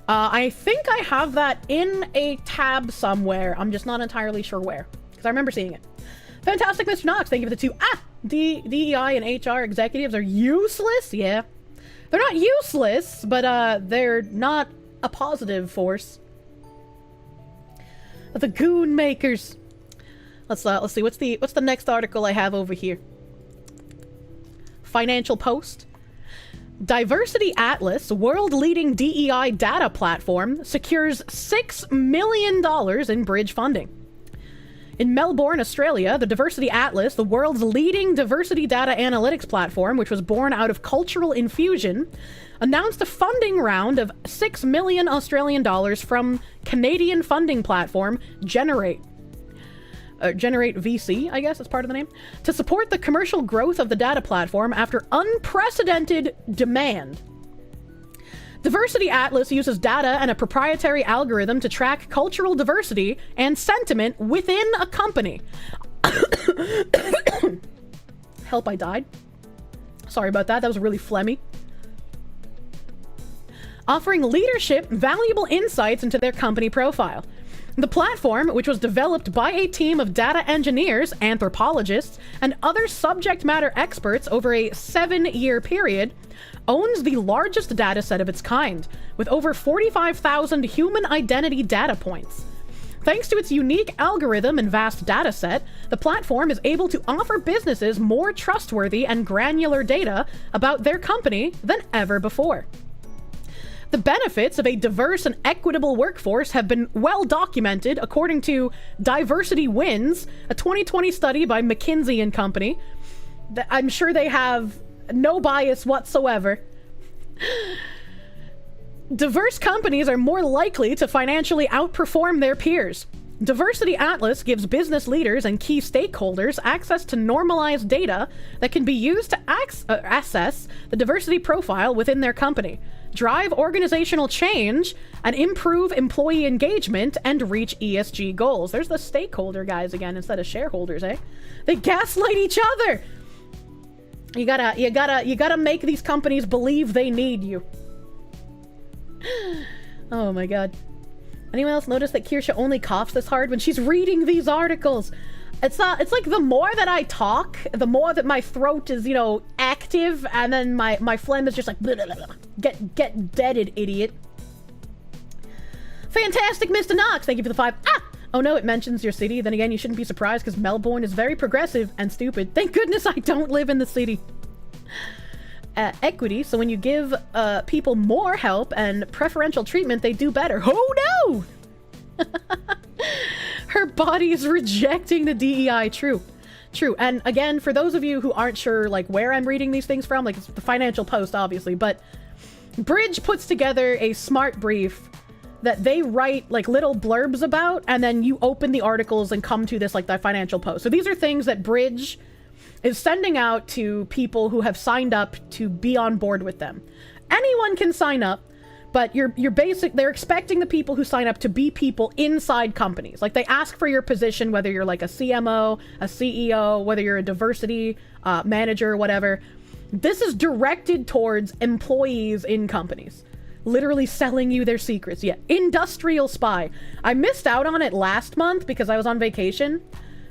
I think I have that in a tab somewhere. I'm just not entirely sure where, because I remember seeing it. Fantastic, Mr. Knox. Thank you for the 2. DEI and HR executives are useless? Yeah. They're not useless, but they're not a positive force. The goon makers. Let's see. What's the next article I have over here? Financial Post. Diversity Atlas, world-leading DEI data platform, secures $6 million in bridge funding. In Melbourne, Australia, the Diversity Atlas, the world's leading diversity data analytics platform, which was born out of cultural infusion, announced a funding round of $6 million Australian dollars from Canadian funding platform Generate VC, I guess is part of the name, to support the commercial growth of the data platform after unprecedented demand. Diversity Atlas uses data and a proprietary algorithm to track cultural diversity and sentiment within a company. Help, I died. Sorry about that. That was really phlegmy. Offering leadership valuable insights into their company profile. The platform, which was developed by a team of data engineers, anthropologists, and other subject matter experts over a 7-year period, owns the largest data set of its kind, with over 45,000 human identity data points. Thanks to its unique algorithm and vast data set, the platform is able to offer businesses more trustworthy and granular data about their company than ever before. The benefits of a diverse and equitable workforce have been well documented according to Diversity Wins, a 2020 study by McKinsey & Company. I'm sure they have no bias whatsoever. Diverse companies are more likely to financially outperform their peers. Diversity Atlas gives business leaders and key stakeholders access to normalized data that can be used to assess the diversity profile within their company, drive organizational change, and improve employee engagement and reach ESG goals. There's the stakeholder guys again instead of shareholders, eh? They gaslight each other. You gotta make these companies believe they need you. Oh my god. Anyone else notice that Kirsche only coughs this hard when she's reading these articles? It's like the more that I talk, the more that my throat is, you know, active, and then my phlegm is just like, blah, blah, blah. Get deaded, idiot. Fantastic, Mr. Knox. Thank you for the 5. Oh no, it mentions your city. Then again, you shouldn't be surprised because Melbourne is very progressive and stupid. Thank goodness I don't live in the city. Equity, so when you give people more help and preferential treatment, they do better. Oh no! Her body's rejecting the DEI. True. And again, for those of you who aren't sure like where I'm reading these things from, like it's the Financial Post, obviously, but Bridge puts together a smart brief that they write like little blurbs about, and then you open the articles and come to this like the Financial Post. So these are things that Bridge is sending out to people who have signed up to be on board with them. Anyone can sign up, but they're expecting the people who sign up to be people inside companies. Like they ask for your position, whether you're like a CMO, a CEO, whether you're a diversity manager, whatever. This is directed towards employees in companies. Literally selling you their secrets. Yeah, industrial spy. I missed out on it last month because I was on vacation.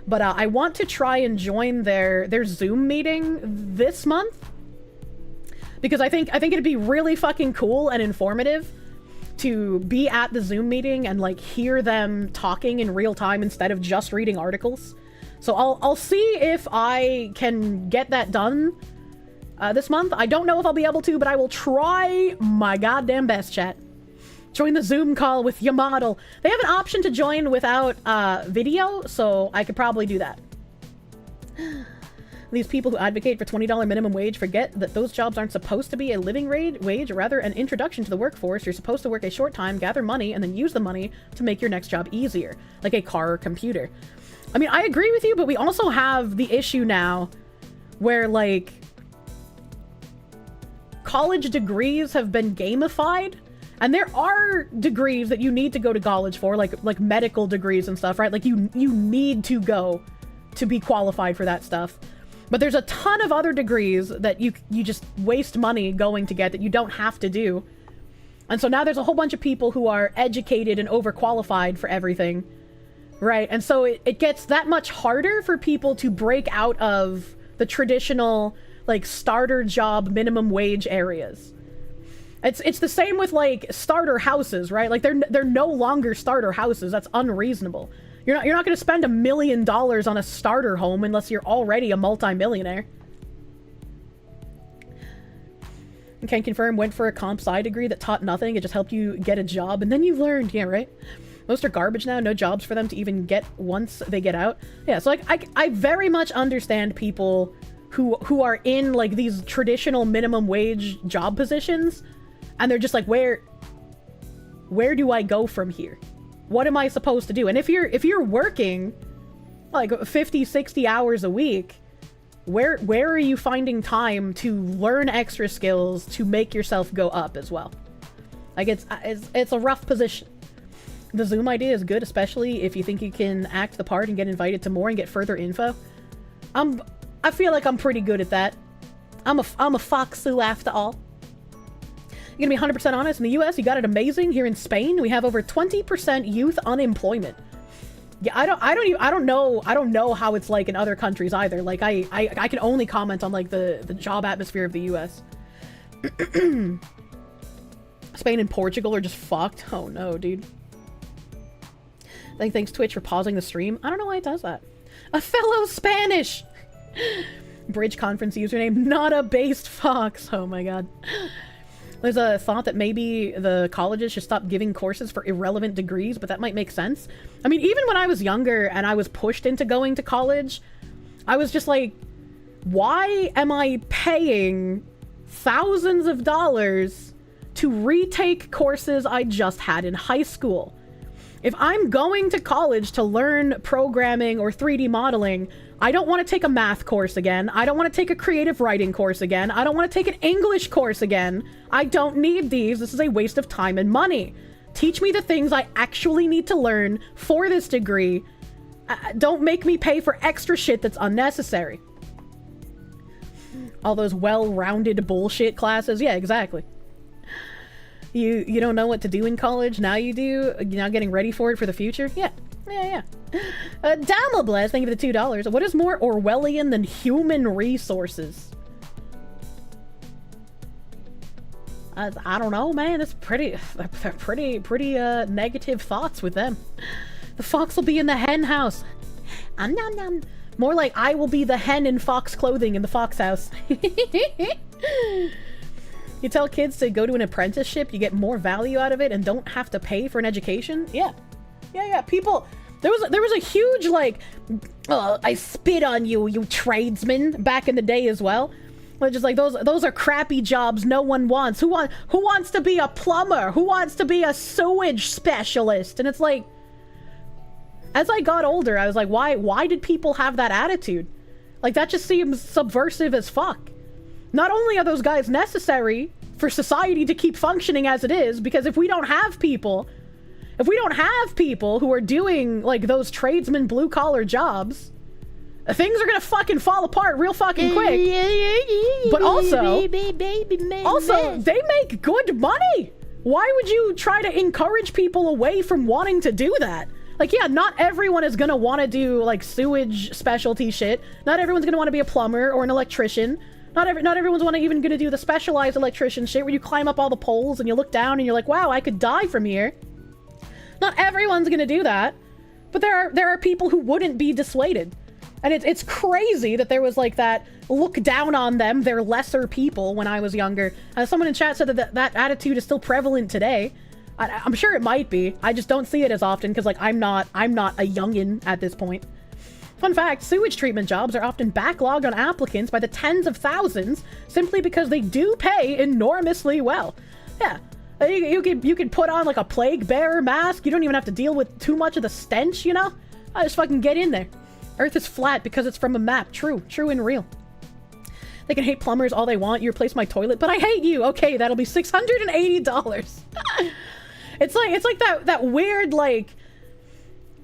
But I want to try and join their Zoom meeting this month. Because I think it'd be really fucking cool and informative to be at the Zoom meeting and like hear them talking in real time instead of just reading articles. So I'll see if I can get that done this month. I don't know if I'll be able to, but I will try my goddamn best, chat. Join the Zoom call with your model. They have an option to join without video, so I could probably do that. These people who advocate for $20 minimum wage forget that those jobs aren't supposed to be a living wage, rather an introduction to the workforce. You're supposed to work a short time, gather money, and then use the money to make your next job easier, like a car or computer. I mean, I agree with you, but we also have the issue now where, like, college degrees have been gamified, and there are degrees that you need to go to college for, like medical degrees and stuff, right? Like, you need to go to be qualified for that stuff. But there's a ton of other degrees that you just waste money going to get that you don't have to do. And so now there's a whole bunch of people who are educated and overqualified for everything, right? And so it gets that much harder for people to break out of the traditional, like, starter job minimum wage areas. It's the same with, like, starter houses, right? Like, they're no longer starter houses. That's unreasonable. You're not going to spend $1 million on a starter home unless you're already a multimillionaire. Can confirm, went for a comp sci degree that taught nothing. It just helped you get a job, and then you learned. Yeah, right? Most are garbage now. No jobs for them to even get once they get out. Yeah, so, like, I very much understand people who are in, like, these traditional minimum wage job positions, and they're just like, where do I go from here? What am I supposed to do? And if you're working like 50, 60 hours a week, where are you finding time to learn extra skills to make yourself go up as well? Like, it's a rough position. The Zoom idea is good, especially if you think you can act the part and get invited to more and get further info. I feel like I'm pretty good at that. I'm a foxu after all. I'm gonna be 100% honest. In the US, you got it amazing. Here in Spain, we have over 20% youth unemployment. Yeah, I don't know how it's like in other countries either. Like, I can only comment on, like, the job atmosphere of the US. Spain and Portugal are just fucked. Oh no, dude. Thanks Twitch for pausing the stream. I don't know why it does that. A fellow Spanish. Bridge conference username, not a based fox. Oh my god. There's a thought that maybe the colleges should stop giving courses for irrelevant degrees, but that might make sense. I mean, even when I was younger and I was pushed into going to college, I was just like, why am I paying thousands of dollars to retake courses I just had in high school? If I'm going to college to learn programming or 3D modeling, I don't want to take a math course again. I don't want to take a creative writing course again. I don't want to take an English course again. I don't need these. This is a waste of time and money. Teach me the things I actually need to learn for this degree. Don't make me pay for extra shit that's unnecessary. All those well-rounded bullshit classes. Yeah, exactly. You don't know what to do in college. Now you do. You're now getting ready for it for the future. Yeah. Damobless, thank you for the $2. What is more Orwellian than human resources? I don't know, man. It's pretty negative thoughts with them. The fox will be in the hen house. Nom nom. More like I will be the hen in fox clothing in the fox house. You tell kids to go to an apprenticeship, you get more value out of it and don't have to pay for an education? Yeah. People, there was a huge, like, I spit on you, you tradesman, back in the day as well. Like, just like, those are crappy jobs no one wants. Who wants to be a plumber? Who wants to be a sewage specialist? And it's like, as I got older, I was like, why did people have that attitude? Like, that just seems subversive as fuck. Not only are those guys necessary for society to keep functioning as it is, because if we don't have people who are doing, like, those tradesman blue-collar jobs, things are gonna fucking fall apart real fucking quick. But also, they make good money. Why would you try to encourage people away from wanting to do that? Like, yeah, not everyone is gonna want to do, like, sewage specialty shit. Not everyone's gonna want to be a plumber or an electrician. Not everyone's even gonna do the specialized electrician shit where you climb up all the poles and you look down and you're like, wow, I could die from here. Not everyone's gonna do that. But there are people who wouldn't be dissuaded. And it's crazy that there was, like, that look down on them, they're lesser people when I was younger. Someone in chat said that attitude is still prevalent today. I'm sure it might be. I just don't see it as often because, like, I'm not a youngin at this point. Fun fact, sewage treatment jobs are often backlogged on applicants by the tens of thousands simply because they do pay enormously well. Yeah. You could put on like a plague bearer mask. You don't even have to deal with too much of the stench, you know? I just fucking get in there. Earth is flat because it's from a map. True and real. They can hate plumbers all they want. You replace my toilet, but I hate you. Okay, that'll be $680. It's like that weird, like,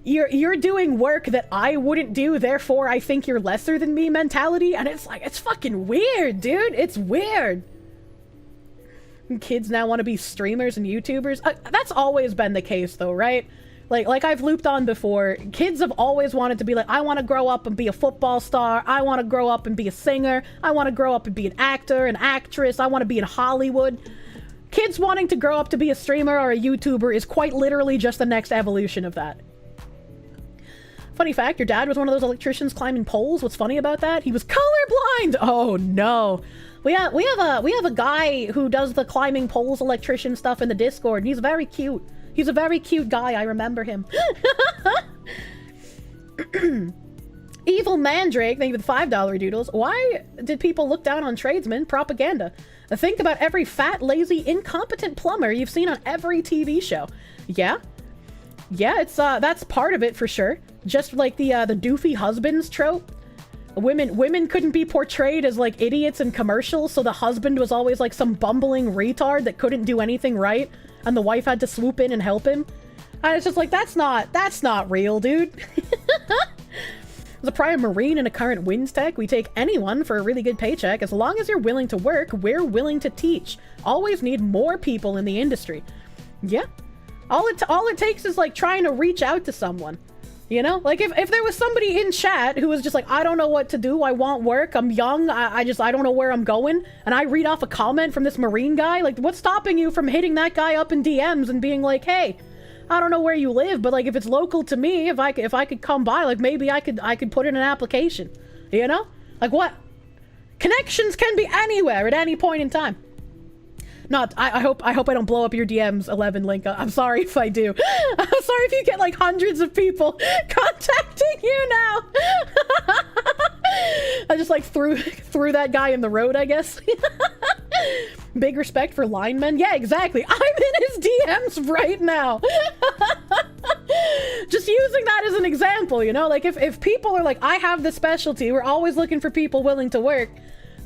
you're doing work that I wouldn't do, therefore I think you're lesser than me mentality, and it's like, it's fucking weird, dude. It's weird. Kids now want to be streamers and YouTubers. That's always been the case though, right? Like I've looped on before, kids have always wanted to be like, I want to grow up and be a football star. I want to grow up and be a singer. I want to grow up and be an actor, an actress. I want to be in Hollywood. Kids wanting to grow up to be a streamer or a YouTuber is quite literally just the next evolution of that. Funny fact, your dad was one of those electricians climbing poles. What's funny about that? He was colorblind. Oh no. We have a guy who does the climbing poles electrician stuff in the Discord, and he's very cute. He's a very cute guy. I remember him. Evil Mandrake, thank you for the $5 doodles. Why did people look down on tradesmen? Propaganda. Think about every fat, lazy, incompetent plumber you've seen on every TV show. Yeah, it's that's part of it for sure. Just like the doofy husbands trope. Women couldn't be portrayed as like idiots in commercials, so the husband was always like some bumbling retard that couldn't do anything right, and the wife had to swoop in and help him. And it's just like, that's not real, dude. As a prior Marine and a current Winds Tech, we take anyone for a really good paycheck. As long as you're willing to work, we're willing to teach. Always need more people in the industry. Yeah. All it takes is like trying to reach out to someone. You know, like if there was somebody in chat who was just like, I don't know what to do, I want work, I'm young, I don't know where I'm going, and I read off a comment from this Marine guy, like, what's stopping you from hitting that guy up in DMs and being like, hey, I don't know where you live, but like if it's local to me, if I could come by, like maybe I could put in an application, you know? Like what? Connections can be anywhere at any point in time. I hope I don't blow up your DMs, 11 Link. I'm sorry if I do. I'm sorry if you get like hundreds of people contacting you now. I just like threw that guy in the road, I guess. Big respect for linemen. Yeah, exactly. I'm in his DMs right now. Just using that as an example, you know? Like if people are like, I have this specialty, we're always looking for people willing to work.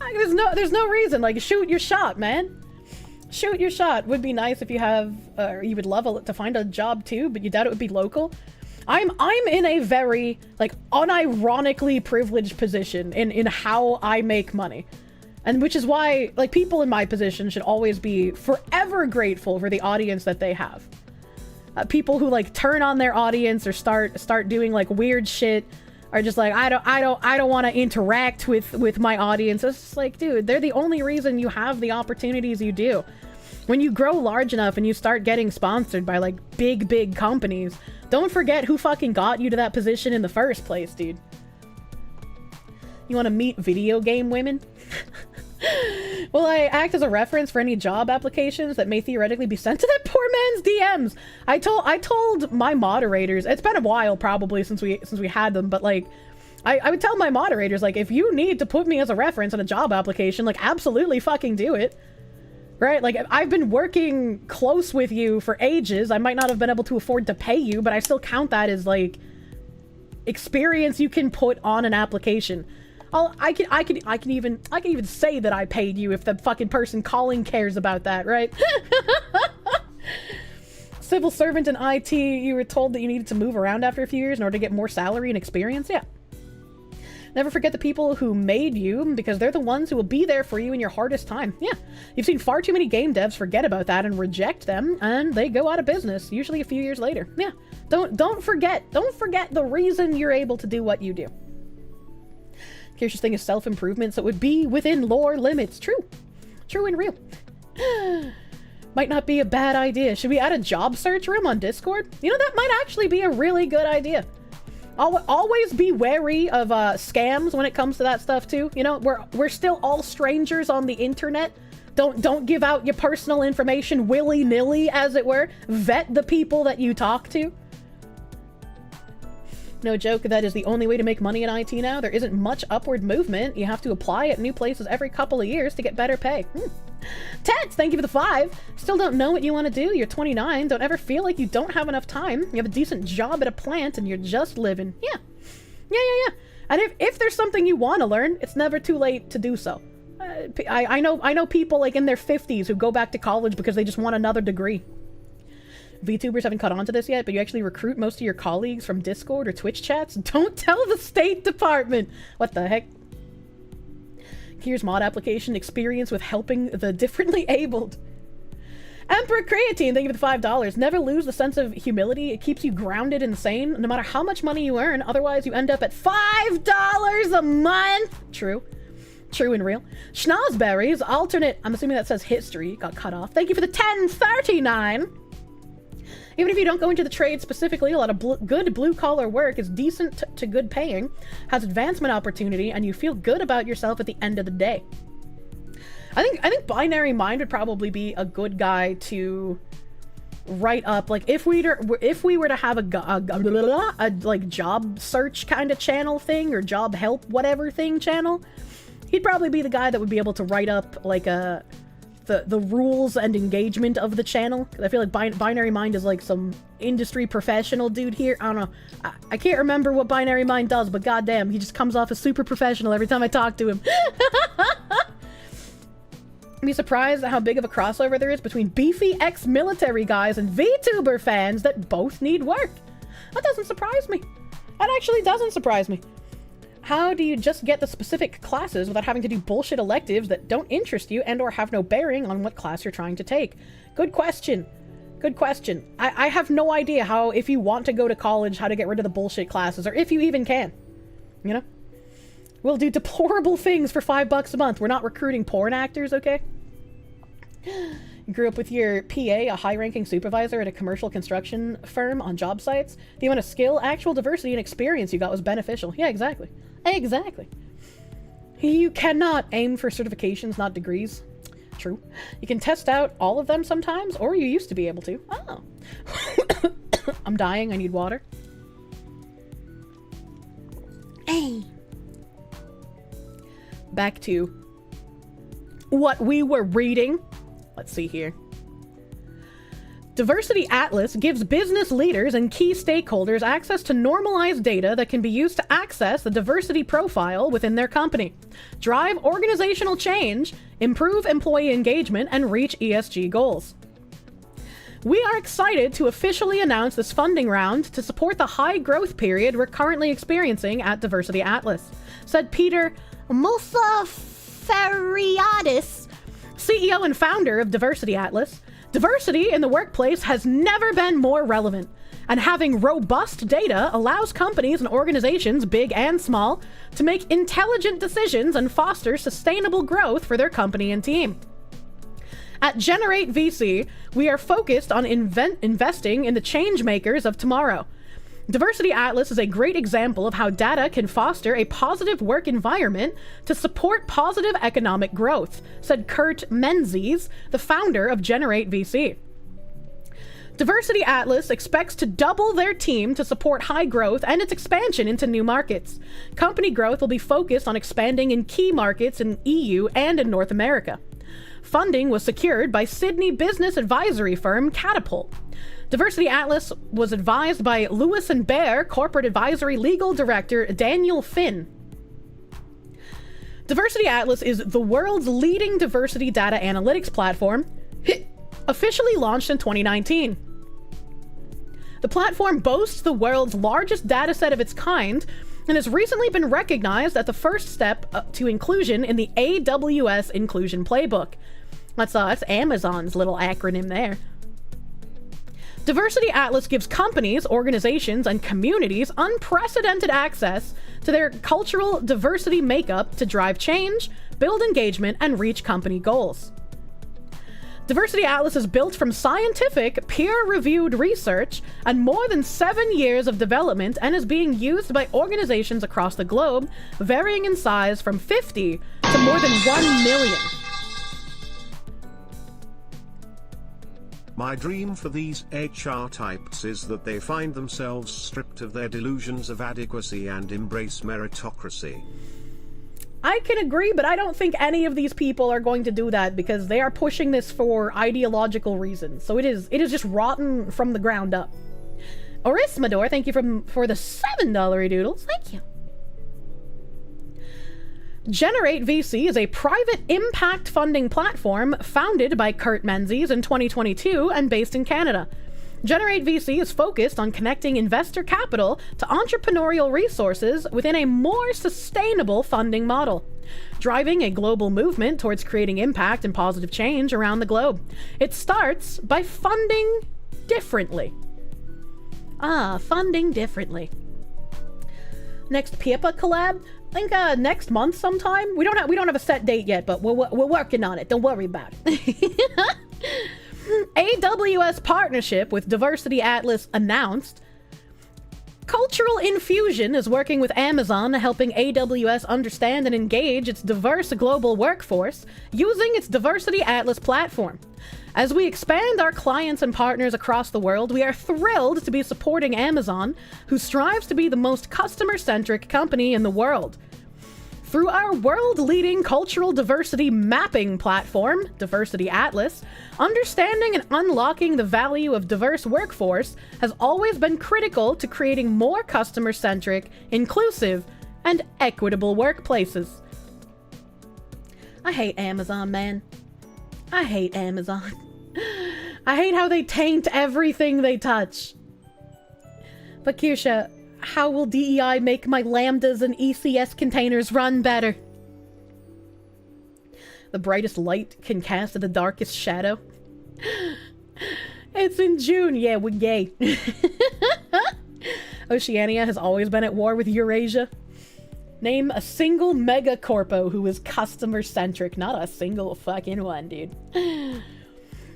Like, there's no reason. Like, shoot your shot, man. Shoot your shot. Would be nice if you have, you would love to find a job too, but you doubt it would be local. I'm in a very, like, unironically privileged position in how I make money. And which is why, like, people in my position should always be forever grateful for the audience that they have. People who, like, turn on their audience or start doing, like, weird shit are just like, I don't want to interact with my audience. It's just like, dude, they're the only reason you have the opportunities you do. When you grow large enough and you start getting sponsored by like big companies, don't forget who fucking got you to that position in the first place, dude. You want to meet video game women? Will I act as a reference for any job applications that may theoretically be sent to that poor man's DMs? I told my moderators, it's been a while probably since we had them, but like I would tell my moderators, like, if you need to put me as a reference on a job application, like, absolutely fucking do it. Right? Like, I've been working close with you for ages. I might not have been able to afford to pay you, but I still count that as like experience you can put on an application. I can even say that I paid you if the fucking person calling cares about that, right? Civil servant in IT, you were told that you needed to move around after a few years in order to get more salary and experience? Yeah. Never forget the people who made you, because they're the ones who will be there for you in your hardest time. Yeah. You've seen far too many game devs forget about that and reject them, and they go out of business, usually a few years later. Yeah. Don't forget the reason you're able to do what you do. Kirsch's thing is self-improvement, so it would be within lore limits. True and real. Might not be a bad idea. Should we add a job search room on Discord? You know, that might actually be a really good idea. Always be wary of scams when it comes to that stuff too. You know, we're still all strangers on the internet. Don't give out your personal information willy-nilly, as it were. Vet the people that you talk to. No joke, that is the only way to make money in IT now. There isn't much upward movement. You have to apply at new places every couple of years to get better pay. Ted, thank you for the 5. Still don't know what you want to do. You're 29. Don't ever feel like you don't have enough time. You have a decent job at a plant and you're just living. Yeah. And if there's something you want to learn, it's never too late to do so. I know people like in their 50s who go back to college because they just want another degree. VTubers haven't caught on to this yet, but you actually recruit most of your colleagues from Discord or Twitch chats? Don't tell the State Department! What the heck? Here's mod application experience with helping the differently abled. Emperor Creatine, thank you for the $5. Never lose the sense of humility. It keeps you grounded and sane, no matter how much money you earn. Otherwise, you end up at $5 a month! True and real. Schnozberries, alternate, I'm assuming that says history, got cut off. Thank you for the $10.39. Even if you don't go into the trade specifically, a lot of good blue-collar work is decent to good paying, has advancement opportunity, and you feel good about yourself at the end of the day. I think Binary Mind would probably be a good guy to write up, like, if we were to have a like job search kind of channel thing, or job help whatever thing channel, he'd probably be the guy that would be able to write up, like, the rules and engagement of the channel. I feel like Binary Mind is like some industry professional dude here. I don't know. I can't remember what Binary Mind does, but goddamn, he just comes off as super professional every time I talk to him. I'd be surprised at how big of a crossover there is between beefy ex-military guys and VTuber fans that both need work. That doesn't surprise me. That actually doesn't surprise me. How do you just get the specific classes without having to do bullshit electives that don't interest you and or have no bearing on what class you're trying to take? Good question. Good question. I have no idea how, if you want to go to college, how to get rid of the bullshit classes, or if you even can. You know? We'll do deplorable things for $5 a month. We're not recruiting porn actors, okay? You grew up with your PA, a high-ranking supervisor at a commercial construction firm on job sites. The amount of skill, actual diversity, and experience you got was beneficial. Yeah, exactly. Exactly. You cannot aim for certifications, not degrees. True. You can test out all of them sometimes, or you used to be able to. Oh. I'm dying. I need water. Hey. Back to what we were reading. Let's see here. Diversity Atlas gives business leaders and key stakeholders access to normalized data that can be used to access the diversity profile within their company, drive organizational change, improve employee engagement, and reach ESG goals. We are excited to officially announce this funding round to support the high growth period we're currently experiencing at Diversity Atlas, said Peter Musafariadis, CEO and founder of Diversity Atlas. Diversity in the workplace has never been more relevant, and having robust data allows companies and organizations, big and small, to make intelligent decisions and foster sustainable growth for their company and team. At Generate VC, we are focused on investing in the change makers of tomorrow. Diversity Atlas is a great example of how data can foster a positive work environment to support positive economic growth, said Kurt Menzies, the founder of Generate VC. Diversity Atlas expects to double their team to support high growth and its expansion into new markets. Company growth will be focused on expanding in key markets in EU and in North America. Funding was secured by Sydney business advisory firm Catapult. Diversity Atlas was advised by Lewis & Bear Corporate Advisory Legal Director Daniel Finn. Diversity Atlas is the world's leading diversity data analytics platform, officially launched in 2019. The platform boasts the world's largest data set of its kind and has recently been recognized as the first step to inclusion in the AWS Inclusion Playbook. That's Amazon's little acronym there. Diversity Atlas gives companies, organizations, and communities unprecedented access to their cultural diversity makeup to drive change, build engagement, and reach company goals. Diversity Atlas is built from scientific, peer-reviewed research and more than 7 years of development and is being used by organizations across the globe, varying in size from 50 to more than 1 million. My dream for these HR types is that they find themselves stripped of their delusions of adequacy and embrace meritocracy. I can agree, but I don't think any of these people are going to do that because they are pushing this for ideological reasons. So it is just rotten from the ground up. Orismador, thank you for the $7 doodles. Thank you. Generate VC is a private impact funding platform founded by Kurt Menzies in 2022 and based in Canada. Generate VC is focused on connecting investor capital to entrepreneurial resources within a more sustainable funding model, driving a global movement towards creating impact and positive change around the globe. It starts by funding differently. Funding differently. Next PIPA collab, I think next month sometime. We don't have a set date yet, but we're working on it. Don't worry about it. AWS partnership with Diversity Atlas announced. Cultural Infusion is working with Amazon, helping AWS understand and engage its diverse global workforce using its Diversity Atlas platform. As we expand our clients and partners across the world, we are thrilled to be supporting Amazon, who strives to be the most customer-centric company in the world. Through our world-leading cultural diversity mapping platform, Diversity Atlas, understanding and unlocking the value of diverse workforce has always been critical to creating more customer-centric, inclusive, and equitable workplaces. I hate Amazon, man. I hate Amazon. I hate how they taint everything they touch. But Kirsche, how will DEI make my lambdas and ECS containers run better? The brightest light can cast the darkest shadow. It's in June. Yeah, we're gay. Oceania has always been at war with Eurasia. Name a single megacorpo who is customer-centric. Not a single fucking one, dude.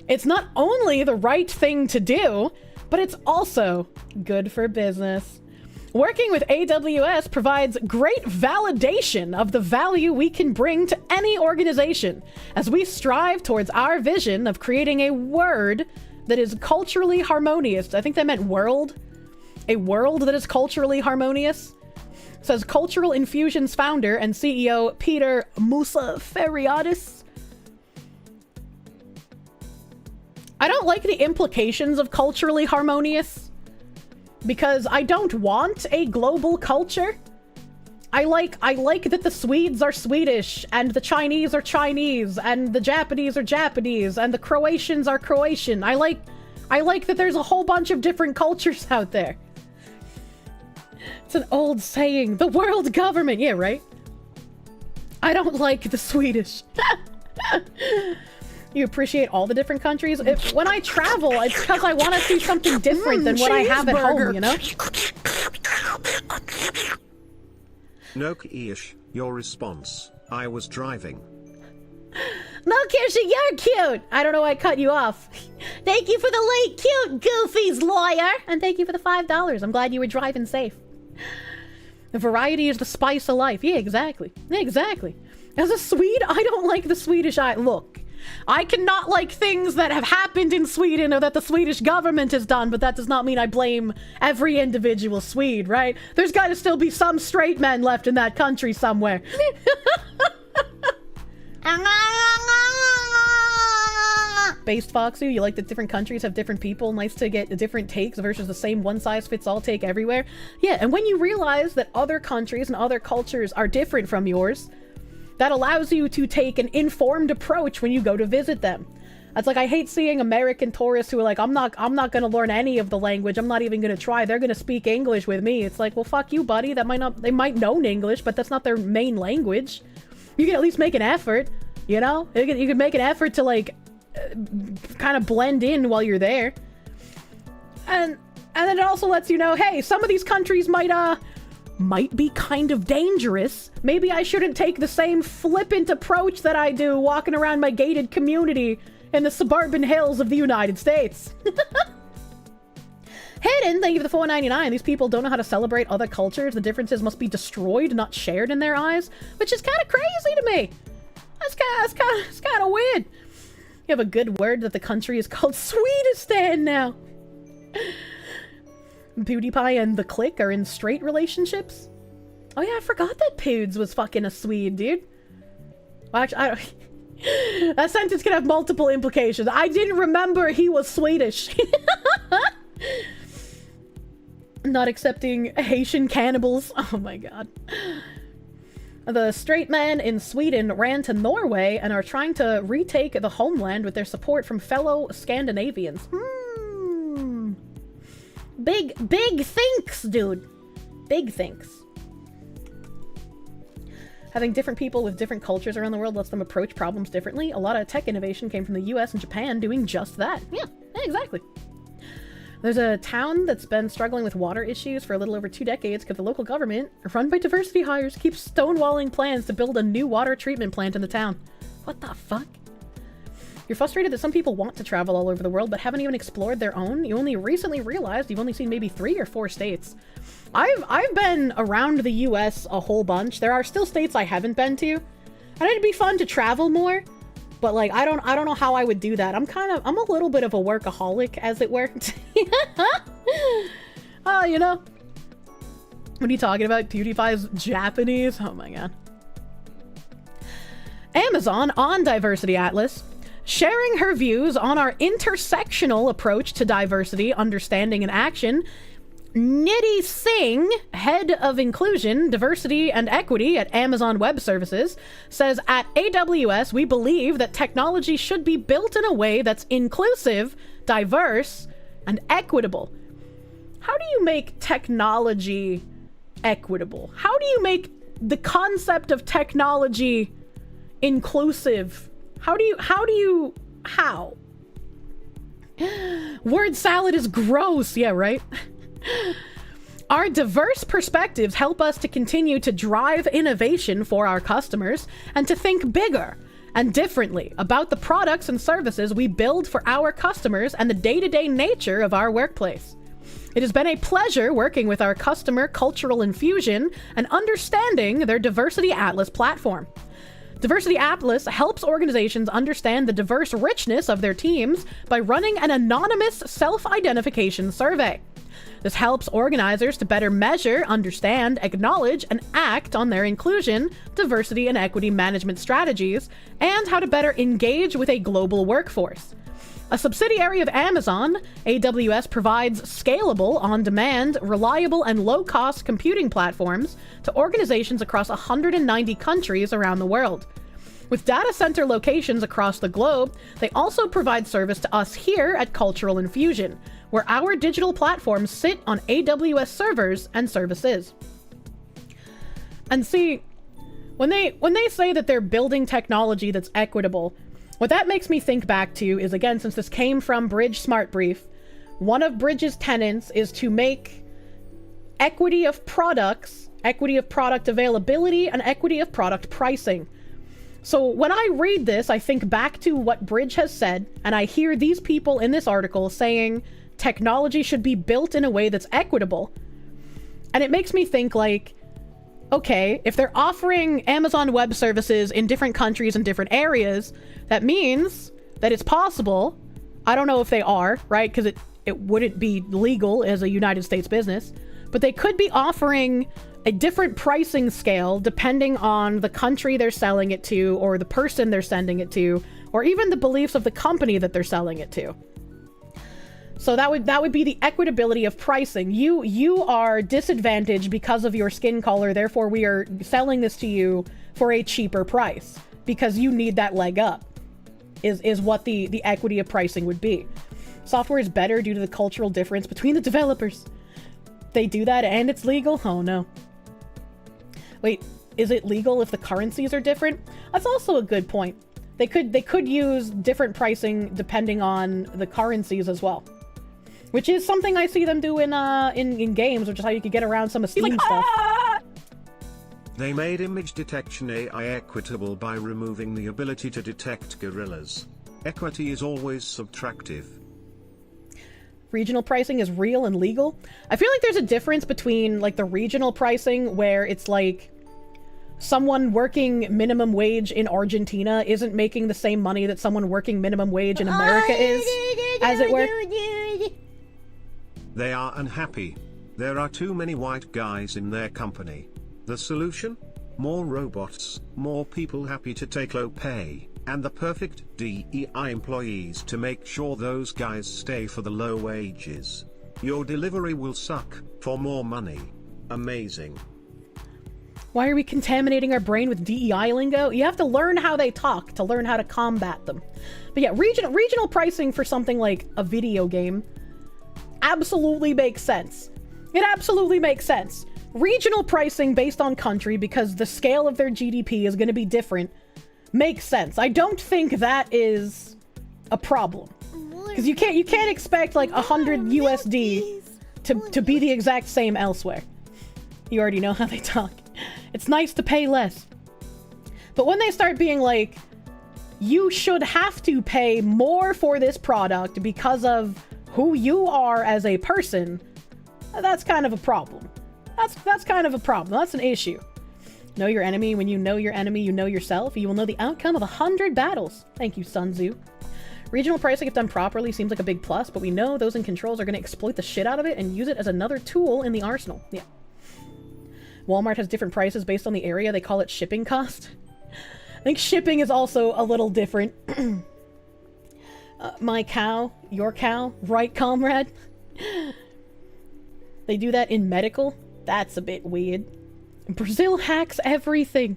It's not only the right thing to do, but it's also good for business. Working with AWS provides great validation of the value we can bring to any organization as we strive towards our vision of creating a word that is culturally harmonious. I think they meant world. A world that is culturally harmonious. Says Cultural Infusion's founder and CEO Peter Musaferiadis. I don't like the implications of culturally harmonious because I don't want a global culture. I like that the Swedes are Swedish and the Chinese are Chinese and the Japanese are Japanese and the Croatians are Croatian. I like that there's a whole bunch of different cultures out there. It's an old saying. The world government. Yeah, right? I don't like the Swedish. You appreciate all the different countries? When I travel, it's because I want to see something different than what I have at home, you know? No, Kish, your response. I was driving. No, Kirsche, you're cute. I don't know why I cut you off. Thank you for the late cute goofies, lawyer. And thank you for the $5. I'm glad you were driving safe. The variety is the spice of life. Yeah, exactly. Yeah, exactly. As a Swede, I don't like the Swedish Look, I cannot like things that have happened in Sweden or that the Swedish government has done, but that does not mean I blame every individual Swede, right? There's got to still be some straight men left in that country somewhere. Based Foxu, you like that different countries have different people. Nice to get different takes versus the same one-size-fits-all take everywhere. Yeah, and when you realize that other countries and other cultures are different from yours, that allows you to take an informed approach when you go to visit them. It's like, I hate seeing American tourists who are like, I'm not gonna learn any of the language. I'm not even gonna try. They're gonna speak English with me. It's like, well, fuck you, buddy. They might know English, but that's not their main language. You can at least make an effort, you know? You can make an effort to, like, kind of blend in while you're there. And then it also lets you know, hey, some of these countries might be kind of dangerous. Maybe I shouldn't take the same flippant approach that I do walking around my gated community in the suburban hills of the United States. Hidden, thank you for the $4.99. These people don't know how to celebrate other cultures. The differences must be destroyed, not shared in their eyes, which is kind of crazy to me. That's kind of weird. You have a good word that the country is called Swedistan now. PewDiePie and the Click are in straight relationships. Oh yeah, I forgot that Poods was fucking a Swede, dude. Well, actually, I don't... That sentence can have multiple implications. I didn't remember he was Swedish. Not accepting Haitian cannibals. Oh my god. The straight men in Sweden ran to Norway and are trying to retake the homeland with their support from fellow Scandinavians. Big thinks, dude. Big thinks. Having different people with different cultures around the world lets them approach problems differently. A lot of tech innovation came from the US and Japan doing just that. Yeah, exactly. There's a town that's been struggling with water issues for a little over 2 decades because the local government, run by diversity hires, keeps stonewalling plans to build a new water treatment plant in the town. What the fuck? You're frustrated that some people want to travel all over the world but haven't even explored their own? You only recently realized you've only seen maybe 3 or 4 states. I've been around the US a whole bunch. There are still states I haven't been to. And it'd be fun to travel more. But like I don't know how I would do that. I'm a little bit of a workaholic, as it were. Oh, you know. What are you talking about? PewDiePie's Japanese? Oh my god. Amazon on Diversity Atlas, sharing her views on our intersectional approach to diversity, understanding, and action. Nidhi Singh, head of inclusion, diversity, and equity at Amazon Web Services, says at AWS, we believe that technology should be built in a way that's inclusive, diverse, and equitable. How do you make technology equitable? How do you make the concept of technology inclusive? How? Word salad is gross. Yeah, right? Our diverse perspectives help us to continue to drive innovation for our customers and to think bigger and differently about the products and services we build for our customers and the day-to-day nature of our workplace. It has been a pleasure working with our customer Cultural Infusion and understanding their Diversity Atlas platform. Diversity Atlas helps organizations understand the diverse richness of their teams by running an anonymous self-identification survey. This helps organizers to better measure, understand, acknowledge, and act on their inclusion, diversity, and equity management strategies, and how to better engage with a global workforce. A subsidiary of Amazon, AWS provides scalable, on-demand, reliable, and low-cost computing platforms to organizations across 190 countries around the world. With data center locations across the globe, they also provide service to us here at Cultural Infusion, where our digital platforms sit on AWS servers and services. And see, when they say that they're building technology that's equitable, what that makes me think back to is, again, since this came from Bridge Smart Brief, one of Bridge's tenets is to make equity of products, equity of product availability, and equity of product pricing. So when I read this, I think back to what Bridge has said, and I hear these people in this article saying technology should be built in a way that's equitable. And it makes me think like, okay, if they're offering Amazon Web Services in different countries and different areas, that means that it's possible. I don't know if they are, right? Because it wouldn't be legal as a United States business, but they could be offering a different pricing scale depending on the country they're selling it to, or the person they're sending it to, or even the beliefs of the company that they're selling it to. So that would be the equitability of pricing. You are disadvantaged because of your skin color, therefore we are selling this to you for a cheaper price because you need that leg up, is what the equity of pricing would be. Software is better due to the cultural difference between the developers. They do that and it's legal? Oh no. Wait, is it legal if the currencies are different? That's also a good point. They could use different pricing depending on the currencies as well. Which is something I see them do in games, which is how you could get around some of Steam stuff. They made image detection AI equitable by removing the ability to detect gorillas. Equity is always subtractive. Regional pricing is real and legal. I feel like there's a difference between like the regional pricing where it's like someone working minimum wage in Argentina isn't making the same money that someone working minimum wage in America is, as it were. They are unhappy. There are too many white guys in their company. The solution? More robots, more people happy to take low pay, and the perfect DEI employees to make sure those guys stay for the low wages. Your delivery will suck, for more money. Amazing. Why are we contaminating our brain with DEI lingo? You have to learn how they talk to learn how to combat them. But yeah, regional pricing for something like a video game absolutely makes sense. It absolutely makes sense. Regional pricing based on country, because the scale of their GDP is going to be different, makes sense. I don't think that is a problem. Because you can't expect like 100 USD to be the exact same elsewhere. You already know how they talk. It's nice to pay less. But when they start being like, you should have to pay more for this product because of who you are as a person, that's kind of a problem. That's kind of a problem. That's an issue. Know your enemy. When you know your enemy, you know yourself. You will know the outcome of 100 battles. Thank you, Sun Tzu. Regional pricing, if done properly, seems like a big plus, but we know those in controls are going to exploit the shit out of it and use it as another tool in the arsenal. Yeah. Walmart has different prices based on the area. They call it shipping cost. I think shipping is also a little different. My cow, your cow, right, comrade? They do that in medical? That's a bit weird. Brazil hacks everything.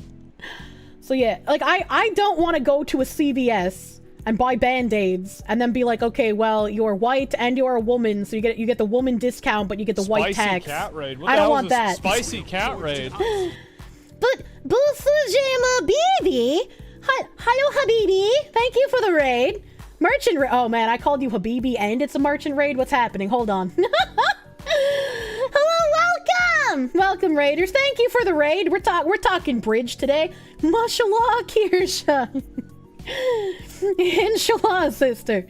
So yeah, like I don't want to go to a CVS and buy Band-Aids and then be like, okay, well, you're white and you're a woman, so you get the woman discount, but you get the white tax. Spicy cat raid. What I the don't hell want is this that. Spicy cat raid. But Busujima Bibi, hello Habibi, thank you for the raid. Merchant raid. Oh man, I called you Habibi and it's a merchant raid. What's happening? Hold on. Hello, welcome raiders. Thank you for the raid. We're talking bridge today. Mashallah, Kirsha. Inshallah, sister.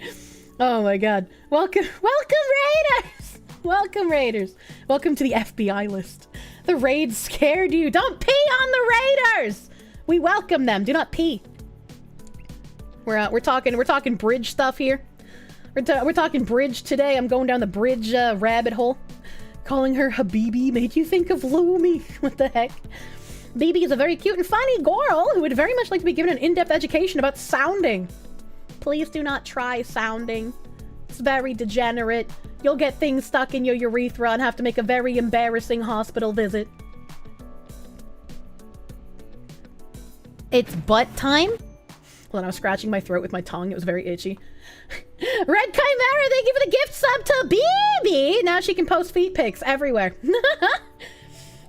Oh my god. Welcome raiders. Welcome raiders. Welcome to the FBI list. The raid scared you. Don't pee on the raiders. We welcome them. Do not pee. We're talking bridge stuff here. We're talking bridge today. I'm going down the bridge rabbit hole. Calling her Habibi made you think of Lumi. What the heck? Bibi is a very cute and funny girl who would very much like to be given an in-depth education about sounding. Please do not try sounding. It's very degenerate. You'll get things stuck in your urethra and have to make a very embarrassing hospital visit. It's butt time? Hold on, I was scratching my throat with my tongue. It was very itchy. Red Chimera, thank you for the gift sub to Bibi! Now she can post feet pics everywhere.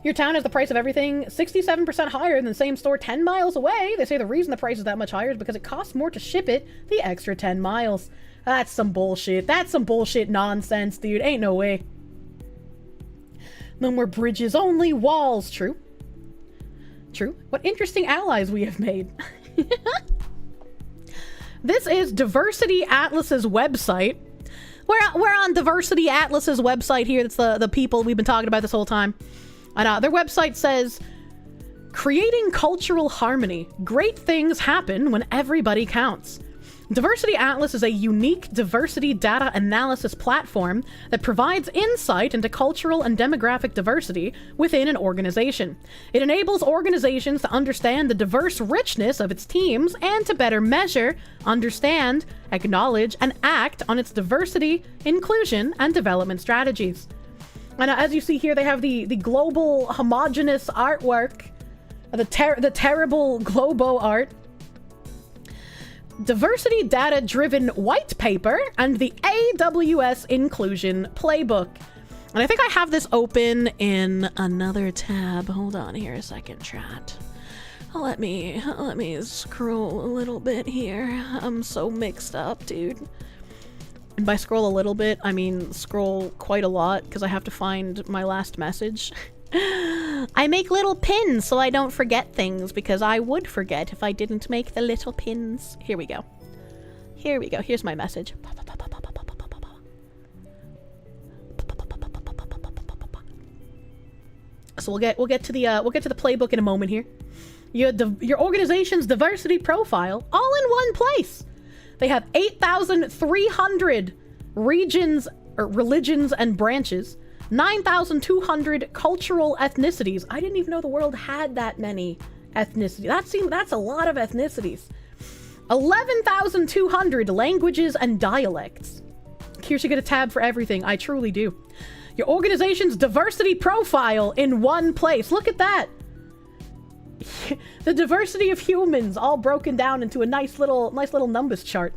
Your town has the price of everything 67% higher than the same store 10 miles away. They say the reason the price is that much higher is because it costs more to ship it the extra 10 miles. That's some bullshit. That's some bullshit nonsense, dude. Ain't no way. No more bridges, only walls. True. True. What interesting allies we have made. This is Diversity Atlas's website. We're on Diversity Atlas's website here. That's the people we've been talking about this whole time. And their website says, creating cultural harmony. Great things happen when everybody counts. Diversity Atlas is a unique diversity data analysis platform that provides insight into cultural and demographic diversity within an organization. It enables organizations to understand the diverse richness of its teams and to better measure, understand, acknowledge, and act on its diversity, inclusion, and development strategies. And as you see here, they have the global homogeneous artwork, the terrible Globo art, diversity data driven white paper, and the AWS inclusion playbook. And I think I have this open in another tab. Hold on here a second, chat. Let me scroll a little bit here. I'm so mixed up, dude. And by scroll a little bit, I mean scroll quite a lot, because I have to find my last message. I make little pins so I don't forget things, because I would forget if I didn't make the little pins. Here we go. Here we go. Here's my message. So we'll get to the playbook in a moment here. Your organization's diversity profile all in one place. They have 8,300 regions or religions and branches, 9,200 cultural ethnicities. I didn't even know the world had that many ethnicities. That's a lot of ethnicities. 11,200 languages and dialects. Here should get a tab for everything. I truly do. Your organization's diversity profile in one place. Look at that. The diversity of humans all broken down into a nice little numbers chart.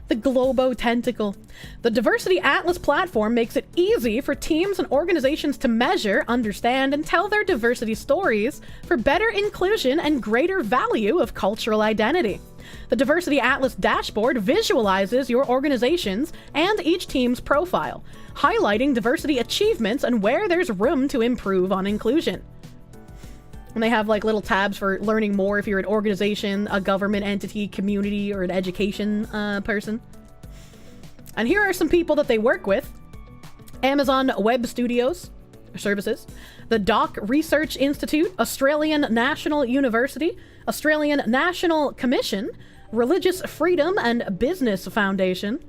The Globo Tentacle. The Diversity Atlas platform makes it easy for teams and organizations to measure, understand, and tell their diversity stories for better inclusion and greater value of cultural identity. The Diversity Atlas dashboard visualizes your organization's and each team's profile, highlighting diversity achievements and where there's room to improve on inclusion. And they have like little tabs for learning more if you're an organization, a government entity, community, or an education person. And here are some people that they work with. Amazon Web Studios Services, the Doc Research Institute, Australian National University, Australian National Commission, Religious Freedom and Business Foundation.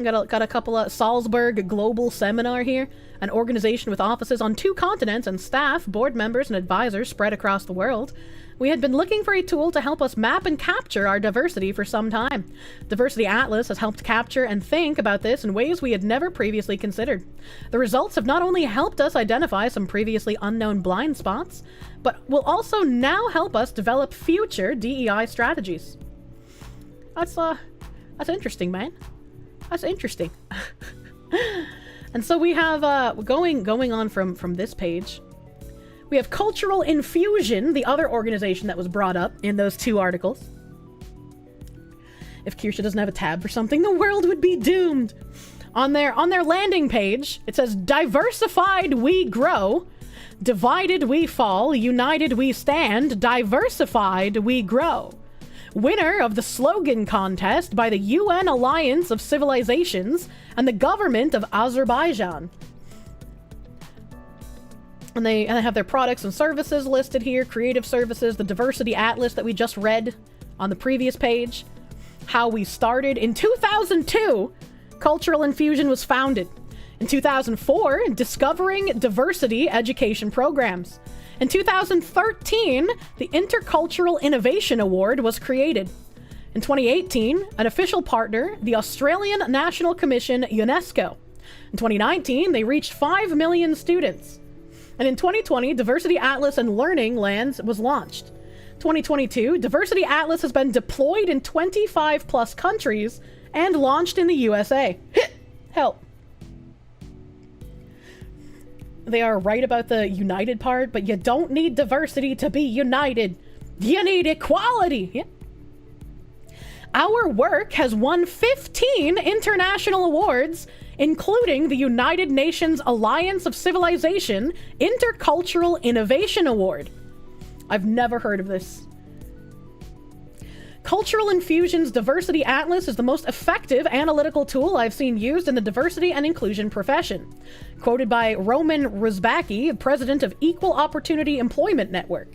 Got a couple of Salzburg Global Seminar here, an organization with offices on 2 continents and staff, board members, and advisors spread across the world. We had been looking for a tool to help us map and capture our diversity for some time. Diversity Atlas has helped capture and think about this in ways we had never previously considered. The results have not only helped us identify some previously unknown blind spots, but will also now help us develop future DEI strategies. That's interesting, man. That's interesting. And so we have, going on from this page, we have Cultural Infusion, the other organization that was brought up in those 2 articles. If Kirsche doesn't have a tab for something, the world would be doomed. On their landing page, it says, diversified we grow, divided we fall, united we stand, diversified we grow. Winner of the slogan contest by the UN Alliance of Civilizations and the government of Azerbaijan. And they have their products and services listed here, creative services, the Diversity Atlas that we just read on the previous page, how we started. In 2002, Cultural Infusion was founded. In 2004, Discovering Diversity Education Programs. In 2013, the Intercultural Innovation Award was created. In 2018, an official partner, the Australian National Commission, UNESCO. In 2019, they reached 5 million students. And in 2020, Diversity Atlas and Learning Lands was launched. 2022, Diversity Atlas has been deployed in 25 plus countries and launched in the USA. Help. They are right about the united part, but you don't need diversity to be united. You need equality. Yeah. Our work has won 15 international awards, including the United Nations Alliance of Civilization Intercultural Innovation Award. I've never heard of this. Cultural Infusion's Diversity Atlas is the most effective analytical tool I've seen used in the diversity and inclusion profession. Quoted by Roman Rizbacki, president of Equal Opportunity Employment Network.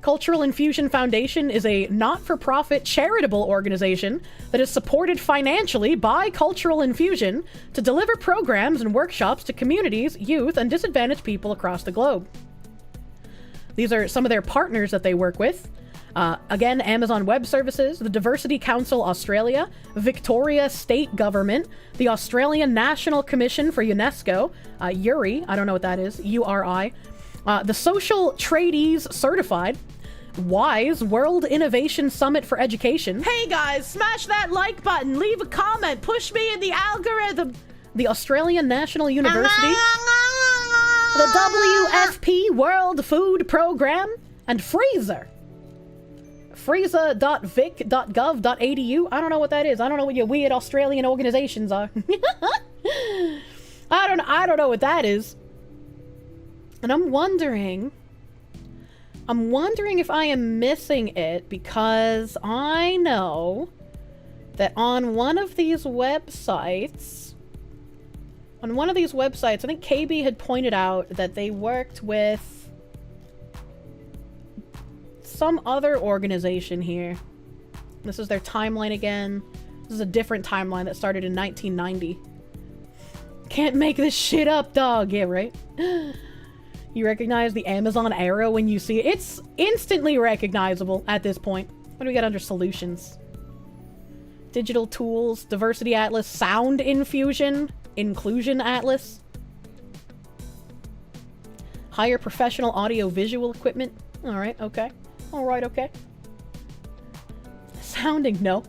Cultural Infusion Foundation is a not-for-profit charitable organization that is supported financially by Cultural Infusion to deliver programs and workshops to communities, youth, and disadvantaged people across the globe. These are some of their partners that they work with. Again, Amazon Web Services, the Diversity Council Australia, Victoria State Government, the Australian National Commission for UNESCO, URI, I don't know what that is, URI, the Social Tradies Certified, WISE, World Innovation Summit for Education. Hey guys, smash that like button, leave a comment, push me in the algorithm. The Australian National University, the WFP World Food Program, and Freezer. Freeza.vic.gov.au. I don't know what that is. I don't know what your weird Australian organizations are. I don't know what that is. And I'm wondering if I am missing it, because I know that on one of these websites On one of these websites, I think KB had pointed out that they worked with some other organization here. This is their timeline again. This is a different timeline that started in 1990. Can't make this shit up, dog. Yeah, right? You recognize the Amazon arrow when you see it? It's instantly recognizable at this point. What do we got under solutions? Digital tools, diversity atlas, sound infusion, inclusion atlas. Hire professional audio visual equipment. Alright, okay. Alright, okay. Sounding, no.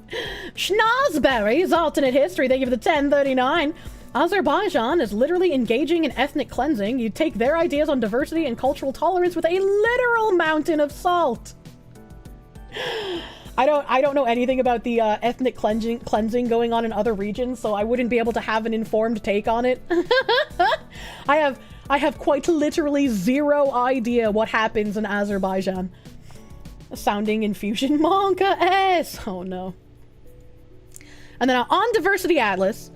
Schnozberries, alternate history, thank you for the 1039. Azerbaijan is literally engaging in ethnic cleansing. You take their ideas on diversity and cultural tolerance with a literal mountain of salt. I don't know anything about the ethnic cleansing going on in other regions, so I wouldn't be able to have an informed take on it. I have quite literally zero idea what happens in Azerbaijan. Sounding infusion Monka S. Oh no. And then on Diversity Atlas,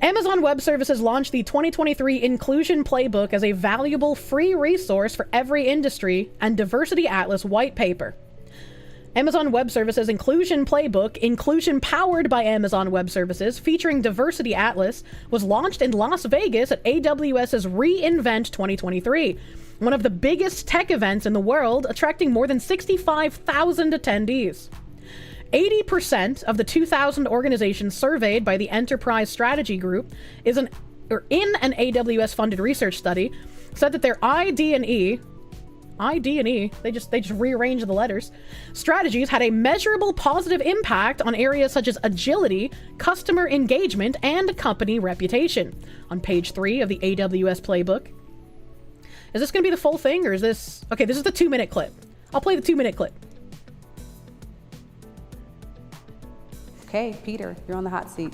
Amazon Web Services launched the 2023 Inclusion Playbook as a valuable free resource for every industry and Diversity Atlas white paper. Amazon Web Services Inclusion Playbook, inclusion powered by Amazon Web Services, featuring Diversity Atlas, was launched in Las Vegas at AWS's reInvent 2023, one of the biggest tech events in the world, attracting more than 65,000 attendees. 80% of the 2,000 organizations surveyed by the Enterprise Strategy Group in an AWS-funded research study said that their ID&E, they just rearranged the letters, strategies had a measurable positive impact on areas such as agility, customer engagement, and company reputation. On page 3 of the AWS playbook. Is this going to be the full thing, or is this... Okay, this is the 2-minute clip. I'll play the 2-minute clip. Okay, Peter, you're on the hot seat.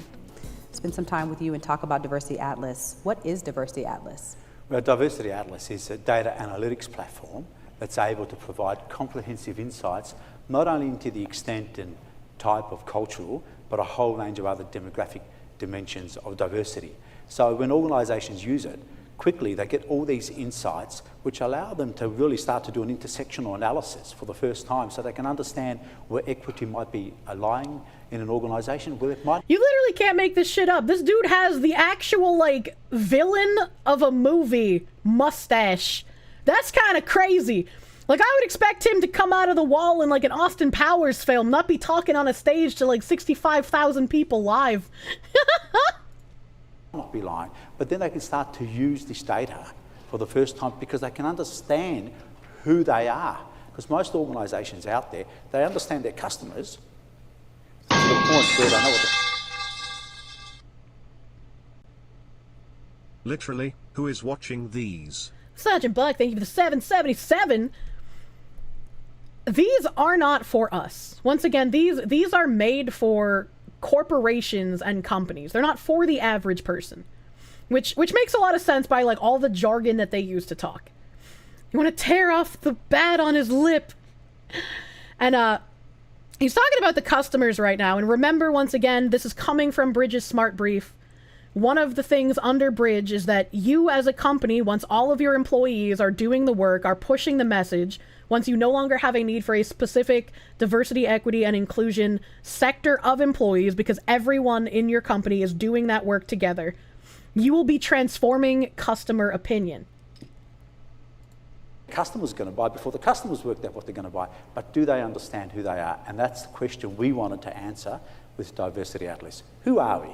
Spend some time with you and talk about Diversity Atlas. What is Diversity Atlas? Well, Diversity Atlas is a data analytics platform that's able to provide comprehensive insights, not only into the extent and type of cultural, but a whole range of other demographic dimensions of diversity. So when organisations use it, quickly they get all these insights which allow them to really start to do an intersectional analysis for the first time, so they can understand where equity might be lying in an organisation, where it might... You literally can't make this shit up. This dude has the actual, like, villain of a movie mustache. That's kind of crazy. Like, I would expect him to come out of the wall in, like, an Austin Powers film, not be talking on a stage to, like, 65,000 people live. Not be lying, but then they can start to use this data for the first time because they can understand who they are. Because most organisations out there, they understand their customers to the point where they know what Literally, who is watching these? Sergeant Buck, thank you for the 777. These are not for us. Once again, these are made for corporations and companies. They're not for the average person, which makes a lot of sense by like all the jargon that they use to talk. You want to tear off the bat on his lip. And he's talking about the customers right now. And remember, once again, this is coming from Bridge's Smart Brief. One of the things under Bridge is that you as a company, once all of your employees are doing the work, are pushing the message, once you no longer have a need for a specific diversity, equity, and inclusion sector of employees because everyone in your company is doing that work together, you will be transforming customer opinion. the customer's going to buy before the customer's worked out what they're going to buy. But do they understand who they are? And that's the question we wanted to answer with Diversity Atlas. Who are we?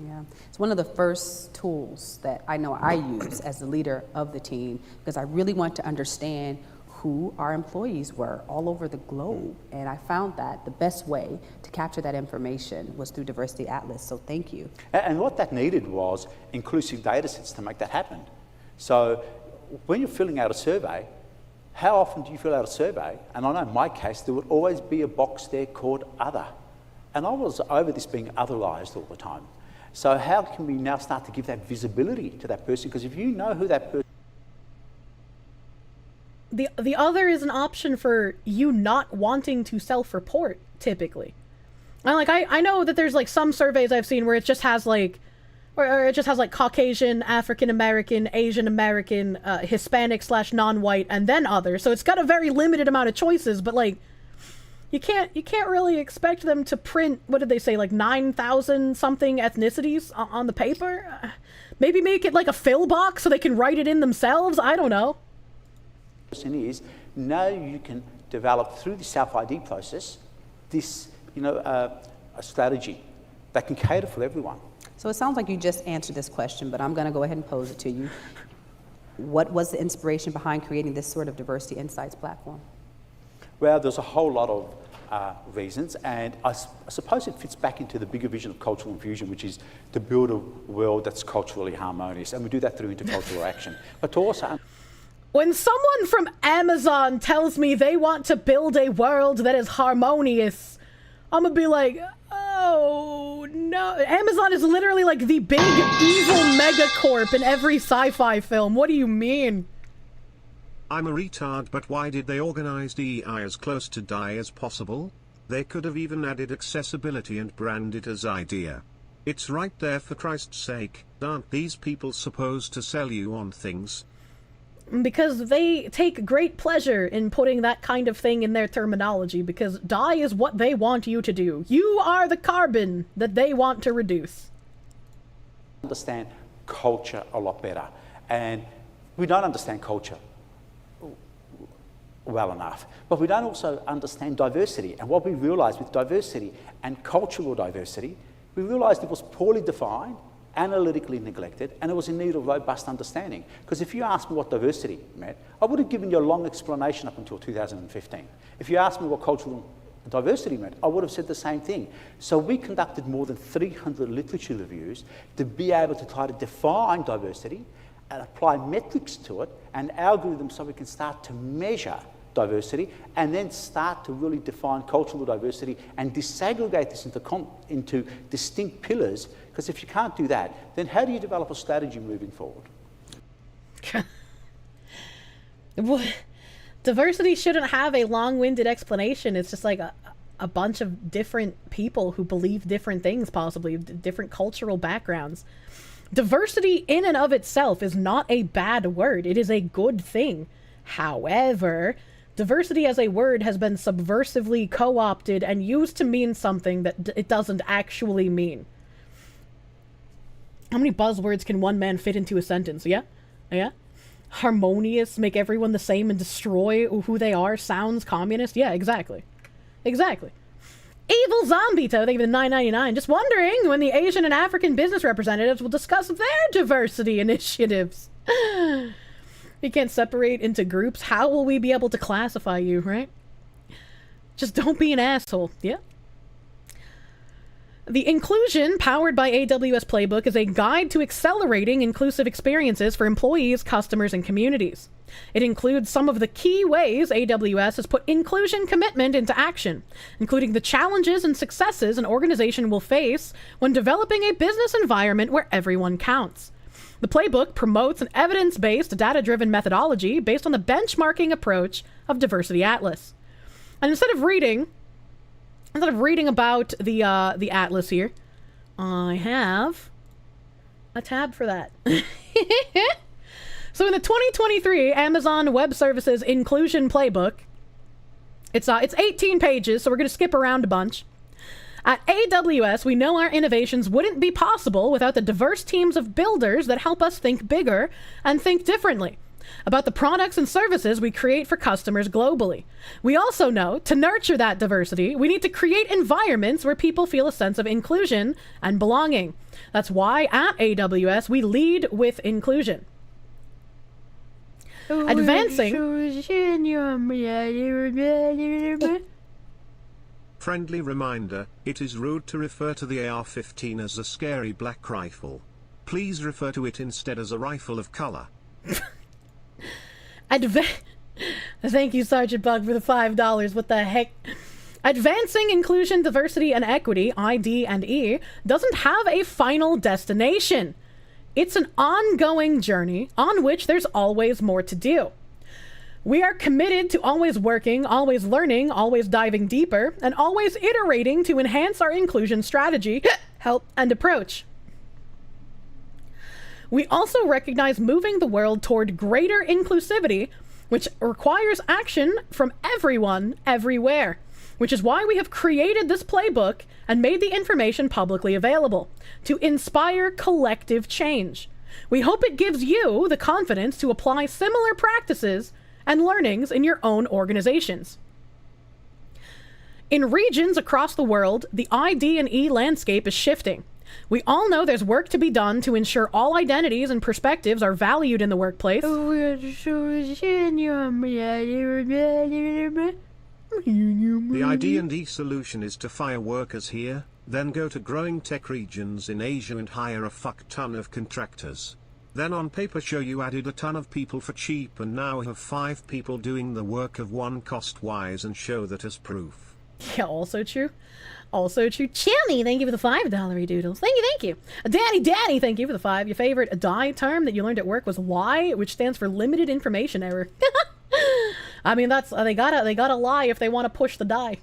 Yeah, it's one of the first tools that I know I use as the leader of the team because I really want to understand who our employees were all over the globe. And I found that the best way to capture that information was through Diversity Atlas, so thank you. And what that needed was inclusive data sets to make that happen. So when you're filling out a survey, how often do you fill out a survey? And I know in my case, there would always be a box there called other. And I was over this being otherized all the time. So how can we now start to give that visibility to that person? Because if you know who that person The other is an option for you not wanting to self-report, typically. And like I know that there's like some surveys I've seen where it just has like, or it just has like Caucasian, African American, Asian American, Hispanic / non-white, and then other. So it's got a very limited amount of choices, but like you can't really expect them to print, what did they say, like 9,000 something ethnicities on the paper? Maybe make it like a fill box so they can write it in themselves. I don't know. The question is, now you can develop through the self-ID process this, a strategy that can cater for everyone. So it sounds like you just answered this question, but I'm going to go ahead and pose it to you. What was the inspiration behind creating this sort of diversity insights platform? Well, there's a whole lot of reasons, and I suppose it fits back into the bigger vision of cultural infusion, which is to build a world that's culturally harmonious, and we do that through intercultural action. But to also... When someone from Amazon tells me they want to build a world that is harmonious, I'm gonna be like, oh no. Amazon is literally like the big evil megacorp in every sci-fi film. What do you mean? I'm a retard, but why did they organize DEI as close to die as possible? They could have even added accessibility and brand it as idea. It's right there, for Christ's sake. Aren't these people supposed to sell you on things? Because they take great pleasure in putting that kind of thing in their terminology, because die is what they want you to do. You are the carbon that they want to reduce. Understand culture a lot better, and we don't understand culture well enough, but we don't also understand diversity. And what we realised with diversity and cultural diversity, we realised it was poorly defined, analytically neglected, and it was in need of robust understanding. Because if you asked me what diversity meant, I would have given you a long explanation up until 2015. If you asked me what cultural diversity meant, I would have said the same thing. So we conducted more than 300 literature reviews to be able to try to define diversity and apply metrics to it and algorithms so we can start to measure diversity and then start to really define cultural diversity and disaggregate this into distinct pillars. Because if you can't do that, then how do you develop a strategy moving forward? Diversity shouldn't have a long-winded explanation. It's just like a bunch of different people who believe different things, possibly different cultural backgrounds. Diversity in and of itself is not a bad word. It is a good thing. However, diversity as a word has been subversively co-opted and used to mean something that it doesn't actually mean. How many buzzwords can one man fit into a sentence? Yeah? Yeah? Harmonious, make everyone the same and destroy who they are, sounds communist? Yeah, exactly. Exactly. Evil Zombie Toe, thank you for the $9.99. Just wondering when the Asian and African business representatives will discuss their diversity initiatives. You can't separate into groups. How will we be able to classify you, right? Just don't be an asshole. Yeah. The Inclusion, powered by AWS Playbook, is a guide to accelerating inclusive experiences for employees, customers, and communities. It includes some of the key ways AWS has put inclusion commitment into action, including the challenges and successes an organization will face when developing a business environment where everyone counts. The playbook promotes an evidence-based, data-driven methodology based on the benchmarking approach of Diversity Atlas. And instead of reading about the Atlas here, I have a tab for that. So in the 2023 Amazon Web Services Inclusion Playbook, it's 18 pages, so we're going to skip around a bunch. At AWS, we know our innovations wouldn't be possible without the diverse teams of builders that help us think bigger and think differently about the products and services we create for customers globally. We also know, to nurture that diversity, we need to create environments where people feel a sense of inclusion and belonging. That's why at AWS, we lead with inclusion. Advancing... Friendly reminder, it is rude to refer to the AR-15 as a scary black rifle. Please refer to it instead as a rifle of color. Thank you, Sergeant Bug, for the $5. What the heck? Advancing inclusion, diversity, and equity, ID and E, doesn't have a final destination. It's an ongoing journey on which there's always more to do. We are committed to always working, always learning, always diving deeper, and always iterating to enhance our inclusion strategy, help, and approach. We also recognize moving the world toward greater inclusivity, which requires action from everyone, everywhere, which is why we have created this playbook and made the information publicly available, to inspire collective change. We hope it gives you the confidence to apply similar practices and learnings in your own organizations. In regions across the world, the ID&E landscape is shifting. We all know there's work to be done to ensure all identities and perspectives are valued in the workplace. The ID&E solution is to fire workers here, then go to growing tech regions in Asia and hire a fuck ton of contractors. Then on paper show you added a ton of people for cheap and now have 5 people doing the work of 1 cost-wise and show that as proof. Yeah, also true. Also true. Chimney, thank you for the $5 doodles. Thank you. Daddy, thank you for the 5. Your favorite DIE term that you learned at work was LIE, which stands for limited information error. I mean, that's they gotta lie if they want to push the die.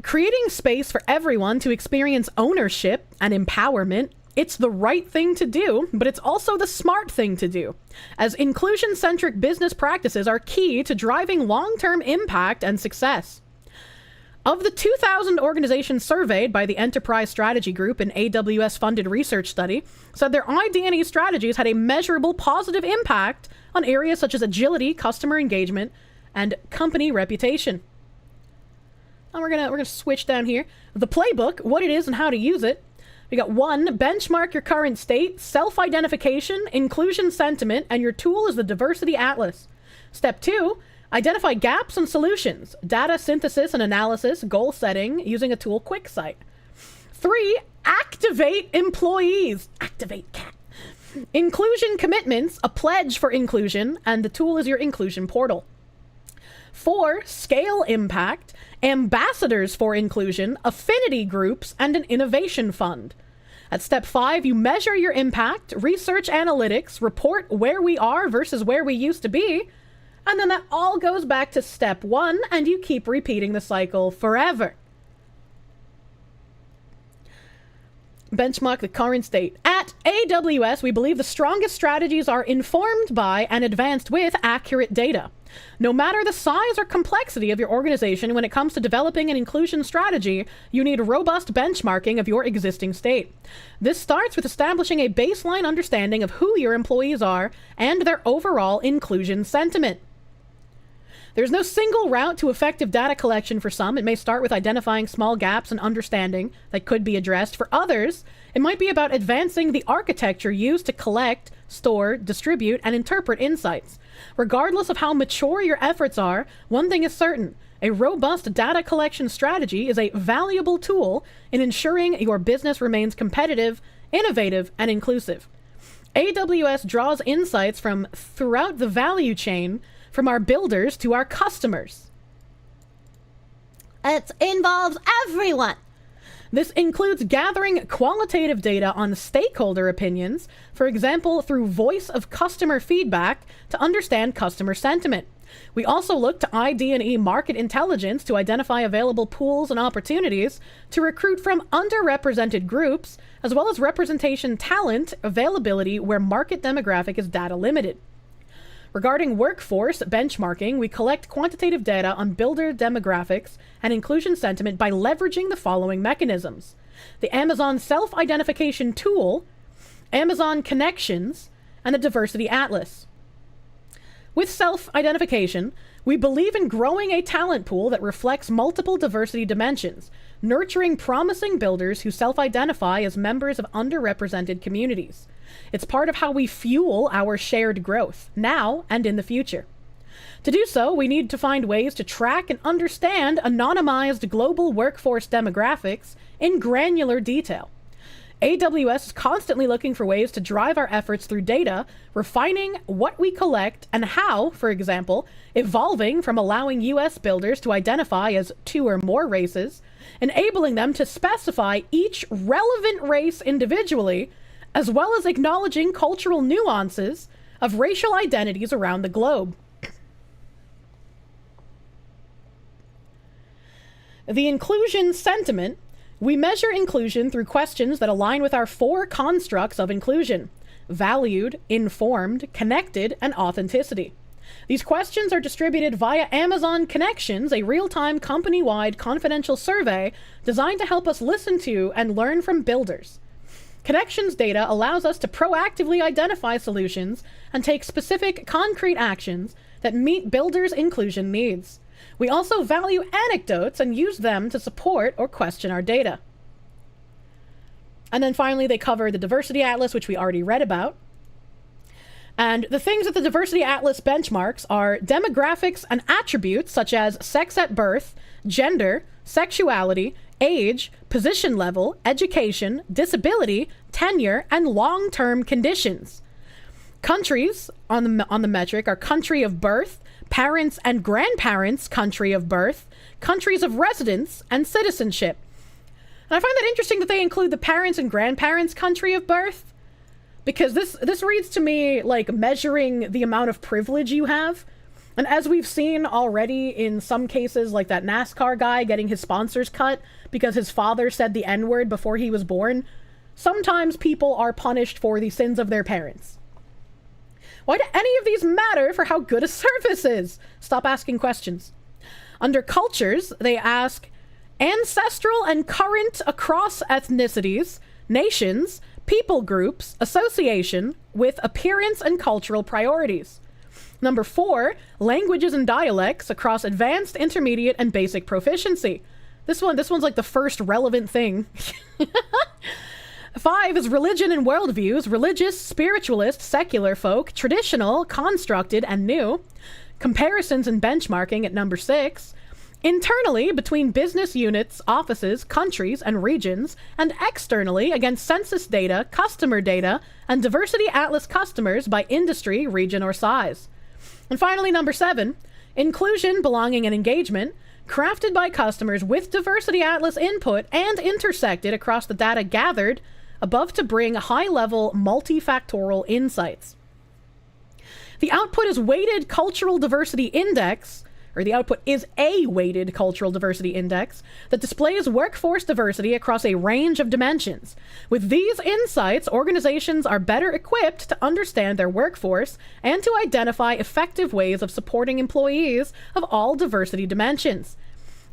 Creating space for everyone to experience ownership and empowerment, it's the right thing to do, but it's also the smart thing to do, as inclusion-centric business practices are key to driving long-term impact and success. Of the 2,000 organizations surveyed by the Enterprise Strategy Group, an AWS-funded research study, said their ID&E strategies had a measurable positive impact on areas such as agility, customer engagement, and company reputation. Now we're gonna switch down here. The playbook, what it is and how to use it. We got 1, benchmark your current state, self-identification, inclusion sentiment, and your tool is the Diversity Atlas. Step 2, identify gaps and solutions, data synthesis and analysis, goal setting, using a tool QuickSight. 3, activate employees. Activate cat. Inclusion commitments, a pledge for inclusion, and the tool is your inclusion portal. 4, scale impact, ambassadors for inclusion, affinity groups, and an innovation fund. At step 5, you measure your impact, research analytics, report where we are versus where we used to be, and then that all goes back to step 1, and you keep repeating the cycle forever. Benchmark the current state. At AWS, we believe the strongest strategies are informed by and advanced with accurate data. No matter the size or complexity of your organization, when it comes to developing an inclusion strategy, you need robust benchmarking of your existing state. This starts with establishing a baseline understanding of who your employees are and their overall inclusion sentiment. There's no single route to effective data collection for some. It may start with identifying small gaps in understanding that could be addressed. For others, it might be about advancing the architecture used to collect, store, distribute, and interpret insights. Regardless of how mature your efforts are, one thing is certain. A robust data collection strategy is a valuable tool in ensuring your business remains competitive, innovative, and inclusive. AWS draws insights from throughout the value chain, from our builders to our customers. It involves everyone. This includes gathering qualitative data on stakeholder opinions, for example, through voice of customer feedback to understand customer sentiment. We also look to ID&E market intelligence to identify available pools and opportunities to recruit from underrepresented groups, as well as representation talent availability where market demographic is data limited. Regarding workforce benchmarking, we collect quantitative data on builder demographics and inclusion sentiment by leveraging the following mechanisms: the Amazon Self-Identification Tool, Amazon Connections, and the Diversity Atlas. With self-identification, we believe in growing a talent pool that reflects multiple diversity dimensions, nurturing promising builders who self-identify as members of underrepresented communities. It's part of how we fuel our shared growth, now and in the future. To do so, we need to find ways to track and understand anonymized global workforce demographics in granular detail. AWS is constantly looking for ways to drive our efforts through data, refining what we collect and how, for example, evolving from allowing US builders to identify as 2 or more races, enabling them to specify each relevant race individually, as well as acknowledging cultural nuances of racial identities around the globe. The inclusion sentiment, We measure inclusion through questions that align with our 4 constructs of inclusion: valued, informed, connected, and authenticity. These questions are distributed via Amazon Connections, a real-time company-wide confidential survey designed to help us listen to and learn from builders. Connections data allows us to proactively identify solutions and take specific, concrete actions that meet builders' inclusion needs. We also value anecdotes and use them to support or question our data. And then finally, they cover the Diversity Atlas, which we already read about. And the things that the Diversity Atlas benchmarks are demographics and attributes such as sex at birth, gender, sexuality, age, position level, education, disability, tenure, and long-term conditions. Countries on the metric are country of birth, parents and grandparents' country of birth, countries of residence, and citizenship. And I find that interesting that they include the parents and grandparents' country of birth, because this reads to me like measuring the amount of privilege you have. And as we've seen already in some cases, like that NASCAR guy getting his sponsors cut because his father said the N-word before he was born, sometimes people are punished for the sins of their parents. Why do any of these matter for how good a service is? Stop asking questions. Under cultures, they ask ancestral and current across ethnicities, nations, people groups, association with appearance and cultural priorities. Number 4, languages and dialects across advanced, intermediate, and basic proficiency. This one's like the first relevant thing. 5 is religion and worldviews, religious, spiritualist, secular folk, traditional, constructed, and new. Comparisons and benchmarking at number 6. Internally, between business units, offices, countries, and regions, and externally against census data, customer data, and Diversity Atlas customers by industry, region, or size. And finally, number 7, inclusion, belonging, and engagement, crafted by customers with Diversity Atlas input and intersected across the data gathered above to bring high-level multifactorial insights. The output is weighted cultural diversity index, or the output is a weighted cultural diversity index that displays workforce diversity across a range of dimensions. With these insights, organizations are better equipped to understand their workforce and to identify effective ways of supporting employees of all diversity dimensions.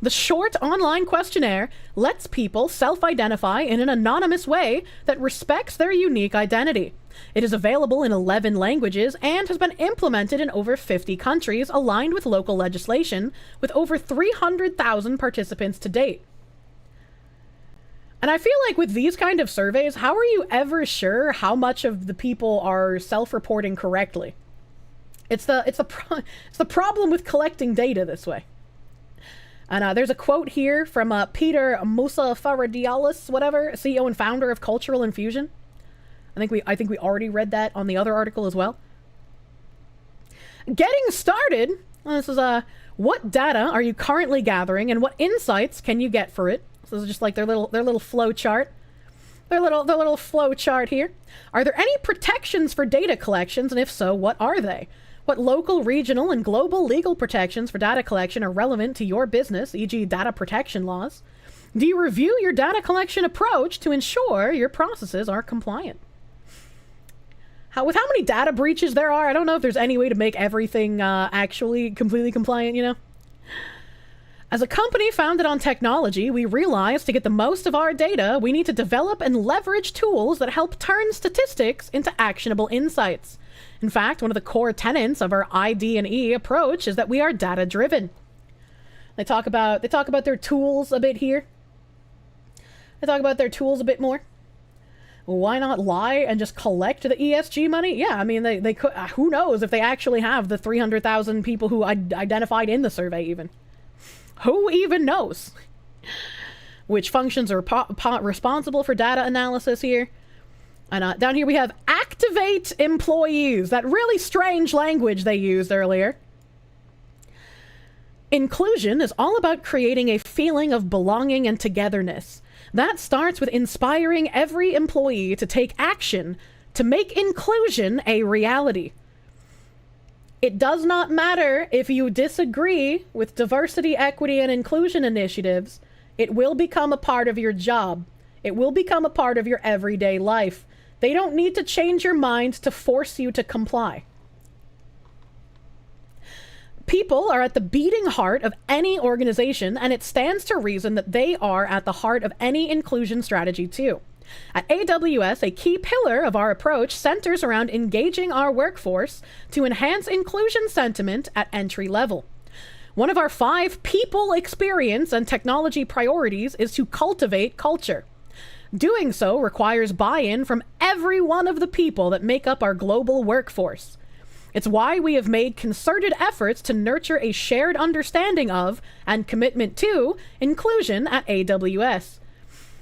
The short online questionnaire lets people self-identify in an anonymous way that respects their unique identity. It is available in 11 languages and has been implemented in over 50 countries aligned with local legislation, with over 300,000 participants to date. And I feel like with these kind of surveys, how are you ever sure how much of the people are self-reporting correctly? It's the problem with collecting data this way. And there's a quote here from Peter Musafaradialis, whatever, CEO and founder of Cultural Infusion. I think we already read that on the other article as well. Getting started. This is what data are you currently gathering, and what insights can you get for it? So this is just like their little flow chart. Their little flow chart here. Are there any protections for data collections, and if so, what are they? What local, regional, and global legal protections for data collection are relevant to your business, e.g. data protection laws? Do you review your data collection approach to ensure your processes are compliant? With how many data breaches there are, I don't know if there's any way to make everything actually completely compliant, you know? As a company founded on technology, we realize to get the most of our data, we need to develop and leverage tools that help turn statistics into actionable insights. In fact, one of the core tenets of our ID&E approach is that we are data-driven. They talk about their tools a bit here. They talk about their tools a bit more. Why not lie and just collect the ESG money? Yeah, I mean, they could. Who knows if they actually have the 300,000 people who identified in the survey even. Who even knows? Which functions are responsible for data analysis here? And down here we have activate employees. That really strange language they used earlier. Inclusion is all about creating a feeling of belonging and togetherness. That starts with inspiring every employee to take action to make inclusion a reality. It does not matter if you disagree with diversity, equity, and inclusion initiatives. It will become a part of your job. It will become a part of your everyday life. They don't need to change your mind to force you to comply. People are at the beating heart of any organization, and it stands to reason that they are at the heart of any inclusion strategy too. At AWS, a key pillar of our approach centers around engaging our workforce to enhance inclusion sentiment at entry level. One of our 5 people experience and technology priorities is to cultivate culture. Doing so requires buy-in from every one of the people that make up our global workforce. It's why we have made concerted efforts to nurture a shared understanding of and commitment to inclusion at AWS.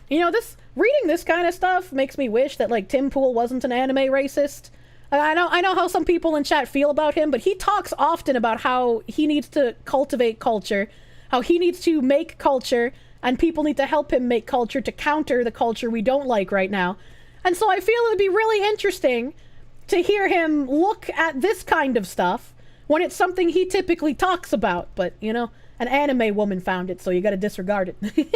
You know, reading this kind of stuff makes me wish that, like, Tim Pool wasn't an anime racist. I know how some people in chat feel about him, but he talks often about how he needs to cultivate culture, how he needs to make culture, and people need to help him make culture to counter the culture we don't like right now. And so I feel it would be really interesting to hear him look at this kind of stuff when it's something he typically talks about. But, you know, an anime woman found it, so you gotta disregard it.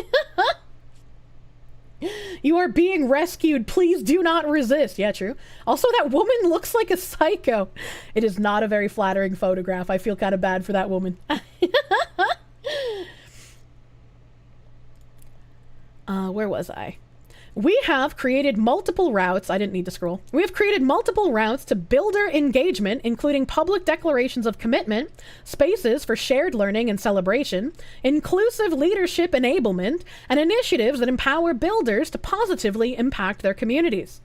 You are being rescued. Please do not resist. Yeah, true. Also, that woman looks like a psycho. It is not a very flattering photograph. I feel kind of bad for that woman. Where was I? We have created multiple routes. I didn't need to scroll. We have created multiple routes to builder engagement, including public declarations of commitment, spaces for shared learning and celebration, inclusive leadership enablement, and initiatives that empower builders to positively impact their communities.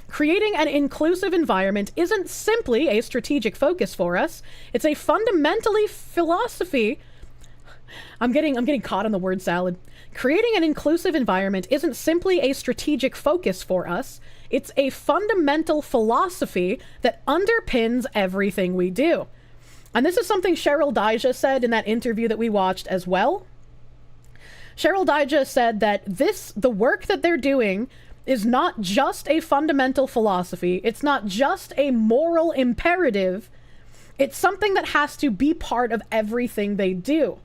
Creating an inclusive environment isn't simply a strategic focus for us. It's a fundamentally philosophy. I'm getting caught in the word salad. Creating an inclusive environment isn't simply a strategic focus for us. It's a fundamental philosophy that underpins everything we do. And this is something Cheryl Dijja said in that interview that we watched as well. Cheryl Dijja said that the work that they're doing is not just a fundamental philosophy. It's not just a moral imperative. It's something that has to be part of everything they do.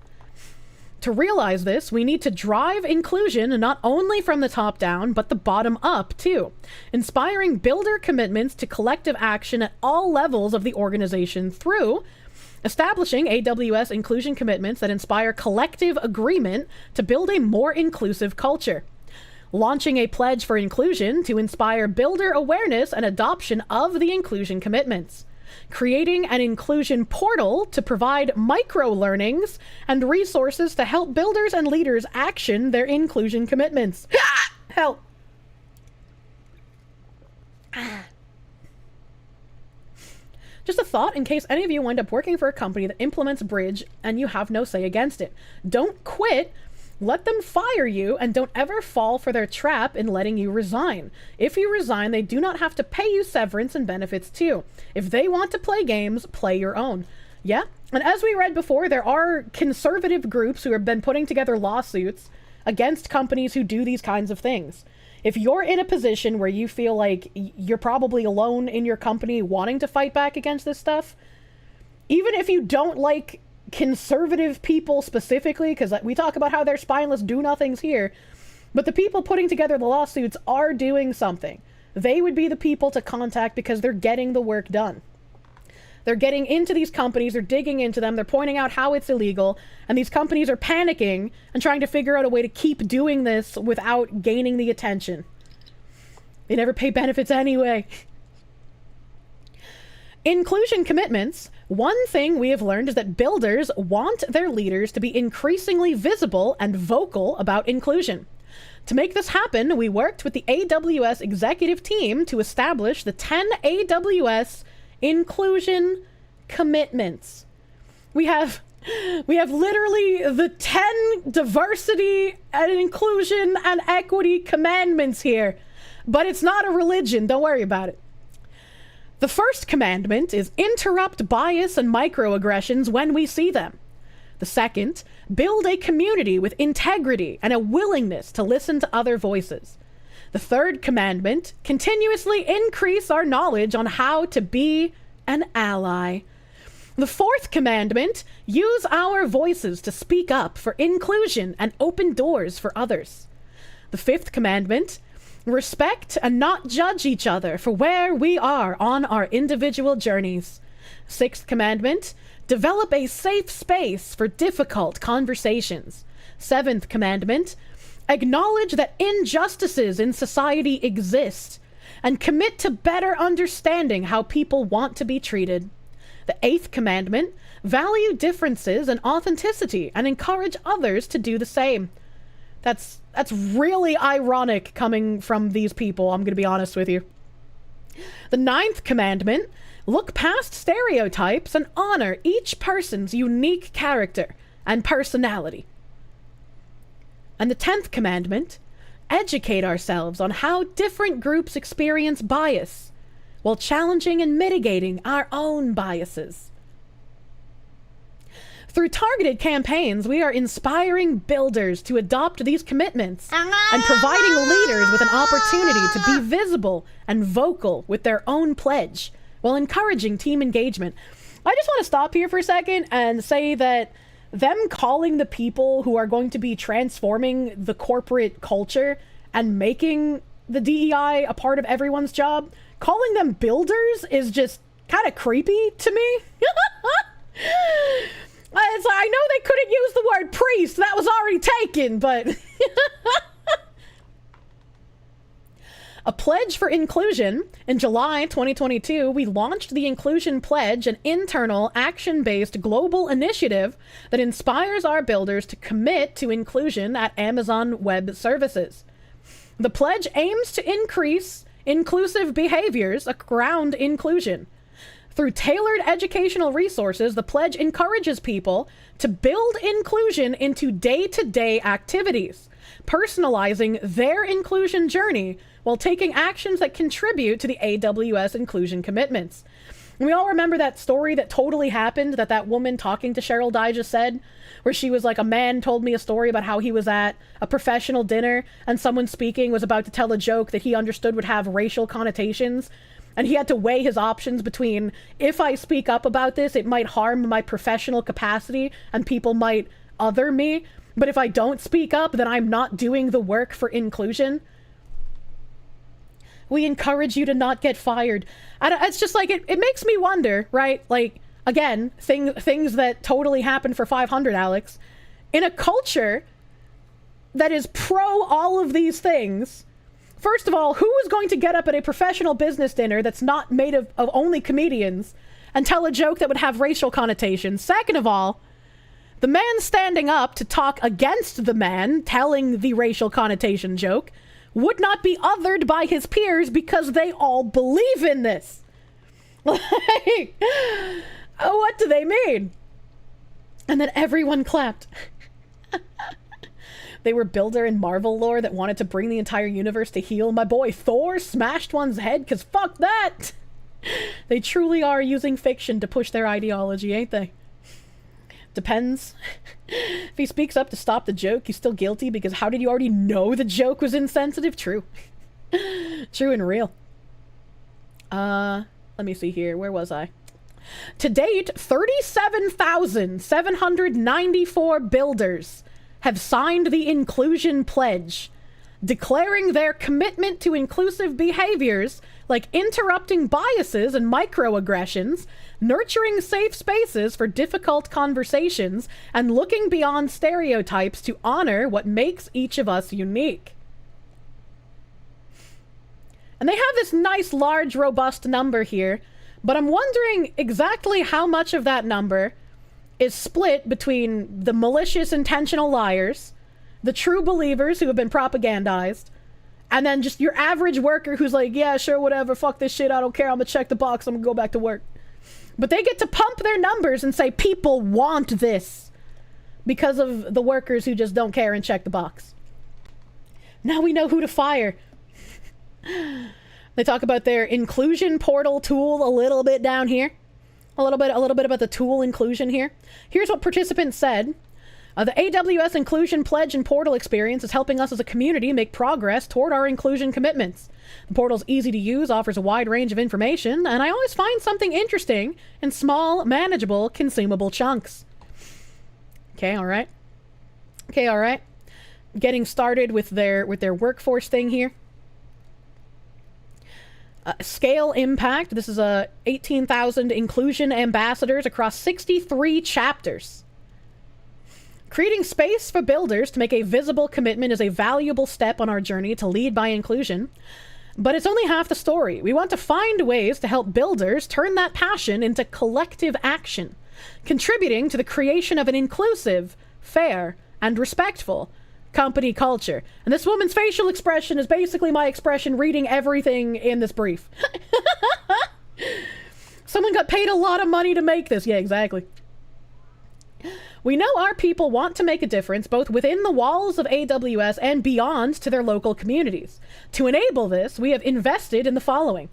To realize this, we need to drive inclusion not only from the top down, but the bottom up too, inspiring builder commitments to collective action at all levels of the organization through establishing AWS inclusion commitments that inspire collective agreement to build a more inclusive culture, launching a pledge for inclusion to inspire builder awareness and adoption of the inclusion commitments, creating an inclusion portal to provide micro-learnings and resources to help builders and leaders action their inclusion commitments. Help. Just a thought in case any of you wind up working for a company that implements Bridge and you have no say against it. Don't quit. Let them fire you, and don't ever fall for their trap in letting you resign. If you resign, they do not have to pay you severance and benefits too. If they want to play games, play your own. Yeah, and as we read before, there are conservative groups who have been putting together lawsuits against companies who do these kinds of things. If you're in a position where you feel like you're probably alone in your company wanting to fight back against this stuff, even if you don't like conservative people specifically, because we talk about how they're spineless do-nothings here, but the people putting together the lawsuits are doing something. They would be the people to contact because they're getting the work done. They're getting into these companies, they're digging into them, they're pointing out how it's illegal, and these companies are panicking and trying to figure out a way to keep doing this without gaining the attention. They never pay benefits anyway. Inclusion commitments. One thing we have learned is that builders want their leaders to be increasingly visible and vocal about inclusion. To make this happen, we worked with the AWS executive team to establish the 10 AWS inclusion commitments. We have literally the 10 diversity and inclusion and equity commandments here, but it's not a religion. Don't worry about it. The first commandment is interrupt bias and microaggressions when we see them. The second, build a community with integrity and a willingness to listen to other voices. The third commandment, continuously increase our knowledge on how to be an ally. The fourth commandment, use our voices to speak up for inclusion and open doors for others. The fifth commandment, respect and not judge each other for where we are on our individual journeys. Sixth commandment, develop a safe space for difficult conversations. Seventh commandment, acknowledge that injustices in society exist and commit to better understanding how people want to be treated. The eighth commandment, value differences and authenticity and encourage others to do the same. That's really ironic coming from these people, I'm going to be honest with you. The ninth commandment, look past stereotypes and honor each person's unique character and personality. And the 10th commandment, educate ourselves on how different groups experience bias while challenging and mitigating our own biases. Through targeted campaigns, we are inspiring builders to adopt these commitments and providing leaders with an opportunity to be visible and vocal with their own pledge while encouraging team engagement. I just want to stop here for a second and say that them calling the people who are going to be transforming the corporate culture and making the DEI a part of everyone's job, calling them builders is just kind of creepy to me. I know they couldn't use the word priest, that was already taken, but... A pledge for inclusion. In July 2022, we launched the Inclusion Pledge, an internal, action-based global initiative that inspires our builders to commit to inclusion at Amazon Web Services. The pledge aims to increase inclusive behaviors around inclusion. Through tailored educational resources, the pledge encourages people to build inclusion into day-to-day activities, personalizing their inclusion journey while taking actions that contribute to the AWS inclusion commitments. And we all remember that story that totally happened that woman talking to Cheryl Dye just said, where she was like, a man told me a story about how he was at a professional dinner and someone speaking was about to tell a joke that he understood would have racial connotations. And he had to weigh his options between, if I speak up about this, it might harm my professional capacity and people might other me. But if I don't speak up, then I'm not doing the work for inclusion. We encourage you to not get fired. And it's just like, it makes me wonder, right? Like, again, things that totally happen for 500, Alex. In a culture that is pro all of these things, first of all, who is going to get up at a professional business dinner that's not made of only comedians and tell a joke that would have racial connotations? Second of all, the man standing up to talk against the man telling the racial connotation joke would not be othered by his peers because they all believe in this. Like, what do they mean? And then everyone clapped. They were Builder and Marvel lore that wanted to bring the entire universe to heel. My boy Thor smashed one's head because fuck that. They truly are using fiction to push their ideology, ain't they? Depends. If he speaks up to stop the joke, he's still guilty because how did you already know the joke was insensitive? True. True and real. Let me see here. Where was I? To date, 37,794 builders have signed the Inclusion Pledge, declaring their commitment to inclusive behaviors like interrupting biases and microaggressions, nurturing safe spaces for difficult conversations, and looking beyond stereotypes to honor what makes each of us unique. And they have this nice, large, robust number here, but I'm wondering exactly how much of that number is split between the malicious, intentional liars, the true believers who have been propagandized, and then just your average worker who's like, yeah, sure, whatever, fuck this shit, I don't care, I'm gonna check the box, I'm gonna go back to work. But they get to pump their numbers and say people want this because of the workers who just don't care and check the box. Now we know who to fire. They talk about their inclusion portal tool a little bit down here. A little bit about the tool inclusion here. Here's what participants said. The AWS Inclusion Pledge and Portal experience is helping us as a community make progress toward our inclusion commitments. The portal's easy to use, offers a wide range of information, and I always find something interesting in small, manageable, consumable chunks. Okay, all right. Okay, all right. Getting started with their workforce thing here. Scale impact. This is 18,000 inclusion ambassadors across 63 chapters. Creating space for builders to make a visible commitment is a valuable step on our journey to lead by inclusion. But it's only half the story. We want to find ways to help builders turn that passion into collective action, contributing to the creation of an inclusive, fair, and respectful company culture. And this woman's facial expression is basically my expression reading everything in this brief. Someone got paid a lot of money to make this. Yeah, exactly. We know our people want to make a difference both within the walls of AWS and beyond to their local communities. To enable this, we have invested in the following.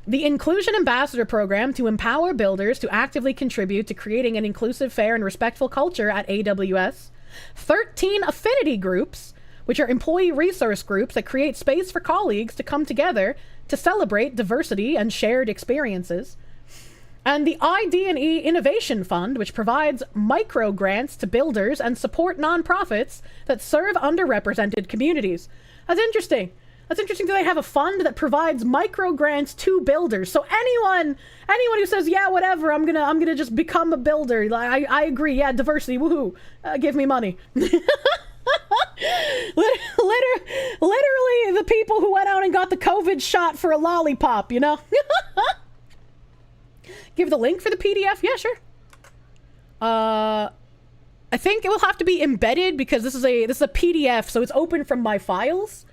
The Inclusion Ambassador Program to empower builders to actively contribute to creating an inclusive, fair, and respectful culture at AWS. 13 affinity groups, which are employee resource groups that create space for colleagues to come together to celebrate diversity and shared experiences. And the ID&E Innovation Fund, which provides micro grants to builders and support nonprofits that serve underrepresented communities. That's interesting. That's interesting that they have a fund that provides micro grants to builders. So anyone who says, yeah, whatever, I'm gonna just become a builder. I agree. Yeah, diversity. Woohoo! Give me money. Literally, the people who went out and got the COVID shot for a lollipop. You know. Give the link for the PDF? Yeah, sure. I think it will have to be embedded because this is a PDF, so it's open from my files.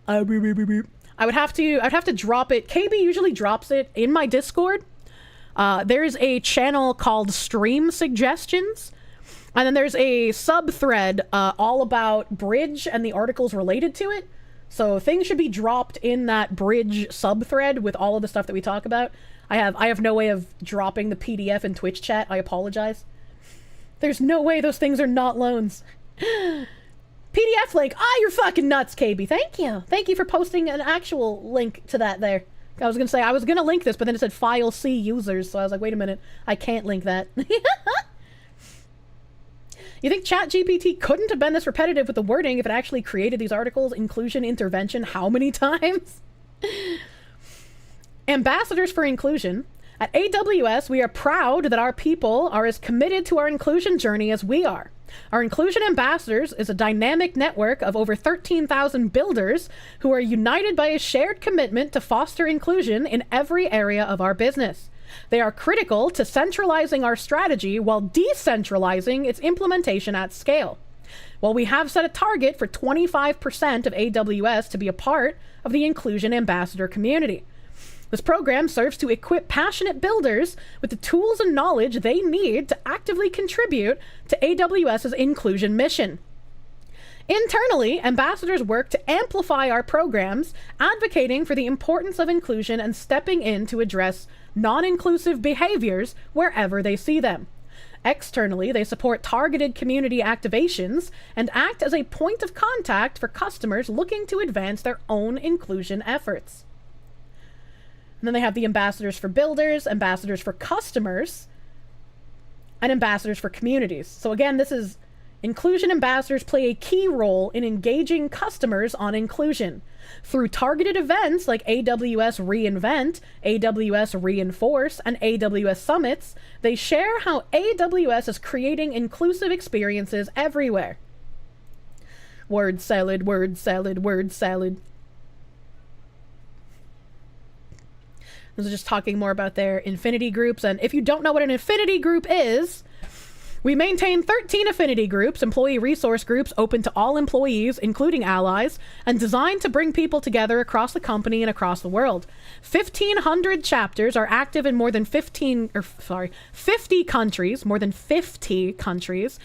I would have to drop it. KB usually drops it in my Discord. There's a channel called Stream Suggestions, and then there's a sub-thread all about Bridge and the articles related to it. So things should be dropped in that Bridge sub-thread with all of the stuff that we talk about. I have no way of dropping the PDF in Twitch chat. I apologize. There's no way those things are not loans. PDF link. You're fucking nuts, KB. Thank you. Thank you for posting an actual link to that there. I was going to say, I was going to link this, but then it said file C users. So I was like, wait a minute. I can't link that. You think ChatGPT couldn't have been this repetitive with the wording if it actually created these articles? Inclusion intervention how many times? Ambassadors for Inclusion. At AWS, we are proud that our people are as committed to our inclusion journey as we are. Our Inclusion Ambassadors is a dynamic network of over 13,000 builders who are united by a shared commitment to foster inclusion in every area of our business. They are critical to centralizing our strategy while decentralizing its implementation at scale. While we have set a target for 25% of AWS to be a part of the Inclusion Ambassador community. This program serves to equip passionate builders with the tools and knowledge they need to actively contribute to AWS's inclusion mission. Internally, ambassadors work to amplify our programs, advocating for the importance of inclusion and stepping in to address non-inclusive behaviors wherever they see them. Externally, they support targeted community activations and act as a point of contact for customers looking to advance their own inclusion efforts. And then they have the ambassadors for builders, ambassadors for customers, and ambassadors for communities. So again, this is inclusion ambassadors play a key role in engaging customers on inclusion. Through targeted events like AWS reInvent, AWS Reinforce, and AWS Summits, they share how AWS is creating inclusive experiences everywhere. Word salad, word salad, word salad. This is just talking more about their affinity groups. And if you don't know what an affinity group is, we maintain 13 affinity groups, employee resource groups open to all employees, including allies, and designed to bring people together across the company and across the world. 1,500 chapters are active in more than 50 countries, more than 50 countries,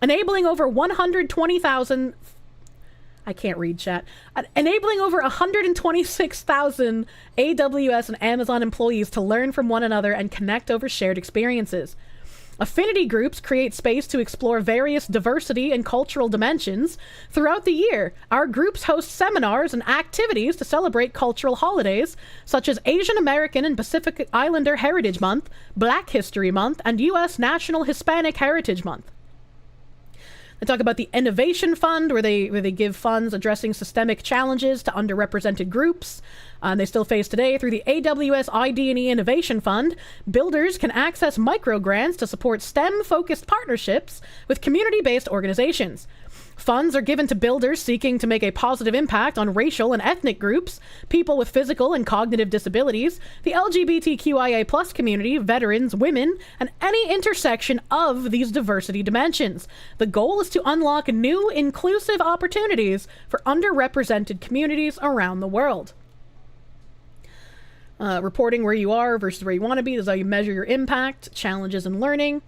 enabling over 120,000 I can't read chat. Enabling over 126,000 AWS and Amazon employees to learn from one another and connect over shared experiences. Affinity groups create space to explore various diversity and cultural dimensions. Throughout the year, our groups host seminars and activities to celebrate cultural holidays, such as Asian American and Pacific Islander Heritage Month, Black History Month, and U.S. National Hispanic Heritage Month. They talk about the Innovation Fund, where they give funds addressing systemic challenges to underrepresented groups. They still face today through the AWS ID&E Innovation Fund. Builders can access micro grants to support STEM-focused partnerships with community-based organizations. Funds are given to builders seeking to make a positive impact on racial and ethnic groups, people with physical and cognitive disabilities, the LGBTQIA+ community, veterans, women, and any intersection of these diversity dimensions. The goal is to unlock new inclusive opportunities for underrepresented communities around the world. Reporting where you are versus where you want to be. This is how you measure your impact, challenges in learning.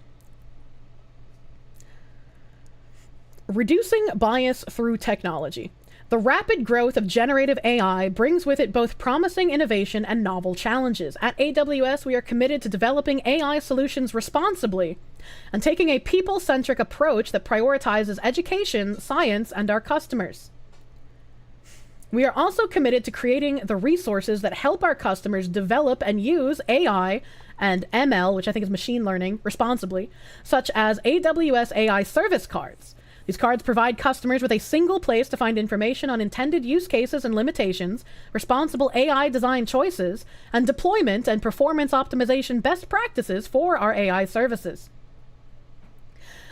Reducing bias through technology. The rapid growth of generative AI brings with it both promising innovation and novel challenges. At AWS, we are committed to developing AI solutions responsibly and taking a people-centric approach that prioritizes education, science, and our customers. We are also committed to creating the resources that help our customers develop and use AI and ML, which I think is machine learning, responsibly, such as AWS AI service cards. These cards provide customers with a single place to find information on intended use cases and limitations, responsible AI design choices, and deployment and performance optimization best practices for our AI services.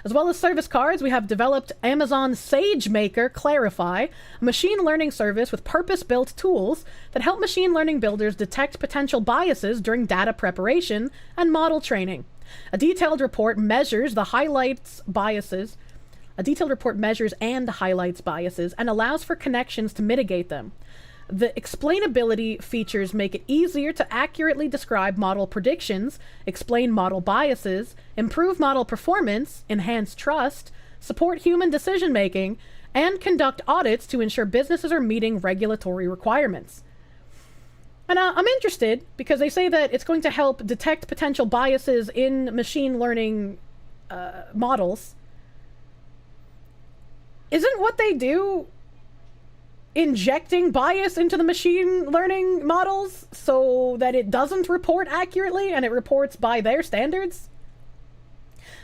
As well as service cards, we have developed Amazon SageMaker Clarify, a machine learning service with purpose-built tools that help machine learning builders detect potential biases during data preparation and model training. A detailed report measures and highlights biases and allows for connections to mitigate them. The explainability features make it easier to accurately describe model predictions, explain model biases, improve model performance, enhance trust, support human decision-making, and conduct audits to ensure businesses are meeting regulatory requirements. And I'm interested because they say that it's going to help detect potential biases in machine learning models. Isn't what they do injecting bias into the machine learning models so that it doesn't report accurately and it reports by their standards?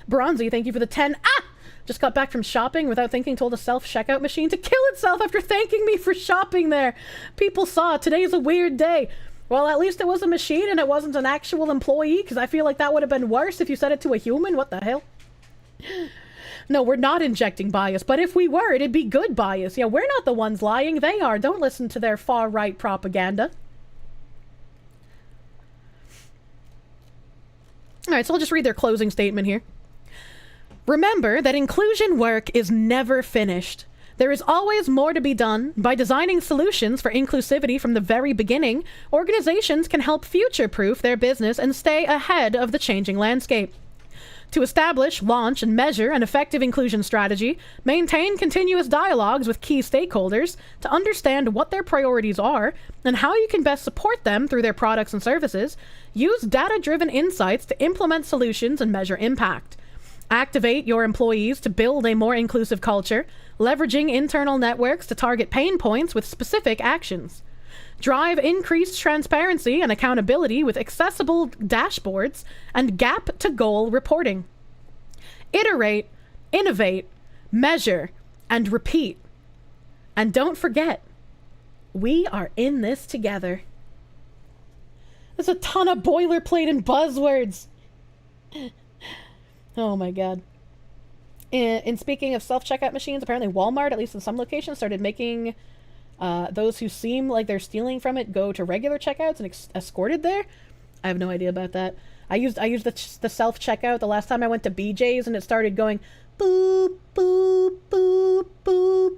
Bronzy, thank you for the 10. Just got back from shopping without thinking, told a self-checkout machine to kill itself after thanking me for shopping there. People saw today's a weird day. Well, at least it was a machine and it wasn't an actual employee, because I feel like that would have been worse if you said it to a human. What the hell? No, we're not injecting bias, but if we were, it'd be good bias. Yeah, we're not the ones lying, they are. Don't listen to their far-right propaganda. Alright, so I'll just read their closing statement here. Remember that inclusion work is never finished. There is always more to be done. By designing solutions for inclusivity from the very beginning, organizations can help future-proof their business and stay ahead of the changing landscape. To establish, launch, and measure an effective inclusion strategy, maintain continuous dialogues with key stakeholders to understand what their priorities are and how you can best support them through their products and services, use data-driven insights to implement solutions and measure impact. Activate your employees to build a more inclusive culture, leveraging internal networks to target pain points with specific actions. Drive increased transparency and accountability with accessible dashboards and gap-to-goal reporting. Iterate, innovate, measure, and repeat. And don't forget, we are in this together. There's a ton of boilerplate and buzzwords. Oh my god. In speaking of self-checkout machines, apparently Walmart, at least in some locations, started making those who seem like they're stealing from it go to regular checkouts and escorted there. I have no idea about that. I used the self-checkout the last time I went to BJ's, and it started going boop, boop, boop, boop.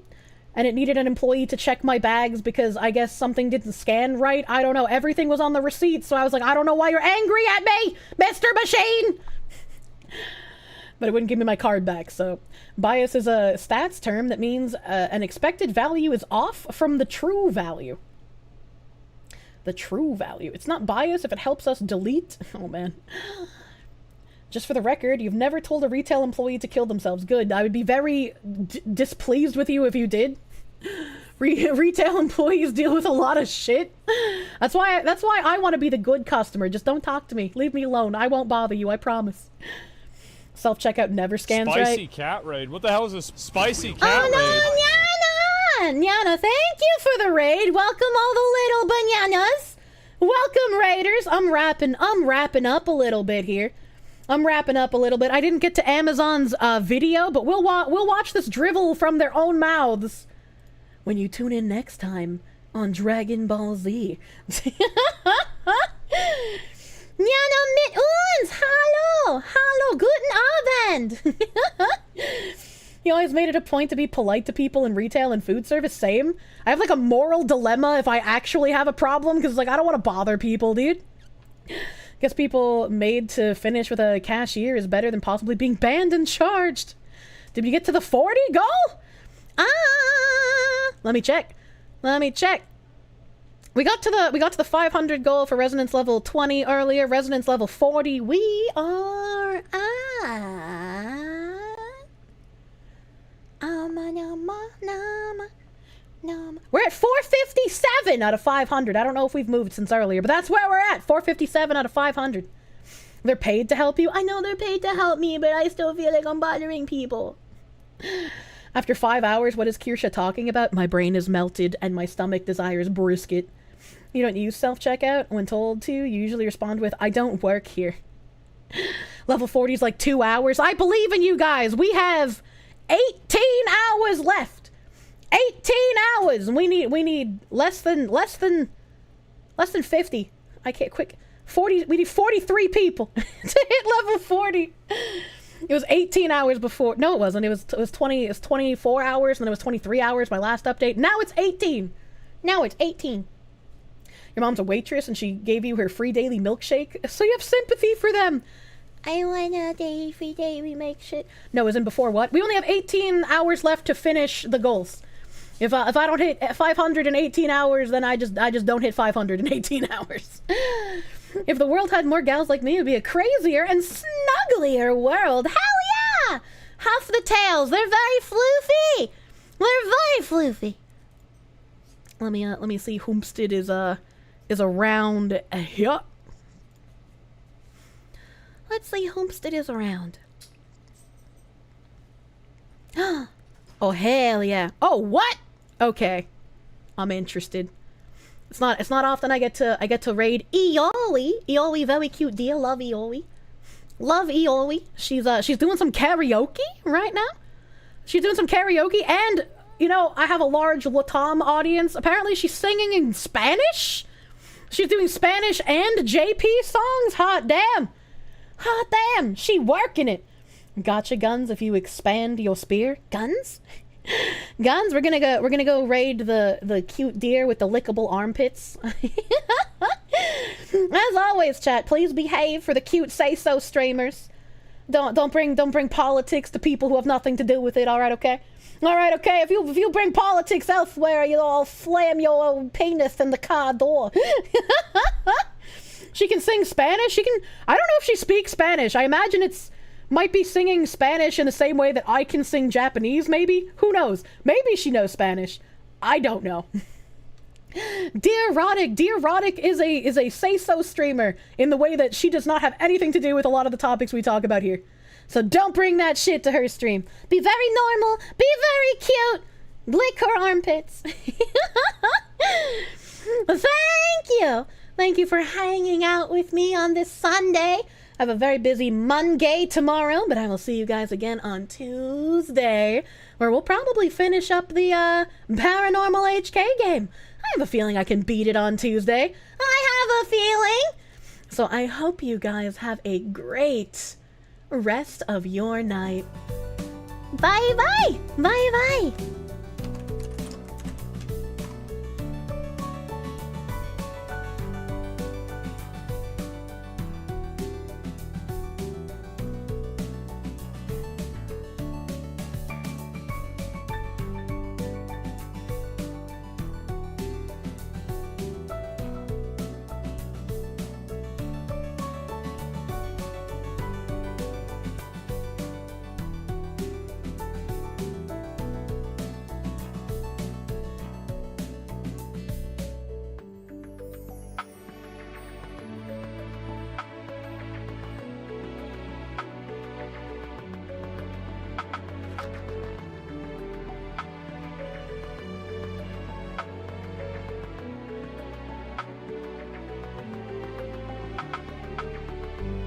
And it needed an employee to check my bags because I guess something didn't scan right. I don't know. Everything was on the receipt, so I was like, I don't know why you're angry at me, Mr. Machine! But it wouldn't give me my card back, so... Bias is a stats term that means an expected value is off from the true value. The true value. It's not bias if it helps us delete... Oh, man. Just for the record, you've never told a retail employee to kill themselves. Good. I would be very displeased with you if you did. Retail employees deal with a lot of shit. That's why I want to be the good customer. Just don't talk to me. Leave me alone. I won't bother you. I promise. Self-checkout never scans right. Spicy cat raid. What the hell is this spicy cat raid? Nyana, thank you for the raid. Welcome all the little bananas. Welcome, raiders. I'm wrapping up a little bit here. I didn't get to Amazon's video, but we'll watch this drivel from their own mouths when you tune in next time on Dragon Ball Z. Nyana mit uns! Hallo, guten Abend! He always made it a point to be polite to people in retail and food service. Same. I have like a moral dilemma if I actually have a problem, because like I don't want to bother people, dude. Guess people made to finish with a cashier is better than possibly being banned and charged. Did we get to the 40 goal? Let me check. We got to the 500 goal for resonance level 20 earlier. Resonance level 40. We are we're at 457 out of 500. I don't know if we've moved since earlier, but that's where we're at. 457 out of 500. They're paid to help you. I know they're paid to help me, but I still feel like I'm bothering people. After 5 hours, what is Kirsche talking about? My brain is melted and my stomach desires brisket. You don't use self-checkout? When told to, you usually respond with, I don't work here. Level 40 is like 2 hours. I believe in you guys. We have 18 hours left. 18 hours. We need less than 50. I can't quick 40. We need 43 people to hit level 40. It was 18 hours before. No, it wasn't. It was 24 hours, and then it was 23 hours my last update. Now it's 18. Your mom's a waitress and she gave you her free daily milkshake, so you have sympathy for them. I want a free daily milkshake. No, it was in before what? We only have 18 hours left to finish the goals. If I don't hit 518 hours, then I just don't hit 518 hours. If the world had more gals like me, it would be a crazier and snugglier world. Hell yeah! Huff the tails. They're very floofy. Let me see. Homestead is around here. Let's see. Homestead is around. Oh hell yeah! Oh what? Okay, I'm interested. It's not often I get to raid Eoli. Eoli, very cute dear. Love Eoli. She's doing some karaoke right now. She's doing some karaoke, and you know I have a large Latam audience. Apparently she's singing in Spanish. She's doing Spanish and JP songs. Hot damn. She working it. Gotcha guns if you expand your spear. Guns? We're gonna go raid the cute deer with the lickable armpits. As always, chat, please behave for the cute say-so streamers. Don't bring politics to people who have nothing to do with it, alright, okay? Alright, okay, if you bring politics elsewhere, I'll slam your penis in the car door. She can sing Spanish. I don't know if she speaks Spanish. I imagine might be singing Spanish in the same way that I can sing Japanese, maybe? Who knows? Maybe she knows Spanish. I don't know. Dear Roddick is a say-so streamer in the way that she does not have anything to do with a lot of the topics we talk about here. So don't bring that shit to her stream. Be very normal. Be very cute. Lick her armpits. Thank you. Thank you for hanging out with me on this Sunday. I have a very busy Monday tomorrow, but I will see you guys again on Tuesday, where we'll probably finish up the Paranormal HK game. I have a feeling I can beat it on Tuesday. I have a feeling. So I hope you guys have a great rest of your night. Bye-bye. Bye-bye.